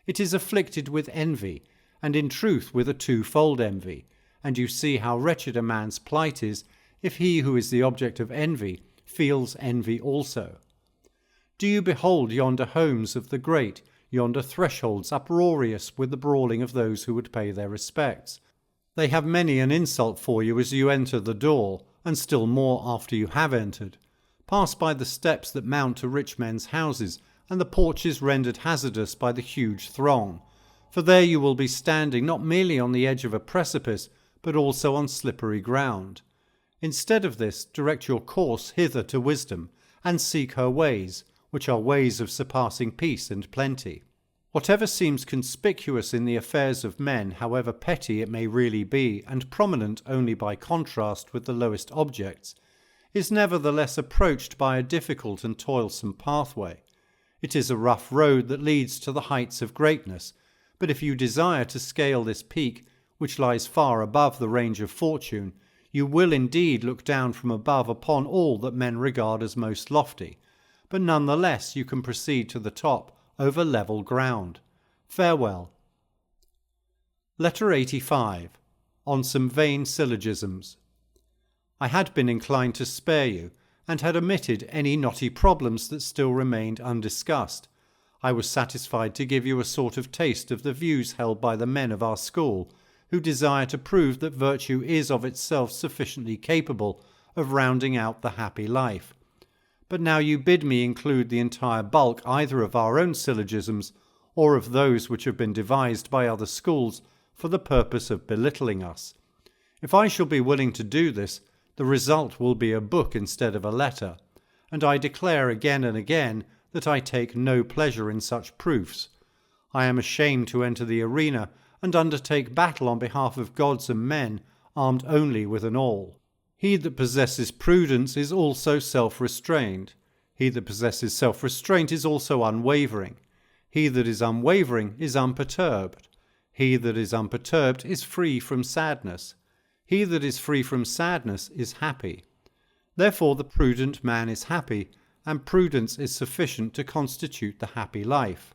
It is afflicted with envy, and in truth with a twofold envy, and you see how wretched a man's plight is if he who is the object of envy feels envy also. Do you behold yonder homes of the great, yonder thresholds uproarious with the brawling of those who would pay their respects? They have many an insult for you as you enter the door, and still more after you have entered. Pass by the steps that mount to rich men's houses, and the porches rendered hazardous by the huge throng, for there you will be standing not merely on the edge of a precipice, but also on slippery ground. Instead of this, direct your course hither to wisdom, and seek her ways, which are ways of surpassing peace and plenty. Whatever seems conspicuous in the affairs of men, however petty it may really be, and prominent only by contrast with the lowest objects, is nevertheless approached by a difficult and toilsome pathway. It is a rough road that leads to the heights of greatness, but if you desire to scale this peak, which lies far above the range of fortune, you will indeed look down from above upon all that men regard as most lofty, but none the less you can proceed to the top over level ground. Farewell. Letter 85. On some vain syllogisms. I had been inclined to spare you, and had omitted any knotty problems that still remained undiscussed. I was satisfied to give you a sort of taste of the views held by the men of our school, who desire to prove that virtue is of itself sufficiently capable of rounding out the happy life. But now you bid me include the entire bulk either of our own syllogisms or of those which have been devised by other schools for the purpose of belittling us. If I shall be willing to do this, the result will be a book instead of a letter, and I declare again and again that I take no pleasure in such proofs. I am ashamed to enter the arena and undertake battle on behalf of gods and men, armed only with an awl. He that possesses prudence is also self-restrained. He that possesses self-restraint is also unwavering. He that is unwavering is unperturbed. He that is unperturbed is free from sadness. He that is free from sadness is happy. Therefore the prudent man is happy, and prudence is sufficient to constitute the happy life.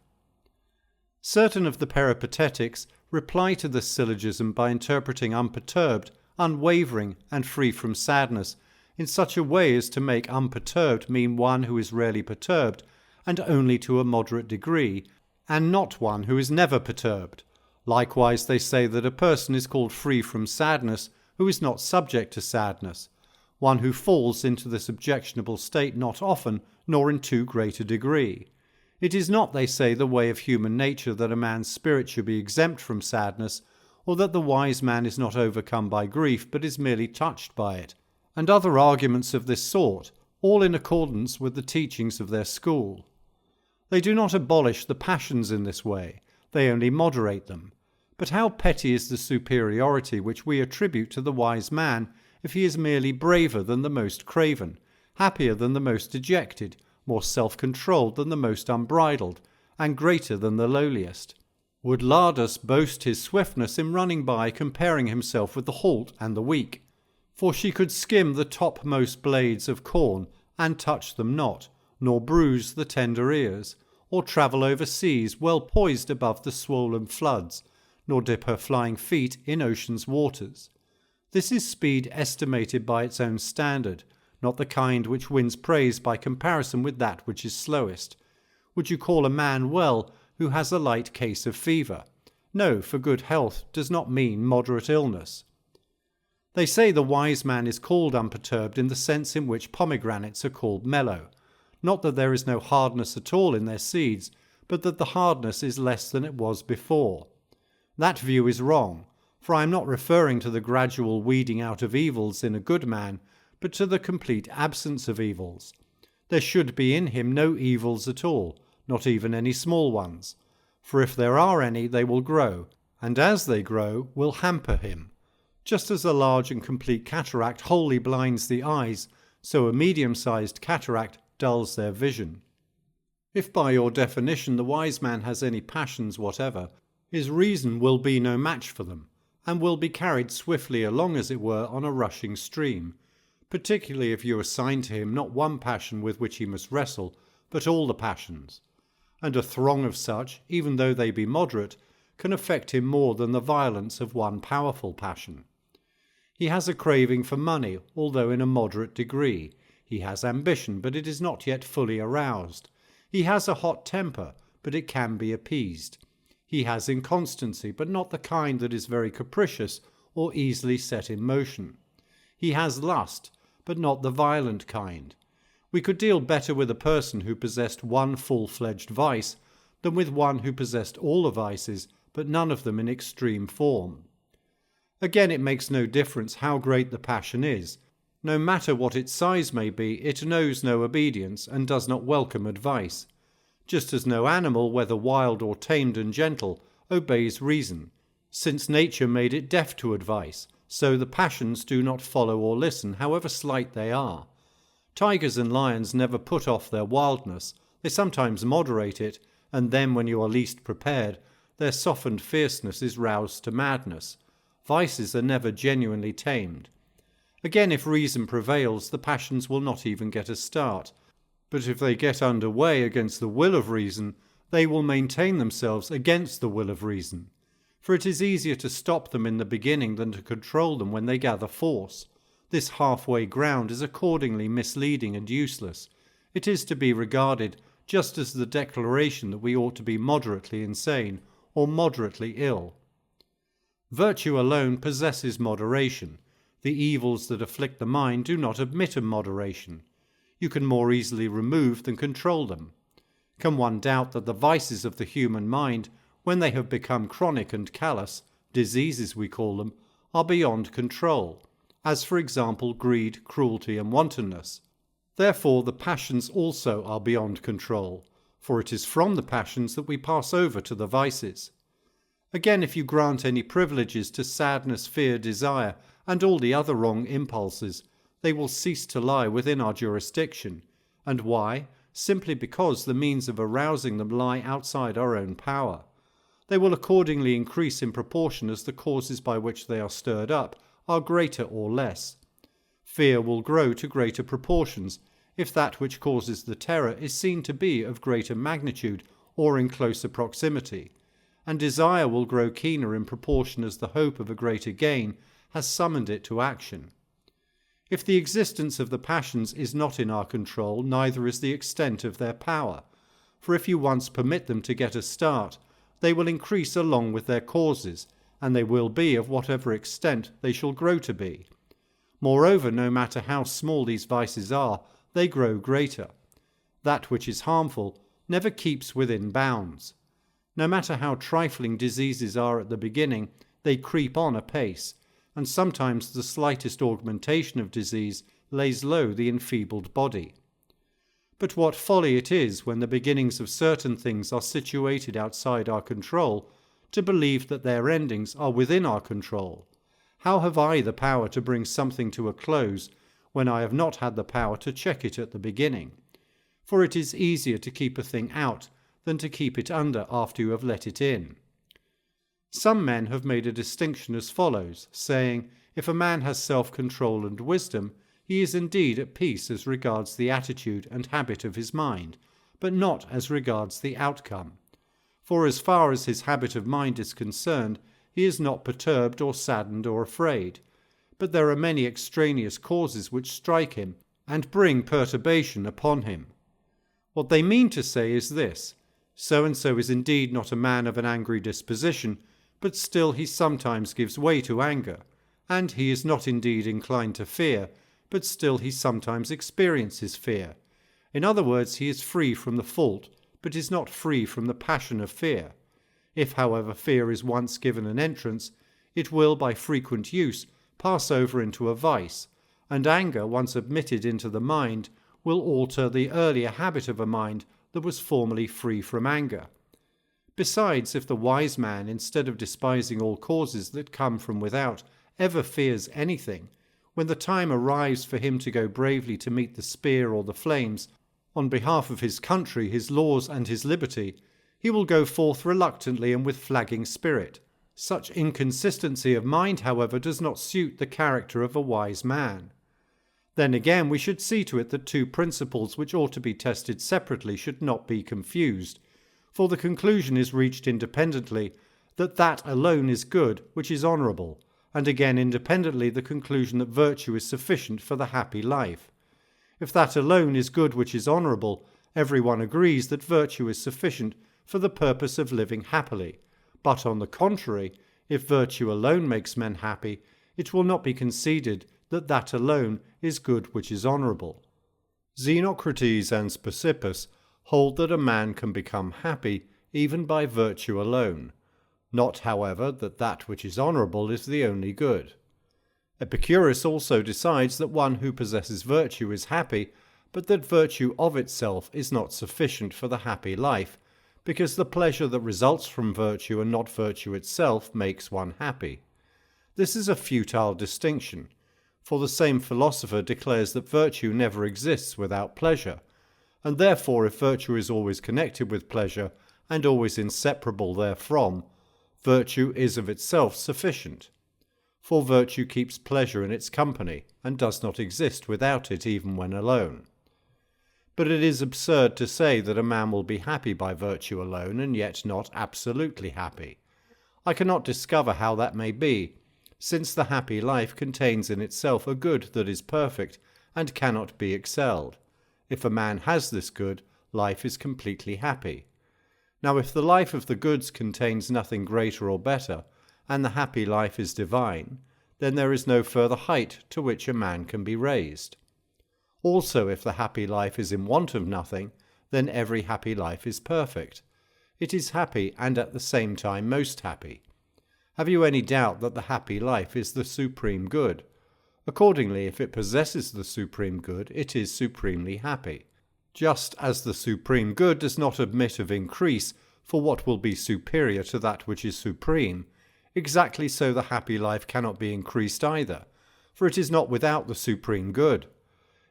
Certain of the peripatetics reply to this syllogism by interpreting unperturbed, unwavering, and free from sadness in such a way as to make unperturbed mean one who is rarely perturbed, and only to a moderate degree, and not one who is never perturbed. Likewise they say that a person is called free from sadness who is not subject to sadness, one who falls into this objectionable state not often, nor in too great a degree. It is not, they say, the way of human nature that a man's spirit should be exempt from sadness, or that the wise man is not overcome by grief, but is merely touched by it, and other arguments of this sort, all in accordance with the teachings of their school. They do not abolish the passions in this way, they only moderate them. But how petty is the superiority which we attribute to the wise man if he is merely braver than the most craven, happier than the most dejected, more self-controlled than the most unbridled, and greater than the lowliest. Would Lardus boast his swiftness in running by, comparing himself with the halt and the weak? For she could skim the topmost blades of corn, and touch them not, nor bruise the tender ears, or travel over seas well poised above the swollen floods, nor dip her flying feet in ocean's waters. This is speed estimated by its own standard, not the kind which wins praise by comparison with that which is slowest. Would you call a man well who has a light case of fever? No, for good health does not mean moderate illness. They say the wise man is called unperturbed in the sense in which pomegranates are called mellow, not that there is no hardness at all in their seeds, but that the hardness is less than it was before. That view is wrong, for I am not referring to the gradual weeding out of evils in a good man, but to the complete absence of evils. There should be in him no evils at all, not even any small ones, for if there are any they will grow, and as they grow will hamper him. Just as a large and complete cataract wholly blinds the eyes, so a medium-sized cataract dulls their vision. If by your definition the wise man has any passions whatever, his reason will be no match for them, and will be carried swiftly along, as it were, on a rushing stream, particularly if you assign to him not one passion with which he must wrestle, but all the passions. And a throng of such, even though they be moderate, can affect him more than the violence of one powerful passion. He has a craving for money, although in a moderate degree. He has ambition, but it is not yet fully aroused. He has a hot temper, but it can be appeased. He has inconstancy, but not the kind that is very capricious or easily set in motion. He has lust, but not the violent kind. We could deal better with a person who possessed one full-fledged vice than with one who possessed all the vices, but none of them in extreme form. Again, it makes no difference how great the passion is. No matter what its size may be, it knows no obedience and does not welcome advice. Just as no animal, whether wild or tamed and gentle, obeys reason, since nature made it deaf to advice, so the passions do not follow or listen, however slight they are. Tigers and lions never put off their wildness. They sometimes moderate it, and then when you are least prepared, their softened fierceness is roused to madness. Vices are never genuinely tamed. Again, if reason prevails, the passions will not even get a start. But if they get under way against the will of reason, they will maintain themselves against the will of reason. For it is easier to stop them in the beginning than to control them when they gather force. This halfway ground is accordingly misleading and useless. It is to be regarded just as the declaration that we ought to be moderately insane or moderately ill. Virtue alone possesses moderation. The evils that afflict the mind do not admit of moderation. You can more easily remove than control them. Can one doubt that the vices of the human mind, when they have become chronic and callous, diseases we call them, are beyond control, as for example greed, cruelty, and wantonness? Therefore the passions also are beyond control, for it is from the passions that we pass over to the vices. Again, if you grant any privileges to sadness, fear, desire, and all the other wrong impulses, they will cease to lie within our jurisdiction. And why? Simply because the means of arousing them lie outside our own power. They will accordingly increase in proportion as the causes by which they are stirred up are greater or less. Fear will grow to greater proportions if that which causes the terror is seen to be of greater magnitude or in closer proximity, and desire will grow keener in proportion as the hope of a greater gain has summoned it to action. If the existence of the passions is not in our control, neither is the extent of their power, for if you once permit them to get a start, they will increase along with their causes, and they will be of whatever extent they shall grow to be. Moreover, no matter how small these vices are, they grow greater. That which is harmful never keeps within bounds. No matter how trifling diseases are at the beginning, they creep on apace, and sometimes the slightest augmentation of disease lays low the enfeebled body. But what folly it is, when the beginnings of certain things are situated outside our control, to believe that their endings are within our control. How have I the power to bring something to a close when I have not had the power to check it at the beginning? For it is easier to keep a thing out than to keep it under after you have let it in. Some men have made a distinction as follows, saying, if a man has self-control and wisdom, he is indeed at peace as regards the attitude and habit of his mind, but not as regards the outcome. For as far as his habit of mind is concerned, he is not perturbed or saddened or afraid. But there are many extraneous causes which strike him and bring perturbation upon him. What they mean to say is this: so-and-so is indeed not a man of an angry disposition, but still he sometimes gives way to anger, and he is not indeed inclined to fear, but still he sometimes experiences fear. In other words, he is free from the fault, but is not free from the passion of fear. If, however, fear is once given an entrance, it will, by frequent use, pass over into a vice, and anger, once admitted into the mind, will alter the earlier habit of a mind that was formerly free from anger. Besides, if the wise man, instead of despising all causes that come from without, ever fears anything, when the time arrives for him to go bravely to meet the spear or the flames, on behalf of his country, his laws, and his liberty, he will go forth reluctantly and with flagging spirit. Such inconsistency of mind, however, does not suit the character of a wise man. Then again, we should see to it that two principles which ought to be tested separately should not be confused, for the conclusion is reached independently that that alone is good which is honourable, and again independently the conclusion that virtue is sufficient for the happy life. If that alone is good which is honourable, everyone agrees that virtue is sufficient for the purpose of living happily. But on the contrary, if virtue alone makes men happy, it will not be conceded that that alone is good which is honourable. Xenocrates and Speusippus hold that a man can become happy even by virtue alone, not, however, that that which is honourable is the only good. Epicurus also decides that one who possesses virtue is happy, but that virtue of itself is not sufficient for the happy life, because the pleasure that results from virtue and not virtue itself makes one happy. This is a futile distinction, for the same philosopher declares that virtue never exists without pleasure, and therefore if virtue is always connected with pleasure and always inseparable therefrom, virtue is of itself sufficient. For virtue keeps pleasure in its company, and does not exist without it even when alone. But it is absurd to say that a man will be happy by virtue alone, and yet not absolutely happy. I cannot discover how that may be, since the happy life contains in itself a good that is perfect, and cannot be excelled. If a man has this good, life is completely happy. Now if the life of the goods contains nothing greater or better, and the happy life is divine, then there is no further height to which a man can be raised. Also, if the happy life is in want of nothing, then every happy life is perfect. It is happy and at the same time most happy. Have you any doubt that the happy life is the supreme good? Accordingly, if it possesses the supreme good, it is supremely happy. Just as the supreme good does not admit of increase for what will be superior to that which is supreme, exactly so the happy life cannot be increased either, for it is not without the supreme good.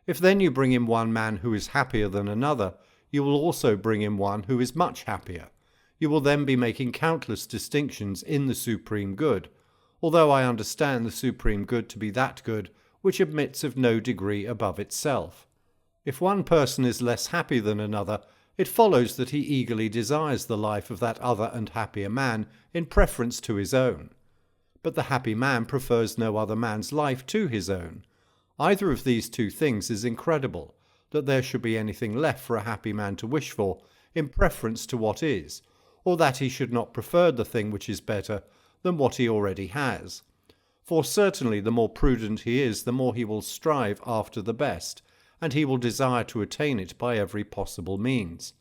If then you bring in one man who is happier than another, you will also bring in one who is much happier. You will then be making countless distinctions in the supreme good, although I understand the supreme good to be that good which admits of no degree above itself. If one person is less happy than another, it follows that he eagerly desires the life of that other and happier man in preference to his own. But the happy man prefers no other man's life to his own. Either of these two things is incredible, that there should be anything left for a happy man to wish for in preference to what is, or that he should not prefer the thing which is better than what he already has. For certainly the more prudent he is, the more he will strive after the best, and he will desire to attain it by every possible means.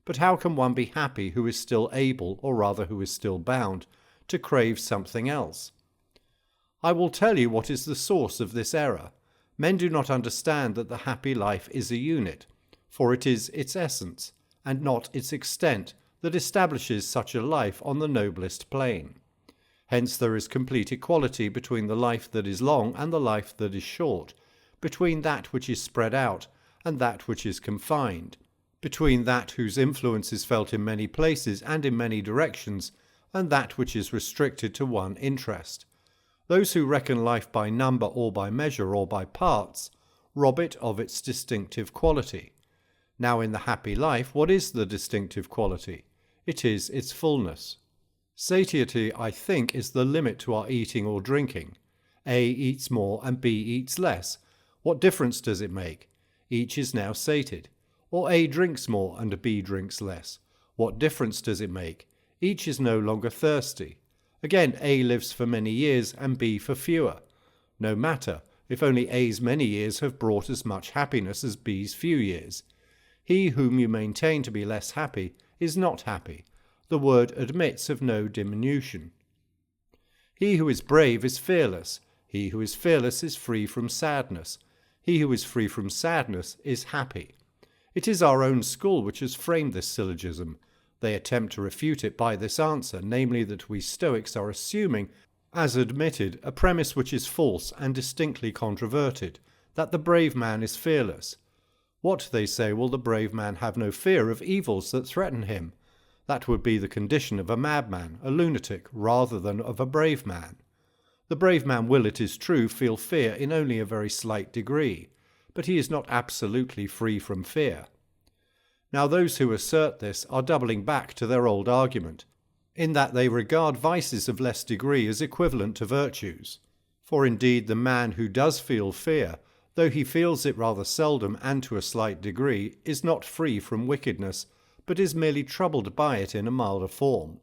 But how can one be happy who is still able, or rather who is still bound, to crave something else? I will tell you what is the source of this error. Men do not understand that the happy life is a unit, for it is its essence, and not its extent, that establishes such a life on the noblest plane. Hence there is complete equality between the life that is long and the life that is short, between that which is spread out and that which is confined, between that whose influence is felt in many places and in many directions, and that which is restricted to one interest. Those who reckon life by number or by measure or by parts rob it of its distinctive quality. Now in the happy life, what is the distinctive quality? It is its fullness. Satiety, I think, is the limit to our eating or drinking. A eats more and B eats less. What difference does it make? Each is now sated. Or A drinks more and B drinks less. What difference does it make? Each is no longer thirsty. Again, A lives for many years and B for fewer. No matter, if only A's many years have brought as much happiness as B's few years. He whom you maintain to be less happy is not happy. The word admits of no diminution. He who is brave is fearless. He who is fearless is free from sadness. He who is free from sadness is happy. It is our own school which has framed this syllogism. They attempt to refute it by this answer, namely that we Stoics are assuming, as admitted, a premise which is false and distinctly controverted, that the brave man is fearless. What, they say, will the brave man have no fear of evils that threaten him? That would be the condition of a madman, a lunatic, rather than of a brave man. The brave man will, it is true, feel fear in only a very slight degree, but he is not absolutely free from fear. Now those who assert this are doubling back to their old argument, in that they regard vices of less degree as equivalent to virtues. For indeed the man who does feel fear, though he feels it rather seldom and to a slight degree, is not free from wickedness, but is merely troubled by it in a milder form.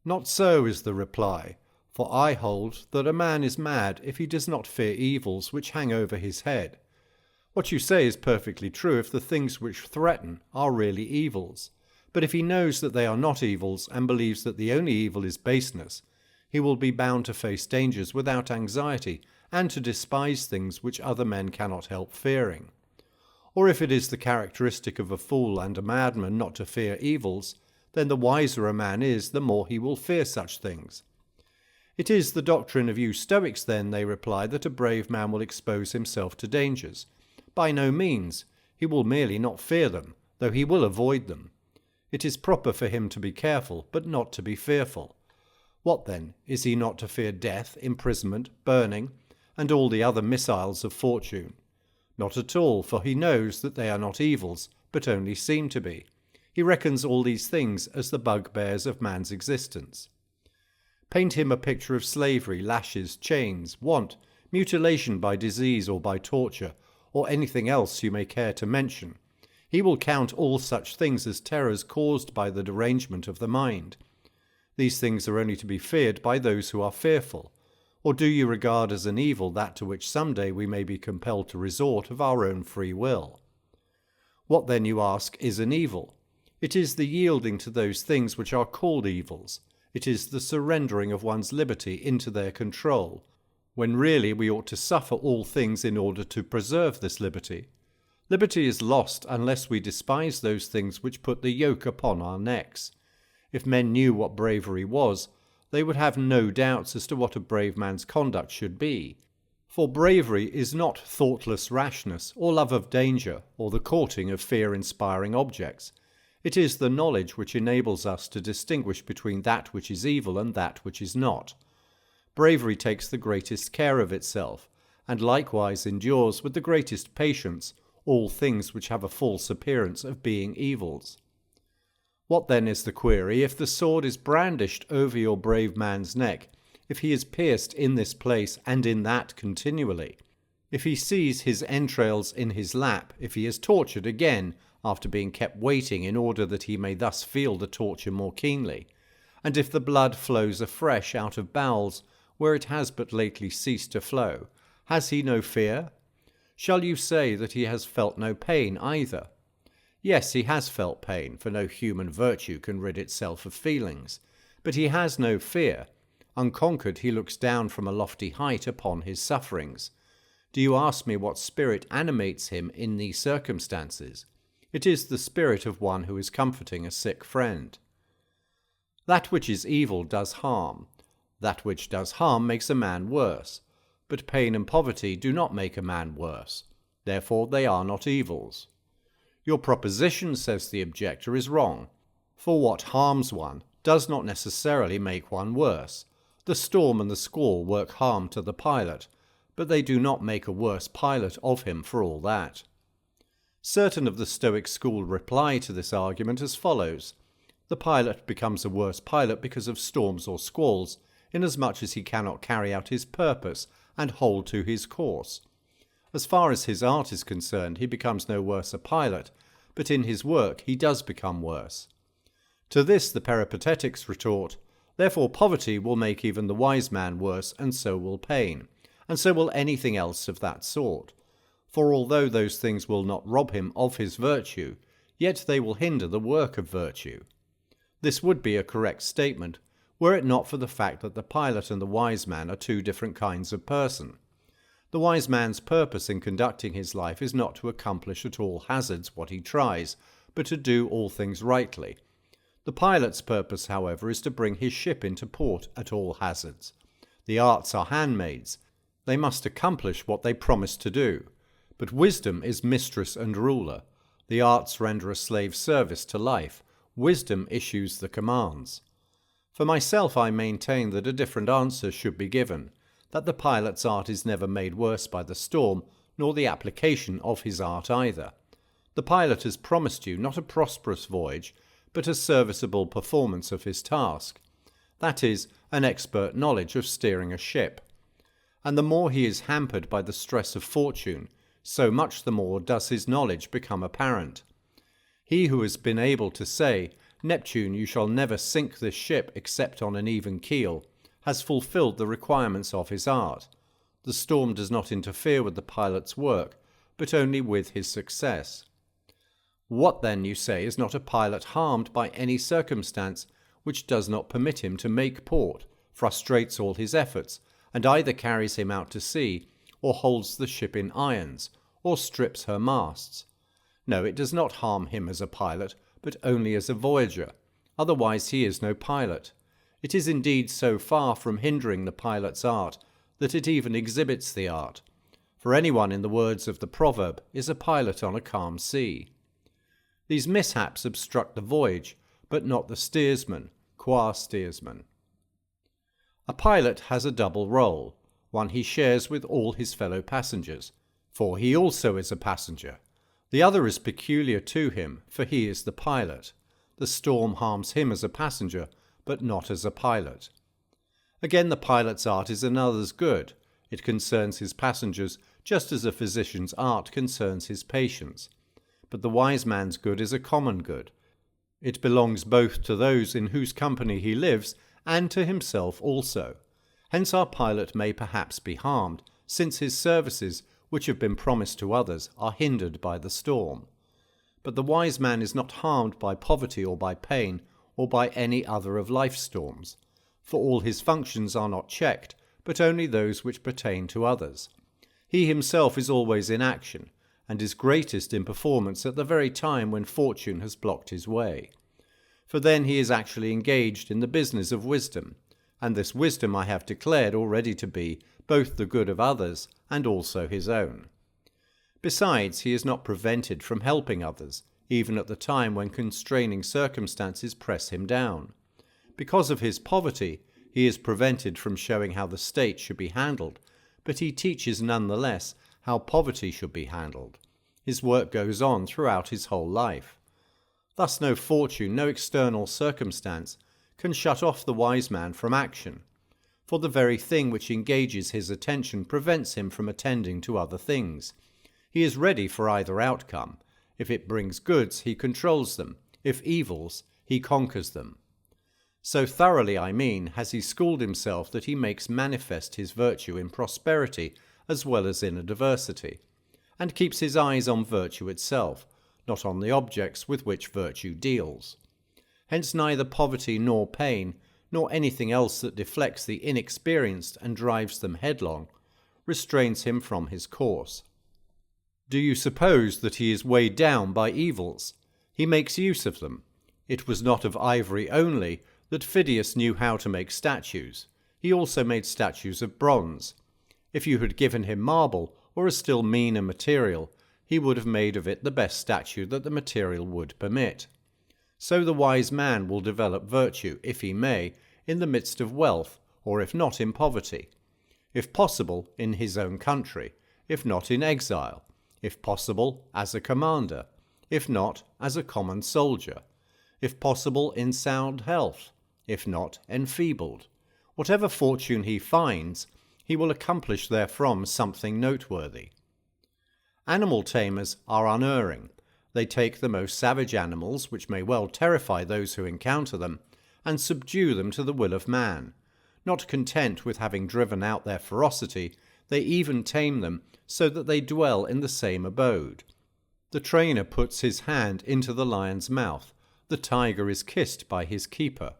Not so is the reply, for I hold that a man is mad if he does not fear evils which hang over his head. What you say is perfectly true if the things which threaten are really evils, but if he knows that they are not evils and believes that the only evil is baseness, he will be bound to face dangers without anxiety and to despise things which other men cannot help fearing. Or if it is the characteristic of a fool and a madman not to fear evils, then the wiser a man is, the more he will fear such things. It is the doctrine of you Stoics, then, they reply, that a brave man will expose himself to dangers. By no means. He will merely not fear them, though he will avoid them. It is proper for him to be careful, but not to be fearful. What then? Is he not to fear death, imprisonment, burning, and all the other missiles of fortune? Not at all, for he knows that they are not evils, but only seem to be. He reckons all these things as the bugbears of man's existence. Paint him a picture of slavery, lashes, chains, want, mutilation by disease or by torture, or anything else you may care to mention. He will count all such things as terrors caused by the derangement of the mind. These things are only to be feared by those who are fearful. Or do you regard as an evil that to which some day we may be compelled to resort of our own free will? What then, you ask, is an evil? It is the yielding to those things which are called evils. It is the surrendering of one's liberty into their control, when really we ought to suffer all things in order to preserve this liberty. Liberty is lost unless we despise those things which put the yoke upon our necks. If men knew what bravery was, they would have no doubts as to what a brave man's conduct should be. For bravery is not thoughtless rashness, or love of danger, or the courting of fear-inspiring objects. It is the knowledge which enables us to distinguish between that which is evil and that which is not. Bravery takes the greatest care of itself, and likewise endures with the greatest patience all things which have a false appearance of being evils. What then is the query? If the sword is brandished over your brave man's neck, if he is pierced in this place and in that continually, if he sees his entrails in his lap, if he is tortured again after being kept waiting in order that he may thus feel the torture more keenly, and if the blood flows afresh out of bowels where it has but lately ceased to flow, has he no fear? Shall you say that he has felt no pain either? Yes, he has felt pain, for no human virtue can rid itself of feelings, but he has no fear. Unconquered, he looks down from a lofty height upon his sufferings. Do you ask me what spirit animates him in these circumstances? It is the spirit of one who is comforting a sick friend. That which is evil does harm. That which does harm makes a man worse. But pain and poverty do not make a man worse. Therefore they are not evils. Your proposition, says the objector, is wrong. For what harms one does not necessarily make one worse. The storm and the squall work harm to the pilot, but they do not make a worse pilot of him for all that. Certain of the Stoic school reply to this argument as follows. The pilot becomes a worse pilot because of storms or squalls, inasmuch as he cannot carry out his purpose and hold to his course. As far as his art is concerned, he becomes no worse a pilot, but in his work he does become worse. To this the Peripatetics retort, therefore poverty will make even the wise man worse, and so will pain, and so will anything else of that sort. For although those things will not rob him of his virtue, yet they will hinder the work of virtue. This would be a correct statement, were it not for the fact that the pilot and the wise man are two different kinds of person. The wise man's purpose in conducting his life is not to accomplish at all hazards what he tries, but to do all things rightly. The pilot's purpose, however, is to bring his ship into port at all hazards. The arts are handmaids. They must accomplish what they promise to do. But wisdom is mistress and ruler. The arts render a slave's service to life. Wisdom issues the commands. For myself, I maintain that a different answer should be given, that the pilot's art is never made worse by the storm, nor the application of his art either. The pilot has promised you not a prosperous voyage, but a serviceable performance of his task. That is, an expert knowledge of steering a ship. And the more he is hampered by the stress of fortune, so much the more does his knowledge become apparent. He who has been able to say, "Neptune, you shall never sink this ship except on an even keel," has fulfilled the requirements of his art. The storm does not interfere with the pilot's work, but only with his success. What then, you say, is not a pilot harmed by any circumstance which does not permit him to make port, frustrates all his efforts, and either carries him out to sea, or holds the ship in irons, or strips her masts? No, it does not harm him as a pilot, but only as a voyager. Otherwise he is no pilot. It is indeed so far from hindering the pilot's art that it even exhibits the art. For anyone, in the words of the proverb, is a pilot on a calm sea. These mishaps obstruct the voyage, but not the steersman, qua steersman. A pilot has a double role, one he shares with all his fellow passengers, for he also is a passenger. The other is peculiar to him, for he is the pilot. The storm harms him as a passenger, but not as a pilot. Again, the pilot's art is another's good. It concerns his passengers just as a physician's art concerns his patients. But the wise man's good is a common good. It belongs both to those in whose company he lives and to himself also. Hence our pilot may perhaps be harmed, since his services, which have been promised to others, are hindered by the storm. But the wise man is not harmed by poverty or by pain, or by any other of life's storms, for all his functions are not checked, but only those which pertain to others. He himself is always in action, and is greatest in performance at the very time when fortune has blocked his way. For then he is actually engaged in the business of wisdom, and this wisdom I have declared already to be both the good of others and also his own. Besides, he is not prevented from helping others, even at the time when constraining circumstances press him down. Because of his poverty, he is prevented from showing how the state should be handled, but he teaches nonetheless how poverty should be handled. His work goes on throughout his whole life. Thus no fortune, no external circumstance can shut off the wise man from action, for the very thing which engages his attention prevents him from attending to other things. He is ready for either outcome. If it brings goods, he controls them. If evils, he conquers them. So thoroughly, I mean, has he schooled himself that he makes manifest his virtue in prosperity as well as in adversity, and keeps his eyes on virtue itself, not on the objects with which virtue deals. Hence neither poverty nor pain, nor anything else that deflects the inexperienced and drives them headlong, restrains him from his course. Do you suppose that he is weighed down by evils? He makes use of them. It was not of ivory only that Phidias knew how to make statues. He also made statues of bronze. If you had given him marble, or a still meaner material, he would have made of it the best statue that the material would permit. So the wise man will develop virtue, if he may, in the midst of wealth, or if not in poverty. If possible, in his own country, if not in exile, if possible, as a commander, if not, as a common soldier, if possible, in sound health, if not, enfeebled. Whatever fortune he finds, he will accomplish therefrom something noteworthy. Animal tamers are unerring. They take the most savage animals, which may well terrify those who encounter them, and subdue them to the will of man. Not content with having driven out their ferocity, they even tame them so that they dwell in the same abode. The trainer puts his hand into the lion's mouth. the tiger is kissed by his keeper.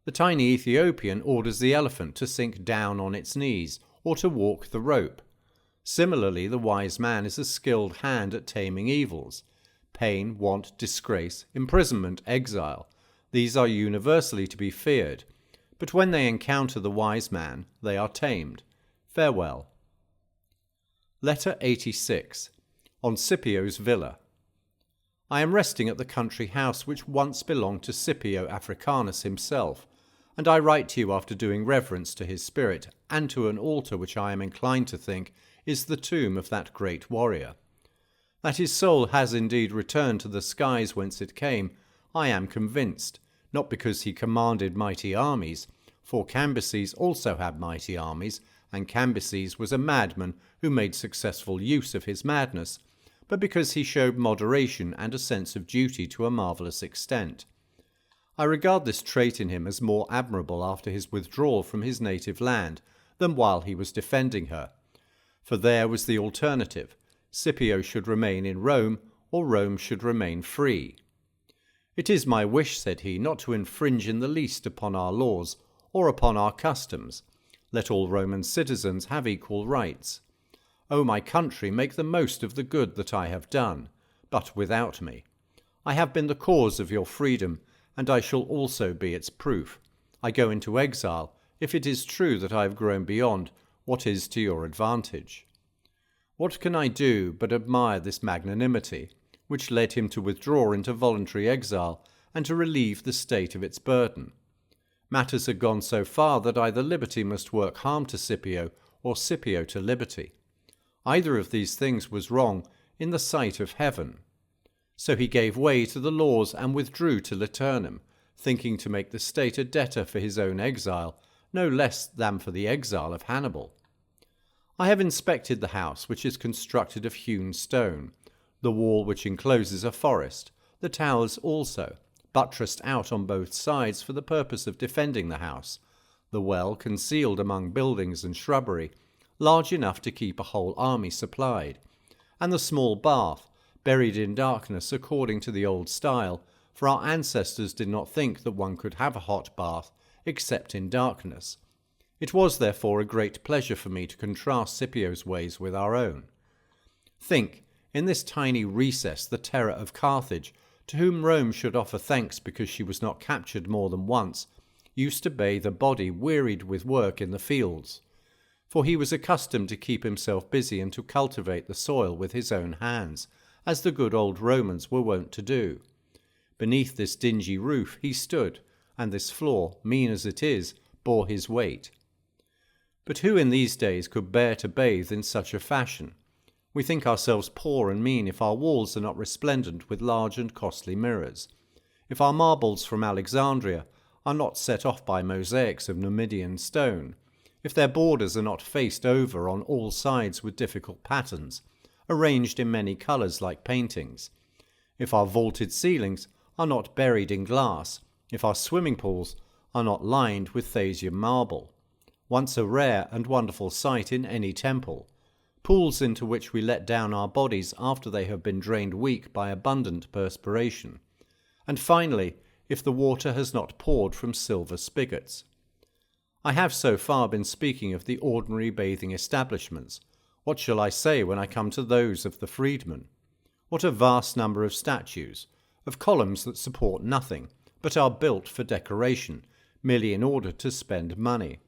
The tiny Ethiopian orders the elephant to sink down on its knees or to walk the rope. Similarly, the wise man is a skilled hand at taming evils. Pain, want, disgrace, imprisonment, exile. These are universally to be feared, but when they encounter the wise man, they are tamed. Farewell. Letter 86. On Scipio's Villa. I am resting at the country house which once belonged to Scipio Africanus himself, and I write to you after doing reverence to his spirit, and to an altar which I am inclined to think is the tomb of that great warrior. That his soul has indeed returned to the skies whence it came, I am convinced, not because he commanded mighty armies, for Cambyses also had mighty armies, and Cambyses was a madman who made successful use of his madness, but because he showed moderation and a sense of duty to a marvellous extent. I regard this trait in him as more admirable after his withdrawal from his native land than while he was defending her. For there was the alternative: Scipio should remain in Rome, or Rome should remain free. It is my wish, said he, not to infringe in the least upon our laws, or upon our customs. Let all Roman citizens have equal rights. O my country, make the most of the good that I have done, but without me. I have been the cause of your freedom, and I shall also be its proof. I go into exile, if it is true that I have grown beyond what is to your advantage. What can I do but admire this magnanimity, which led him to withdraw into voluntary exile, and to relieve the state of its burden? Matters had gone so far that either liberty must work harm to Scipio, or Scipio to liberty. Either of these things was wrong in the sight of heaven. So he gave way to the laws and withdrew to Liternum, thinking to make the state a debtor for his own exile, no less than for the exile of Hannibal. I have inspected the house, which is constructed of hewn stone, the wall which encloses a forest, the towers also, buttressed out on both sides for the purpose of defending the house, the well concealed among buildings and shrubbery, large enough to keep a whole army supplied, and the small bath, buried in darkness according to the old style, for our ancestors did not think that one could have a hot bath except in darkness. It was therefore a great pleasure for me to contrast Scipio's ways with our own. Think, in this tiny recess, the terror of Carthage, to whom Rome should offer thanks because she was not captured more than once, used to bathe a body wearied with work in the fields, for he was accustomed to keep himself busy and to cultivate the soil with his own hands, as the good old Romans were wont to do. Beneath this dingy roof he stood, and this floor, mean as it is, bore his weight. But who in these days could bear to bathe in such a fashion? We think ourselves poor and mean if our walls are not resplendent with large and costly mirrors, if our marbles from Alexandria are not set off by mosaics of Numidian stone, if their borders are not faced over on all sides with difficult patterns, arranged in many colours like paintings, if our vaulted ceilings are not buried in glass, if our swimming pools are not lined with Thasian marble, once a rare and wonderful sight in any temple, pools into which we let down our bodies after they have been drained weak by abundant perspiration, and finally, if the water has not poured from silver spigots. I have so far been speaking of the ordinary bathing establishments. What shall I say when I come to those of the freedmen? What a vast number of statues, of columns that support nothing, but are built for decoration, merely in order to spend money.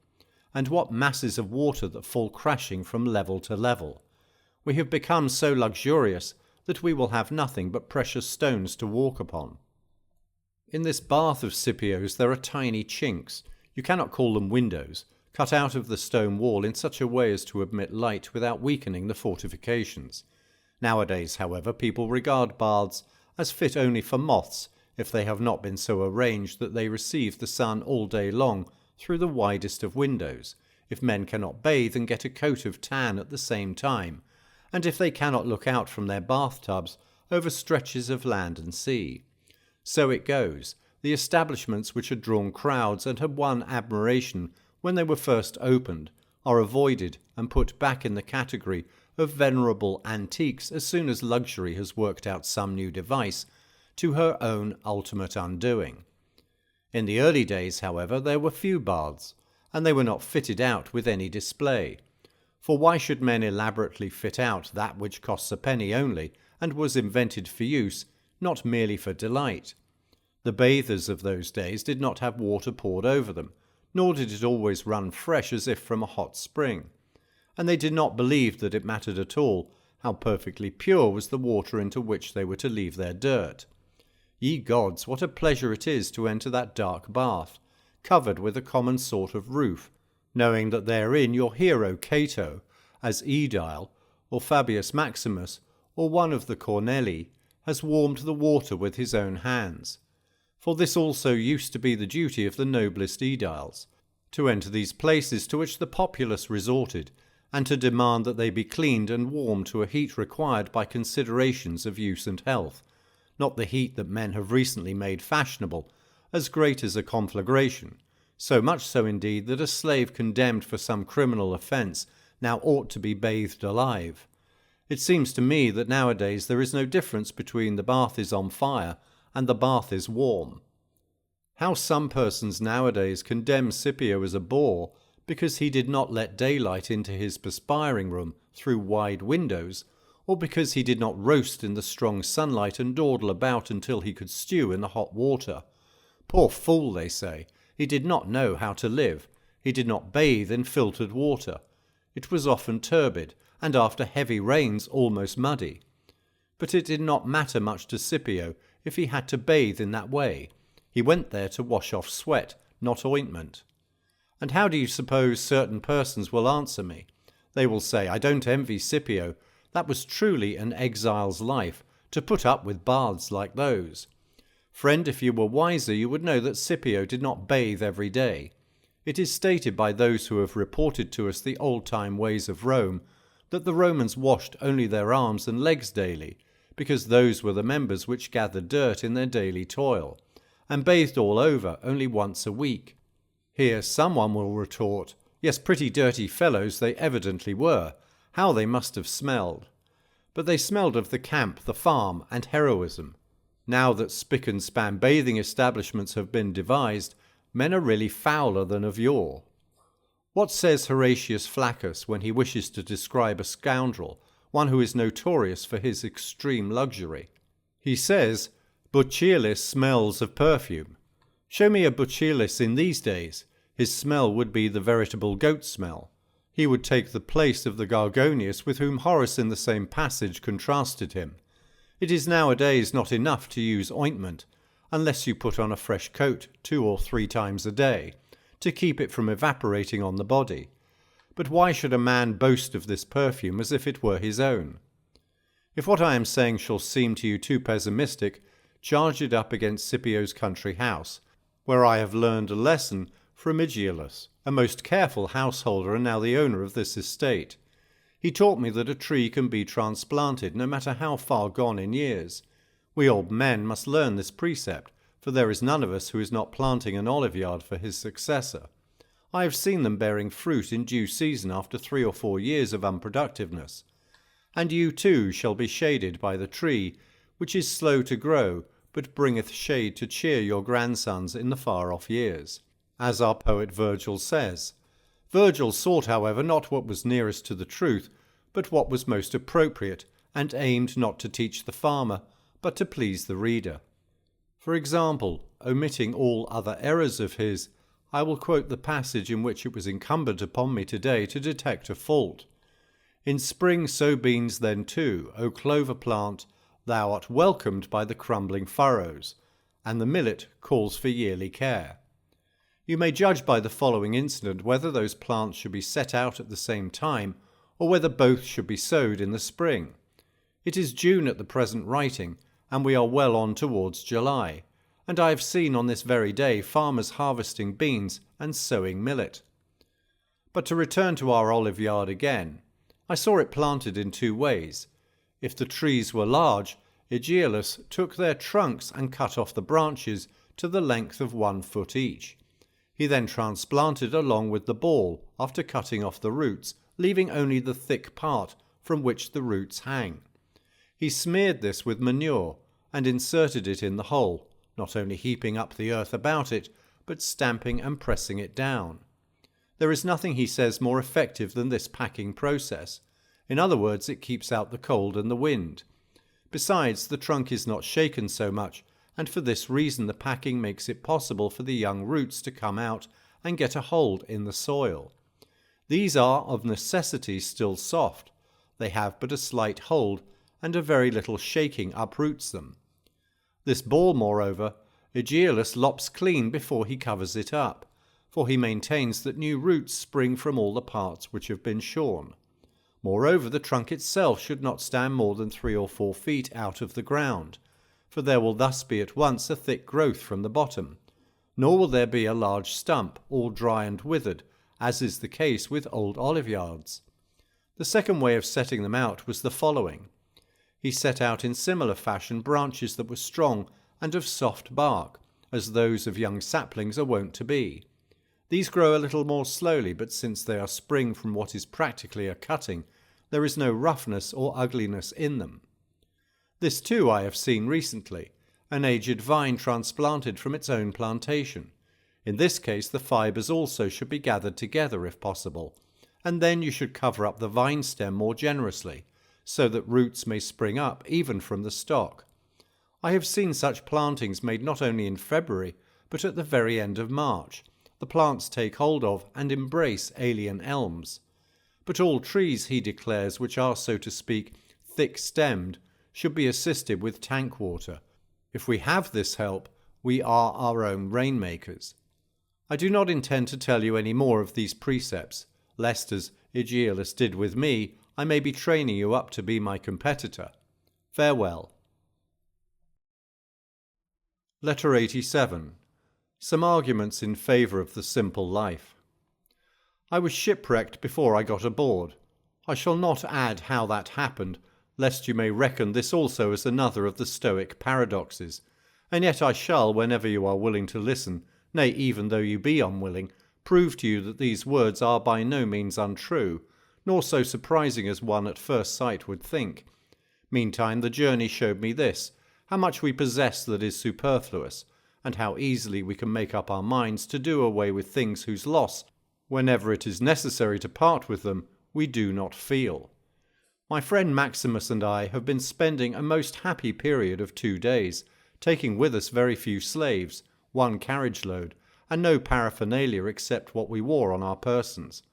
And what masses of water that fall crashing from level to level. We have become so luxurious that we will have nothing but precious stones to walk upon. In this bath of Scipio's there are tiny chinks, you cannot call them windows, cut out of the stone wall in such a way as to admit light without weakening the fortifications. Nowadays, however, people regard baths as fit only for moths if they have not been so arranged that they receive the sun all day long through the widest of windows, if men cannot bathe and get a coat of tan at the same time, and if they cannot look out from their bathtubs over stretches of land and sea. So it goes. The establishments which had drawn crowds and had won admiration when they were first opened are avoided and put back in the category of venerable antiques as soon as luxury has worked out some new device to her own ultimate undoing. In the early days, however, there were few baths, and they were not fitted out with any display. For why should men elaborately fit out that which costs a penny only, and was invented for use, not merely for delight? The bathers of those days did not have water poured over them, nor did it always run fresh as if from a hot spring. And they did not believe that it mattered at all how perfectly pure was the water into which they were to leave their dirt. Ye gods, what a pleasure it is to enter that dark bath, covered with a common sort of roof, knowing that therein your hero Cato, as Aedile, or Fabius Maximus, or one of the Cornelii, has warmed the water with his own hands. For this also used to be the duty of the noblest aediles, to enter these places to which the populace resorted, and to demand that they be cleaned and warmed to a heat required by considerations of use and health, not the heat that men have recently made fashionable, as great as a conflagration, so much so indeed that a slave condemned for some criminal offence now ought to be bathed alive. It seems to me that nowadays there is no difference between the bath is on fire and the bath is warm. How some persons nowadays condemn Scipio as a boor because he did not let daylight into his perspiring room through wide windows, or because he did not roast in the strong sunlight and dawdle about until he could stew in the hot water. Poor fool, they say, he did not know how to live. He did not bathe in filtered water. It was often turbid, and after heavy rains almost muddy. But it did not matter much to Scipio if he had to bathe in that way. He went there to wash off sweat, not ointment. And how do you suppose certain persons will answer me? They will say, I don't envy Scipio. That was truly an exile's life, to put up with baths like those. Friend, if you were wiser, you would know that Scipio did not bathe every day. It is stated by those who have reported to us the old-time ways of Rome, that the Romans washed only their arms and legs daily, because those were the members which gathered dirt in their daily toil, and bathed all over only once a week. Here someone will retort, yes, pretty dirty fellows they evidently were. How they must have smelled. But they smelled of the camp, the farm, and heroism. Now that spick and span bathing establishments have been devised, men are really fouler than of yore. What says Horatius Flaccus when he wishes to describe a scoundrel, one who is notorious for his extreme luxury? He says, Lucilius smells of perfume. Show me a Lucilius in these days. His smell would be the veritable goat smell. He would take the place of the Gorgonius with whom Horace in the same passage contrasted him. It is nowadays not enough to use ointment, unless you put on a fresh coat 2 or 3 times a day, to keep it from evaporating on the body. But why should a man boast of this perfume as if it were his own? If what I am saying shall seem to you too pessimistic, charge it up against Scipio's country house, where I have learned a lesson from Aegialus, a most careful householder and now the owner of this estate. He taught me that a tree can be transplanted no matter how far gone in years. We old men must learn this precept, for there is none of us who is not planting an oliveyard for his successor. I have seen them bearing fruit in due season after 3 or 4 years of unproductiveness. And you too shall be shaded by the tree, which is slow to grow, but bringeth shade to cheer your grandsons in the far-off years. As our poet Virgil says. Virgil sought, however, not what was nearest to the truth, but what was most appropriate, and aimed not to teach the farmer, but to please the reader. For example, omitting all other errors of his, I will quote the passage in which it was incumbent upon me today to detect a fault. In spring sow beans then too, O clover plant, thou art welcomed by the crumbling furrows, and the millet calls for yearly care. You may judge by the following incident whether those plants should be set out at the same time, or whether both should be sowed in the spring. It is June at the present writing, and we are well on towards July, and I have seen on this very day farmers harvesting beans and sowing millet. But to return to our olive yard again, I saw it planted in 2 ways. If the trees were large, Aegialus took their trunks and cut off the branches to the length of 1 foot each. He then transplanted along with the ball after cutting off the roots, leaving only the thick part from which the roots hang. He smeared this with manure, and inserted it in the hole, not only heaping up the earth about it, but stamping and pressing it down. There is nothing, he says, more effective than this packing process. In other words, it keeps out the cold and the wind. Besides, the trunk is not shaken so much, and for this reason the packing makes it possible for the young roots to come out and get a hold in the soil. These are of necessity still soft. They have but a slight hold, and a very little shaking uproots them. This ball, moreover, Aegialus lops clean before he covers it up, for he maintains that new roots spring from all the parts which have been shorn. Moreover, the trunk itself should not stand more than 3 or 4 feet out of the ground, for there will thus be at once a thick growth from the bottom, nor will there be a large stump, all dry and withered, as is the case with old oliveyards. The second way of setting them out was the following. He set out in similar fashion branches that were strong and of soft bark, as those of young saplings are wont to be. These grow a little more slowly, but since they are spring from what is practically a cutting, there is no roughness or ugliness in them. This too I have seen recently, an aged vine transplanted from its own plantation. In this case the fibres also should be gathered together if possible, and then you should cover up the vine stem more generously, so that roots may spring up even from the stock. I have seen such plantings made not only in February, but at the very end of March. The plants take hold of and embrace alien elms. But all trees, he declares, which are, so to speak, thick-stemmed, should be assisted with tank water. If we have this help, we are our own rainmakers. I do not intend to tell you any more of these precepts, lest, as Aegialus did with me, I may be training you up to be my competitor. Farewell. Letter 87. Some arguments in favour of the simple life. I was shipwrecked before I got aboard. I shall not add how that happened, lest you may reckon this also as another of the Stoic paradoxes, and yet I shall, whenever you are willing to listen, nay, even though you be unwilling, prove to you that these words are by no means untrue, nor so surprising as one at first sight would think. Meantime the journey showed me this, how much we possess that is superfluous, and how easily we can make up our minds to do away with things whose loss, whenever it is necessary to part with them, we do not feel. My friend Maximus and I have been spending a most happy period of 2 days, taking with us very few slaves, 1 carriage load, and no paraphernalia except what we wore on our persons.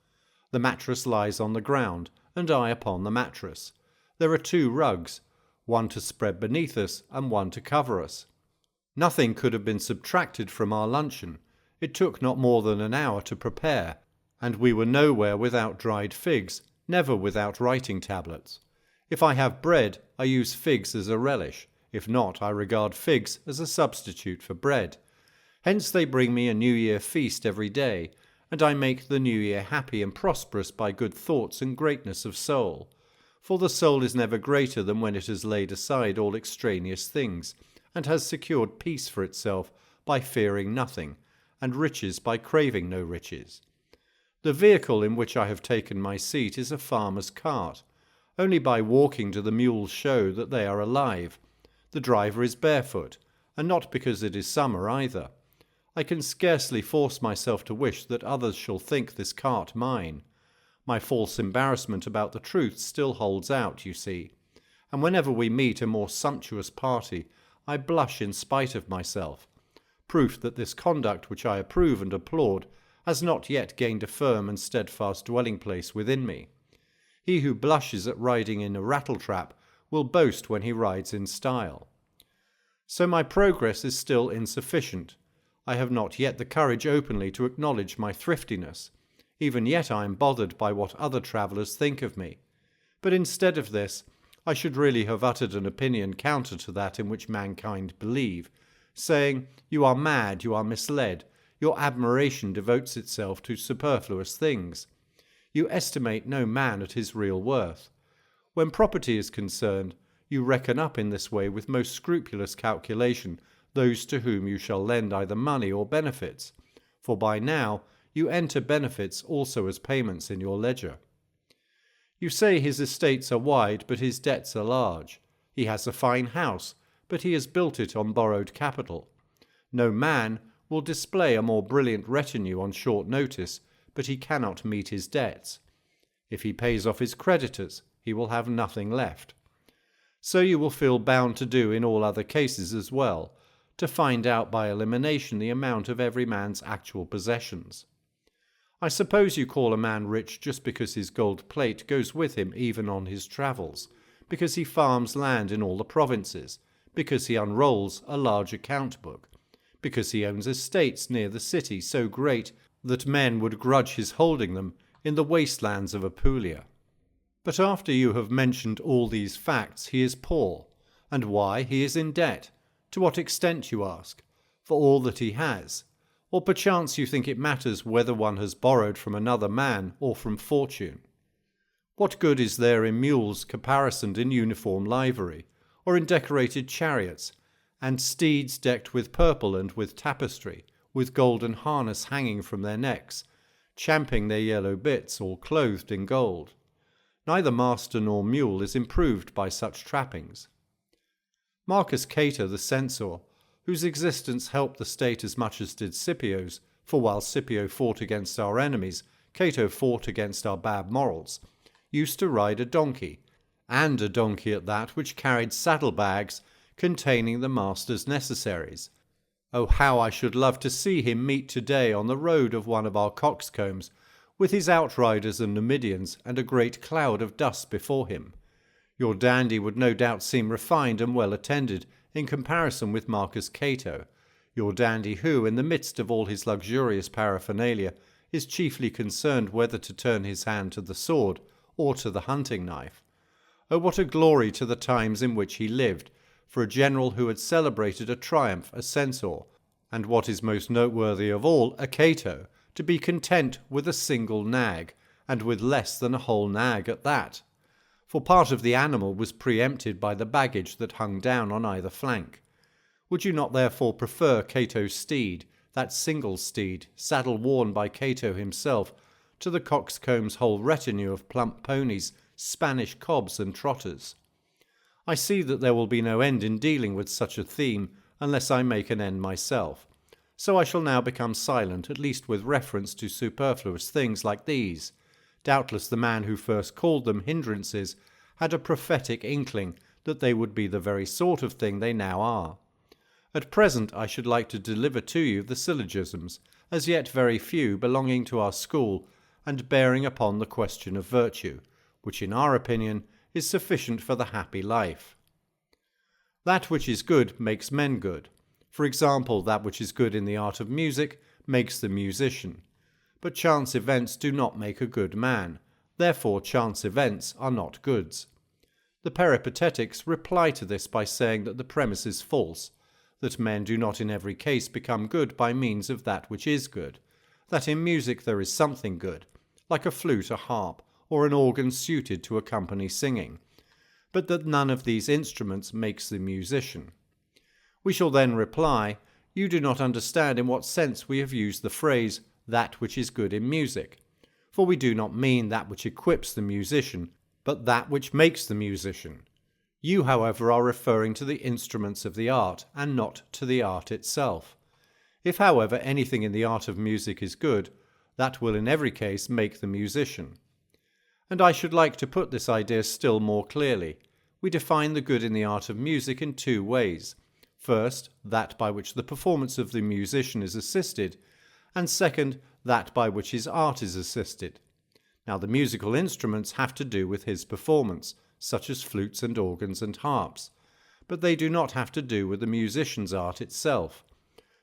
The mattress lies on the ground, and I upon the mattress. There are 2 rugs, one to spread beneath us and one to cover us. Nothing could have been subtracted from our luncheon. It took not more than an hour to prepare, and we were nowhere without dried figs, never without writing tablets. If I have bread, I use figs as a relish. If not, I regard figs as a substitute for bread. Hence they bring me a New Year feast every day, and I make the New Year happy and prosperous by good thoughts and greatness of soul. For the soul is never greater than when it has laid aside all extraneous things, and has secured peace for itself by fearing nothing, and riches by craving no riches. The vehicle in which I have taken my seat is a farmer's cart. Only by walking do the mules show that they are alive. The driver is barefoot, and not because it is summer either. I can scarcely force myself to wish that others shall think this cart mine. My false embarrassment about the truth still holds out, you see, and whenever we meet a more sumptuous party, I blush in spite of myself. Proof that this conduct, which I approve and applaud, has not yet gained a firm and steadfast dwelling-place within me. He who blushes at riding in a rattletrap will boast when he rides in style. So my progress is still insufficient. I have not yet the courage openly to acknowledge my thriftiness. Even yet I am bothered by what other travellers think of me. But instead of this, I should really have uttered an opinion counter to that in which mankind believe, saying, "You are mad, you are misled. Your admiration devotes itself to superfluous things. You estimate no man at his real worth. When property is concerned, you reckon up in this way with most scrupulous calculation those to whom you shall lend either money or benefits, for by now you enter benefits also as payments in your ledger. You say his estates are wide, but his debts are large. He has a fine house, but he has built it on borrowed capital. No man will display a more brilliant retinue on short notice, but he cannot meet his debts. If he pays off his creditors, he will have nothing left. So you will feel bound to do in all other cases as well, to find out by elimination the amount of every man's actual possessions. I suppose you call a man rich just because his gold plate goes with him even on his travels, because he farms land in all the provinces, because he unrolls a large account book, because he owns estates near the city so great that men would grudge his holding them in the wastelands of Apulia. But after you have mentioned all these facts, he is poor. And why? He is in debt. To what extent, you ask? For all that he has. Or perchance you think it matters whether one has borrowed from another man or from fortune. What good is there in mules caparisoned in uniform livery, or in decorated chariots, and steeds decked with purple and with tapestry, with golden harness hanging from their necks, champing their yellow bits, all clothed in gold? Neither master nor mule is improved by such trappings. Marcus Cato the censor, whose existence helped the state as much as did Scipio's, for while Scipio fought against our enemies, Cato fought against our bad morals, used to ride a donkey, and a donkey at that which carried saddlebags containing the master's necessaries. Oh, how I should love to see him meet today on the road of one of our coxcombs, with his outriders and Numidians and a great cloud of dust before him. Your dandy would no doubt seem refined and well attended in comparison with Marcus Cato, your dandy who, in the midst of all his luxurious paraphernalia, is chiefly concerned whether to turn his hand to the sword or to the hunting knife. Oh, what a glory to the times in which he lived, for a general who had celebrated a triumph, a censor, and what is most noteworthy of all, a Cato, to be content with a single nag, and with less than a whole nag at that. For part of the animal was preempted by the baggage that hung down on either flank. Would you not therefore prefer Cato's steed, that single steed, saddle worn by Cato himself, to the coxcomb's whole retinue of plump ponies, Spanish cobs and trotters? I see that there will be no end in dealing with such a theme, unless I make an end myself. So I shall now become silent, at least with reference to superfluous things like these. Doubtless the man who first called them hindrances had a prophetic inkling that they would be the very sort of thing they now are. At present I should like to deliver to you the syllogisms, as yet very few, belonging to our school and bearing upon the question of virtue, which in our opinion is sufficient for the happy life. That which is good makes men good. For example, that which is good in the art of music makes the musician. But chance events do not make a good man. Therefore chance events are not goods. The Peripatetics reply to this by saying that the premise is false, that men do not in every case become good by means of that which is good, that in music there is something good, like a flute, a harp, or an organ suited to accompany singing, but that none of these instruments makes the musician. We shall then reply, you do not understand in what sense we have used the phrase, that which is good in music, for we do not mean that which equips the musician, but that which makes the musician. You, however, are referring to the instruments of the art, and not to the art itself. If, however, anything in the art of music is good, that will in every case make the musician. And I should like to put this idea still more clearly. We define the good in the art of music in two ways. First, that by which the performance of the musician is assisted, and second, that by which his art is assisted. Now the musical instruments have to do with his performance, such as flutes and organs and harps, but they do not have to do with the musician's art itself,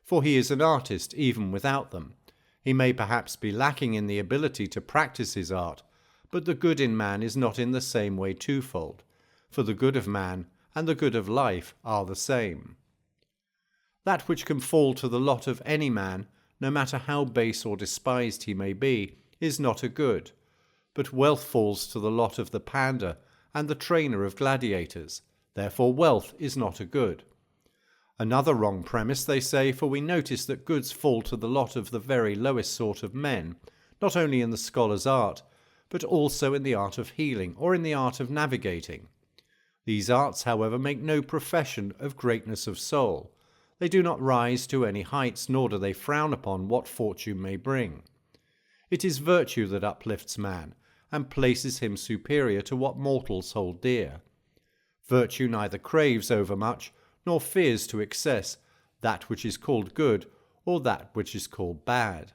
for he is an artist even without them. He may perhaps be lacking in the ability to practice his art, but the good in man is not in the same way twofold, for the good of man and the good of life are the same. That which can fall to the lot of any man, no matter how base or despised he may be, is not a good, but wealth falls to the lot of the pander and the trainer of gladiators, therefore wealth is not a good. Another wrong premise, they say, for we notice that goods fall to the lot of the very lowest sort of men, not only in the scholar's art, but also in the art of healing or in the art of navigating. These arts, however, make no profession of greatness of soul. They do not rise to any heights, nor do they frown upon what fortune may bring. It is virtue that uplifts man, and places him superior to what mortals hold dear. Virtue neither craves overmuch, nor fears to excess that which is called good, or that which is called bad.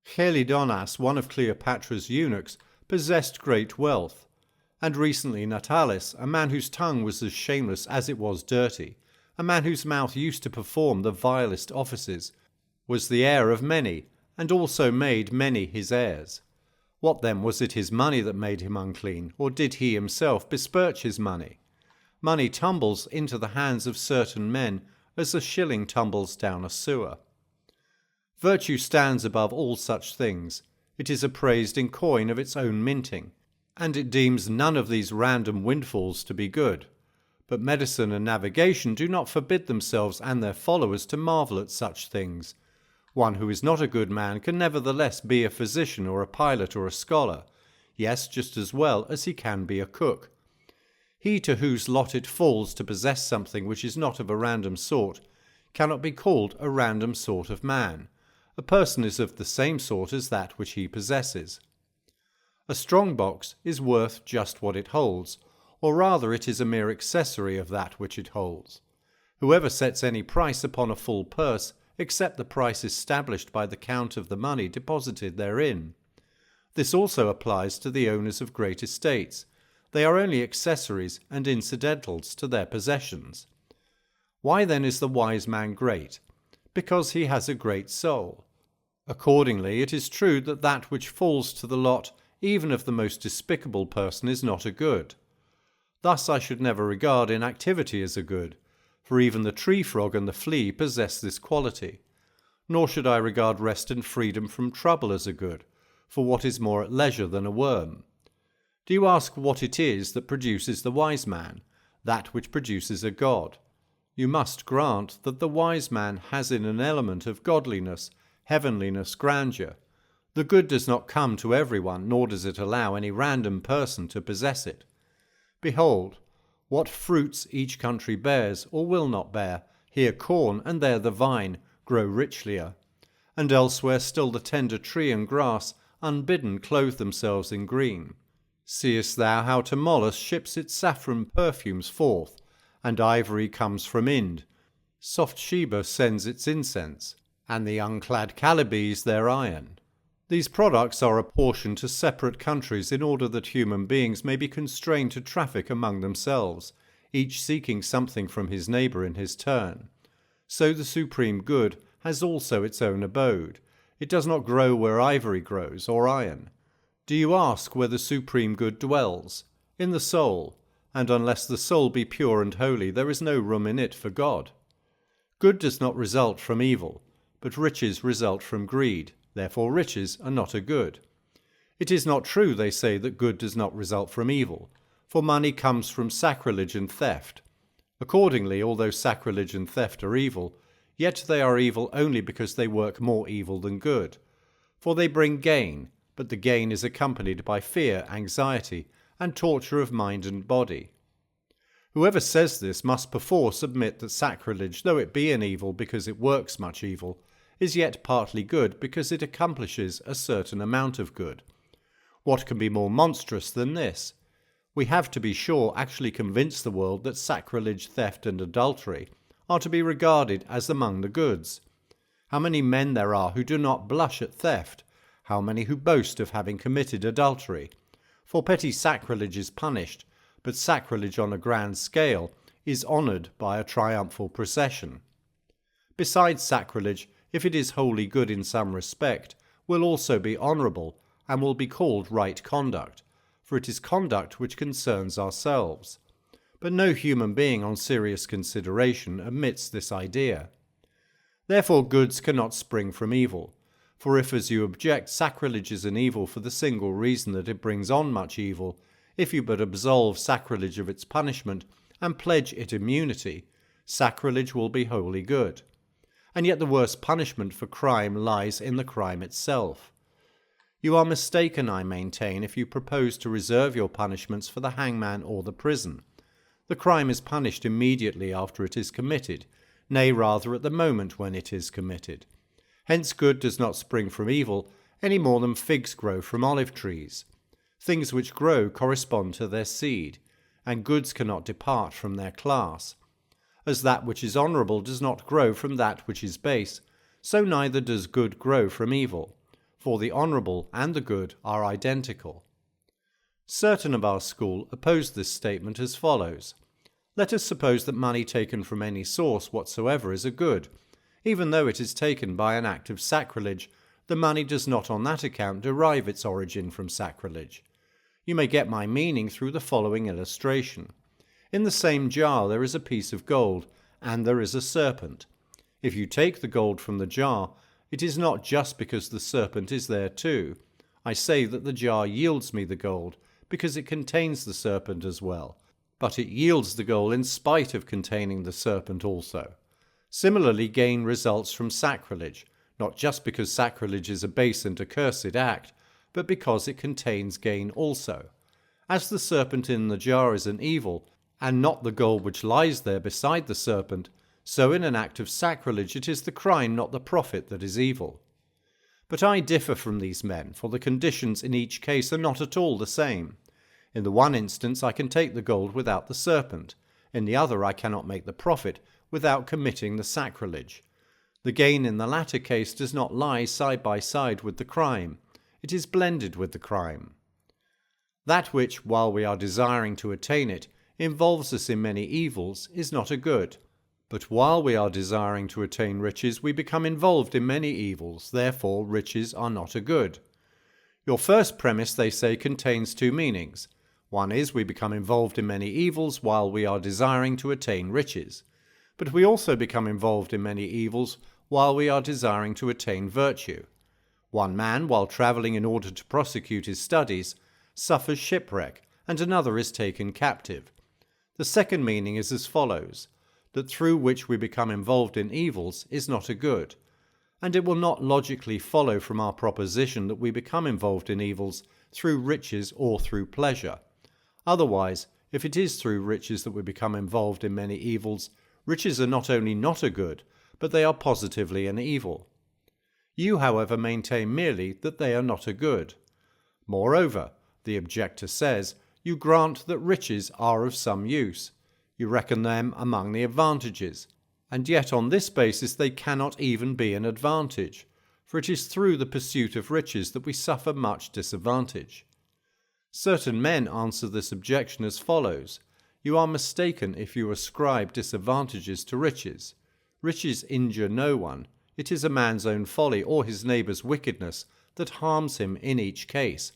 Chelidonas, one of Cleopatra's eunuchs, possessed great wealth, and recently Natalis, a man whose tongue was as shameless as it was dirty, a man whose mouth used to perform the vilest offices, was the heir of many, and also made many his heirs. What then, was it his money that made him unclean, or did he himself besmirch his money? Money tumbles into the hands of certain men as a shilling tumbles down a sewer. Virtue stands above all such things. It is appraised in coin of its own minting, and it deems none of these random windfalls to be good. But medicine and navigation do not forbid themselves and their followers to marvel at such things. One who is not a good man can nevertheless be a physician or a pilot or a scholar, yes, just as well as he can be a cook. He to whose lot it falls to possess something which is not of a random sort cannot be called a random sort of man. A person is of the same sort as that which he possesses. A strong box is worth just what it holds, or rather it is a mere accessory of that which it holds. Whoever sets any price upon a full purse, except the price established by the count of the money deposited therein. This also applies to the owners of great estates. They are only accessories and incidentals to their possessions. Why then is the wise man great? Because he has a great soul. Accordingly, it is true that that which falls to the lot even of the most despicable person is not a good. Thus I should never regard inactivity as a good, for even the tree frog and the flea possess this quality. Nor should I regard rest and freedom from trouble as a good, for what is more at leisure than a worm? Do you ask what it is that produces the wise man, that which produces a god? You must grant that the wise man has in an element of godliness, heavenliness, grandeur. The good does not come to everyone, nor does it allow any random person to possess it. Behold, what fruits each country bears, or will not bear, here corn, and there the vine, grow richlier. And elsewhere still the tender tree and grass, unbidden, clothe themselves in green. Seest thou how Tmolus ships its saffron perfumes forth, and ivory comes from Ind? Soft Sheba sends its incense, and the unclad Calibes their iron. These products are apportioned to separate countries in order that human beings may be constrained to traffic among themselves, each seeking something from his neighbour in his turn. So the supreme good has also its own abode. It does not grow where ivory grows, or iron. Do you ask where the supreme good dwells? In the soul, and unless the soul be pure and holy, there is no room in it for God. Good does not result from evil, but riches result from greed. Therefore riches are not a good. It is not true, they say, that good does not result from evil, for money comes from sacrilege and theft. Accordingly, although sacrilege and theft are evil, yet they are evil only because they work more evil than good. For they bring gain, but the gain is accompanied by fear, anxiety, and torture of mind and body. Whoever says this must perforce admit that sacrilege, though it be an evil because it works much evil, is yet partly good because it accomplishes a certain amount of good. What can be more monstrous than this? We have, to be sure, actually convinced the world that sacrilege, theft, and adultery are to be regarded as among the goods. How many men there are who do not blush at theft? How many who boast of having committed adultery? For petty sacrilege is punished, but sacrilege on a grand scale is honoured by a triumphal procession. Besides, sacrilege, if it is wholly good in some respect, will also be honourable, and will be called right conduct, for it is conduct which concerns ourselves. But no human being on serious consideration admits this idea. Therefore goods cannot spring from evil, for if, as you object, sacrilege is an evil for the single reason that it brings on much evil, if you but absolve sacrilege of its punishment and pledge it immunity, sacrilege will be wholly good. And yet the worst punishment for crime lies in the crime itself. You are mistaken, I maintain, if you propose to reserve your punishments for the hangman or the prison. The crime is punished immediately after it is committed, nay, rather at the moment when it is committed. Hence good does not spring from evil any more than figs grow from olive trees. Things which grow correspond to their seed, and goods cannot depart from their class. As that which is honourable does not grow from that which is base, so neither does good grow from evil, for the honourable and the good are identical. Certain of our school oppose this statement as follows. Let us suppose that money taken from any source whatsoever is a good. Even though it is taken by an act of sacrilege, the money does not on that account derive its origin from sacrilege. You may get my meaning through the following illustration. In the same jar there is a piece of gold, and there is a serpent. If you take the gold from the jar, it is not just because the serpent is there too. I say that the jar yields me the gold, because it contains the serpent as well, but it yields the gold in spite of containing the serpent also. Similarly, gain results from sacrilege, not just because sacrilege is a base and accursed act, but because it contains gain also. As the serpent in the jar is an evil, and not the gold which lies there beside the serpent, so in an act of sacrilege it is the crime, not the profit, that is evil. But I differ from these men, for the conditions in each case are not at all the same. In the one instance I can take the gold without the serpent, in the other I cannot make the profit without committing the sacrilege. The gain in the latter case does not lie side by side with the crime, it is blended with the crime. That which, while we are desiring to attain it, involves us in many evils is not a good. But while we are desiring to attain riches, we become involved in many evils, therefore riches are not a good. Your first premise, they say, contains two meanings. One is we become involved in many evils while we are desiring to attain riches. But we also become involved in many evils while we are desiring to attain virtue. One man, while travelling in order to prosecute his studies, suffers shipwreck, and another is taken captive. The second meaning is as follows, that through which we become involved in evils is not a good, and it will not logically follow from our proposition that we become involved in evils through riches or through pleasure. Otherwise, if it is through riches that we become involved in many evils, riches are not only not a good, but they are positively an evil. You, however, maintain merely that they are not a good. Moreover, the objector says, you grant that riches are of some use. You reckon them among the advantages, and yet on this basis they cannot even be an advantage, for it is through the pursuit of riches that we suffer much disadvantage. Certain men answer this objection as follows. You are mistaken if you ascribe disadvantages to riches. Riches injure no one. It is a man's own folly or his neighbour's wickedness that harms him in each case,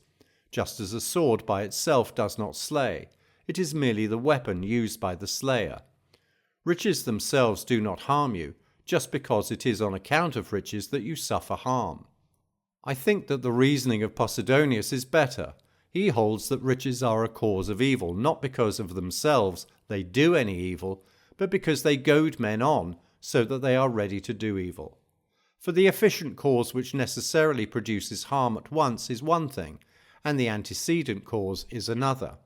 just as a sword by itself does not slay. It is merely the weapon used by the slayer. Riches themselves do not harm you, just because it is on account of riches that you suffer harm. I think that the reasoning of Posidonius is better. He holds that riches are a cause of evil, not because of themselves they do any evil, but because they goad men on so that they are ready to do evil. For the efficient cause which necessarily produces harm at once is one thing, and the antecedent cause is another.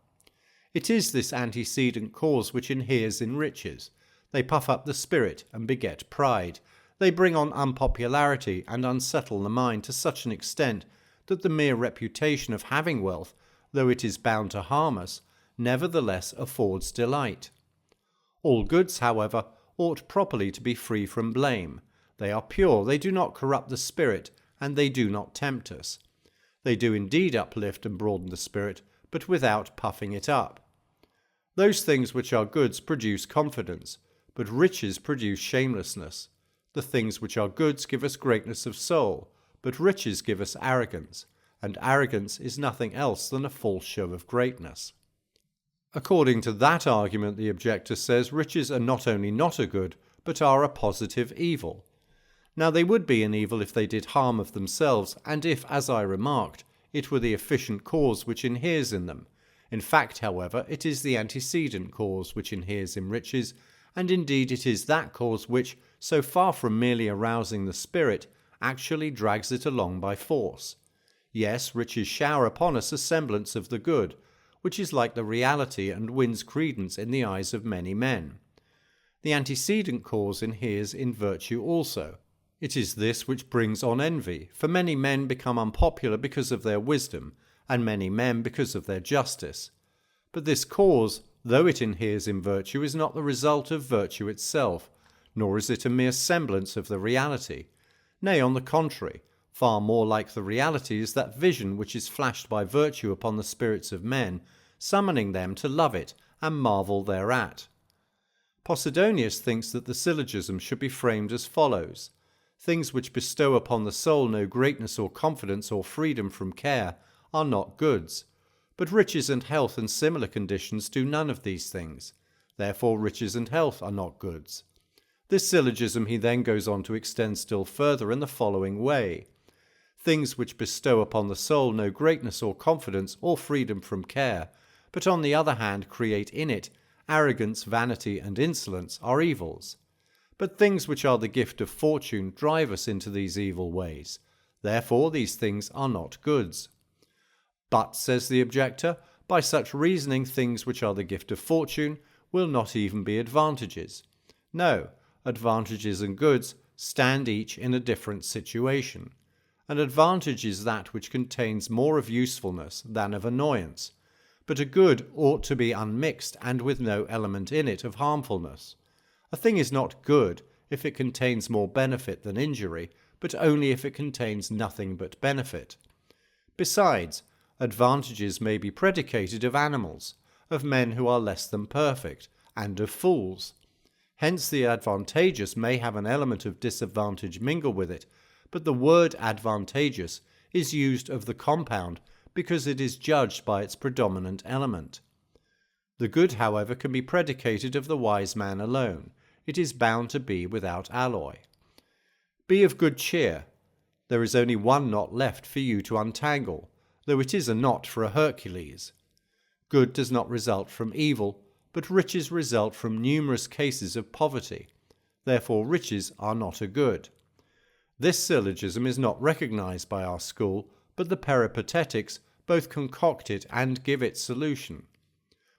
It is this antecedent cause which inheres in riches. They puff up the spirit and beget pride. They bring on unpopularity and unsettle the mind to such an extent that the mere reputation of having wealth, though it is bound to harm us, nevertheless affords delight. All goods, however, ought properly to be free from blame. They are pure, they do not corrupt the spirit, and they do not tempt us. They do indeed uplift and broaden the spirit, but without puffing it up. Those things which are goods produce confidence, but riches produce shamelessness. The things which are goods give us greatness of soul, but riches give us arrogance, and arrogance is nothing else than a false show of greatness. According to that argument, the objector says riches are not only not a good, but are a positive evil. Now they would be an evil if they did harm of themselves, and if, as I remarked, it were the efficient cause which inheres in them. In fact, however, it is the antecedent cause which inheres in riches, and indeed it is that cause which, so far from merely arousing the spirit, actually drags it along by force. Yes, riches shower upon us a semblance of the good. which is like the reality and wins credence in the eyes of many men. The antecedent cause inheres in virtue also. It is this which brings on envy, for many men become unpopular because of their wisdom, and many men because of their justice. But this cause, though it inheres in virtue, is not the result of virtue itself, nor is it a mere semblance of the reality. Nay, on the contrary, far more like the reality is that vision which is flashed by virtue upon the spirits of men, summoning them to love it and marvel thereat. Posidonius thinks that the syllogism should be framed as follows: things which bestow upon the soul no greatness or confidence or freedom from care are not goods, but riches and health and similar conditions do none of these things. Therefore riches and health are not goods. This syllogism he then goes on to extend still further in the following way: things which bestow upon the soul no greatness or confidence or freedom from care, but on the other hand create in it arrogance, vanity, and insolence, are evils. But things which are the gift of fortune drive us into these evil ways. Therefore these things are not goods. But, says the objector, by such reasoning things which are the gift of fortune will not even be advantages. No, advantages and goods stand each in a different situation. An advantage is that which contains more of usefulness than of annoyance, but a good ought to be unmixed and with no element in it of harmfulness. A thing is not good if it contains more benefit than injury, but only if it contains nothing but benefit. Besides, advantages may be predicated of animals, of men who are less than perfect, and of fools. Hence the advantageous may have an element of disadvantage mingled with it, but the word advantageous is used of the compound because it is judged by its predominant element. The good, however, can be predicated of the wise man alone. It is bound to be without alloy. Be of good cheer. There is only one knot left for you to untangle, though it is a knot for a Hercules. Good does not result from evil, but riches result from numerous cases of poverty. Therefore riches are not a good. This syllogism is not recognized by our school, but the Peripatetics both concoct it and give its solution.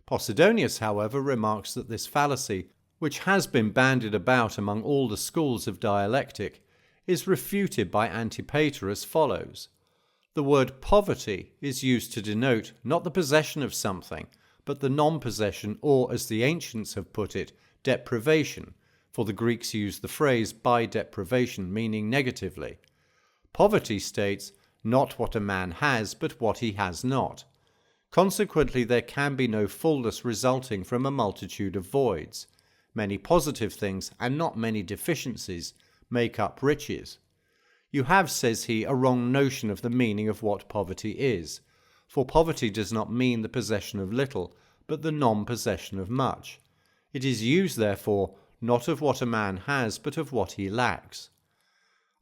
Posidonius, however, remarks that this fallacy, which has been bandied about among all the schools of dialectic, is refuted by Antipater as follows: the word poverty is used to denote not the possession of something, but the non-possession, or, as the ancients have put it, deprivation, for the Greeks use the phrase by deprivation, meaning negatively. Poverty states not what a man has, but what he has not. Consequently, there can be no fullness resulting from a multitude of voids. Many positive things, and not many deficiencies, make up riches. You have, says he, a wrong notion of the meaning of what poverty is, for poverty does not mean the possession of little, but the non-possession of much. It is used, therefore, not of what a man has, but of what he lacks.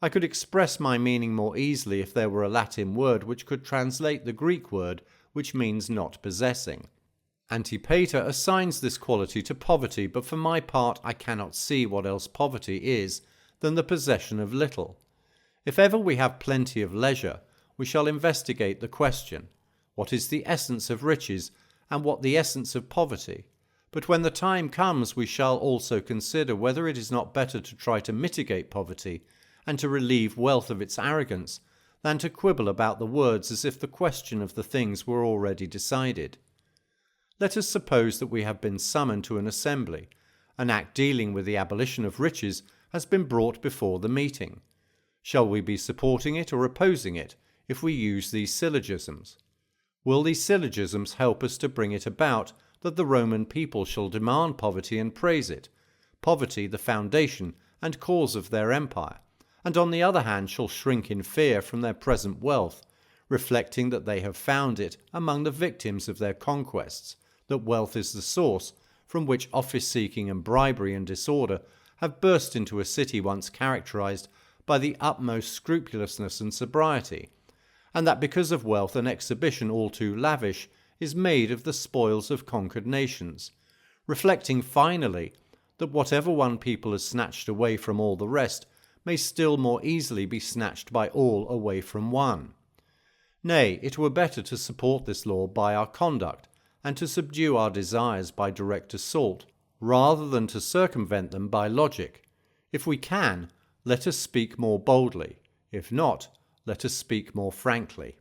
I could express my meaning more easily if there were a Latin word which could translate the Greek word which means not possessing. Antipater assigns this quality to poverty, but for my part I cannot see what else poverty is than the possession of little. If ever we have plenty of leisure, we shall investigate the question, what is the essence of riches, and what the essence of poverty? But when the time comes, we shall also consider whether it is not better to try to mitigate poverty, and to relieve wealth of its arrogance, than to quibble about the words as if the question of the things were already decided. Let us suppose that we have been summoned to an assembly. An act dealing with the abolition of riches has been brought before the meeting. Shall we be supporting it or opposing it if we use these syllogisms? Will these syllogisms help us to bring it about that the Roman people shall demand poverty and praise it, poverty the foundation and cause of their empire, and on the other hand shall shrink in fear from their present wealth, reflecting that they have found it among the victims of their conquests, that wealth is the source from which office-seeking and bribery and disorder have burst into a city once characterized by the utmost scrupulousness and sobriety, and that because of wealth an exhibition all too lavish is made of the spoils of conquered nations, reflecting finally that whatever one people has snatched away from all the rest may still more easily be snatched by all away from one. Nay, it were better to support this law by our conduct and to subdue our desires by direct assault, rather than to circumvent them by logic. If we can, let us speak more boldly. If not, let us speak more frankly.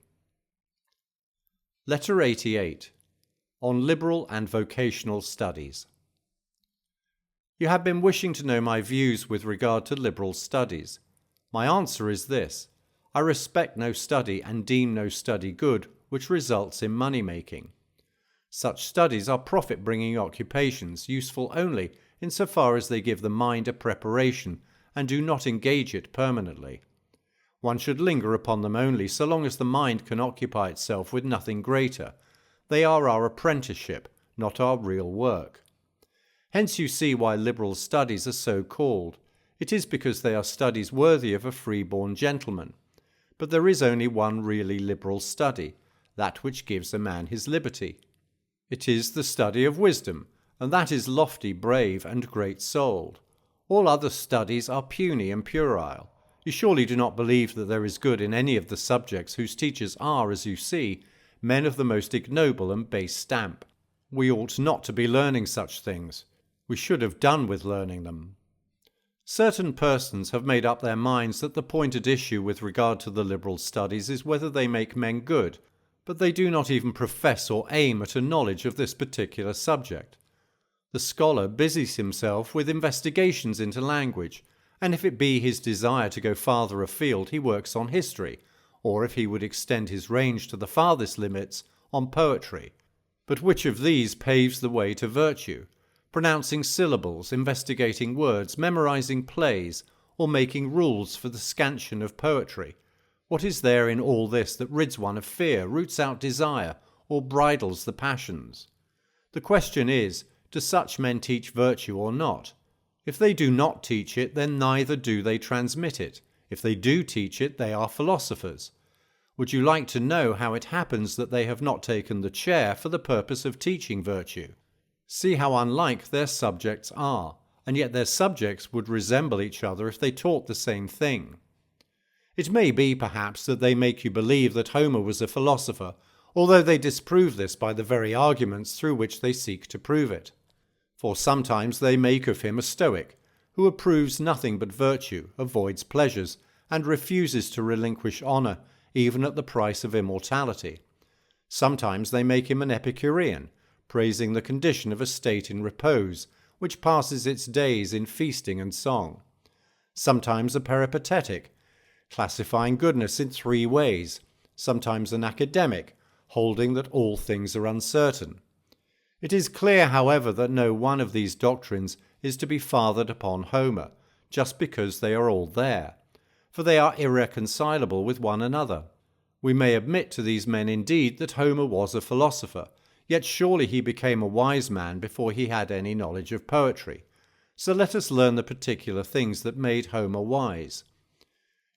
Letter 88. On Liberal and Vocational Studies. You have been wishing to know my views with regard to liberal studies. My answer is this: I respect no study and deem no study good which results in money-making. Such studies are profit-bringing occupations, useful only insofar as they give the mind a preparation and do not engage it permanently. One should linger upon them only so long as the mind can occupy itself with nothing greater. They are our apprenticeship, not our real work. Hence you see why liberal studies are so called. It is because they are studies worthy of a free-born gentleman. But there is only one really liberal study, that which gives a man his liberty. It is the study of wisdom, and that is lofty, brave, and great-souled. All other studies are puny and puerile. You surely do not believe that there is good in any of the subjects whose teachers are, as you see, men of the most ignoble and base stamp. We ought not to be learning such things. We should have done with learning them. Certain persons have made up their minds that the point at issue with regard to the liberal studies is whether they make men good, but they do not even profess or aim at a knowledge of this particular subject. The scholar busies himself with investigations into language, and if it be his desire to go farther afield, he works on history, or if he would extend his range to the farthest limits, on poetry. But which of these paves the way to virtue? Pronouncing syllables, investigating words, memorizing plays, or making rules for the scansion of poetry? What is there in all this that rids one of fear, roots out desire, or bridles the passions? The question is, do such men teach virtue or not? If they do not teach it, then neither do they transmit it. If they do teach it, they are philosophers. Would you like to know how it happens that they have not taken the chair for the purpose of teaching virtue? See how unlike their subjects are, and yet their subjects would resemble each other if they taught the same thing. It may be, perhaps, that they make you believe that Homer was a philosopher, although they disprove this by the very arguments through which they seek to prove it. For sometimes they make of him a Stoic, who approves nothing but virtue, avoids pleasures, and refuses to relinquish honour, even at the price of immortality. Sometimes they make him an Epicurean, praising the condition of a state in repose, which passes its days in feasting and song. Sometimes a Peripatetic, classifying goodness in 3 ways, sometimes an academic, holding that all things are uncertain. It is clear, however, that no one of these doctrines is to be fathered upon Homer, just because they are all there, for they are irreconcilable with one another. We may admit to these men indeed that Homer was a philosopher, yet surely he became a wise man before he had any knowledge of poetry. So let us learn the particular things that made Homer wise.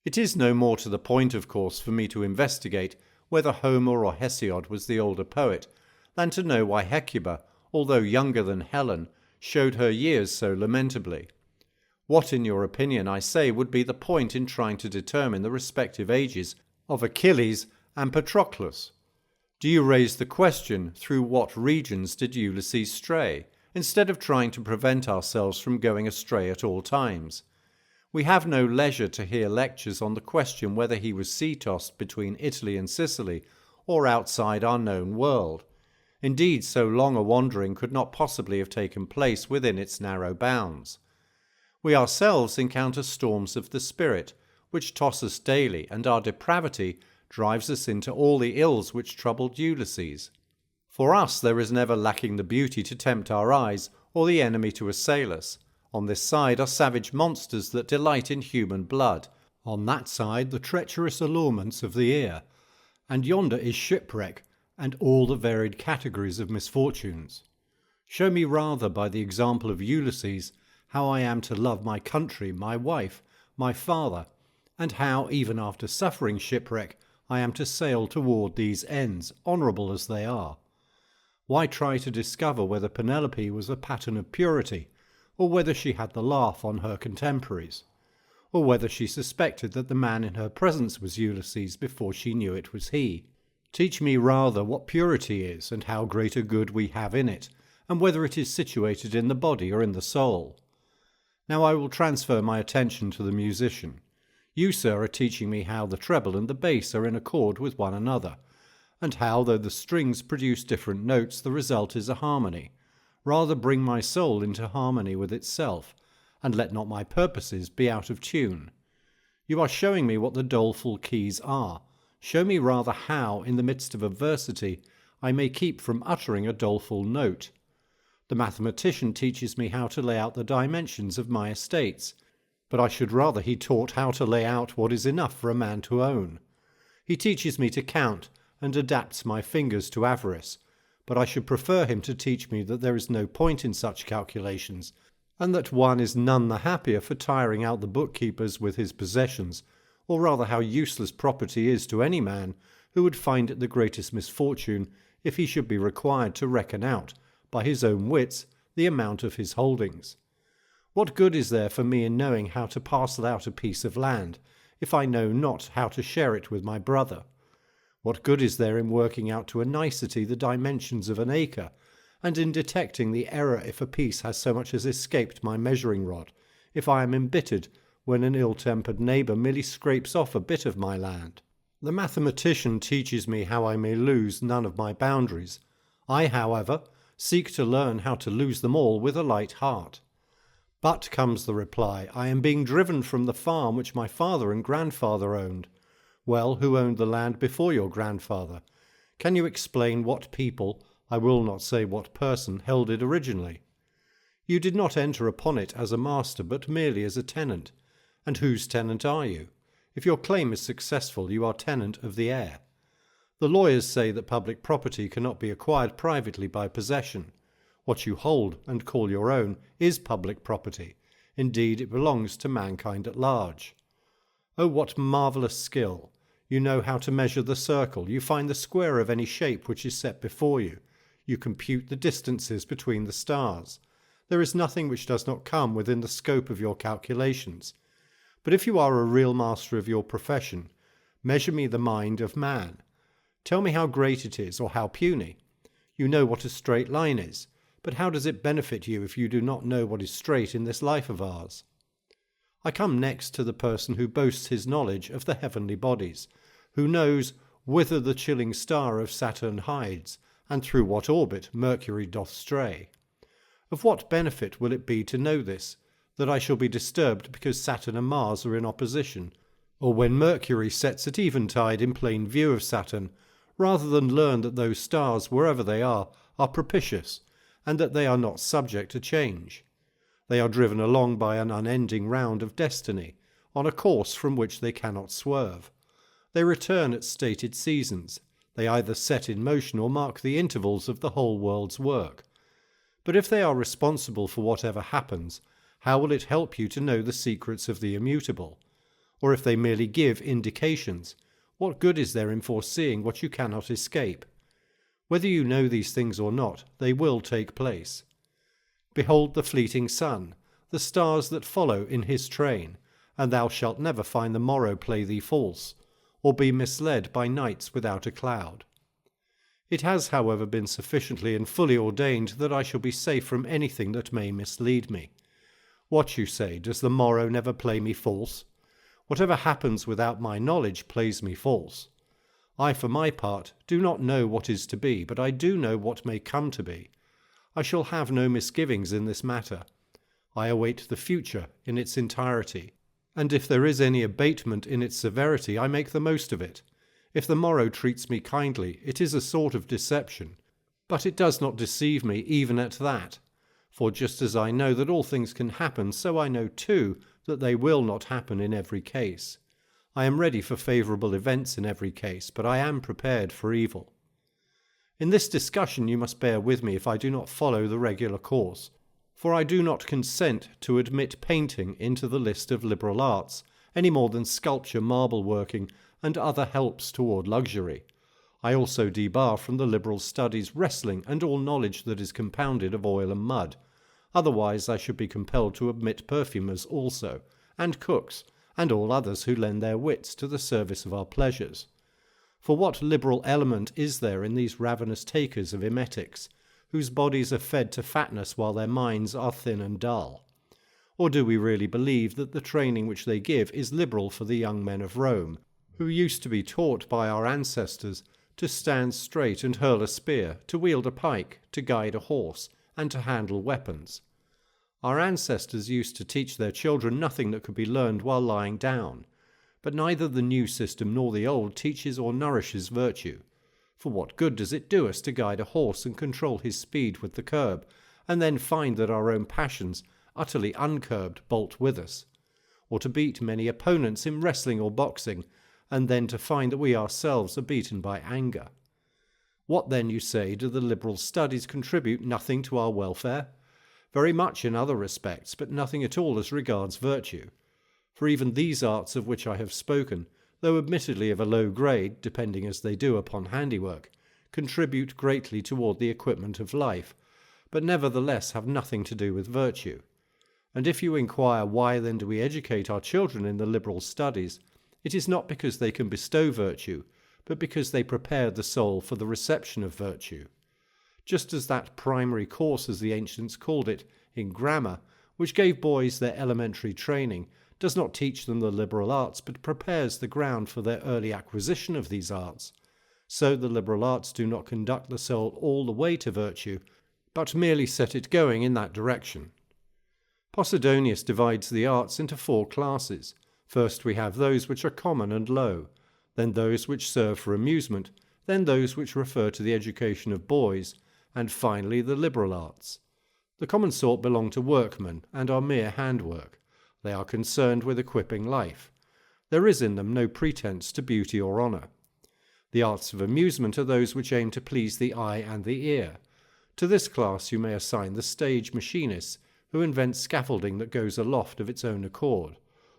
It is no more to the point, of course, for me to investigate whether Homer or Hesiod was the older poet, than to know why Hecuba, although younger than Helen, showed her years so lamentably. What, in your opinion, I say, would be the point in trying to determine the respective ages of Achilles and Patroclus? Do you raise the question, through what regions did Ulysses stray, instead of trying to prevent ourselves from going astray at all times? We have no leisure to hear lectures on the question whether he was sea-tossed between Italy and Sicily, or outside our known world. Indeed, so long a wandering could not possibly have taken place within its narrow bounds. We ourselves encounter storms of the spirit, which toss us daily, and our depravity drives us into all the ills which troubled Ulysses. For us there is never lacking the beauty to tempt our eyes, or the enemy to assail us. On this side are savage monsters that delight in human blood, on that side the treacherous allurements of the ear, and yonder is shipwreck, and all the varied categories of misfortunes. Show me rather by the example of Ulysses how I am to love my country, my wife, my father, and how, even after suffering shipwreck, I am to sail toward these ends, honourable as they are. Why try to discover whether Penelope was a pattern of purity, or whether she had the laugh on her contemporaries, or whether she suspected that the man in her presence was Ulysses before she knew it was he? Teach me rather what purity is, and how great a good we have in it, and whether it is situated in the body or in the soul. Now I will transfer my attention to the musician. You, sir, are teaching me how the treble and the bass are in accord with one another, and how, though the strings produce different notes, the result is a harmony. Rather bring my soul into harmony with itself, and let not my purposes be out of tune. You are showing me what the doleful keys are. Show me rather how, in the midst of adversity, I may keep from uttering a doleful note. The mathematician teaches me how to lay out the dimensions of my estates, but I should rather he taught how to lay out what is enough for a man to own. He teaches me to count, and adapts my fingers to avarice, but I should prefer him to teach me that there is no point in such calculations, and that one is none the happier for tiring out the bookkeepers with his possessions, or rather how useless property is to any man, who would find it the greatest misfortune if he should be required to reckon out, by his own wits, the amount of his holdings. What good is there for me in knowing how to parcel out a piece of land, if I know not how to share it with my brother? What good is there in working out to a nicety the dimensions of an acre, and in detecting the error if a piece has so much as escaped my measuring rod, if I am embittered when an ill-tempered neighbour merely scrapes off a bit of my land? The mathematician teaches me how I may lose none of my boundaries. I, however, seek to learn how to lose them all with a light heart. But, comes the reply, I am being driven from the farm which my father and grandfather owned. Well, who owned the land before your grandfather? Can you explain what people, I will not say what person, held it originally? You did not enter upon it as a master, but merely as a tenant. And whose tenant are you? If your claim is successful, you are tenant of the heir. The lawyers say that public property cannot be acquired privately by possession. What you hold and call your own is public property. Indeed, it belongs to mankind at large. Oh, what marvellous skill! You know how to measure the circle. You find the square of any shape which is set before you. You compute the distances between the stars. There is nothing which does not come within the scope of your calculations. But if you are a real master of your profession, measure me the mind of man. Tell me how great it is, or how puny. You know what a straight line is, but how does it benefit you if you do not know what is straight in this life of ours? I come next to the person who boasts his knowledge of the heavenly bodies, who knows whither the chilling star of Saturn hides, and through what orbit Mercury doth stray. Of what benefit will it be to know this, that I shall be disturbed because Saturn and Mars are in opposition, or when Mercury sets at eventide in plain view of Saturn, rather than learn that those stars, wherever they are propitious, and that they are not subject to change? They are driven along by an unending round of destiny, on a course from which they cannot swerve. They return at stated seasons. They either set in motion or mark the intervals of the whole world's work. But if they are responsible for whatever happens, how will it help you to know the secrets of the immutable? Or if they merely give indications, what good is there in foreseeing what you cannot escape? Whether you know these things or not, they will take place. Behold the fleeting sun, the stars that follow in his train, and thou shalt never find the morrow play thee false, or be misled by nights without a cloud. It has, however, been sufficiently and fully ordained that I shall be safe from anything that may mislead me. What, you say, does the morrow never play me false? Whatever happens without my knowledge plays me false. I, for my part, do not know what is to be, but I do know what may come to be. I shall have no misgivings in this matter. I await the future in its entirety, and if there is any abatement in its severity, I make the most of it. If the morrow treats me kindly, it is a sort of deception, but it does not deceive me even at that. For just as I know that all things can happen, so I know too that they will not happen in every case. I am ready for favourable events in every case, but I am prepared for evil. In this discussion you must bear with me if I do not follow the regular course, for I do not consent to admit painting into the list of liberal arts, any more than sculpture, marble working, and other helps toward luxury. I also debar from the liberal studies wrestling and all knowledge that is compounded of oil and mud. Otherwise I should be compelled to admit perfumers also, and cooks, and all others who lend their wits to the service of our pleasures. For what liberal element is there in these ravenous takers of emetics, whose bodies are fed to fatness while their minds are thin and dull? Or do we really believe that the training which they give is liberal for the young men of Rome, who used to be taught by our ancestors to stand straight and hurl a spear, to wield a pike, to guide a horse, and to handle weapons? Our ancestors used to teach their children nothing that could be learned while lying down, but neither the new system nor the old teaches or nourishes virtue. For what good does it do us to guide a horse and control his speed with the curb, and then find that our own passions, utterly uncurbed, bolt with us? Or to beat many opponents in wrestling or boxing, and then to find that we ourselves are beaten by anger? What then, you say, do the liberal studies contribute? Nothing to our welfare? Very much in other respects, but nothing at all as regards virtue. For even these arts of which I have spoken, though admittedly of a low grade, depending as they do upon handiwork, contribute greatly toward the equipment of life, but nevertheless have nothing to do with virtue. And if you inquire why then do we educate our children in the liberal studies, it is not because they can bestow virtue, but because they prepare the soul for the reception of virtue. Just as that primary course, as the ancients called it, in grammar, which gave boys their elementary training, does not teach them the liberal arts, but prepares the ground for their early acquisition of these arts, so the liberal arts do not conduct the soul all the way to virtue, but merely set it going in that direction. Posidonius divides the arts into 4 classes. First we have those which are common and low, then those which serve for amusement, then those which refer to the education of boys, and finally the liberal arts. The common sort belong to workmen, and are mere handwork. They are concerned with equipping life. There is in them no pretence to beauty or honour. The arts of amusement are those which aim to please the eye and the ear. To this class you may assign the stage machinists, who invent scaffolding that goes aloft of its own accord,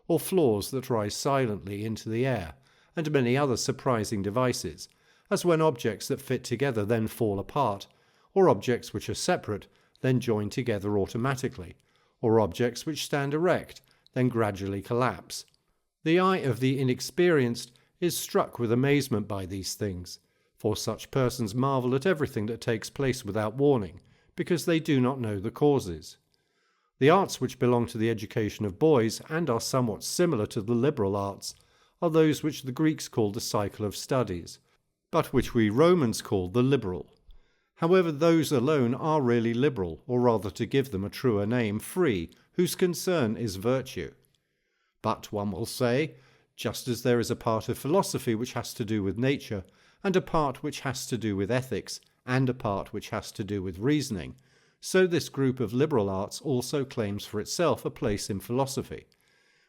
or floors that rise silently into the air, and many other surprising devices, as when objects that fit together then fall apart, or objects which are separate then join together automatically, or objects which stand erect then gradually collapse. The eye of the inexperienced is struck with amazement by these things, for such persons marvel at everything that takes place without warning, because they do not know the causes. The arts which belong to the education of boys, and are somewhat similar to the liberal arts, are those which the Greeks called the cycle of studies, but which we Romans call the liberal. However, those alone are really liberal, or rather, to give them a truer name, free, whose concern is virtue. But, one will say, just as there is a part of philosophy which has to do with nature, and a part which has to do with ethics, and a part which has to do with reasoning, so this group of liberal arts also claims for itself a place in philosophy.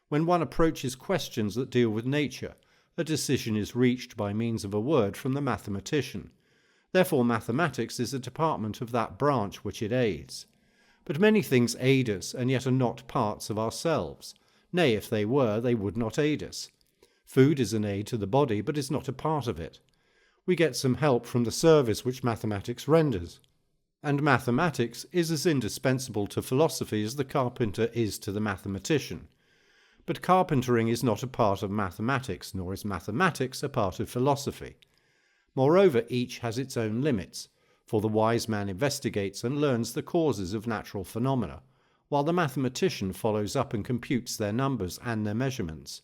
When one approaches questions that deal with nature, a decision is reached by means of a word from the mathematician. Therefore mathematics is a department of that branch which it aids. But many things aid us, and yet are not parts of ourselves. Nay, if they were, they would not aid us. Food is an aid to the body, but is not a part of it. We get some help from the service which mathematics renders. And mathematics is as indispensable to philosophy as the carpenter is to the mathematician. But carpentering is not a part of mathematics, nor is mathematics a part of philosophy. Moreover, each has its own limits, for the wise man investigates and learns the causes of natural phenomena, while the mathematician follows up and computes their numbers and their measurements.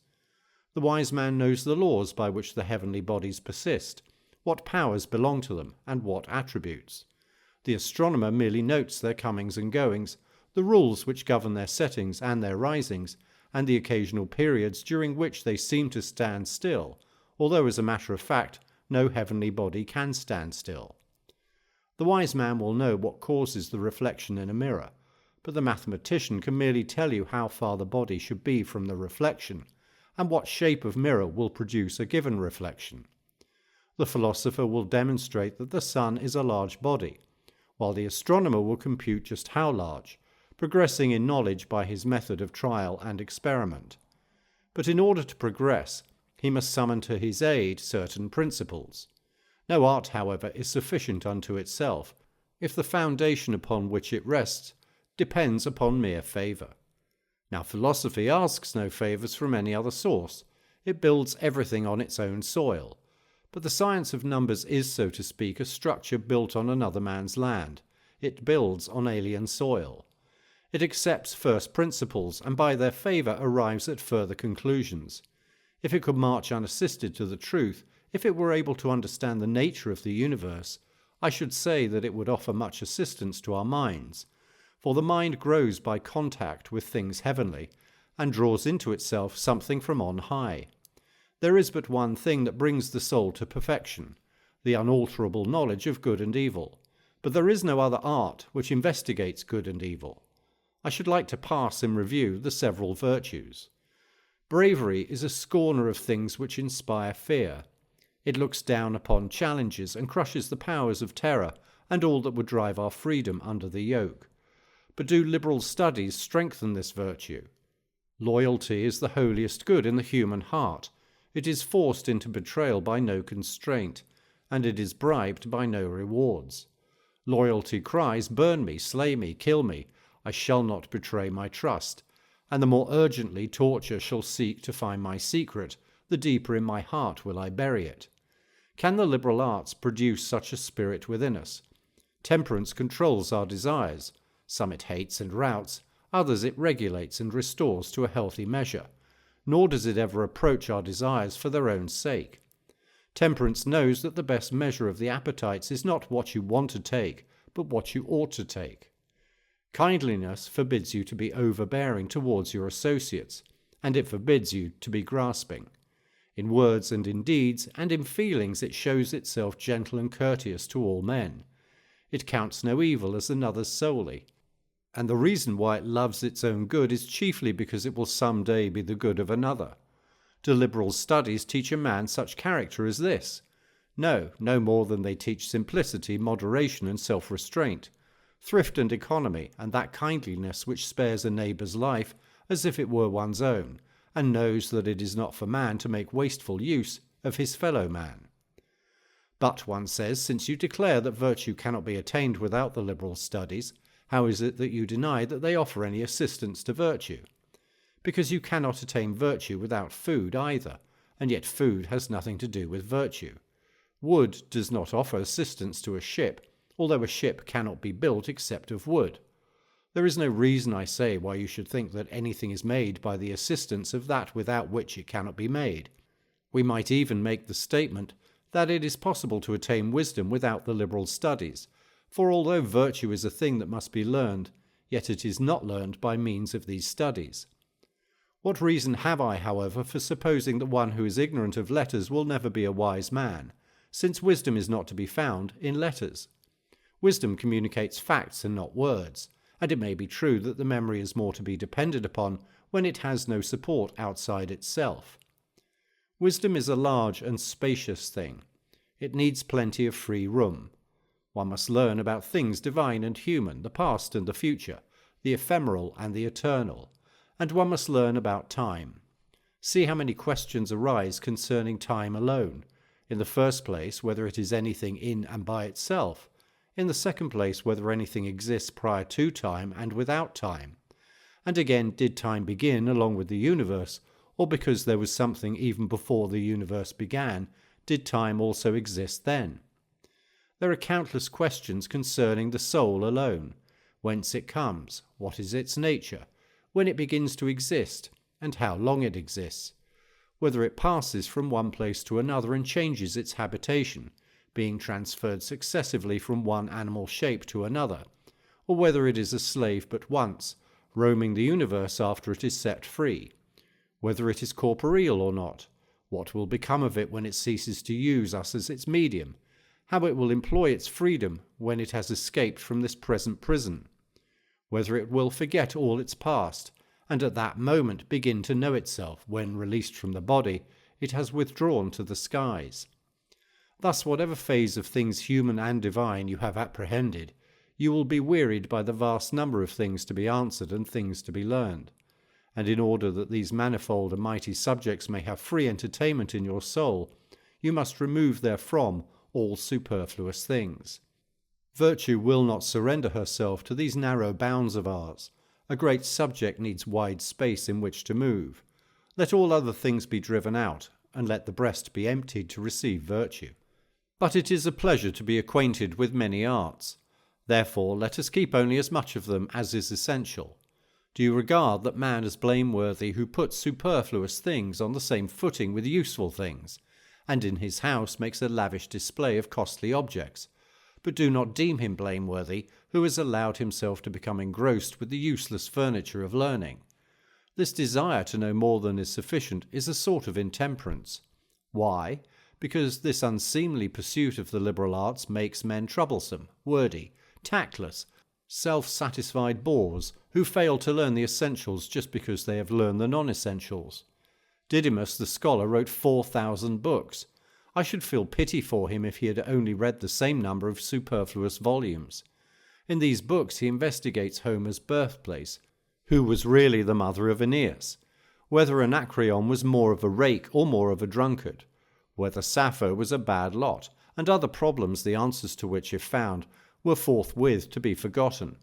The wise man knows the laws by which the heavenly bodies persist, what powers belong to them, and what attributes. The astronomer merely notes their comings and goings, the rules which govern their settings and their risings, and the occasional periods during which they seem to stand still, although as a matter of fact no heavenly body can stand still. The wise man will know what causes the reflection in a mirror, but the mathematician can merely tell you how far the body should be from the reflection, and what shape of mirror will produce a given reflection. The philosopher will demonstrate that the sun is a large body, while the astronomer will compute just how large, progressing in knowledge by his method of trial and experiment. But in order to progress, he must summon to his aid certain principles. No art, however, is sufficient unto itself, if the foundation upon which it rests depends upon mere favour. Now philosophy asks no favours from any other source. It builds everything on its own soil. But the science of numbers is, so to speak, a structure built on another man's land. It builds on alien soil. It accepts first principles and by their favour arrives at further conclusions. If it could march unassisted to the truth, if it were able to understand the nature of the universe, I should say that it would offer much assistance to our minds. For the mind grows by contact with things heavenly, and draws into itself something from on high. There is but one thing that brings the soul to perfection, the unalterable knowledge of good and evil. But there is no other art which investigates good and evil. I should like to pass in review the several virtues. Bravery is a scorner of things which inspire fear. It looks down upon challenges and crushes the powers of terror and all that would drive our freedom under the yoke. But do liberal studies strengthen this virtue? Loyalty is the holiest good in the human heart. It is forced into betrayal by no constraint, and it is bribed by no rewards. Loyalty cries, "Burn me, slay me, kill me. I shall not betray my trust." And the more urgently torture shall seek to find my secret, the deeper in my heart will I bury it. Can the liberal arts produce such a spirit within us? Temperance controls our desires. Some it hates and routs, others it regulates and restores to a healthy measure. Nor does it ever approach our desires for their own sake. Temperance knows that the best measure of the appetites is not what you want to take, but what you ought to take. Kindliness forbids you to be overbearing towards your associates, and it forbids you to be grasping. In words and in deeds and in feelings it shows itself gentle and courteous to all men. It counts no evil as another's solely, and the reason why it loves its own good is chiefly because it will some day be the good of another. Do liberal studies teach a man such character as this? No more than they teach simplicity, moderation, and self-restraint, thrift and economy, and that kindliness which spares a neighbour's life as if it were one's own, and knows that it is not for man to make wasteful use of his fellow man. But, one says, since you declare that virtue cannot be attained without the liberal studies, how is it that you deny that they offer any assistance to virtue? Because you cannot attain virtue without food either, and yet food has nothing to do with virtue. Wood does not offer assistance to a ship, although a ship cannot be built except of wood. There is no reason, I say, why you should think that anything is made by the assistance of that without which it cannot be made. We might even make the statement that it is possible to attain wisdom without the liberal studies, for although virtue is a thing that must be learned, yet it is not learned by means of these studies. What reason have I, however, for supposing that one who is ignorant of letters will never be a wise man, since wisdom is not to be found in letters? Wisdom communicates facts and not words, and it may be true that the memory is more to be depended upon when it has no support outside itself. Wisdom is a large and spacious thing. It needs plenty of free room. One must learn about things divine and human, the past and the future, the ephemeral and the eternal, and one must learn about time. See how many questions arise concerning time alone. In the first place, whether it is anything in and by itself. In the second place, whether anything exists prior to time and without time. And again, did time begin along with the universe, or because there was something even before the universe began, did time also exist then? There are countless questions concerning the soul alone, whence it comes, what is its nature, when it begins to exist, and how long it exists, whether it passes from one place to another and changes its habitation, being transferred successively from one animal shape to another, or whether it is a slave but once, roaming the universe after it is set free, whether it is corporeal or not, what will become of it when it ceases to use us as its medium, how it will employ its freedom when it has escaped from this present prison, whether it will forget all its past, and at that moment begin to know itself when, released from the body, it has withdrawn to the skies. Thus, whatever phase of things human and divine you have apprehended, you will be wearied by the vast number of things to be answered and things to be learned. And in order that these manifold and mighty subjects may have free entertainment in your soul, you must remove therefrom all superfluous things. Virtue will not surrender herself to these narrow bounds of ours. A great subject needs wide space in which to move. Let all other things be driven out, and let the breast be emptied to receive virtue. But it is a pleasure to be acquainted with many arts. Therefore let us keep only as much of them as is essential. Do you regard that man as blameworthy who puts superfluous things on the same footing with useful things, and in his house makes a lavish display of costly objects, but do not deem him blameworthy who has allowed himself to become engrossed with the useless furniture of learning? This desire to know more than is sufficient is a sort of intemperance. Why? Because this unseemly pursuit of the liberal arts makes men troublesome, wordy, tactless, self-satisfied bores who fail to learn the essentials just because they have learned the non-essentials. Didymus the scholar wrote 4,000 books. I should feel pity for him if he had only read the same number of superfluous volumes. In these books he investigates Homer's birthplace, who was really the mother of Aeneas, whether Anacreon was more of a rake or more of a drunkard, whether Sappho was a bad lot, and other problems the answers to which, if found, were forthwith to be forgotten.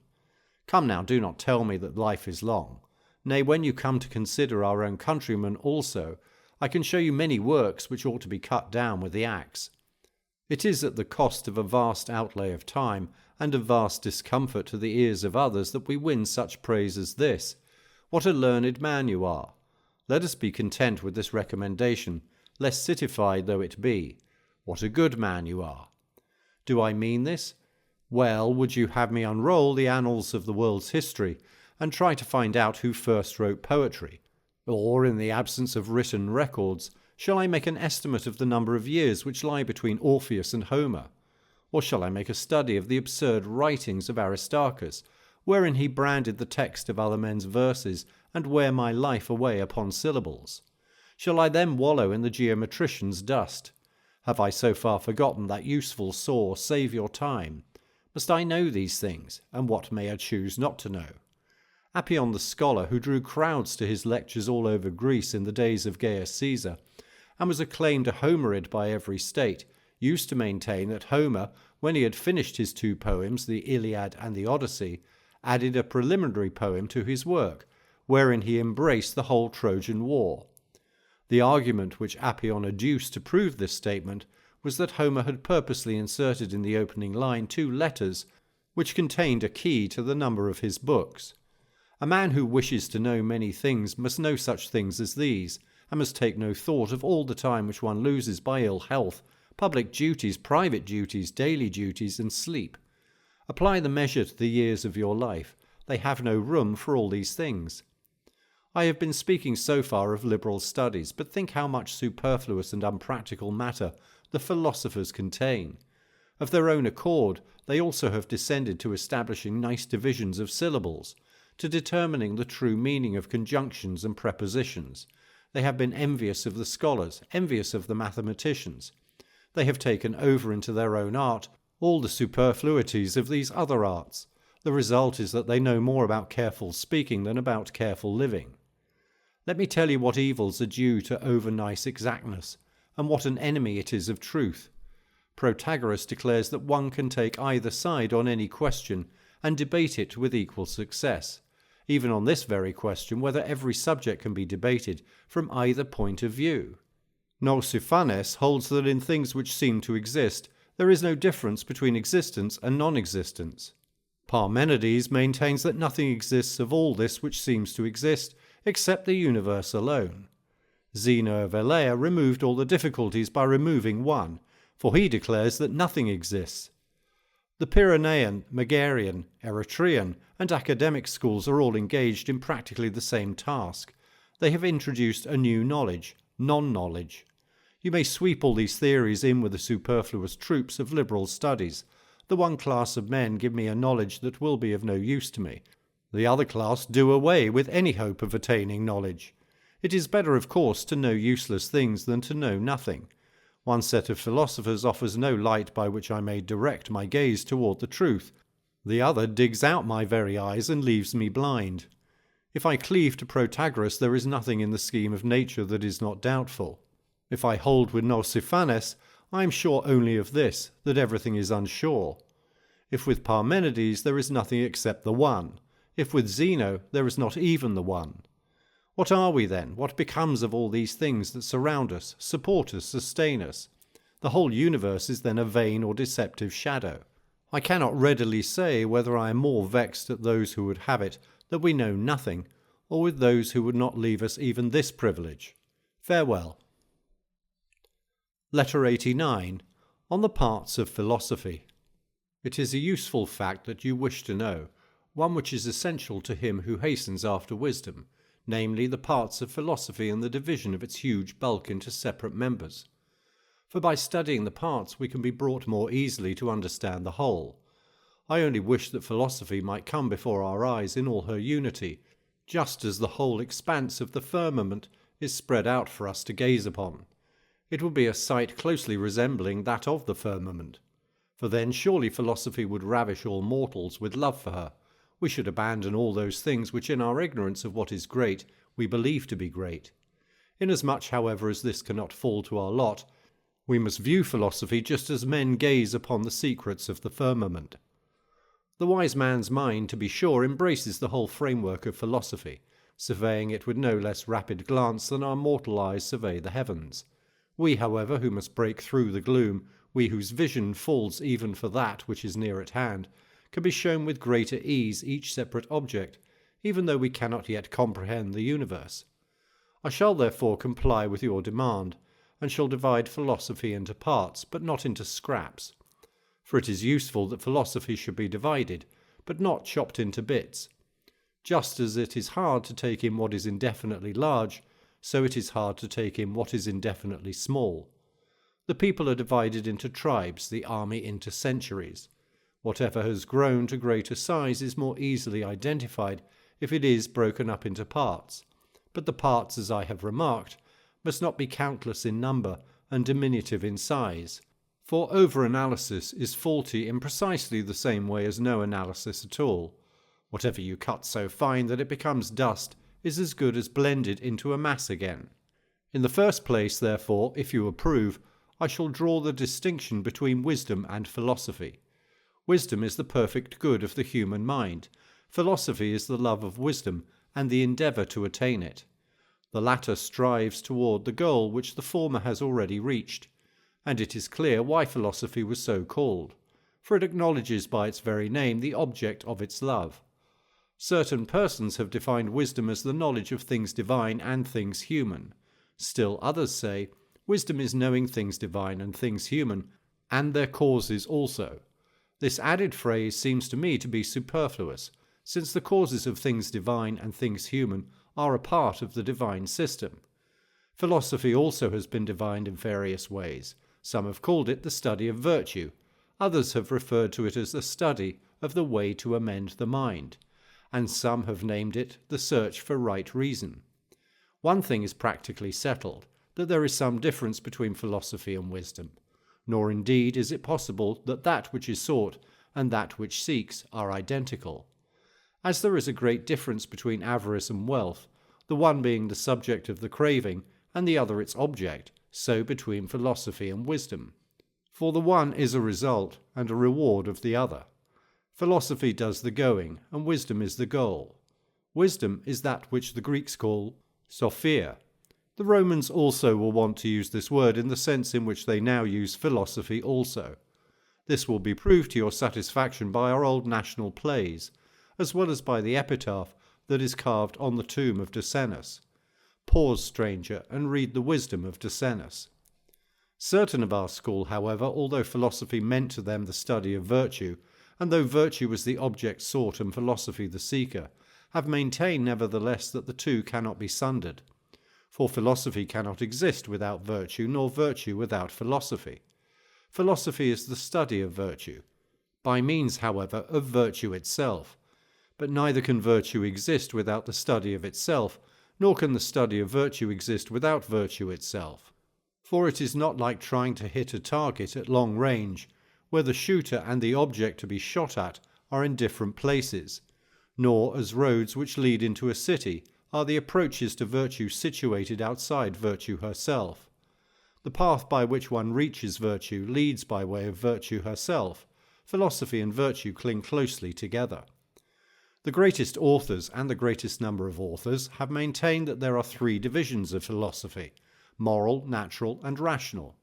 Come now, do not tell me that life is long. Nay, when you come to consider our own countrymen also, I can show you many works which ought to be cut down with the axe. It is at the cost of a vast outlay of time and of vast discomfort to the ears of others that we win such praise as this. What a learned man you are! Let us be content with this recommendation, less citified though it be. What a good man you are! Do I mean this? Well, would you have me unroll the annals of the world's history and try to find out who first wrote poetry? Or, in the absence of written records, shall I make an estimate of the number of years which lie between Orpheus and Homer? Or shall I make a study of the absurd writings of Aristarchus, wherein he branded the text of other men's verses and wear my life away upon syllables? Shall I then wallow in the geometrician's dust? Have I so far forgotten that useful saw, save your time? Must I know these things, and what may I choose not to know? Appian the scholar, who drew crowds to his lectures all over Greece in the days of Gaius Caesar, and was acclaimed a Homerid by every state, used to maintain that Homer, when he had finished his 2 poems, the Iliad and the Odyssey, added a preliminary poem to his work, wherein he embraced the whole Trojan War. The argument which Appian adduced to prove this statement was that Homer had purposely inserted in the opening line 2 letters which contained a key to the number of his books. A man who wishes to know many things must know such things as these, and must take no thought of all the time which one loses by ill health, public duties, private duties, daily duties, and sleep. Apply the measure to the years of your life. They have no room for all these things. I have been speaking so far of liberal studies, but think how much superfluous and unpractical matter the philosophers contain. Of their own accord, they also have descended to establishing nice divisions of syllables, to determining the true meaning of conjunctions and prepositions. They have been envious of the scholars, envious of the mathematicians. They have taken over into their own art all the superfluities of these other arts. The result is that they know more about careful speaking than about careful living. Let me tell you what evils are due to over-nice exactness, and what an enemy it is of truth. Protagoras declares that one can take either side on any question and debate it with equal success, even on this very question whether every subject can be debated from either point of view. Nausiphanes holds that in things which seem to exist, there is no difference between existence and non-existence. Parmenides maintains that nothing exists of all this which seems to exist, except the universe alone. Zeno of Elea removed all the difficulties by removing one, for he declares that nothing exists. The Pyrenean, Megarian, Eretrian, and academic schools are all engaged in practically the same task. They have introduced a new knowledge, non-knowledge. You may sweep all these theories in with the superfluous troops of liberal studies. The one class of men give me a knowledge that will be of no use to me. The other class do away with any hope of attaining knowledge. It is better, of course, to know useless things than to know nothing. One set of philosophers offers no light by which I may direct my gaze toward the truth. The other digs out my very eyes and leaves me blind. If I cleave to Protagoras, there is nothing in the scheme of nature that is not doubtful. If I hold with Nausiphanes, I am sure only of this, that everything is unsure. If with Parmenides, there is nothing except the one. If with Zeno, there is not even the one. What are we then? What becomes of all these things that surround us, support us, sustain us? The whole universe is then a vain or deceptive shadow. I cannot readily say whether I am more vexed at those who would have it that we know nothing, or with those who would not leave us even this privilege. Farewell. Letter 89. On the parts of philosophy. It is a useful fact that you wish to know, one which is essential to him who hastens after wisdom, namely the parts of philosophy and the division of its huge bulk into separate members. For by studying the parts we can be brought more easily to understand the whole. I only wish that philosophy might come before our eyes in all her unity, just as the whole expanse of the firmament is spread out for us to gaze upon. It would be a sight closely resembling that of the firmament. For then surely philosophy would ravish all mortals with love for her. We should abandon all those things which in our ignorance of what is great we believe to be great. Inasmuch, however, as this cannot fall to our lot, we must view philosophy just as men gaze upon the secrets of the firmament. The wise man's mind, to be sure, embraces the whole framework of philosophy, surveying it with no less rapid glance than our mortal eyes survey the heavens. We, however, who must break through the gloom, we whose vision falls even for that which is near at hand, can be shown with greater ease each separate object, even though we cannot yet comprehend the universe. I shall therefore comply with your demand, and shall divide philosophy into parts, but not into scraps. For it is useful that philosophy should be divided, but not chopped into bits. Just as it is hard to take in what is indefinitely large, so it is hard to take in what is indefinitely small. The people are divided into tribes, the army into centuries. Whatever has grown to greater size is more easily identified if it is broken up into parts. But the parts, as I have remarked, must not be countless in number and diminutive in size, for over-analysis is faulty in precisely the same way as no analysis at all. Whatever you cut so fine that it becomes dust is as good as blended into a mass again. In the first place, therefore, if you approve, I shall draw the distinction between wisdom and philosophy. Wisdom is the perfect good of the human mind. Philosophy is the love of wisdom and the endeavour to attain it. The latter strives toward the goal which the former has already reached, and it is clear why philosophy was so called, for it acknowledges by its very name the object of its love. Certain persons have defined wisdom as the knowledge of things divine and things human. Still others say, wisdom is knowing things divine and things human, and their causes also. This added phrase seems to me to be superfluous, since the causes of things divine and things human are a part of the divine system. Philosophy also has been divined in various ways. Some have called it the study of virtue. Others have referred to it as the study of the way to amend the mind. And some have named it the search for right reason. One thing is practically settled, that there is some difference between philosophy and wisdom. Nor indeed is it possible that that which is sought and that which seeks are identical. As there is a great difference between avarice and wealth, the one being the subject of the craving and the other its object, so between philosophy and wisdom. For the one is a result and a reward of the other. Philosophy does the going, and wisdom is the goal. Wisdom is that which the Greeks call sophia. The Romans also will want to use this word in the sense in which they now use philosophy also. This will be proved to your satisfaction by our old national plays, as well as by the epitaph that is carved on the tomb of Decenus. Pause, stranger, and read the wisdom of Decenus. Certain of our school, however, although philosophy meant to them the study of virtue, and though virtue was the object sought and philosophy the seeker, have maintained nevertheless that the two cannot be sundered. For philosophy cannot exist without virtue, nor virtue without philosophy. Philosophy is the study of virtue, by means, however, of virtue itself. But neither can virtue exist without the study of itself, nor can the study of virtue exist without virtue itself. For it is not like trying to hit a target at long range, where the shooter and the object to be shot at are in different places, nor as roads which lead into a city are the approaches to virtue situated outside virtue herself. The path by which one reaches virtue leads by way of virtue herself. Philosophy and virtue cling closely together. The greatest authors and the greatest number of authors have maintained that there are three divisions of philosophy: moral, natural, and rational.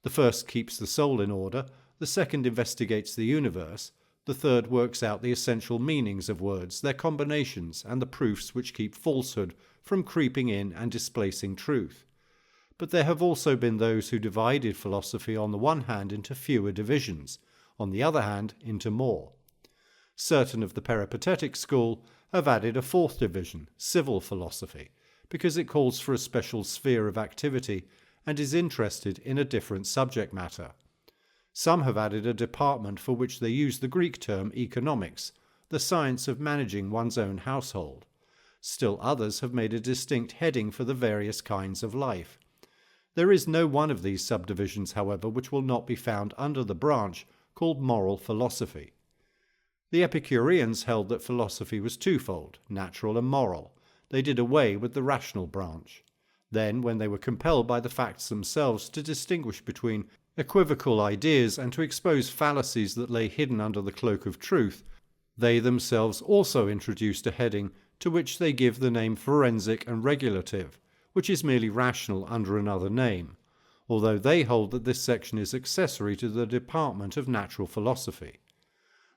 The first keeps the soul in order, the second investigates the universe, the third works out the essential meanings of words, their combinations, and the proofs which keep falsehood from creeping in and displacing truth. But there have also been those who divided philosophy on the one hand into fewer divisions, on the other hand into more. Certain of the peripatetic school have added a fourth division, civil philosophy, because it calls for a special sphere of activity and is interested in a different subject matter. Some have added a department for which they use the Greek term economics, the science of managing one's own household. Still others have made a distinct heading for the various kinds of life. There is no one of these subdivisions, however, which will not be found under the branch called moral philosophy. The Epicureans held that philosophy was twofold, natural and moral. They did away with the rational branch. Then, when they were compelled by the facts themselves to distinguish between equivocal ideas and to expose fallacies that lay hidden under the cloak of truth, they themselves also introduced a heading to which they give the name forensic and regulative, which is merely rational under another name, although they hold that this section is accessory to the department of natural philosophy.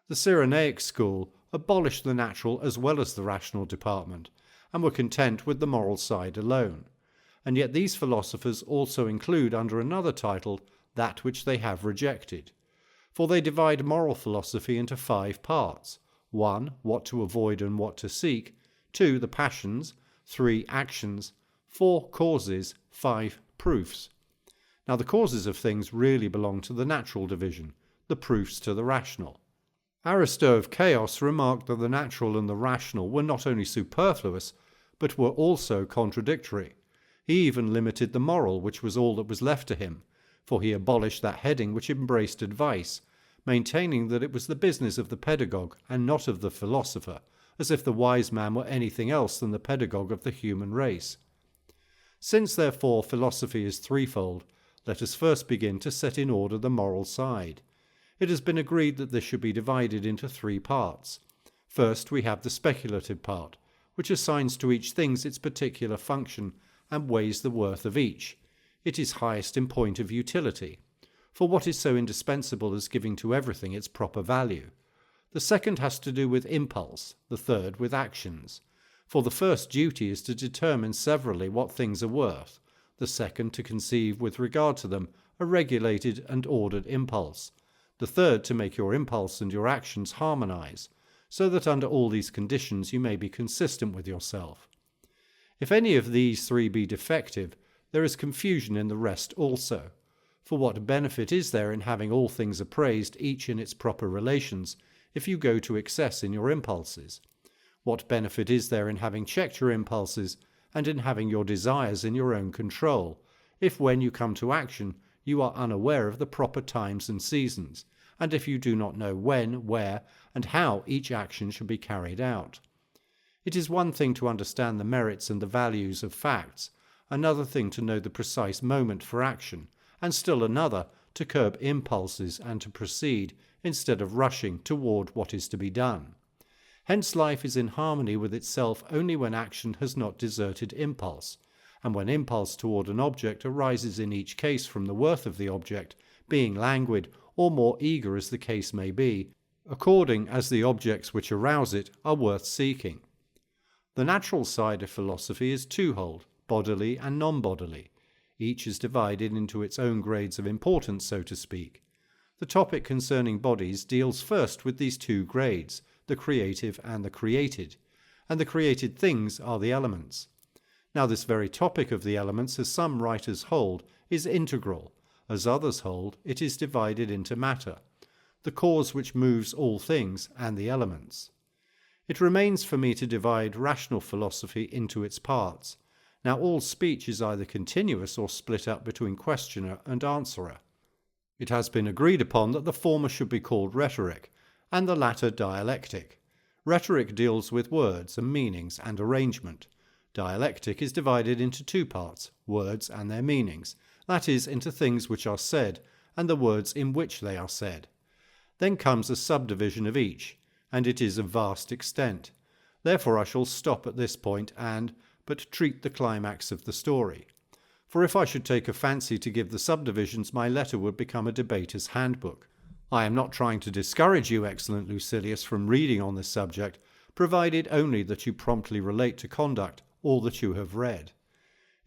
The Cyrenaic school abolished the natural as well as the rational department, and were content with the moral side alone. And yet these philosophers also include under another title that which they have rejected. For they divide moral philosophy into 5 parts: 1. What to avoid and what to seek; 2. The passions; 3. Actions; 4. Causes; 5. Proofs. Now the causes of things really belong to the natural division, the proofs to the rational. Aristo of Chaos remarked that the natural and the rational were not only superfluous, but were also contradictory. He even limited the moral, which was all that was left to him, for he abolished that heading which embraced advice, maintaining that it was the business of the pedagogue and not of the philosopher, as if the wise man were anything else than the pedagogue of the human race. Since, therefore, philosophy is threefold, let us first begin to set in order the moral side. It has been agreed that this should be divided into 3 parts. First, we have the speculative part, which assigns to each thing its particular function and weighs the worth of each. It is highest in point of utility, for what is so indispensable as giving to everything its proper value? The second has to do with impulse, the third with actions. For the first duty is to determine severally what things are worth, the second to conceive with regard to them a regulated and ordered impulse, the third to make your impulse and your actions harmonize, so that under all these conditions you may be consistent with yourself. If any of these 3 be defective, there is confusion in the rest also. For what benefit is there in having all things appraised, each in its proper relations, if you go to excess in your impulses? What benefit is there in having checked your impulses and in having your desires in your own control, if when you come to action you are unaware of the proper times and seasons, and if you do not know when, where, and how each action should be carried out? It is one thing to understand the merits and the values of facts, another thing to know the precise moment for action, and still another to curb impulses and to proceed, instead of rushing toward what is to be done. Hence life is in harmony with itself only when action has not deserted impulse, and when impulse toward an object arises in each case from the worth of the object, being languid or more eager as the case may be, according as the objects which arouse it are worth seeking. The natural side of philosophy is twofold, bodily and non-bodily. Each is divided into its own grades of importance, so to speak. The topic concerning bodies deals first with these 2 grades, the creative and the created, and the created things are the elements. Now this very topic of the elements, as some writers hold, is integral, as others hold it is divided into matter, the cause which moves all things, and the elements. It remains for me to divide rational philosophy into its parts. Now all speech is either continuous or split up between questioner and answerer. It has been agreed upon that the former should be called rhetoric, and the latter dialectic. Rhetoric deals with words and meanings and arrangement. Dialectic is divided into 2 parts, words and their meanings, that is, into things which are said, and the words in which they are said. Then comes a subdivision of each, and it is of vast extent. Therefore I shall stop at this point but treat the climax of the story. For if I should take a fancy to give the subdivisions, my letter would become a debater's handbook. I am not trying to discourage you, excellent Lucilius, from reading on this subject, provided only that you promptly relate to conduct all that you have read.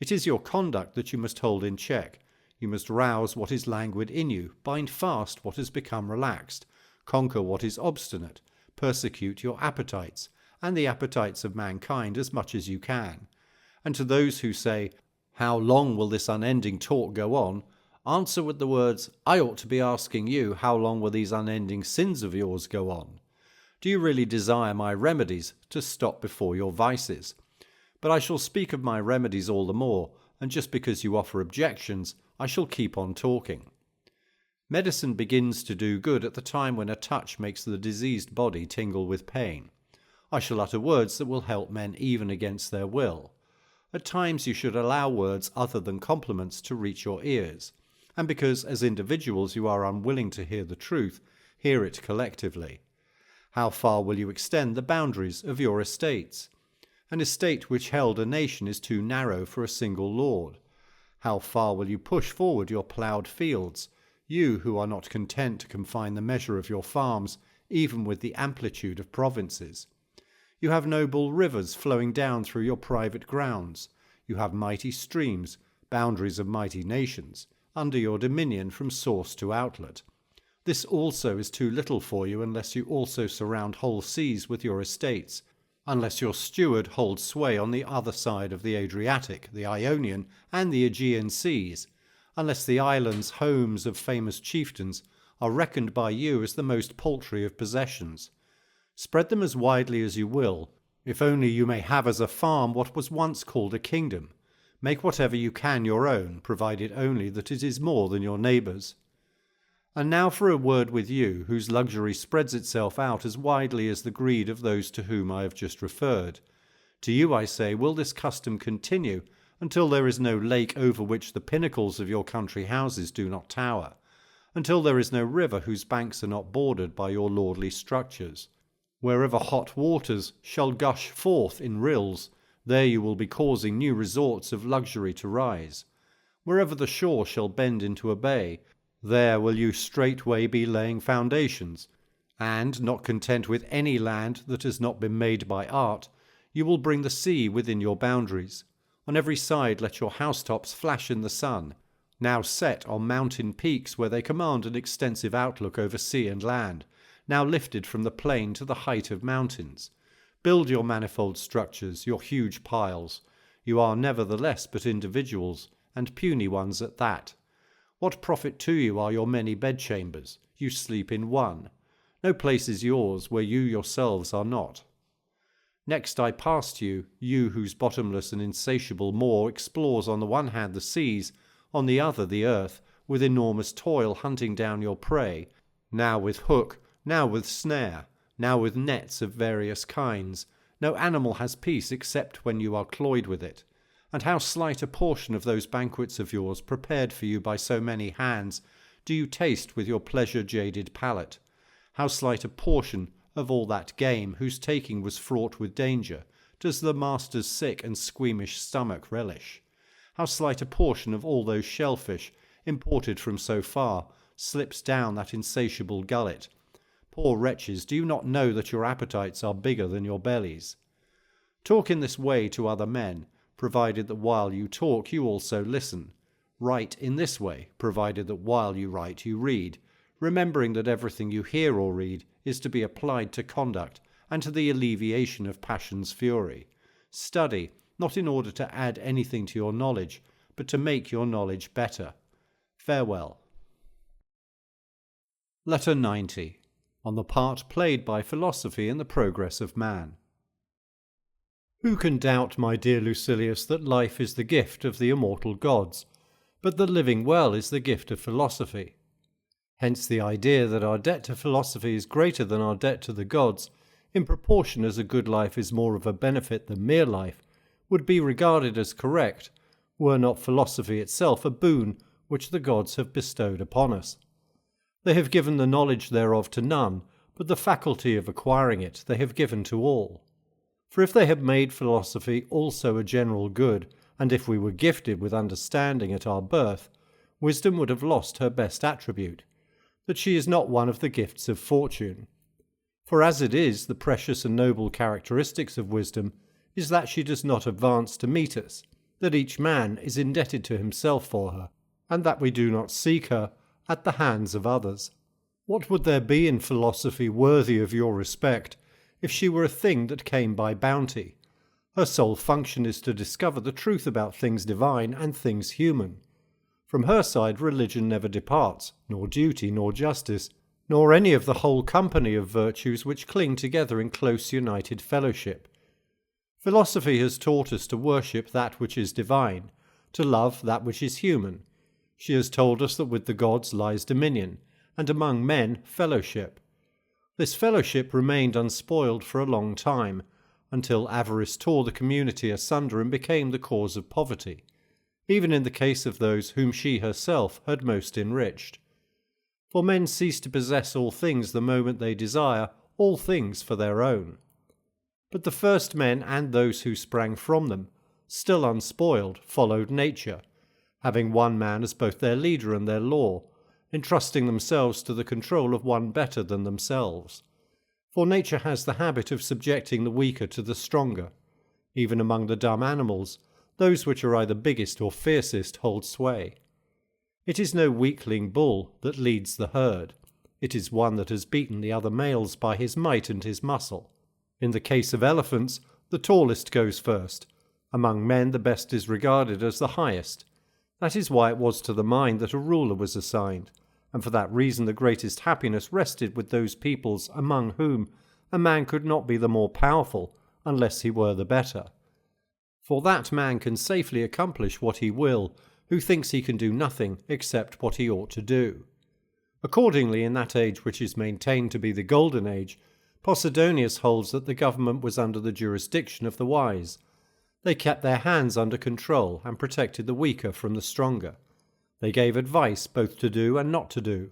It is your conduct that you must hold in check. You must rouse what is languid in you, bind fast what has become relaxed, conquer what is obstinate, persecute your appetites, and the appetites of mankind as much as you can. And to those who say, "How long will this unending talk go on?" answer with the words, "I ought to be asking you, how long will these unending sins of yours go on? Do you really desire my remedies to stop before your vices? But I shall speak of my remedies all the more, and just because you offer objections, I shall keep on talking. Medicine begins to do good at the time when a touch makes the diseased body tingle with pain. I shall utter words that will help men even against their will. At times you should allow words other than compliments to reach your ears, and because as individuals you are unwilling to hear the truth, hear it collectively. How far will you extend the boundaries of your estates? An estate which held a nation is too narrow for a single lord. How far will you push forward your ploughed fields, you who are not content to confine the measure of your farms even with the amplitude of provinces? You have noble rivers flowing down through your private grounds. You have mighty streams, boundaries of mighty nations, under your dominion from source to outlet. This also is too little for you unless you also surround whole seas with your estates, unless your steward holds sway on the other side of the Adriatic, the Ionian, and the Aegean seas, unless the islands, homes of famous chieftains, are reckoned by you as the most paltry of possessions. Spread them as widely as you will, if only you may have as a farm what was once called a kingdom. Make whatever you can your own, provided only that it is more than your neighbours. And now for a word with you, whose luxury spreads itself out as widely as the greed of those to whom I have just referred. To you I say, will this custom continue until there is no lake over which the pinnacles of your country houses do not tower, until there is no river whose banks are not bordered by your lordly structures? Wherever hot waters shall gush forth in rills, there you will be causing new resorts of luxury to rise. Wherever the shore shall bend into a bay, there will you straightway be laying foundations, and, not content with any land that has not been made by art, you will bring the sea within your boundaries. On every side let your housetops flash in the sun, now set on mountain peaks where they command an extensive outlook over sea and land, now lifted from the plain to the height of mountains. Build your manifold structures, your huge piles. You are nevertheless but individuals, and puny ones at that. What profit to you are your many bedchambers? You sleep in one. No place is yours where you yourselves are not. Next I passed you, you whose bottomless and insatiable maw explores on the one hand the seas, on the other the earth, with enormous toil hunting down your prey, now with hook, now with snare, now with nets of various kinds. No animal has peace except when you are cloyed with it. And how slight a portion of those banquets of yours, prepared for you by so many hands, do you taste with your pleasure-jaded palate? How slight a portion of all that game, whose taking was fraught with danger, does the master's sick and squeamish stomach relish? How slight a portion of all those shellfish, imported from so far, slips down that insatiable gullet? Poor wretches, do you not know that your appetites are bigger than your bellies? Talk in this way to other men, provided that while you talk you also listen. Write in this way, provided that while you write you read, remembering that everything you hear or read is to be applied to conduct and to the alleviation of passion's fury. Study, not in order to add anything to your knowledge, but to make your knowledge better. Farewell. Letter 90. On the part played by philosophy in the progress of man. Who can doubt, my dear Lucilius, that life is the gift of the immortal gods, but that living well is the gift of philosophy? Hence the idea that our debt to philosophy is greater than our debt to the gods, in proportion as a good life is more of a benefit than mere life, would be regarded as correct, were not philosophy itself a boon which the gods have bestowed upon us. They have given the knowledge thereof to none, but the faculty of acquiring it they have given to all. For if they had made philosophy also a general good, and if we were gifted with understanding at our birth, wisdom would have lost her best attribute, that she is not one of the gifts of fortune. For as it is, the precious and noble characteristics of wisdom is that she does not advance to meet us, that each man is indebted to himself for her, and that we do not seek her at the hands of others. What would there be in philosophy worthy of your respect if she were a thing that came by bounty? Her sole function is to discover the truth about things divine and things human. From her side religion never departs, nor duty, nor justice, nor any of the whole company of virtues which cling together in close united fellowship. Philosophy has taught us to worship that which is divine, to love that which is human. She has told us that with the gods lies dominion, and among men fellowship. This fellowship remained unspoiled for a long time, until avarice tore the community asunder and became the cause of poverty, even in the case of those whom she herself had most enriched. For men cease to possess all things the moment they desire all things for their own. But the first men and those who sprang from them, still unspoiled, followed nature, having one man as both their leader and their law, entrusting themselves to the control of one better than themselves. For nature has the habit of subjecting the weaker to the stronger. Even among the dumb animals, those which are either biggest or fiercest hold sway. It is no weakling bull that leads the herd. It is one that has beaten the other males by his might and his muscle. In the case of elephants, the tallest goes first. Among men the best is regarded as the highest. That is why it was to the mind that a ruler was assigned, and for that reason the greatest happiness rested with those peoples among whom a man could not be the more powerful unless he were the better. For that man can safely accomplish what he will, who thinks he can do nothing except what he ought to do. Accordingly, in that age which is maintained to be the Golden Age, Posidonius holds that the government was under the jurisdiction of the wise. They kept their hands under control and protected the weaker from the stronger. They gave advice both to do and not to do.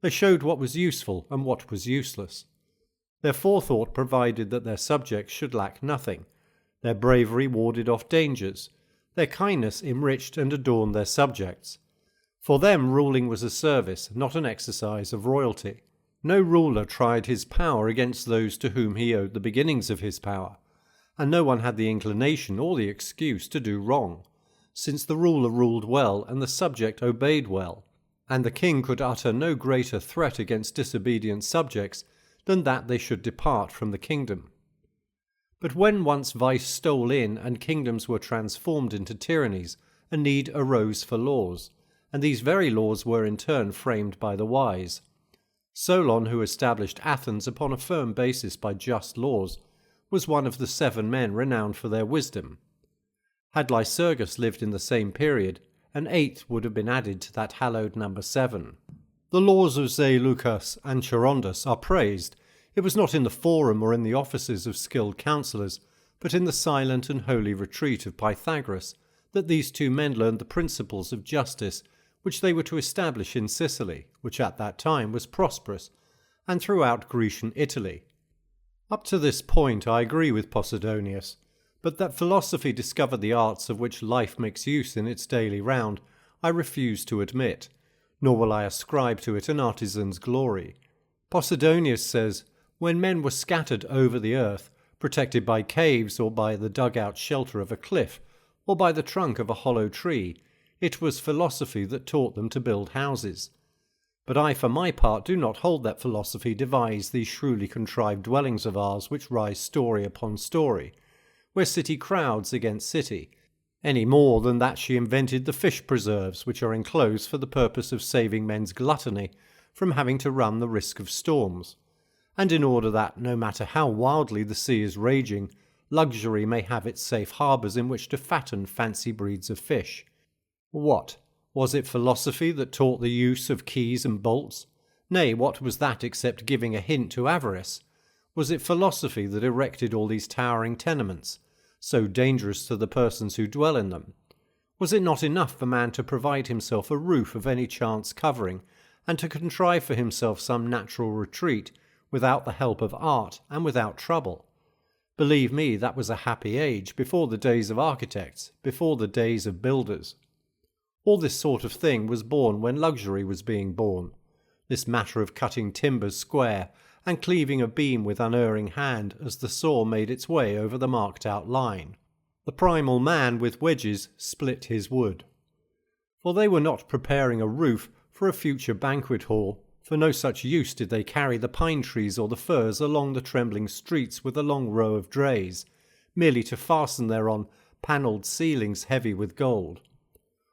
They showed what was useful and what was useless. Their forethought provided that their subjects should lack nothing. Their bravery warded off dangers. Their kindness enriched and adorned their subjects. For them ruling was a service, not an exercise of royalty. No ruler tried his power against those to whom he owed the beginnings of his power, and no one had the inclination or the excuse to do wrong, since the ruler ruled well and the subject obeyed well, and the king could utter no greater threat against disobedient subjects than that they should depart from the kingdom. But when once vice stole in and kingdoms were transformed into tyrannies, a need arose for laws, and these very laws were in turn framed by the wise. Solon, who established Athens upon a firm basis by just laws, was one of the 7 men renowned for their wisdom. Had Lycurgus lived in the same period, an 8th would have been added to that hallowed number 7. The laws of Zeuxis and Charondas are praised. It was not in the forum or in the offices of skilled counsellors, but in the silent and holy retreat of Pythagoras, that these 2 men learned the principles of justice which they were to establish in Sicily, which at that time was prosperous, and throughout Grecian Italy. Up to this point I agree with Posidonius, but that philosophy discovered the arts of which life makes use in its daily round, I refuse to admit, nor will I ascribe to it an artisan's glory. Posidonius says, when men were scattered over the earth, protected by caves or by the dug-out shelter of a cliff, or by the trunk of a hollow tree, it was philosophy that taught them to build houses. But I, for my part, do not hold that philosophy devised these shrewdly contrived dwellings of ours which rise story upon story, where city crowds against city, any more than that she invented the fish preserves which are enclosed for the purpose of saving men's gluttony from having to run the risk of storms, and in order that, no matter how wildly the sea is raging, luxury may have its safe harbours in which to fatten fancy breeds of fish. What? Was it philosophy that taught the use of keys and bolts? Nay, what was that except giving a hint to avarice? Was it philosophy that erected all these towering tenements, so dangerous to the persons who dwell in them? Was it not enough for man to provide himself a roof of any chance covering, and to contrive for himself some natural retreat, without the help of art and without trouble? Believe me, that was a happy age, before the days of architects, before the days of builders. All this sort of thing was born when luxury was being born. This matter of cutting timbers square and cleaving a beam with unerring hand as the saw made its way over the marked-out line. The primal man with wedges split his wood. For they were not preparing a roof for a future banquet hall. For no such use did they carry the pine trees or the firs along the trembling streets with a long row of drays, merely to fasten thereon panelled ceilings heavy with gold.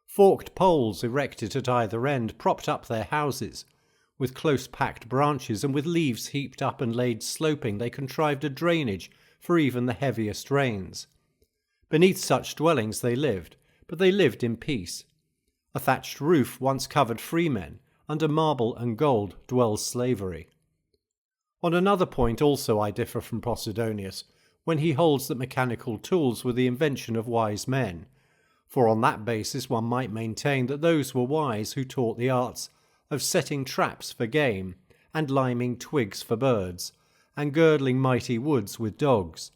Forked poles erected at either end propped up their houses. With close-packed branches and with leaves heaped up and laid sloping, they contrived a drainage for even the heaviest rains. Beneath such dwellings they lived, but they lived in peace. A thatched roof once covered freemen. Under marble and gold dwells slavery. On another point also I differ from Posidonius, when he holds that mechanical tools were the invention of wise men, for on that basis one might maintain that those were wise who taught the arts of setting traps for game, and liming twigs for birds, and girdling mighty woods with dogs.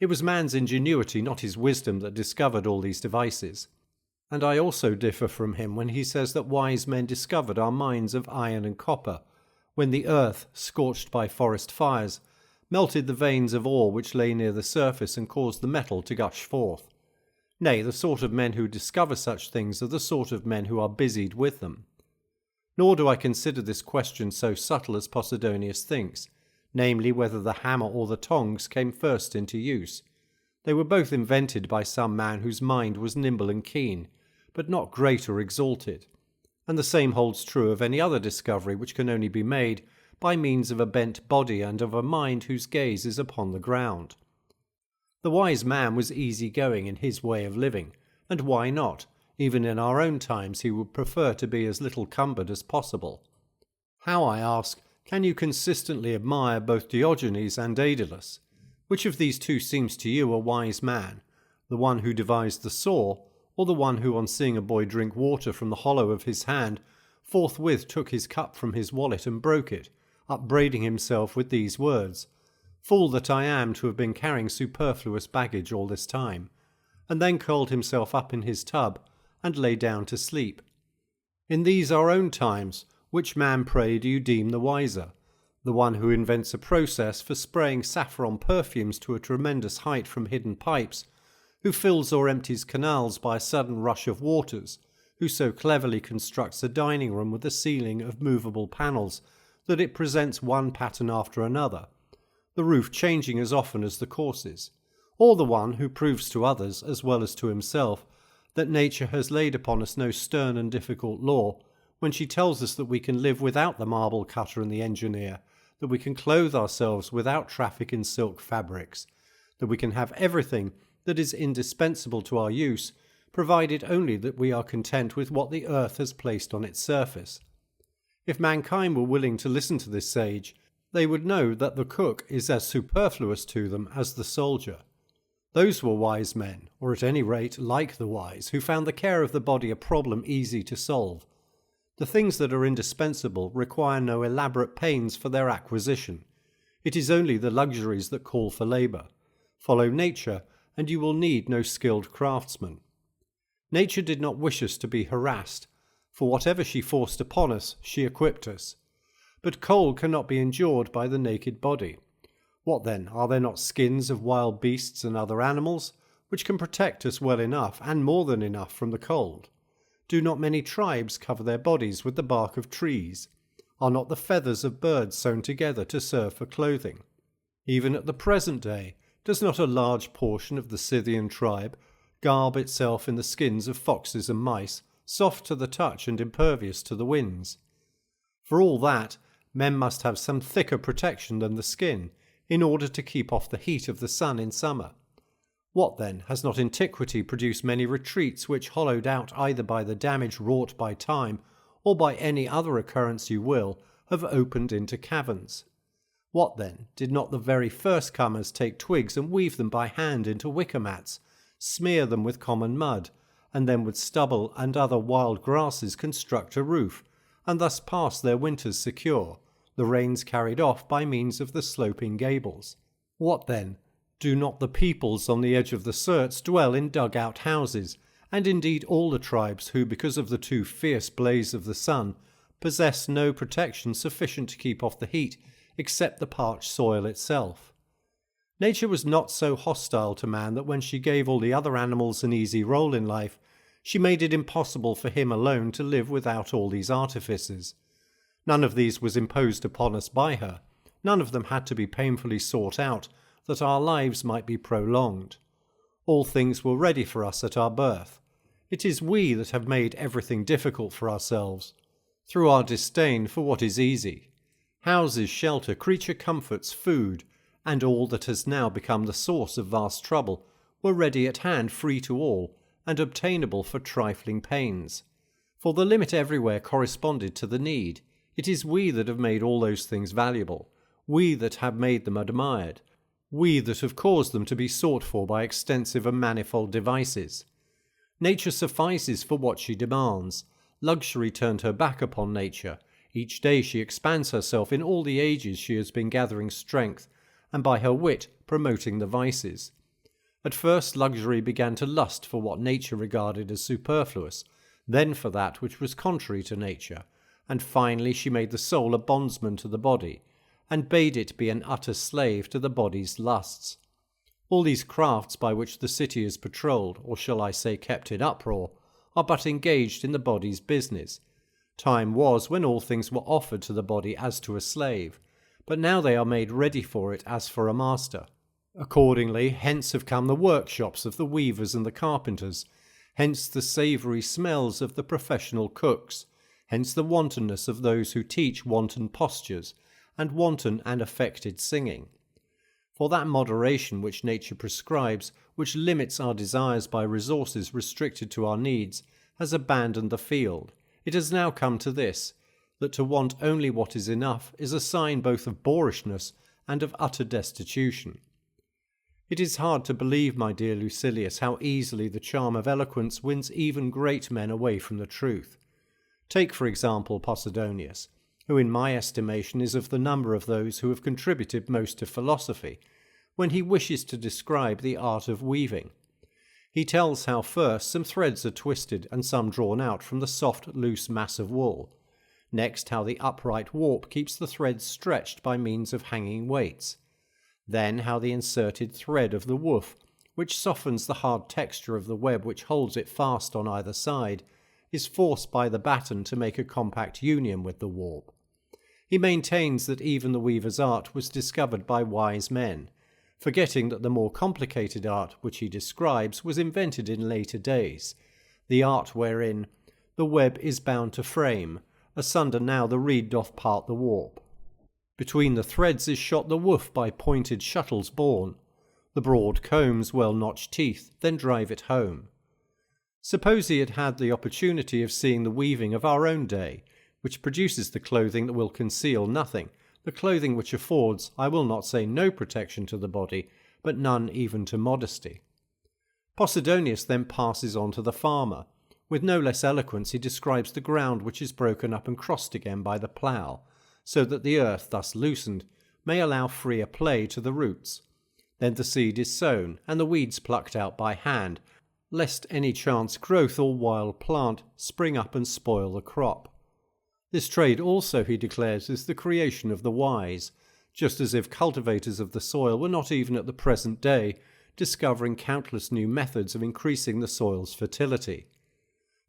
It was man's ingenuity, not his wisdom, that discovered all these devices. And I also differ from him when he says that wise men discovered our mines of iron and copper, when the earth, scorched by forest fires, melted the veins of ore which lay near the surface and caused the metal to gush forth. Nay, the sort of men who discover such things are the sort of men who are busied with them. Nor do I consider this question so subtle as Posidonius thinks, namely whether the hammer or the tongs came first into use. They were both invented by some man whose mind was nimble and keen, but not great or exalted, and the same holds true of any other discovery which can only be made by means of a bent body and of a mind whose gaze is upon the ground. The wise man was easy-going in his way of living, and why not? Even in our own times he would prefer to be as little cumbered as possible. How, I ask, can you consistently admire both Diogenes and Daedalus? Which of these two seems to you a wise man, the one who devised the saw, or the one who, on seeing a boy drink water from the hollow of his hand, forthwith took his cup from his wallet and broke it, upbraiding himself with these words, "Fool that I am to have been carrying superfluous baggage all this time," and then curled himself up in his tub and lay down to sleep? In these our own times, which man, pray, do you deem the wiser? The one who invents a process for spraying saffron perfumes to a tremendous height from hidden pipes, who fills or empties canals by a sudden rush of waters, who so cleverly constructs a dining room with a ceiling of movable panels that it presents one pattern after another, the roof changing as often as the courses, or the one who proves to others, as well as to himself, that nature has laid upon us no stern and difficult law, when she tells us that we can live without the marble cutter and the engineer, that we can clothe ourselves without traffic in silk fabrics, that we can have everything that is indispensable to our use, provided only that we are content with what the earth has placed on its surface. If mankind were willing to listen to this sage, they would know that the cook is as superfluous to them as the soldier. Those were wise men, or at any rate like the wise, who found the care of the body a problem easy to solve. The things that are indispensable require no elaborate pains for their acquisition. It is only the luxuries that call for labour. Follow nature, and you will need no skilled craftsman. Nature did not wish us to be harassed. For whatever she forced upon us, she equipped us. But cold cannot be endured by the naked body. What then, are there not skins of wild beasts and other animals, which can protect us well enough, and more than enough, from the cold? Do not many tribes cover their bodies with the bark of trees? Are not the feathers of birds sewn together to serve for clothing? Even at the present day, does not a large portion of the Scythian tribe garb itself in the skins of foxes and mice, soft to the touch and impervious to the winds? For all that, men must have some thicker protection than the skin, in order to keep off the heat of the sun in summer. What then, has not antiquity produced many retreats which, hollowed out either by the damage wrought by time, or by any other occurrence you will, have opened into caverns? What then, did not the very first comers take twigs and weave them by hand into wicker mats, smear them with common mud, and then with stubble and other wild grasses construct a roof, and thus pass their winters secure, the rains carried off by means of the sloping gables? What then, Do not the peoples on the edge of the Surts dwell in dug-out houses, and indeed all the tribes who, because of the too fierce blaze of the sun, possess no protection sufficient to keep off the heat except the parched soil itself? Nature was not so hostile to man that when she gave all the other animals an easy role in life, she made it impossible for him alone to live without all these artifices. None of these was imposed upon us by her. None of them had to be painfully sought out, that our lives might be prolonged. All things were ready for us at our birth. It is we that have made everything difficult for ourselves, through our disdain for what is easy. Houses, shelter, creature comforts, food, and all that has now become the source of vast trouble, were ready at hand, free to all, and obtainable for trifling pains. For the limit everywhere corresponded to the need. It is we that have made all those things valuable, we that have made them admired, we that have caused them to be sought for by extensive and manifold devices. Nature suffices for what she demands. Luxury turned her back upon nature. Each day she expands herself. In all the ages she has been gathering strength, and by her wit promoting the vices. At first luxury began to lust for what nature regarded as superfluous, then for that which was contrary to nature, and finally she made the soul a bondsman to the body, and bade it be an utter slave to the body's lusts. All these crafts by which the city is patrolled, or shall I say kept in uproar, are but engaged in the body's business. Time was when all things were offered to the body as to a slave, but now they are made ready for it as for a master. Accordingly, hence have come the workshops of the weavers and the carpenters, hence the savoury smells of the professional cooks, hence the wantonness of those who teach wanton postures, and wanton and affected singing. For that moderation which nature prescribes, which limits our desires by resources restricted to our needs, has abandoned the field. It has now come to this, that to want only what is enough is a sign both of boorishness and of utter destitution. It is hard to believe, my dear Lucilius, how easily the charm of eloquence wins even great men away from the truth. Take, for example, Posidonius, who in my estimation is of the number of those who have contributed most to philosophy, when he wishes to describe the art of weaving. He tells how first some threads are twisted and some drawn out from the soft, loose mass of wool. Next, how the upright warp keeps the threads stretched by means of hanging weights. Then, how the inserted thread of the woof, which softens the hard texture of the web which holds it fast on either side, is forced by the batten to make a compact union with the warp. He maintains that even the weaver's art was discovered by wise men, forgetting that the more complicated art which he describes was invented in later days, the art wherein the web is bound to frame, asunder now the reed doth part the warp. Between the threads is shot the woof by pointed shuttles borne, the broad combs well-notched teeth then drive it home. Suppose he had had the opportunity of seeing the weaving of our own day, which produces the clothing that will conceal nothing, the clothing which affords, I will not say no protection to the body, but none even to modesty. Posidonius then passes on to the farmer. With no less eloquence he describes the ground which is broken up and crossed again by the plough, so that the earth, thus loosened, may allow freer play to the roots. Then the seed is sown, and the weeds plucked out by hand, lest any chance growth or wild plant spring up and spoil the crop. This trade also, he declares, is the creation of the wise, just as if cultivators of the soil were not even at the present day discovering countless new methods of increasing the soil's fertility.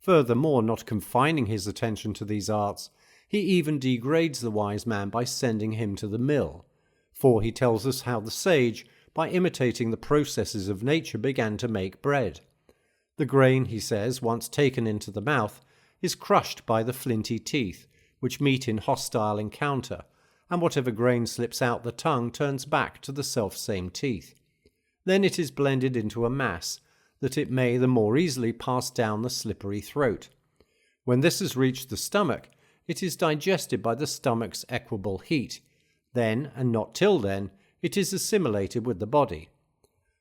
Furthermore, not confining his attention to these arts, he even degrades the wise man by sending him to the mill, for he tells us how the sage, by imitating the processes of nature, began to make bread. The grain, he says, once taken into the mouth, is crushed by the flinty teeth, which meet in hostile encounter, and whatever grain slips out the tongue turns back to the self-same teeth. Then it is blended into a mass, that it may the more easily pass down the slippery throat. When this has reached the stomach, it is digested by the stomach's equable heat. Then, and not till then, it is assimilated with the body.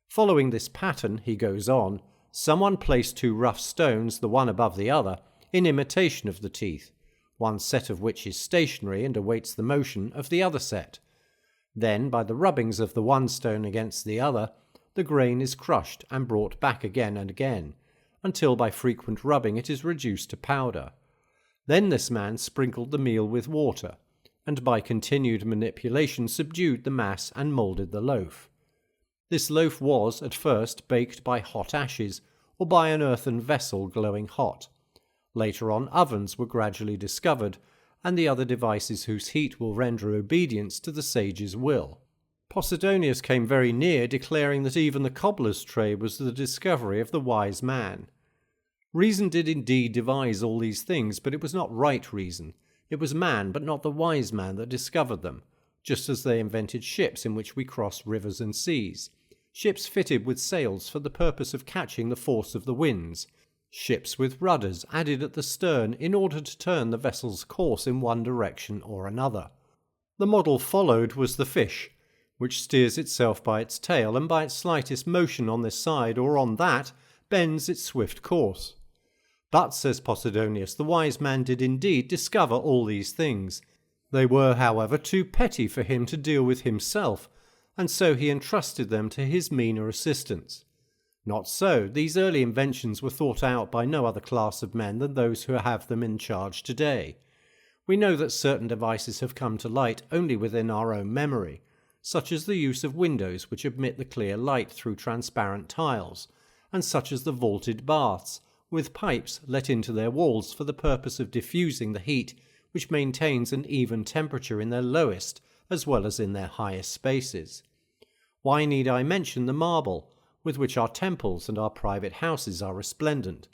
Following this pattern, he goes on, someone placed 2 rough stones, the one above the other, in imitation of the teeth, one set of which is stationary and awaits the motion of the other set. Then, by the rubbings of the one stone against the other, the grain is crushed and brought back again and again, until by frequent rubbing it is reduced to powder. Then this man sprinkled the meal with water, and by continued manipulation subdued the mass and moulded the loaf. This loaf was, at first, baked by hot ashes, or by an earthen vessel glowing hot. Later on, ovens were gradually discovered, and the other devices whose heat will render obedience to the sage's will. Posidonius came very near declaring that even the cobbler's tray was the discovery of the wise man. Reason did indeed devise all these things, but it was not right reason. It was man, but not the wise man, that discovered them, just as they invented ships in which we cross rivers and seas, ships fitted with sails for the purpose of catching the force of the winds, ships with rudders added at the stern in order to turn the vessel's course in one direction or another. The model followed was the fish, which steers itself by its tail, and by its slightest motion on this side or on that bends its swift course. But, says Posidonius, the wise man did indeed discover all these things. They were, however, too petty for him to deal with himself, and so he entrusted them to his meaner assistants. Not so. These early inventions were thought out by no other class of men than those who have them in charge today. We know that certain devices have come to light only within our own memory, such as the use of windows which admit the clear light through transparent tiles, and such as the vaulted baths, with pipes let into their walls for the purpose of diffusing the heat which maintains an even temperature in their lowest as well as in their highest spaces. Why need I mention the marble, with which our temples and our private houses are resplendent,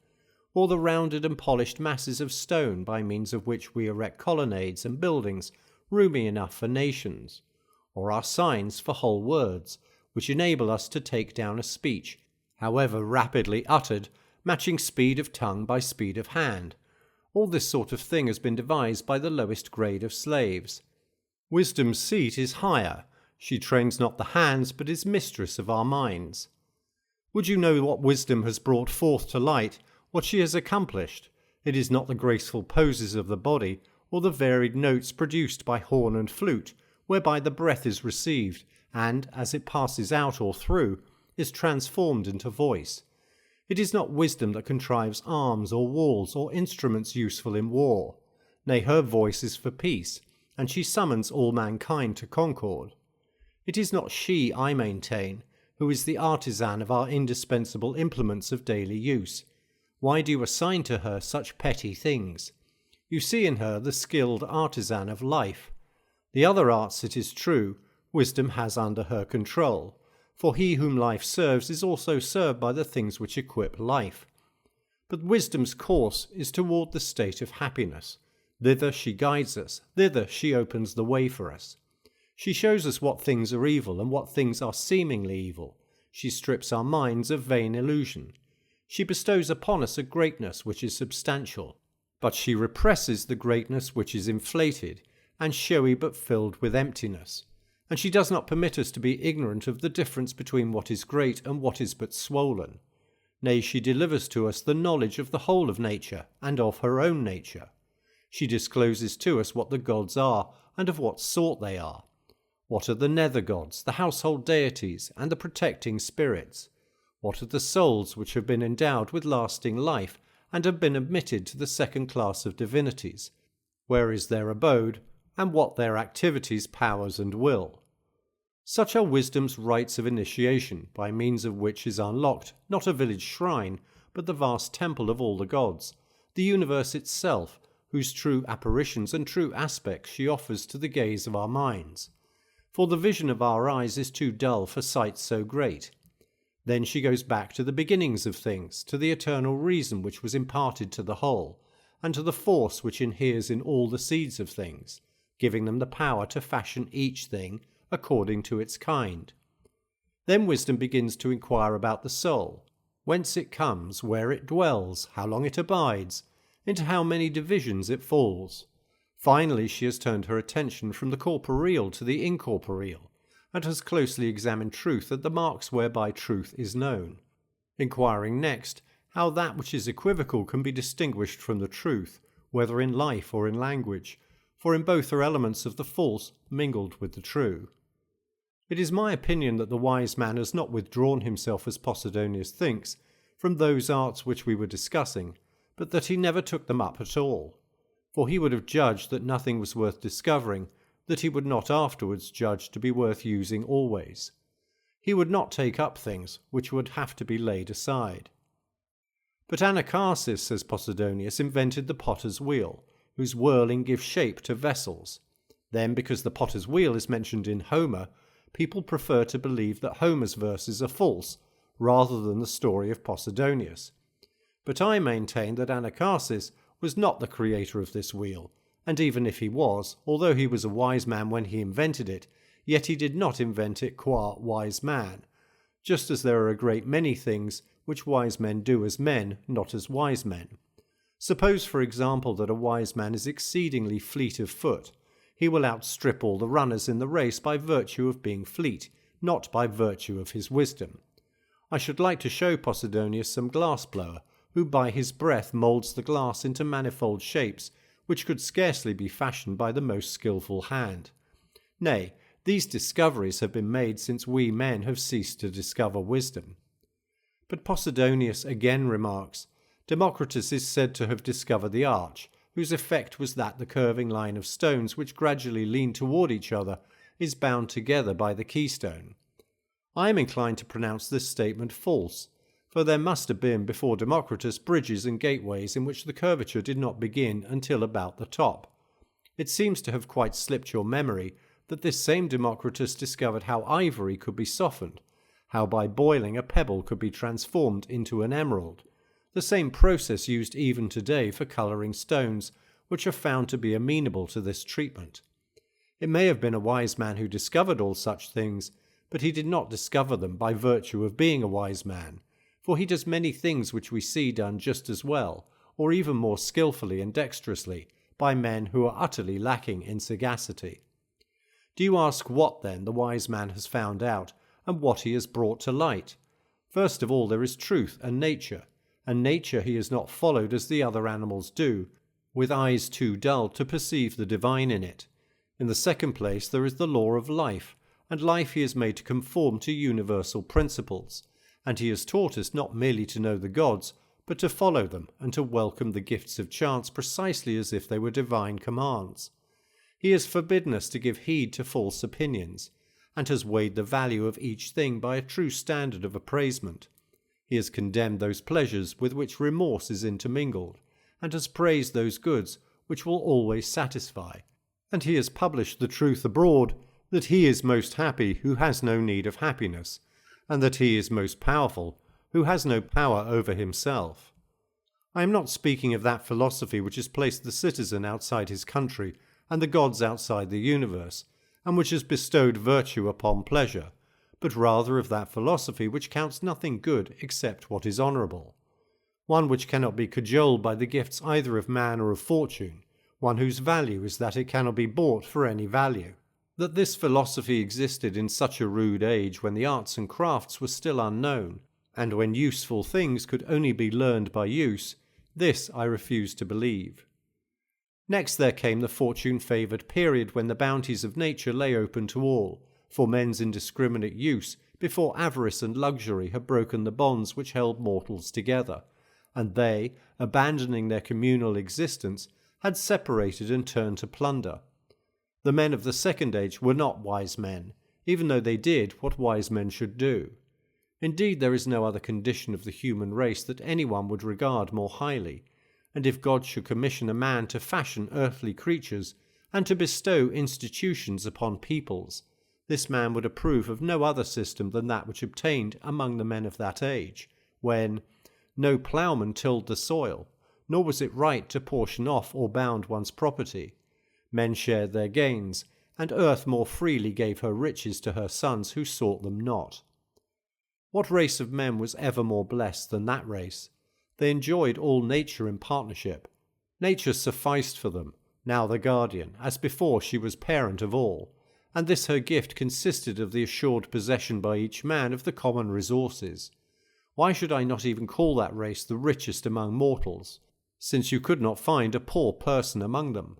or the rounded and polished masses of stone by means of which we erect colonnades and buildings roomy enough for nations, or our signs for whole words, which enable us to take down a speech, however rapidly uttered, matching speed of tongue by speed of hand. All this sort of thing has been devised by the lowest grade of slaves. Wisdom's seat is higher. She trains not the hands, but is mistress of our minds. Would you know what wisdom has brought forth to light, what she has accomplished? It is not the graceful poses of the body, or the varied notes produced by horn and flute, whereby the breath is received, and, as it passes out or through, is transformed into voice. It is not wisdom that contrives arms or walls or instruments useful in war. Nay, her voice is for peace, and she summons all mankind to concord. It is not she, I maintain, who is the artisan of our indispensable implements of daily use. Why do you assign to her such petty things? You see in her the skilled artisan of life. The other arts, it is true, wisdom has under her control, for he whom life serves is also served by the things which equip life. But wisdom's course is toward the state of happiness. Thither she guides us, thither she opens the way for us. She shows us what things are evil and what things are seemingly evil. She strips our minds of vain illusion. She bestows upon us a greatness which is substantial, but she represses the greatness which is inflated and showy but filled with emptiness. And she does not permit us to be ignorant of the difference between what is great and what is but swollen. Nay, she delivers to us the knowledge of the whole of nature and of her own nature. She discloses to us what the gods are and of what sort they are. What are the nether gods, the household deities, and the protecting spirits? What are the souls which have been endowed with lasting life and have been admitted to the second class of divinities? Where is their abode, and what their activities, powers, and will? Such are wisdom's rites of initiation, by means of which is unlocked not a village shrine, but the vast temple of all the gods, the universe itself, whose true apparitions and true aspects she offers to the gaze of our minds. For the vision of our eyes is too dull for sight so great. Then she goes back to the beginnings of things, to the eternal reason which was imparted to the whole, and to the force which inheres in all the seeds of things, giving them the power to fashion each thing according to its kind. Then wisdom begins to inquire about the soul, whence it comes, where it dwells, how long it abides, into how many divisions it falls. Finally, she has turned her attention from the corporeal to the incorporeal, and has closely examined truth and the marks whereby truth is known, inquiring next how that which is equivocal can be distinguished from the truth, whether in life or in language, for in both are elements of the false mingled with the true. It is my opinion that the wise man has not withdrawn himself, as Posidonius thinks, from those arts which we were discussing, but that he never took them up at all. For he would have judged that nothing was worth discovering that he would not afterwards judge to be worth using always. He would not take up things which would have to be laid aside. But Anacharsis, says Posidonius, invented the potter's wheel, whose whirling gives shape to vessels. Then, because the potter's wheel is mentioned in Homer, people prefer to believe that Homer's verses are false, rather than the story of Posidonius. But I maintain that Anacharsis was not the creator of this wheel, and even if he was, although he was a wise man when he invented it, yet he did not invent it qua wise man, just as there are a great many things which wise men do as men, not as wise men. Suppose, for example, that a wise man is exceedingly fleet of foot. He will outstrip all the runners in the race by virtue of being fleet, not by virtue of his wisdom. I should like to show Posidonius some glass-blower, who by his breath moulds the glass into manifold shapes, which could scarcely be fashioned by the most skilful hand. Nay, these discoveries have been made since we men have ceased to discover wisdom. But Posidonius again remarks, Democritus is said to have discovered the arch, whose effect was that the curving line of stones which gradually lean toward each other is bound together by the keystone. I am inclined to pronounce this statement false, for there must have been before Democritus bridges and gateways in which the curvature did not begin until about the top. It seems to have quite slipped your memory that this same Democritus discovered how ivory could be softened, how by boiling a pebble could be transformed into an emerald, the same process used even today for colouring stones, which are found to be amenable to this treatment. It may have been a wise man who discovered all such things, but he did not discover them by virtue of being a wise man, for he does many things which we see done just as well, or even more skilfully and dexterously, by men who are utterly lacking in sagacity. Do you ask what, then, the wise man has found out, and what he has brought to light? First of all, there is truth and nature he has not followed as the other animals do, with eyes too dull to perceive the divine in it. In the second place, there is the law of life, and life he has made to conform to universal principles, and he has taught us not merely to know the gods, but to follow them and to welcome the gifts of chance precisely as if they were divine commands. He has forbidden us to give heed to false opinions, and has weighed the value of each thing by a true standard of appraisement. He has condemned those pleasures with which remorse is intermingled, and has praised those goods which will always satisfy, and he has published the truth abroad that he is most happy who has no need of happiness, and that he is most powerful who has no power over himself. I am not speaking of that philosophy which has placed the citizen outside his country and the gods outside the universe, and which has bestowed virtue upon pleasure, but rather of that philosophy which counts nothing good except what is honourable, one which cannot be cajoled by the gifts either of man or of fortune, one whose value is that it cannot be bought for any value. That this philosophy existed in such a rude age when the arts and crafts were still unknown, and when useful things could only be learned by use, this I refuse to believe. Next there came the fortune-favoured period when the bounties of nature lay open to all, for men's indiscriminate use, before avarice and luxury had broken the bonds which held mortals together, and they, abandoning their communal existence, had separated and turned to plunder. The men of the second age were not wise men, even though they did what wise men should do. Indeed, there is no other condition of the human race that anyone would regard more highly, and if God should commission a man to fashion earthly creatures and to bestow institutions upon peoples, this man would approve of no other system than that which obtained among the men of that age, when no ploughman tilled the soil, nor was it right to portion off or bound one's property. Men shared their gains, and earth more freely gave her riches to her sons who sought them not. What race of men was ever more blessed than that race? They enjoyed all nature in partnership. Nature sufficed for them, now the guardian, as before she was parent of all, and this her gift consisted of the assured possession by each man of the common resources. Why should I not even call that race the richest among mortals, since you could not find a poor person among them?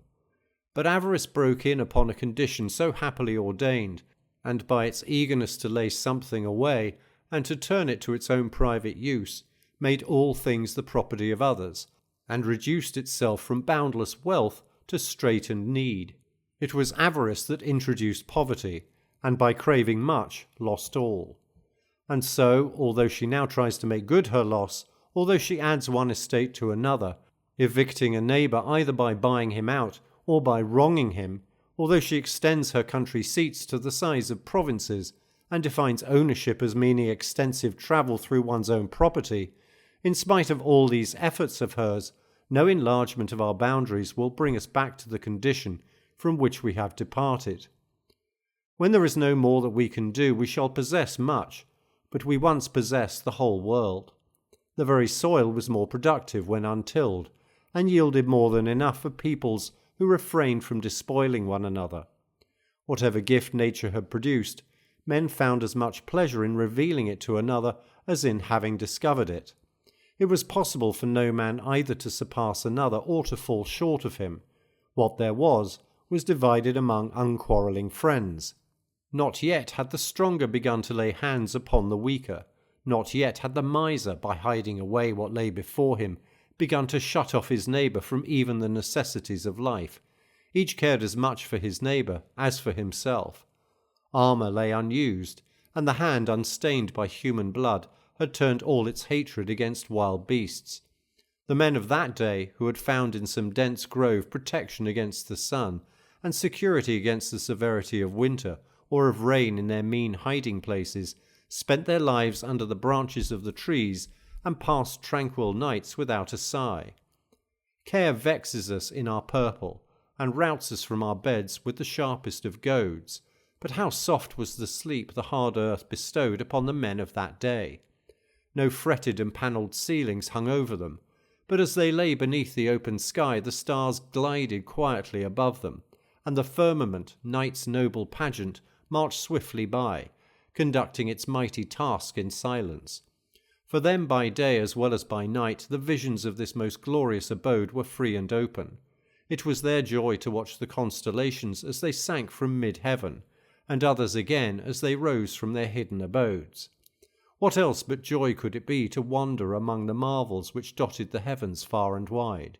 But avarice broke in upon a condition so happily ordained, and by its eagerness to lay something away and to turn it to its own private use, made all things the property of others, and reduced itself from boundless wealth to straitened need. It was avarice that introduced poverty, and by craving much, lost all. And so, although she now tries to make good her loss, although she adds one estate to another, evicting a neighbour either by buying him out or by wronging him, although she extends her country seats to the size of provinces, and defines ownership as meaning extensive travel through one's own property, in spite of all these efforts of hers, no enlargement of our boundaries will bring us back to the condition from which we have departed. When there is no more that we can do, we shall possess much, but we once possessed the whole world. The very soil was more productive when untilled, and yielded more than enough for peoples who refrained from despoiling one another. Whatever gift nature had produced, men found as much pleasure in revealing it to another as in having discovered it. It was possible for no man either to surpass another or to fall short of him. What there was divided among unquarrelling friends. Not yet had the stronger begun to lay hands upon the weaker. Not yet had the miser, by hiding away what lay before him, begun to shut off his neighbour from even the necessities of life. Each cared as much for his neighbour as for himself. Armour lay unused, and the hand unstained by human blood had turned all its hatred against wild beasts. The men of that day, who had found in some dense grove protection against the sun, and security against the severity of winter or of rain in their mean hiding places, spent their lives under the branches of the trees, and passed tranquil nights without a sigh. Care vexes us in our purple, and routs us from our beds with the sharpest of goads. But how soft was the sleep the hard earth bestowed upon the men of that day! No fretted and panelled ceilings hung over them, but as they lay beneath the open sky, the stars glided quietly above them, and the firmament, night's noble pageant, marched swiftly by, conducting its mighty task in silence. For them by day as well as by night, the visions of this most glorious abode were free and open. It was their joy to watch the constellations as they sank from mid-heaven, and others again as they rose from their hidden abodes. What else but joy could it be to wander among the marvels which dotted the heavens far and wide?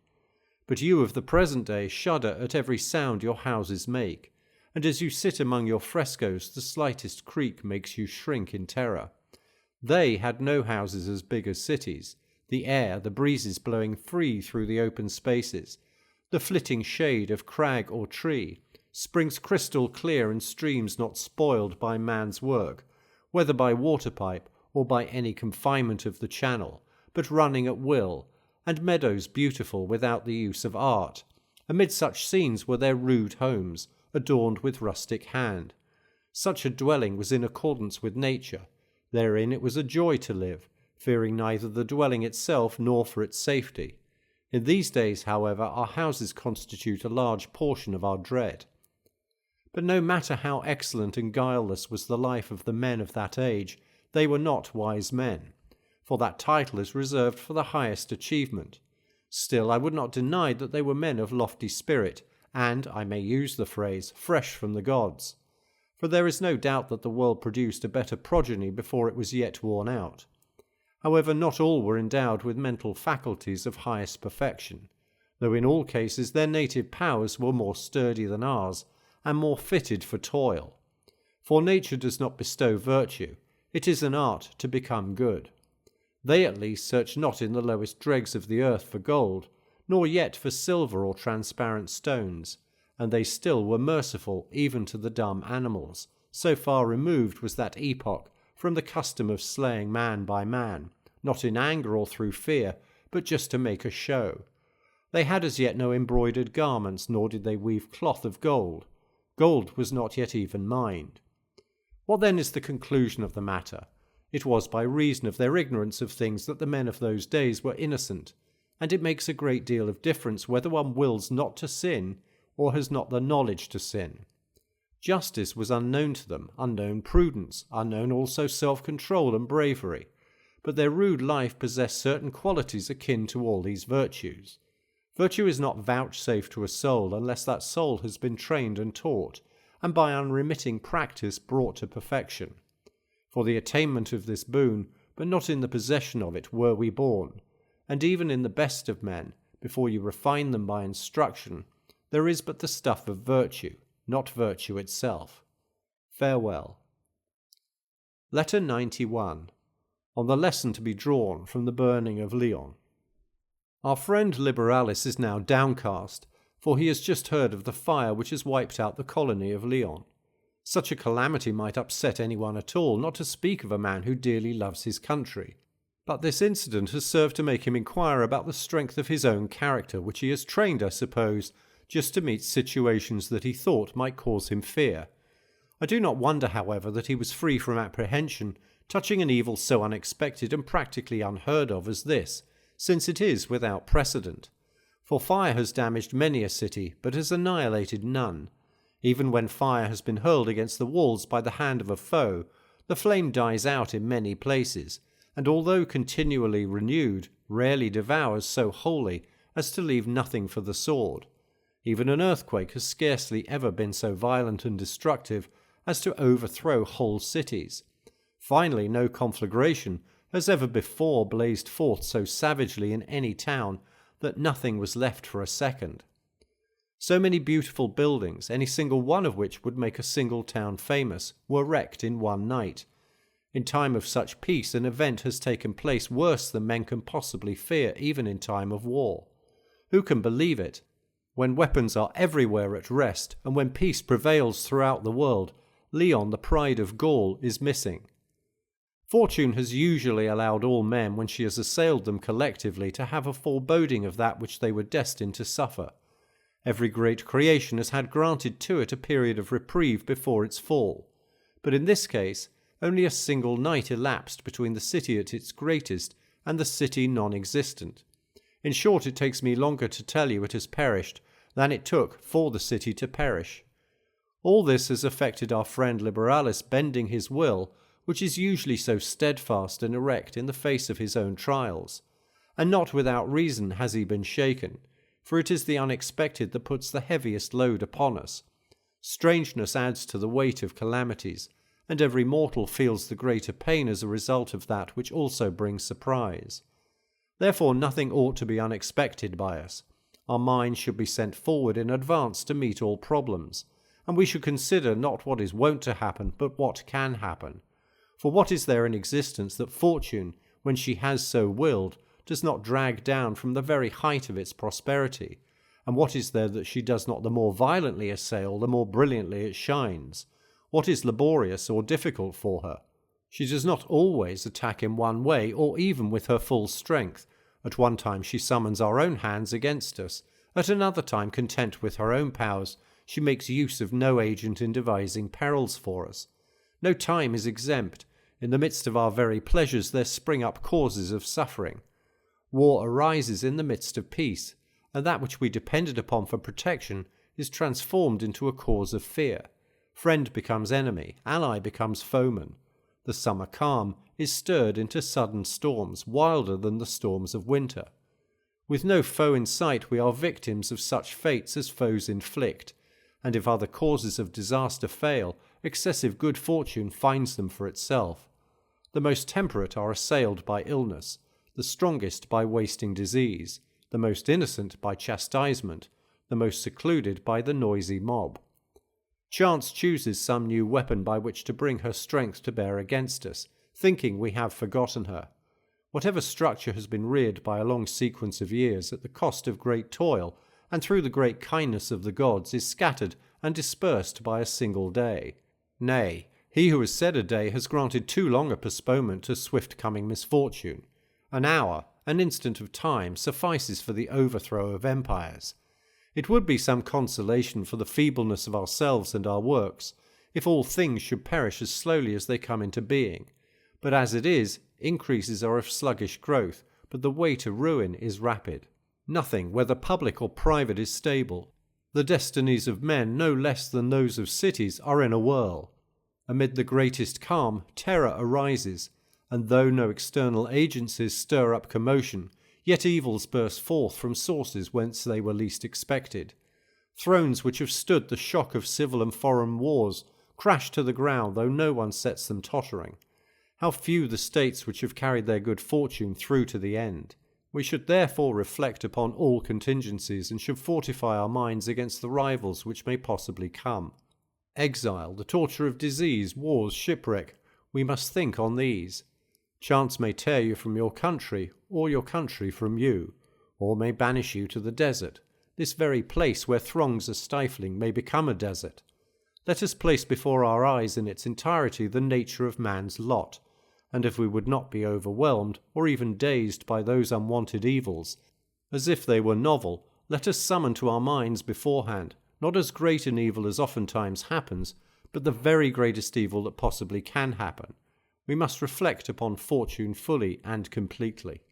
But you of the present day shudder at every sound your houses make, and as you sit among your frescoes the slightest creak makes you shrink in terror. They had no houses as big as cities, the air, the breezes blowing free through the open spaces, the flitting shade of crag or tree, springs crystal clear and streams not spoiled by man's work, whether by water pipe or by any confinement of the channel, but running at will, and meadows beautiful without the use of art. Amid such scenes were their rude homes, adorned with rustic hand. Such a dwelling was in accordance with nature. Therein it was a joy to live, fearing neither the dwelling itself nor for its safety. In these days, however, our houses constitute a large portion of our dread. But no matter how excellent and guileless was the life of the men of that age, they were not wise men, for that title is reserved for the highest achievement. Still, I would not deny that they were men of lofty spirit, and, I may use the phrase, fresh from the gods. For there is no doubt that the world produced a better progeny before it was yet worn out. However, not all were endowed with mental faculties of highest perfection, though in all cases their native powers were more sturdy than ours, and more fitted for toil. For nature does not bestow virtue, it is an art to become good. They at least search not in the lowest dregs of the earth for gold, nor yet for silver or transparent stones, and they still were merciful even to the dumb animals, so far removed was that epoch from the custom of slaying man by man, not in anger or through fear, but just to make a show. They had as yet no embroidered garments, nor did they weave cloth of gold. Gold was not yet even mined. What then is the conclusion of the matter? It was by reason of their ignorance of things that the men of those days were innocent, and it makes a great deal of difference whether one wills not to sin or has not the knowledge to sin. Justice was unknown to them, unknown prudence, unknown also self-control and bravery, but their rude life possessed certain qualities akin to all these virtues. Virtue is not vouchsafed to a soul unless that soul has been trained and taught, and by unremitting practice brought to perfection. For the attainment of this boon, but not in the possession of it, were we born. And even in the best of men, before you refine them by instruction, there is but the stuff of virtue, not virtue itself. Farewell. Letter 91. On the lesson to be drawn from the burning of Lyon. Our friend Liberalis is now downcast, for he has just heard of the fire which has wiped out the colony of Lyon. Such a calamity might upset anyone at all, not to speak of a man who dearly loves his country. But this incident has served to make him inquire about the strength of his own character, which he has trained, I suppose, just to meet situations that he thought might cause him fear. I do not wonder, however, that he was free from apprehension touching an evil so unexpected and practically unheard of as this, since it is without precedent. For fire has damaged many a city, but has annihilated none. Even when fire has been hurled against the walls by the hand of a foe, the flame dies out in many places, and although continually renewed, rarely devours so wholly as to leave nothing for the sword. Even an earthquake has scarcely ever been so violent and destructive as to overthrow whole cities. Finally, no conflagration has ever before blazed forth so savagely in any town that nothing was left for a second. So many beautiful buildings, any single one of which would make a single town famous, were wrecked in one night. In time of such peace, an event has taken place worse than men can possibly fear, even in time of war. Who can believe it? When weapons are everywhere at rest, and when peace prevails throughout the world, Lyon, the pride of Gaul, is missing. Fortune has usually allowed all men, when she has assailed them collectively, to have a foreboding of that which they were destined to suffer. Every great creation has had granted to it a period of reprieve before its fall. But in this case, only a single night elapsed between the city at its greatest and the city non-existent. In short, it takes me longer to tell you it has perished than it took for the city to perish. All this has affected our friend Liberalis bending his will, which is usually so steadfast and erect in the face of his own trials. And not without reason has he been shaken, for it is the unexpected that puts the heaviest load upon us. Strangeness adds to the weight of calamities, and every mortal feels the greater pain as a result of that which also brings surprise. Therefore nothing ought to be unexpected by us. Our minds should be sent forward in advance to meet all problems, and we should consider not what is wont to happen, but what can happen. For what is there in existence that fortune, when she has so willed, does not drag down from the very height of its prosperity? And what is there that she does not the more violently assail, the more brilliantly it shines? What is laborious or difficult for her? She does not always attack in one way, or even with her full strength. At one time she summons our own hands against us. At another time, content with her own powers, she makes use of no agent in devising perils for us. No time is exempt. In the midst of our very pleasures there spring up causes of suffering. War arises in the midst of peace, and that which we depended upon for protection is transformed into a cause of fear. Friend becomes enemy, ally becomes foeman. The summer calm is stirred into sudden storms, wilder than the storms of winter. With no foe in sight, we are victims of such fates as foes inflict, and if other causes of disaster fail, excessive good fortune finds them for itself. The most temperate are assailed by illness, the strongest by wasting disease, the most innocent by chastisement, the most secluded by the noisy mob. Chance chooses some new weapon by which to bring her strength to bear against us, thinking we have forgotten her. Whatever structure has been reared by a long sequence of years at the cost of great toil and through the great kindness of the gods is scattered and dispersed by a single day. Nay, he who has said a day has granted too long a postponement to swift-coming misfortune. An hour, an instant of time, suffices for the overthrow of empires. It would be some consolation for the feebleness of ourselves and our works, if all things should perish as slowly as they come into being. But as it is, increases are of sluggish growth, but the way to ruin is rapid. Nothing, whether public or private, is stable. The destinies of men, no less than those of cities, are in a whirl. Amid the greatest calm, terror arises, and though no external agencies stir up commotion, yet evils burst forth from sources whence they were least expected. Thrones which have stood the shock of civil and foreign wars crash to the ground, though no one sets them tottering. How few the states which have carried their good fortune through to the end. We should therefore reflect upon all contingencies, and should fortify our minds against the rivals which may possibly come. Exile, the torture of disease, wars, shipwreck, we must think on these. Chance may tear you from your country, or your country from you, or may banish you to the desert. This very place where throngs are stifling may become a desert. Let us place before our eyes in its entirety the nature of man's lot, and if we would not be overwhelmed or even dazed by those unwanted evils, as if they were novel, let us summon to our minds beforehand, not as great an evil as oftentimes happens, but the very greatest evil that possibly can happen. We must reflect upon fortune fully and completely.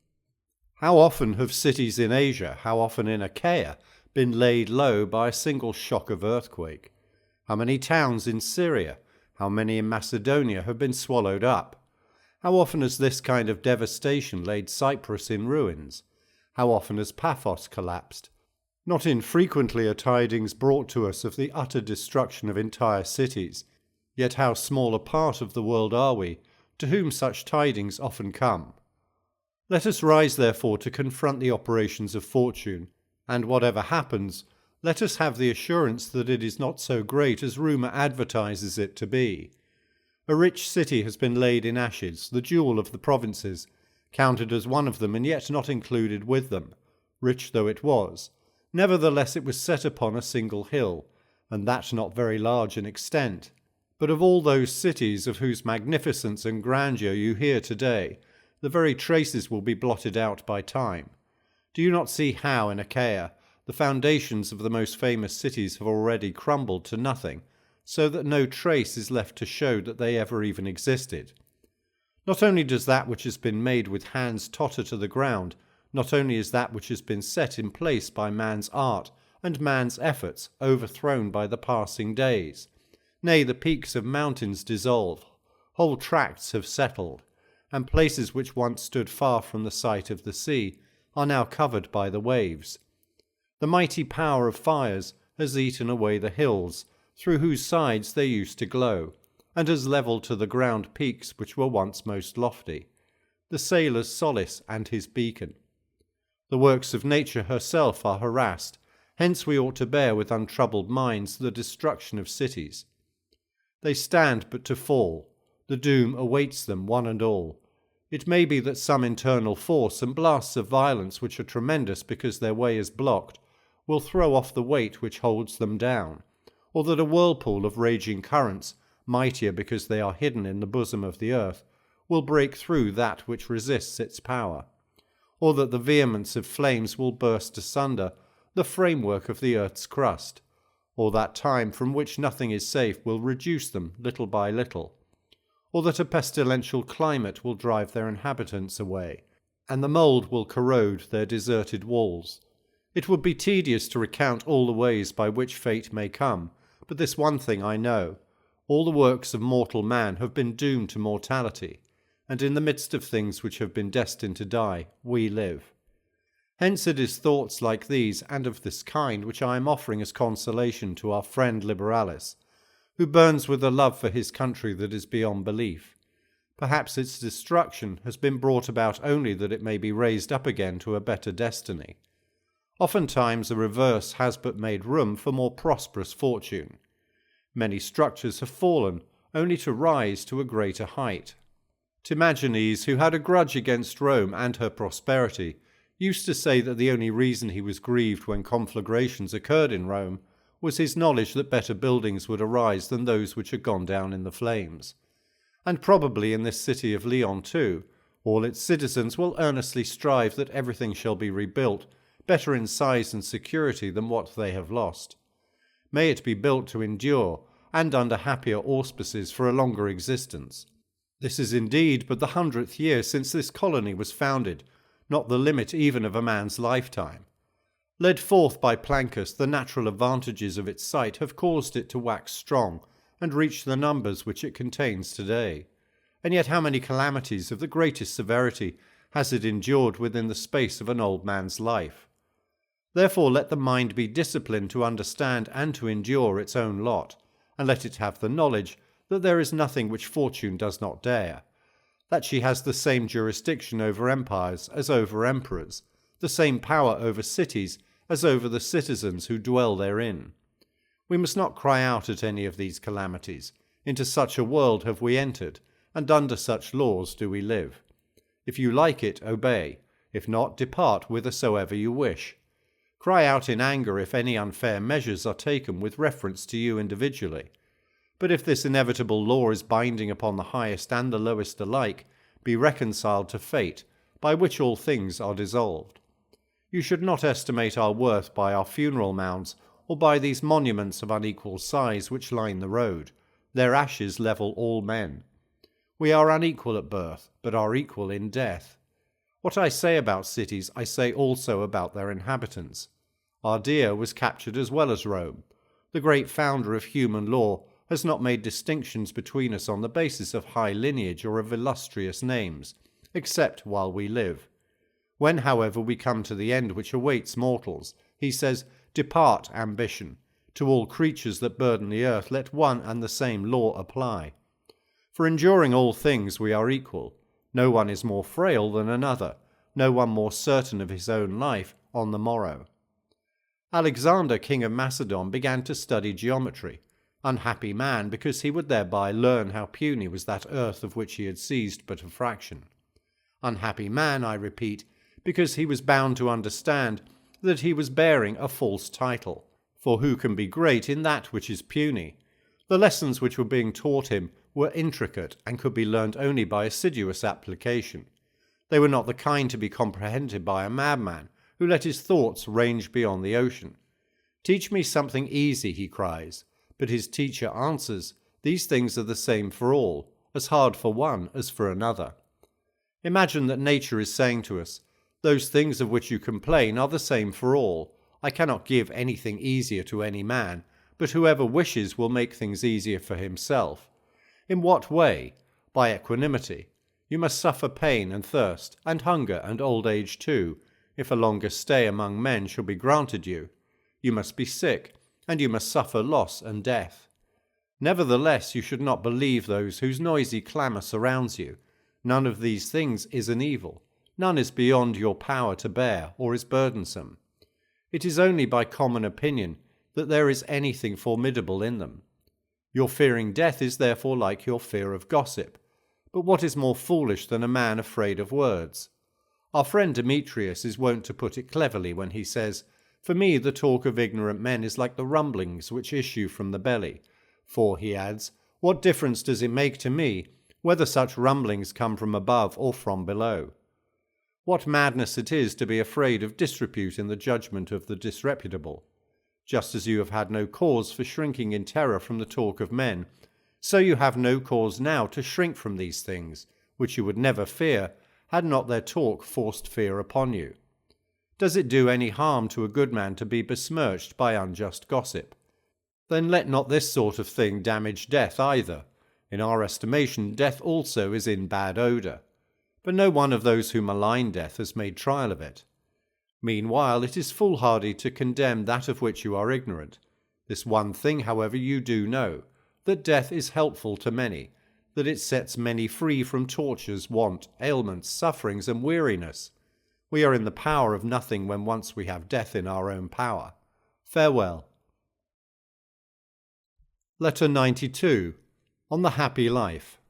How often have cities in Asia, how often in Achaia, been laid low by a single shock of earthquake? How many towns in Syria, how many in Macedonia have been swallowed up? How often has this kind of devastation laid Cyprus in ruins? How often has Paphos collapsed? Not infrequently are tidings brought to us of the utter destruction of entire cities. Yet how small a part of the world are we, to whom such tidings often come? Let us rise therefore to confront the operations of fortune, and whatever happens, let us have the assurance that it is not so great as rumour advertises it to be. A rich city has been laid in ashes, the jewel of the provinces, counted as one of them and yet not included with them, rich though it was. Nevertheless it was set upon a single hill, and that not very large in extent. But of all those cities of whose magnificence and grandeur you hear today, the very traces will be blotted out by time. Do you not see how in Achaia the foundations of the most famous cities have already crumbled to nothing, so that no trace is left to show that they ever even existed? Not only does that which has been made with hands totter to the ground, not only is that which has been set in place by man's art and man's efforts overthrown by the passing days. Nay, the peaks of mountains dissolve, whole tracts have settled, and places which once stood far from the sight of the sea are now covered by the waves. The mighty power of fires has eaten away the hills, through whose sides they used to glow, and has levelled to the ground peaks which were once most lofty, the sailor's solace and his beacon. The works of nature herself are harassed, hence we ought to bear with untroubled minds the destruction of cities. They stand but to fall, the doom awaits them one and all. It may be that some internal force and blasts of violence which are tremendous because their way is blocked will throw off the weight which holds them down, or that a whirlpool of raging currents, mightier because they are hidden in the bosom of the earth, will break through that which resists its power, or that the vehemence of flames will burst asunder the framework of the earth's crust, or that time from which nothing is safe will reduce them little by little, or that a pestilential climate will drive their inhabitants away, and the mould will corrode their deserted walls. It would be tedious to recount all the ways by which fate may come, but this one thing I know: all the works of mortal man have been doomed to mortality, and in the midst of things which have been destined to die, we live. Hence it is thoughts like these and of this kind which I am offering as consolation to our friend Liberalis, who burns with a love for his country that is beyond belief. Perhaps its destruction has been brought about only that it may be raised up again to a better destiny. Oftentimes the reverse has but made room for more prosperous fortune. Many structures have fallen, only to rise to a greater height. Timagenes, who had a grudge against Rome and her prosperity, used to say that the only reason he was grieved when conflagrations occurred in Rome was his knowledge that better buildings would arise than those which had gone down in the flames. And probably in this city of Leon too, all its citizens will earnestly strive that everything shall be rebuilt, better in size and security than what they have lost. May it be built to endure, and under happier auspices for a longer existence. This is indeed but the 100th year since this colony was founded, not the limit even of a man's lifetime. Led forth by Plancus, the natural advantages of its site have caused it to wax strong, and reach the numbers which it contains today. And yet how many calamities of the greatest severity has it endured within the space of an old man's life? Therefore let the mind be disciplined to understand and to endure its own lot, and let it have the knowledge that there is nothing which fortune does not dare, that she has the same jurisdiction over empires as over emperors, the same power over cities as over the citizens who dwell therein. We must not cry out at any of these calamities. Into such a world have we entered, and under such laws do we live. If you like it, obey. If not, depart whithersoever you wish. Cry out in anger if any unfair measures are taken with reference to you individually. But if this inevitable law is binding upon the highest and the lowest alike, be reconciled to fate, by which all things are dissolved. You should not estimate our worth by our funeral mounds, or by these monuments of unequal size which line the road. Their ashes level all men. We are unequal at birth, but are equal in death. What I say about cities, I say also about their inhabitants. Ardea was captured as well as Rome. The great founder of human law has not made distinctions between us on the basis of high lineage or of illustrious names, except while we live. When, however, we come to the end which awaits mortals, he says, "Depart, ambition. To all creatures that burden the earth let one and the same law apply. For enduring all things we are equal. No one is more frail than another, no one more certain of his own life on the morrow." Alexander, king of Macedon, began to study geometry. Unhappy man, because he would thereby learn how puny was that earth of which he had seized but a fraction. Unhappy man, I repeat, because he was bound to understand that he was bearing a false title. For who can be great in that which is puny? The lessons which were being taught him were intricate and could be learnt only by assiduous application. They were not the kind to be comprehended by a madman who let his thoughts range beyond the ocean. "Teach me something easy," he cries, but his teacher answers, "These things are the same for all, as hard for one as for another." Imagine that nature is saying to us, "Those things of which you complain are the same for all. I cannot give anything easier to any man, but whoever wishes will make things easier for himself." In what way? By equanimity. You must suffer pain and thirst, and hunger and old age too, if a longer stay among men shall be granted you. You must be sick, and you must suffer loss and death. Nevertheless, you should not believe those whose noisy clamour surrounds you. None of these things is an evil. None is beyond your power to bear, or is burdensome. It is only by common opinion that there is anything formidable in them. Your fearing death is therefore like your fear of gossip. But what is more foolish than a man afraid of words? Our friend Demetrius is wont to put it cleverly when he says, "For me the talk of ignorant men is like the rumblings which issue from the belly. For," he adds, "what difference does it make to me whether such rumblings come from above or from below?" What madness it is to be afraid of disrepute in the judgment of the disreputable. Just as you have had no cause for shrinking in terror from the talk of men, so you have no cause now to shrink from these things, which you would never fear, had not their talk forced fear upon you. Does it do any harm to a good man to be besmirched by unjust gossip? Then let not this sort of thing damage death either. In our estimation, death also is in bad odour. But no one of those who malign death has made trial of it. Meanwhile, it is foolhardy to condemn that of which you are ignorant. This one thing, however, you do know, that death is helpful to many, that it sets many free from tortures, want, ailments, sufferings, and weariness. We are in the power of nothing when once we have death in our own power. Farewell. Letter 92. On the Happy Life.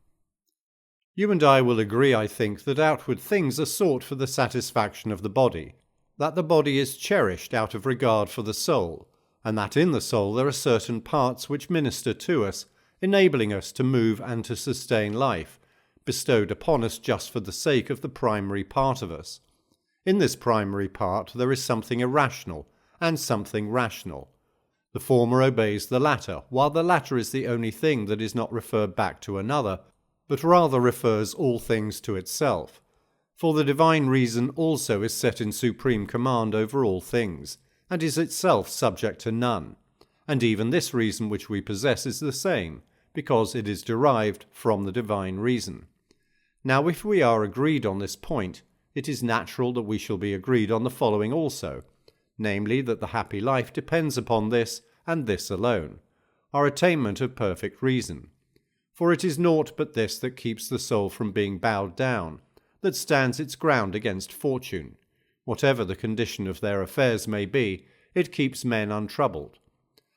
You and I will agree, I think, that outward things are sought for the satisfaction of the body, that the body is cherished out of regard for the soul, and that in the soul there are certain parts which minister to us, enabling us to move and to sustain life, bestowed upon us just for the sake of the primary part of us. In this primary part there is something irrational and something rational. The former obeys the latter, while the latter is the only thing that is not referred back to another, but rather refers all things to itself. For the divine reason also is set in supreme command over all things, and is itself subject to none. And even this reason which we possess is the same, because it is derived from the divine reason. Now if we are agreed on this point, it is natural that we shall be agreed on the following also, namely that the happy life depends upon this and this alone, our attainment of perfect reason. For it is naught but this that keeps the soul from being bowed down, that stands its ground against fortune. Whatever the condition of their affairs may be, it keeps men untroubled.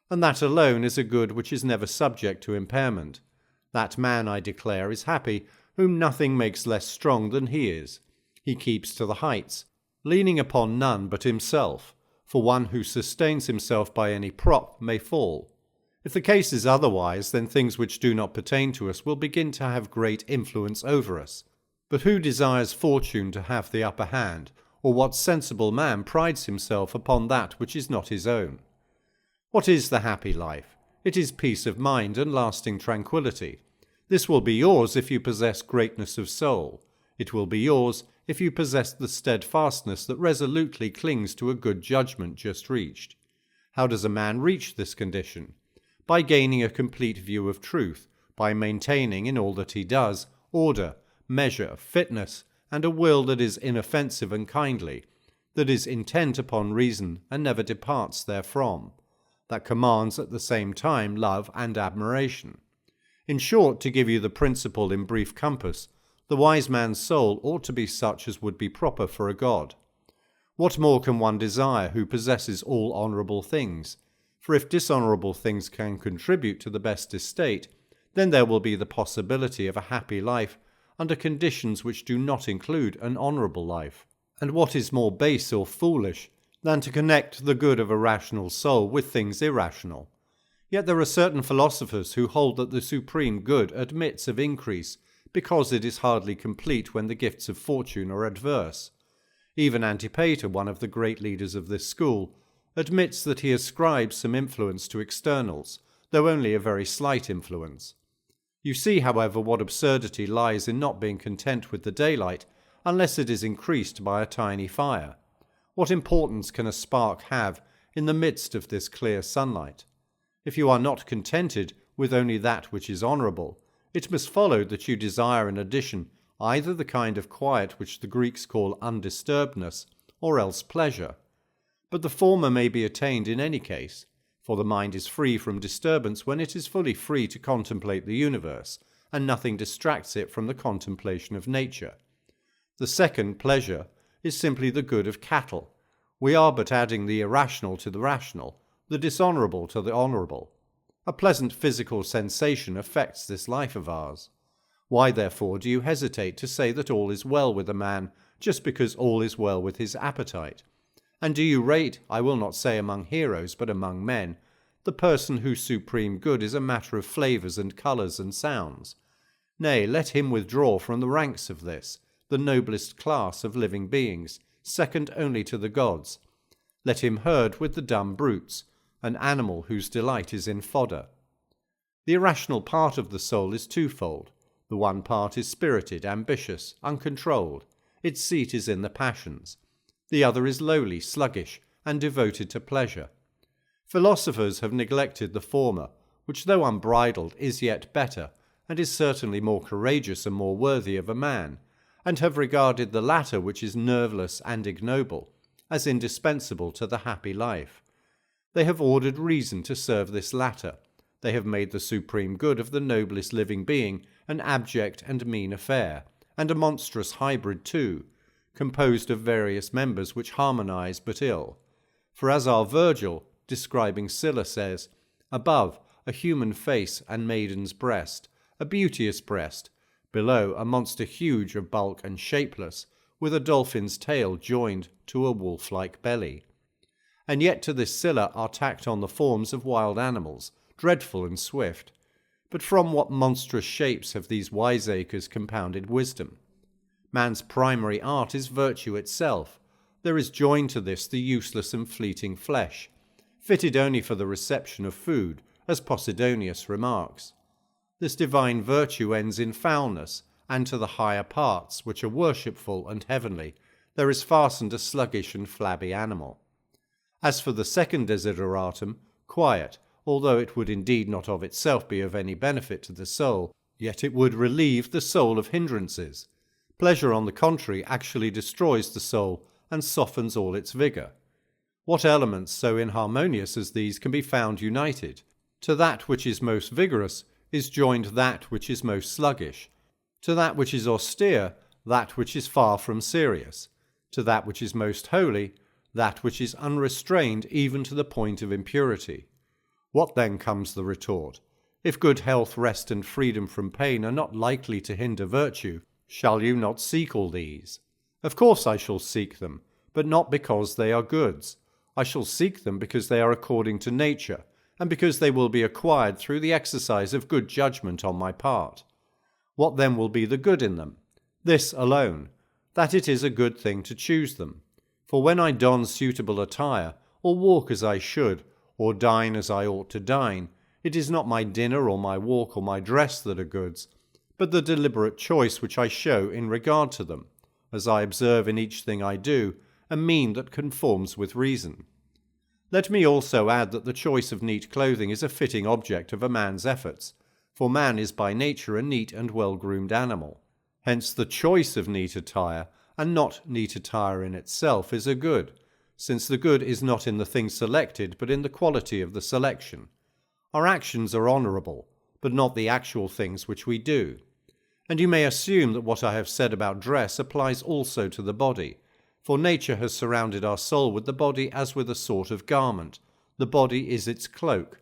And that alone is a good which is never subject to impairment. That man, I declare, is happy, whom nothing makes less strong than he is. He keeps to the heights, leaning upon none but himself, for one who sustains himself by any prop may fall. If the case is otherwise, then things which do not pertain to us will begin to have great influence over us. But who desires fortune to have the upper hand, or what sensible man prides himself upon that which is not his own? What is the happy life? It is peace of mind and lasting tranquility. This will be yours if you possess greatness of soul. It will be yours if you possess the steadfastness that resolutely clings to a good judgment just reached. How does a man reach this condition? By gaining a complete view of truth, by maintaining in all that he does order, measure, fitness, and a will that is inoffensive and kindly, that is intent upon reason and never departs therefrom, that commands at the same time love and admiration. In short, to give you the principle in brief compass, the wise man's soul ought to be such as would be proper for a god. What more can one desire who possesses all honourable things? For if dishonourable things can contribute to the best estate, then there will be the possibility of a happy life under conditions which do not include an honourable life. And what is more base or foolish than to connect the good of a rational soul with things irrational? Yet there are certain philosophers who hold that the supreme good admits of increase, because it is hardly complete when the gifts of fortune are adverse. Even Antipater, one of the great leaders of this school, admits that he ascribes some influence to externals, though only a very slight influence. You see, however, what absurdity lies in not being content with the daylight unless it is increased by a tiny fire. What importance can a spark have in the midst of this clear sunlight? If you are not contented with only that which is honourable, it must follow that you desire in addition either the kind of quiet which the Greeks call undisturbedness, or else pleasure. But the former may be attained in any case, for the mind is free from disturbance when it is fully free to contemplate the universe, and nothing distracts it from the contemplation of nature. The second, pleasure, is simply the good of cattle. We are but adding the irrational to the rational, the dishonourable to the honourable. A pleasant physical sensation affects this life of ours. Why, therefore, do you hesitate to say that all is well with a man just because all is well with his appetite? And do you rate, I will not say among heroes, but among men, the person whose supreme good is a matter of flavours and colours and sounds? Nay, let him withdraw from the ranks of this, the noblest class of living beings, second only to the gods. Let him herd with the dumb brutes, an animal whose delight is in fodder. The irrational part of the soul is twofold. The one part is spirited, ambitious, uncontrolled. Its seat is in the passions. The other is lowly, sluggish, and devoted to pleasure. Philosophers have neglected the former, which though unbridled is yet better, and is certainly more courageous and more worthy of a man, and have regarded the latter, which is nerveless and ignoble, as indispensable to the happy life. They have ordered reason to serve this latter. They have made the supreme good of the noblest living being an abject and mean affair, and a monstrous hybrid too, composed of various members which harmonize but ill. For as our Virgil, describing Scylla, says, above, a human face and maiden's breast, a beauteous breast, below a monster huge of bulk and shapeless, with a dolphin's tail joined to a wolf-like belly. And yet to this Scylla are tacked on the forms of wild animals, dreadful and swift. But from what monstrous shapes have these wiseacres compounded wisdom? Man's primary art is virtue itself. There is joined to this the useless and fleeting flesh, fitted only for the reception of food, as Posidonius remarks. This divine virtue ends in foulness, and to the higher parts, which are worshipful and heavenly, there is fastened a sluggish and flabby animal. As for the second desideratum, quiet, although it would indeed not of itself be of any benefit to the soul, yet it would relieve the soul of hindrances. Pleasure, on the contrary, actually destroys the soul and softens all its vigour. What elements so inharmonious as these can be found united? To that which is most vigorous is joined that which is most sluggish. To that which is austere, that which is far from serious. To that which is most holy, that which is unrestrained even to the point of impurity. What then, comes the retort? If good health, rest, and freedom from pain are not likely to hinder virtue, shall you not seek all these? Of course I shall seek them, but not because they are goods. I shall seek them because they are according to nature, and because they will be acquired through the exercise of good judgment on my part. What then will be the good in them? This alone, that it is a good thing to choose them. For when I don suitable attire, or walk as I should, or dine as I ought to dine, it is not my dinner or my walk or my dress that are goods, but the deliberate choice which I show in regard to them, as I observe in each thing I do, a mean that conforms with reason. Let me also add that the choice of neat clothing is a fitting object of a man's efforts, for man is by nature a neat and well-groomed animal. Hence the choice of neat attire, and not neat attire in itself, is a good, since the good is not in the thing selected, but in the quality of the selection. Our actions are honourable, but not the actual things which we do. And you may assume that what I have said about dress applies also to the body, for nature has surrounded our soul with the body as with a sort of garment. The body is its cloak.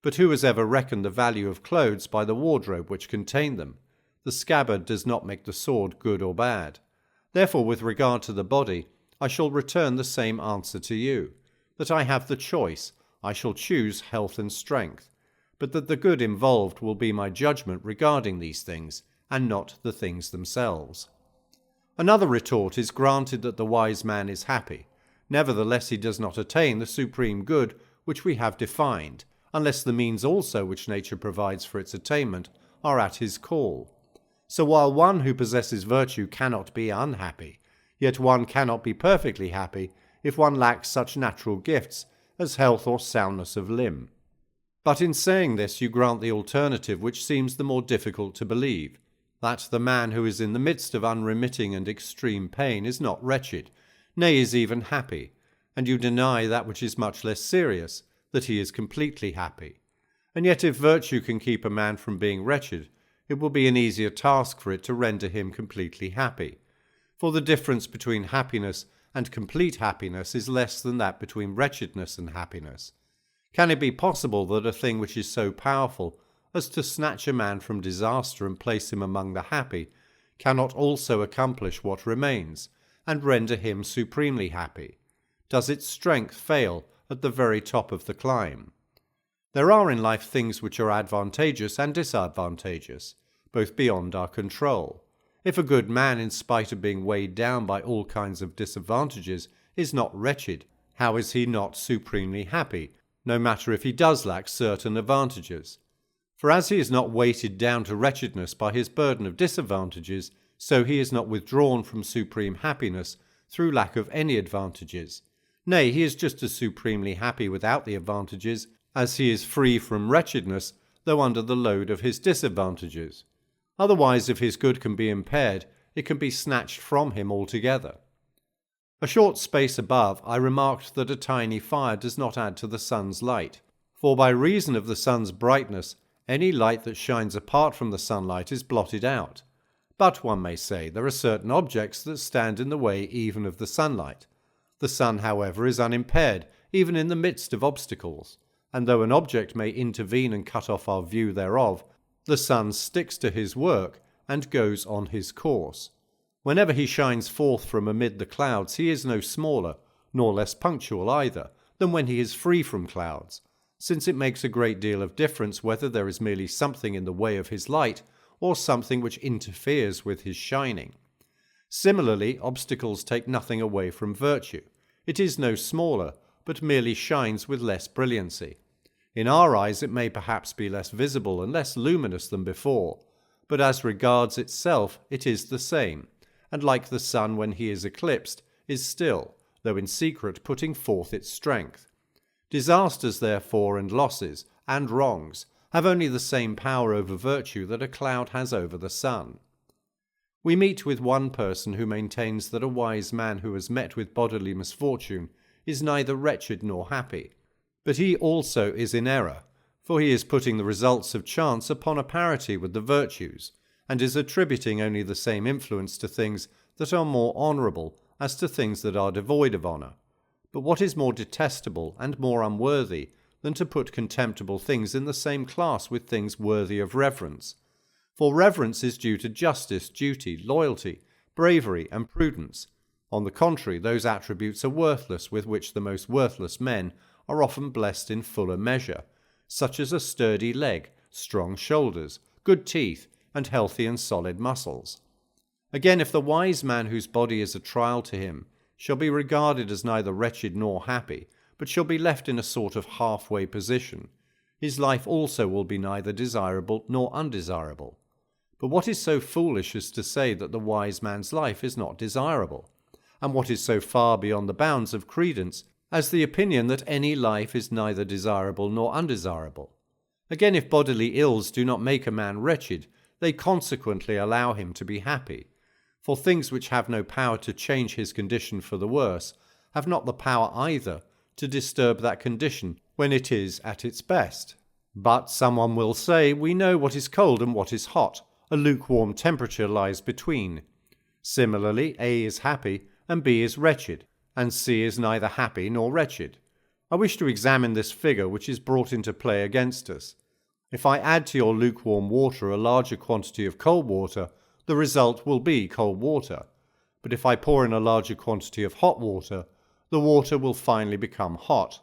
But who has ever reckoned the value of clothes by the wardrobe which contained them? The scabbard does not make the sword good or bad. Therefore, with regard to the body, I shall return the same answer to you, that I have the choice, I shall choose health and strength, but that the good involved will be my judgment regarding these things, and not the things themselves. Another retort is granted that the wise man is happy. Nevertheless, he does not attain the supreme good which we have defined, unless the means also which nature provides for its attainment are at his call. So while one who possesses virtue cannot be unhappy, yet one cannot be perfectly happy if one lacks such natural gifts as health or soundness of limb. But in saying this, you grant the alternative which seems the more difficult to believe, that the man who is in the midst of unremitting and extreme pain is not wretched, nay, is even happy, and you deny that which is much less serious, that he is completely happy. And yet if virtue can keep a man from being wretched, it will be an easier task for it to render him completely happy. For the difference between happiness and complete happiness is less than that between wretchedness and happiness. Can it be possible that a thing which is so powerful as to snatch a man from disaster and place him among the happy cannot also accomplish what remains, and render him supremely happy? Does its strength fail at the very top of the climb? There are in life things which are advantageous and disadvantageous, both beyond our control. If a good man, in spite of being weighed down by all kinds of disadvantages, is not wretched, how is he not supremely happy, no matter if he does lack certain advantages? For as he is not weighted down to wretchedness by his burden of disadvantages, so he is not withdrawn from supreme happiness through lack of any advantages. Nay, he is just as supremely happy without the advantages as he is free from wretchedness, though under the load of his disadvantages. Otherwise, if his good can be impaired, it can be snatched from him altogether. A short space above, I remarked that a tiny fire does not add to the sun's light, for by reason of the sun's brightness, any light that shines apart from the sunlight is blotted out. But, one may say, there are certain objects that stand in the way even of the sunlight. The sun, however, is unimpaired, even in the midst of obstacles, and though an object may intervene and cut off our view thereof, the sun sticks to his work and goes on his course. Whenever he shines forth from amid the clouds, he is no smaller, nor less punctual either, than when he is free from clouds, since it makes a great deal of difference whether there is merely something in the way of his light, or something which interferes with his shining. Similarly, obstacles take nothing away from virtue. It is no smaller, but merely shines with less brilliancy. In our eyes it may perhaps be less visible and less luminous than before, but as regards itself it is the same, and like the sun when he is eclipsed, is still, though in secret, putting forth its strength. Disasters, therefore, and losses, and wrongs, have only the same power over virtue that a cloud has over the sun. We meet with one person who maintains that a wise man who has met with bodily misfortune is neither wretched nor happy. But he also is in error, for he is putting the results of chance upon a parity with the virtues, and is attributing only the same influence to things that are more honourable as to things that are devoid of honour. But what is more detestable and more unworthy than to put contemptible things in the same class with things worthy of reverence? For reverence is due to justice, duty, loyalty, bravery, and prudence. On the contrary, those attributes are worthless with which the most worthless men are often blessed in fuller measure, such as a sturdy leg, strong shoulders, good teeth, and healthy and solid muscles. Again, if the wise man whose body is a trial to him shall be regarded as neither wretched nor happy, but shall be left in a sort of halfway position, his life also will be neither desirable nor undesirable. But what is so foolish as to say that the wise man's life is not desirable? And what is so far beyond the bounds of credence as the opinion that any life is neither desirable nor undesirable? Again, if bodily ills do not make a man wretched, they consequently allow him to be happy. For things which have no power to change his condition for the worse have not the power either to disturb that condition when it is at its best. But someone will say, we know what is cold and what is hot. A lukewarm temperature lies between. Similarly, A is happy and B is wretched, and C is neither happy nor wretched. I wish to examine this figure which is brought into play against us. If I add to your lukewarm water a larger quantity of cold water, the result will be cold water. But if I pour in a larger quantity of hot water, the water will finally become hot.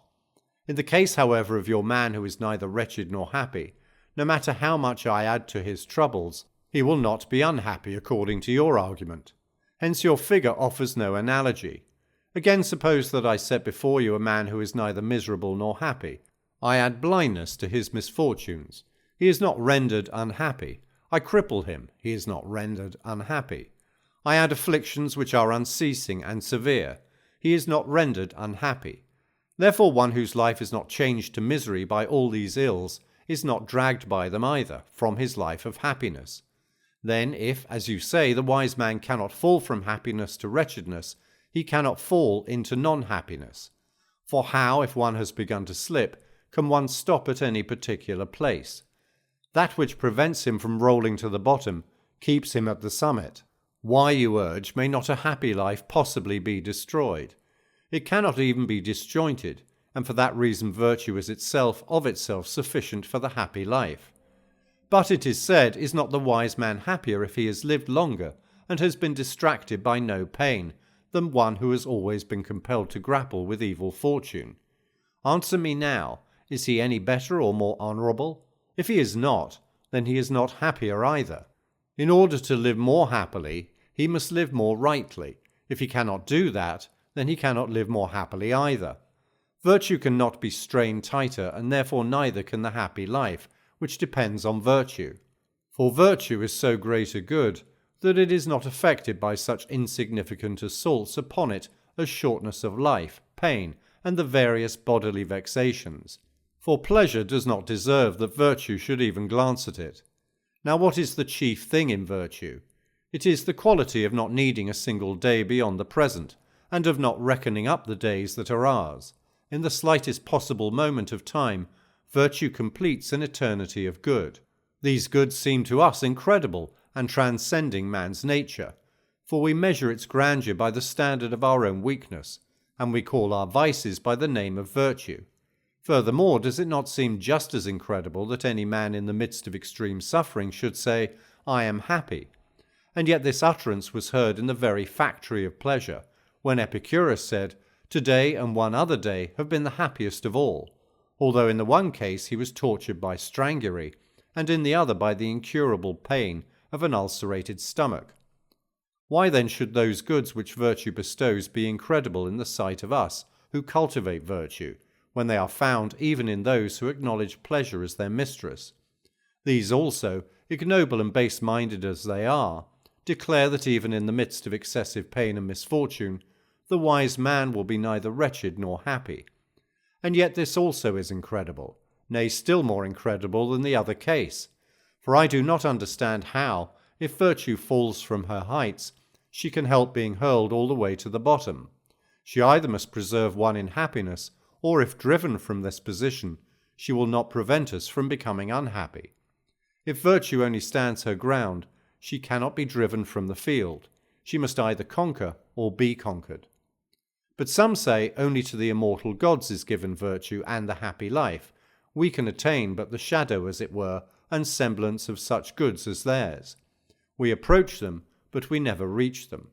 In the case, however, of your man who is neither wretched nor happy, no matter how much I add to his troubles, he will not be unhappy according to your argument. Hence your figure offers no analogy. Again, suppose that I set before you a man who is neither miserable nor happy. I add blindness to his misfortunes. He is not rendered unhappy. I cripple him. He is not rendered unhappy. I add afflictions which are unceasing and severe. He is not rendered unhappy. Therefore one whose life is not changed to misery by all these ills is not dragged by them either from his life of happiness. Then if, as you say, the wise man cannot fall from happiness to wretchedness, he cannot fall into non-happiness. For how, if one has begun to slip, can one stop at any particular place? That which prevents him from rolling to the bottom keeps him at the summit. Why, you urge, may not a happy life possibly be destroyed? It cannot even be disjointed, and for that reason virtue is itself of itself sufficient for the happy life. But it is said, is not the wise man happier if he has lived longer and has been distracted by no pain than one who has always been compelled to grapple with evil fortune? Answer me now, is he any better or more honourable? If he is not, then he is not happier either. In order to live more happily, he must live more rightly. If he cannot do that, then he cannot live more happily either. Virtue cannot be strained tighter, and therefore neither can the happy life, which depends on virtue. For virtue is so great a good that it is not affected by such insignificant assaults upon it as shortness of life, pain, and the various bodily vexations. For pleasure does not deserve that virtue should even glance at it. Now what is the chief thing in virtue? It is the quality of not needing a single day beyond the present, and of not reckoning up the days that are ours. In the slightest possible moment of time, virtue completes an eternity of good. These goods seem to us incredible and transcending man's nature, for we measure its grandeur by the standard of our own weakness, and we call our vices by the name of virtue. Furthermore, does it not seem just as incredible that any man in the midst of extreme suffering should say, "I am happy"? And yet this utterance was heard in the very factory of pleasure, when Epicurus said, "Today and one other day have been the happiest of all," although in the one case he was tortured by strangury, and in the other by the incurable pain of an ulcerated stomach. Why then should those goods which virtue bestows be incredible in the sight of us who cultivate virtue, when they are found even in those who acknowledge pleasure as their mistress? These also, ignoble and base-minded as they are, declare that even in the midst of excessive pain and misfortune, the wise man will be neither wretched nor happy. And yet this also is incredible, nay, still more incredible than the other case. For I do not understand how, if virtue falls from her heights, she can help being hurled all the way to the bottom. She either must preserve one in happiness, or if driven from this position, she will not prevent us from becoming unhappy. If virtue only stands her ground, she cannot be driven from the field. She must either conquer or be conquered. But some say only to the immortal gods is given virtue and the happy life. We can attain but the shadow, as it were, and semblance of such goods as theirs. We approach them, but we never reach them.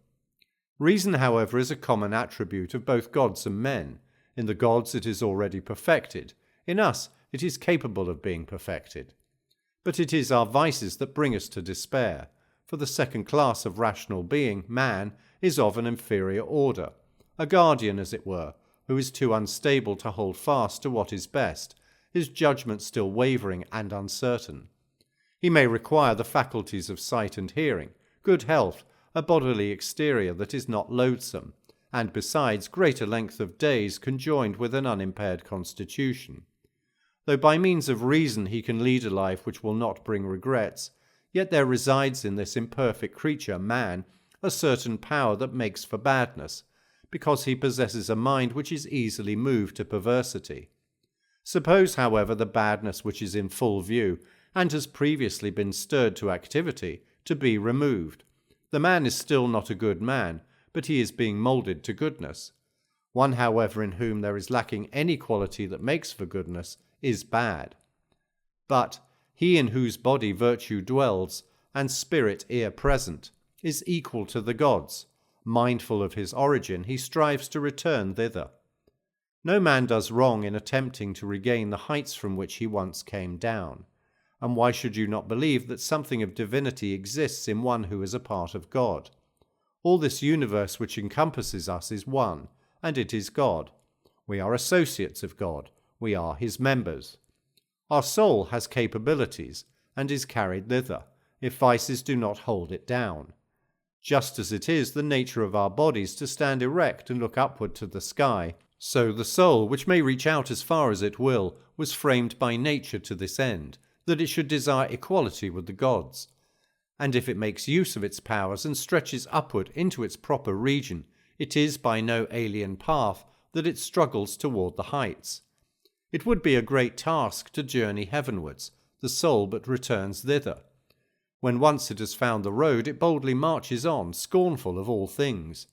Reason, however, is a common attribute of both gods and men. In the gods it is already perfected. In us it is capable of being perfected. But it is our vices that bring us to despair, for the second class of rational being, man, is of an inferior order, a guardian, as it were, who is too unstable to hold fast to what is best, his judgment still wavering and uncertain. He may require the faculties of sight and hearing, good health, a bodily exterior that is not loathsome, and besides greater length of days conjoined with an unimpaired constitution. Though by means of reason he can lead a life which will not bring regrets, yet there resides in this imperfect creature, man, a certain power that makes for badness, because he possesses a mind which is easily moved to perversity. Suppose, however, the badness which is in full view, and has previously been stirred to activity, to be removed. The man is still not a good man, but he is being moulded to goodness. One, however, in whom there is lacking any quality that makes for goodness, is bad. But he in whose body virtue dwells, and spirit ere present, is equal to the gods. Mindful of his origin, he strives to return thither. No man does wrong in attempting to regain the heights from which he once came down. And why should you not believe that something of divinity exists in one who is a part of God? All this universe which encompasses us is one, and it is God. We are associates of God. We are his members. Our soul has capabilities, and is carried thither, if vices do not hold it down. Just as it is the nature of our bodies to stand erect and look upward to the sky, so the soul, which may reach out as far as it will, was framed by nature to this end, that it should desire equality with the gods. And if it makes use of its powers and stretches upward into its proper region, it is by no alien path that it struggles toward the heights. It would be a great task to journey heavenwards, the soul but returns thither. When once it has found the road, it boldly marches on, scornful of all things.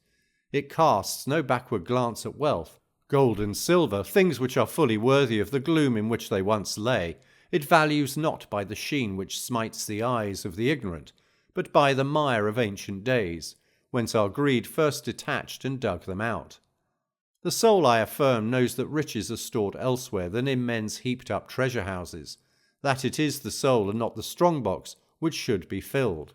It casts no backward glance at wealth, gold and silver, things which are fully worthy of the gloom in which they once lay. It values not by the sheen which smites the eyes of the ignorant, but by the mire of ancient days, whence our greed first detached and dug them out. The soul, I affirm, knows that riches are stored elsewhere than in men's heaped-up treasure-houses, that it is the soul and not the strong-box which should be filled.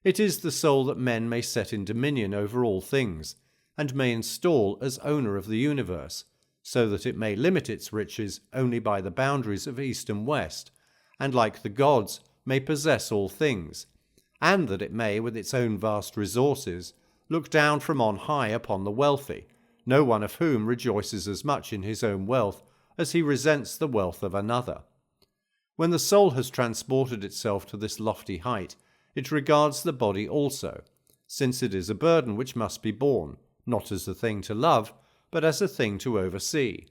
It is the soul that men may set in dominion over all things, and may install as owner of the universe, so that it may limit its riches only by the boundaries of east and west, and like the gods may possess all things, and that it may, with its own vast resources, look down from on high upon the wealthy, no one of whom rejoices as much in his own wealth as he resents the wealth of another. When the soul has transported itself to this lofty height, it regards the body also, since it is a burden which must be borne, not as a thing to love, but as a thing to oversee.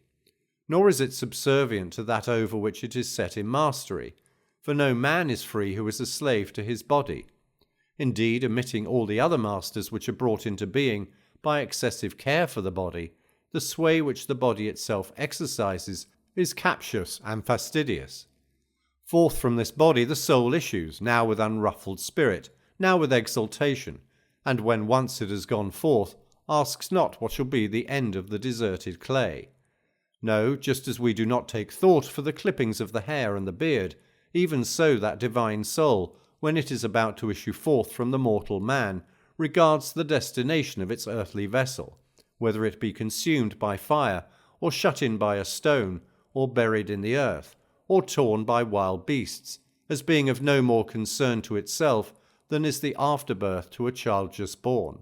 Nor is it subservient to that over which it is set in mastery, for no man is free who is a slave to his body. Indeed, omitting all the other masters which are brought into being by excessive care for the body, the sway which the body itself exercises is captious and fastidious. Forth from this body the soul issues, now with unruffled spirit, now with exultation, and when once it has gone forth, asks not what shall be the end of the deserted clay. No, just as we do not take thought for the clippings of the hair and the beard, even so that divine soul, when it is about to issue forth from the mortal man, regards the destination of its earthly vessel, whether it be consumed by fire, or shut in by a stone, or buried in the earth, or torn by wild beasts, as being of no more concern to itself than is the afterbirth to a child just born.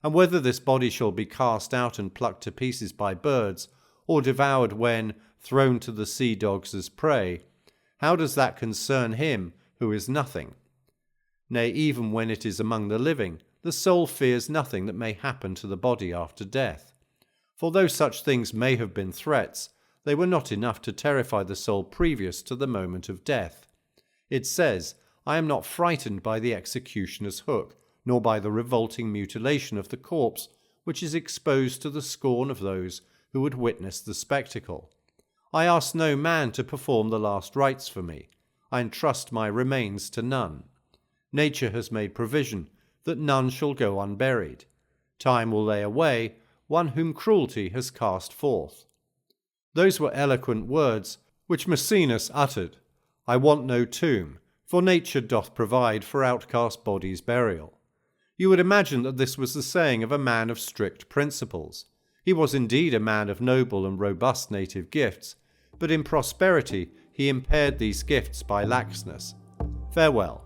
And whether this body shall be cast out and plucked to pieces by birds, or devoured when thrown to the sea dogs as prey, how does that concern him who is nothing? Nay, even when it is among the living, the soul fears nothing that may happen to the body after death. For though such things may have been threats, they were not enough to terrify the soul previous to the moment of death. It says, "I am not frightened by the executioner's hook, nor by the revolting mutilation of the corpse, which is exposed to the scorn of those who would witness the spectacle. I ask no man to perform the last rites for me. I entrust my remains to none. Nature has made provision that none shall go unburied. Time will lay away one whom cruelty has cast forth." Those were eloquent words which Maecenas uttered. I want no tomb, for nature doth provide for outcast bodies' burial. You would imagine that this was the saying of a man of strict principles. He was indeed a man of noble and robust native gifts, but in prosperity he impaired these gifts by laxness. Farewell.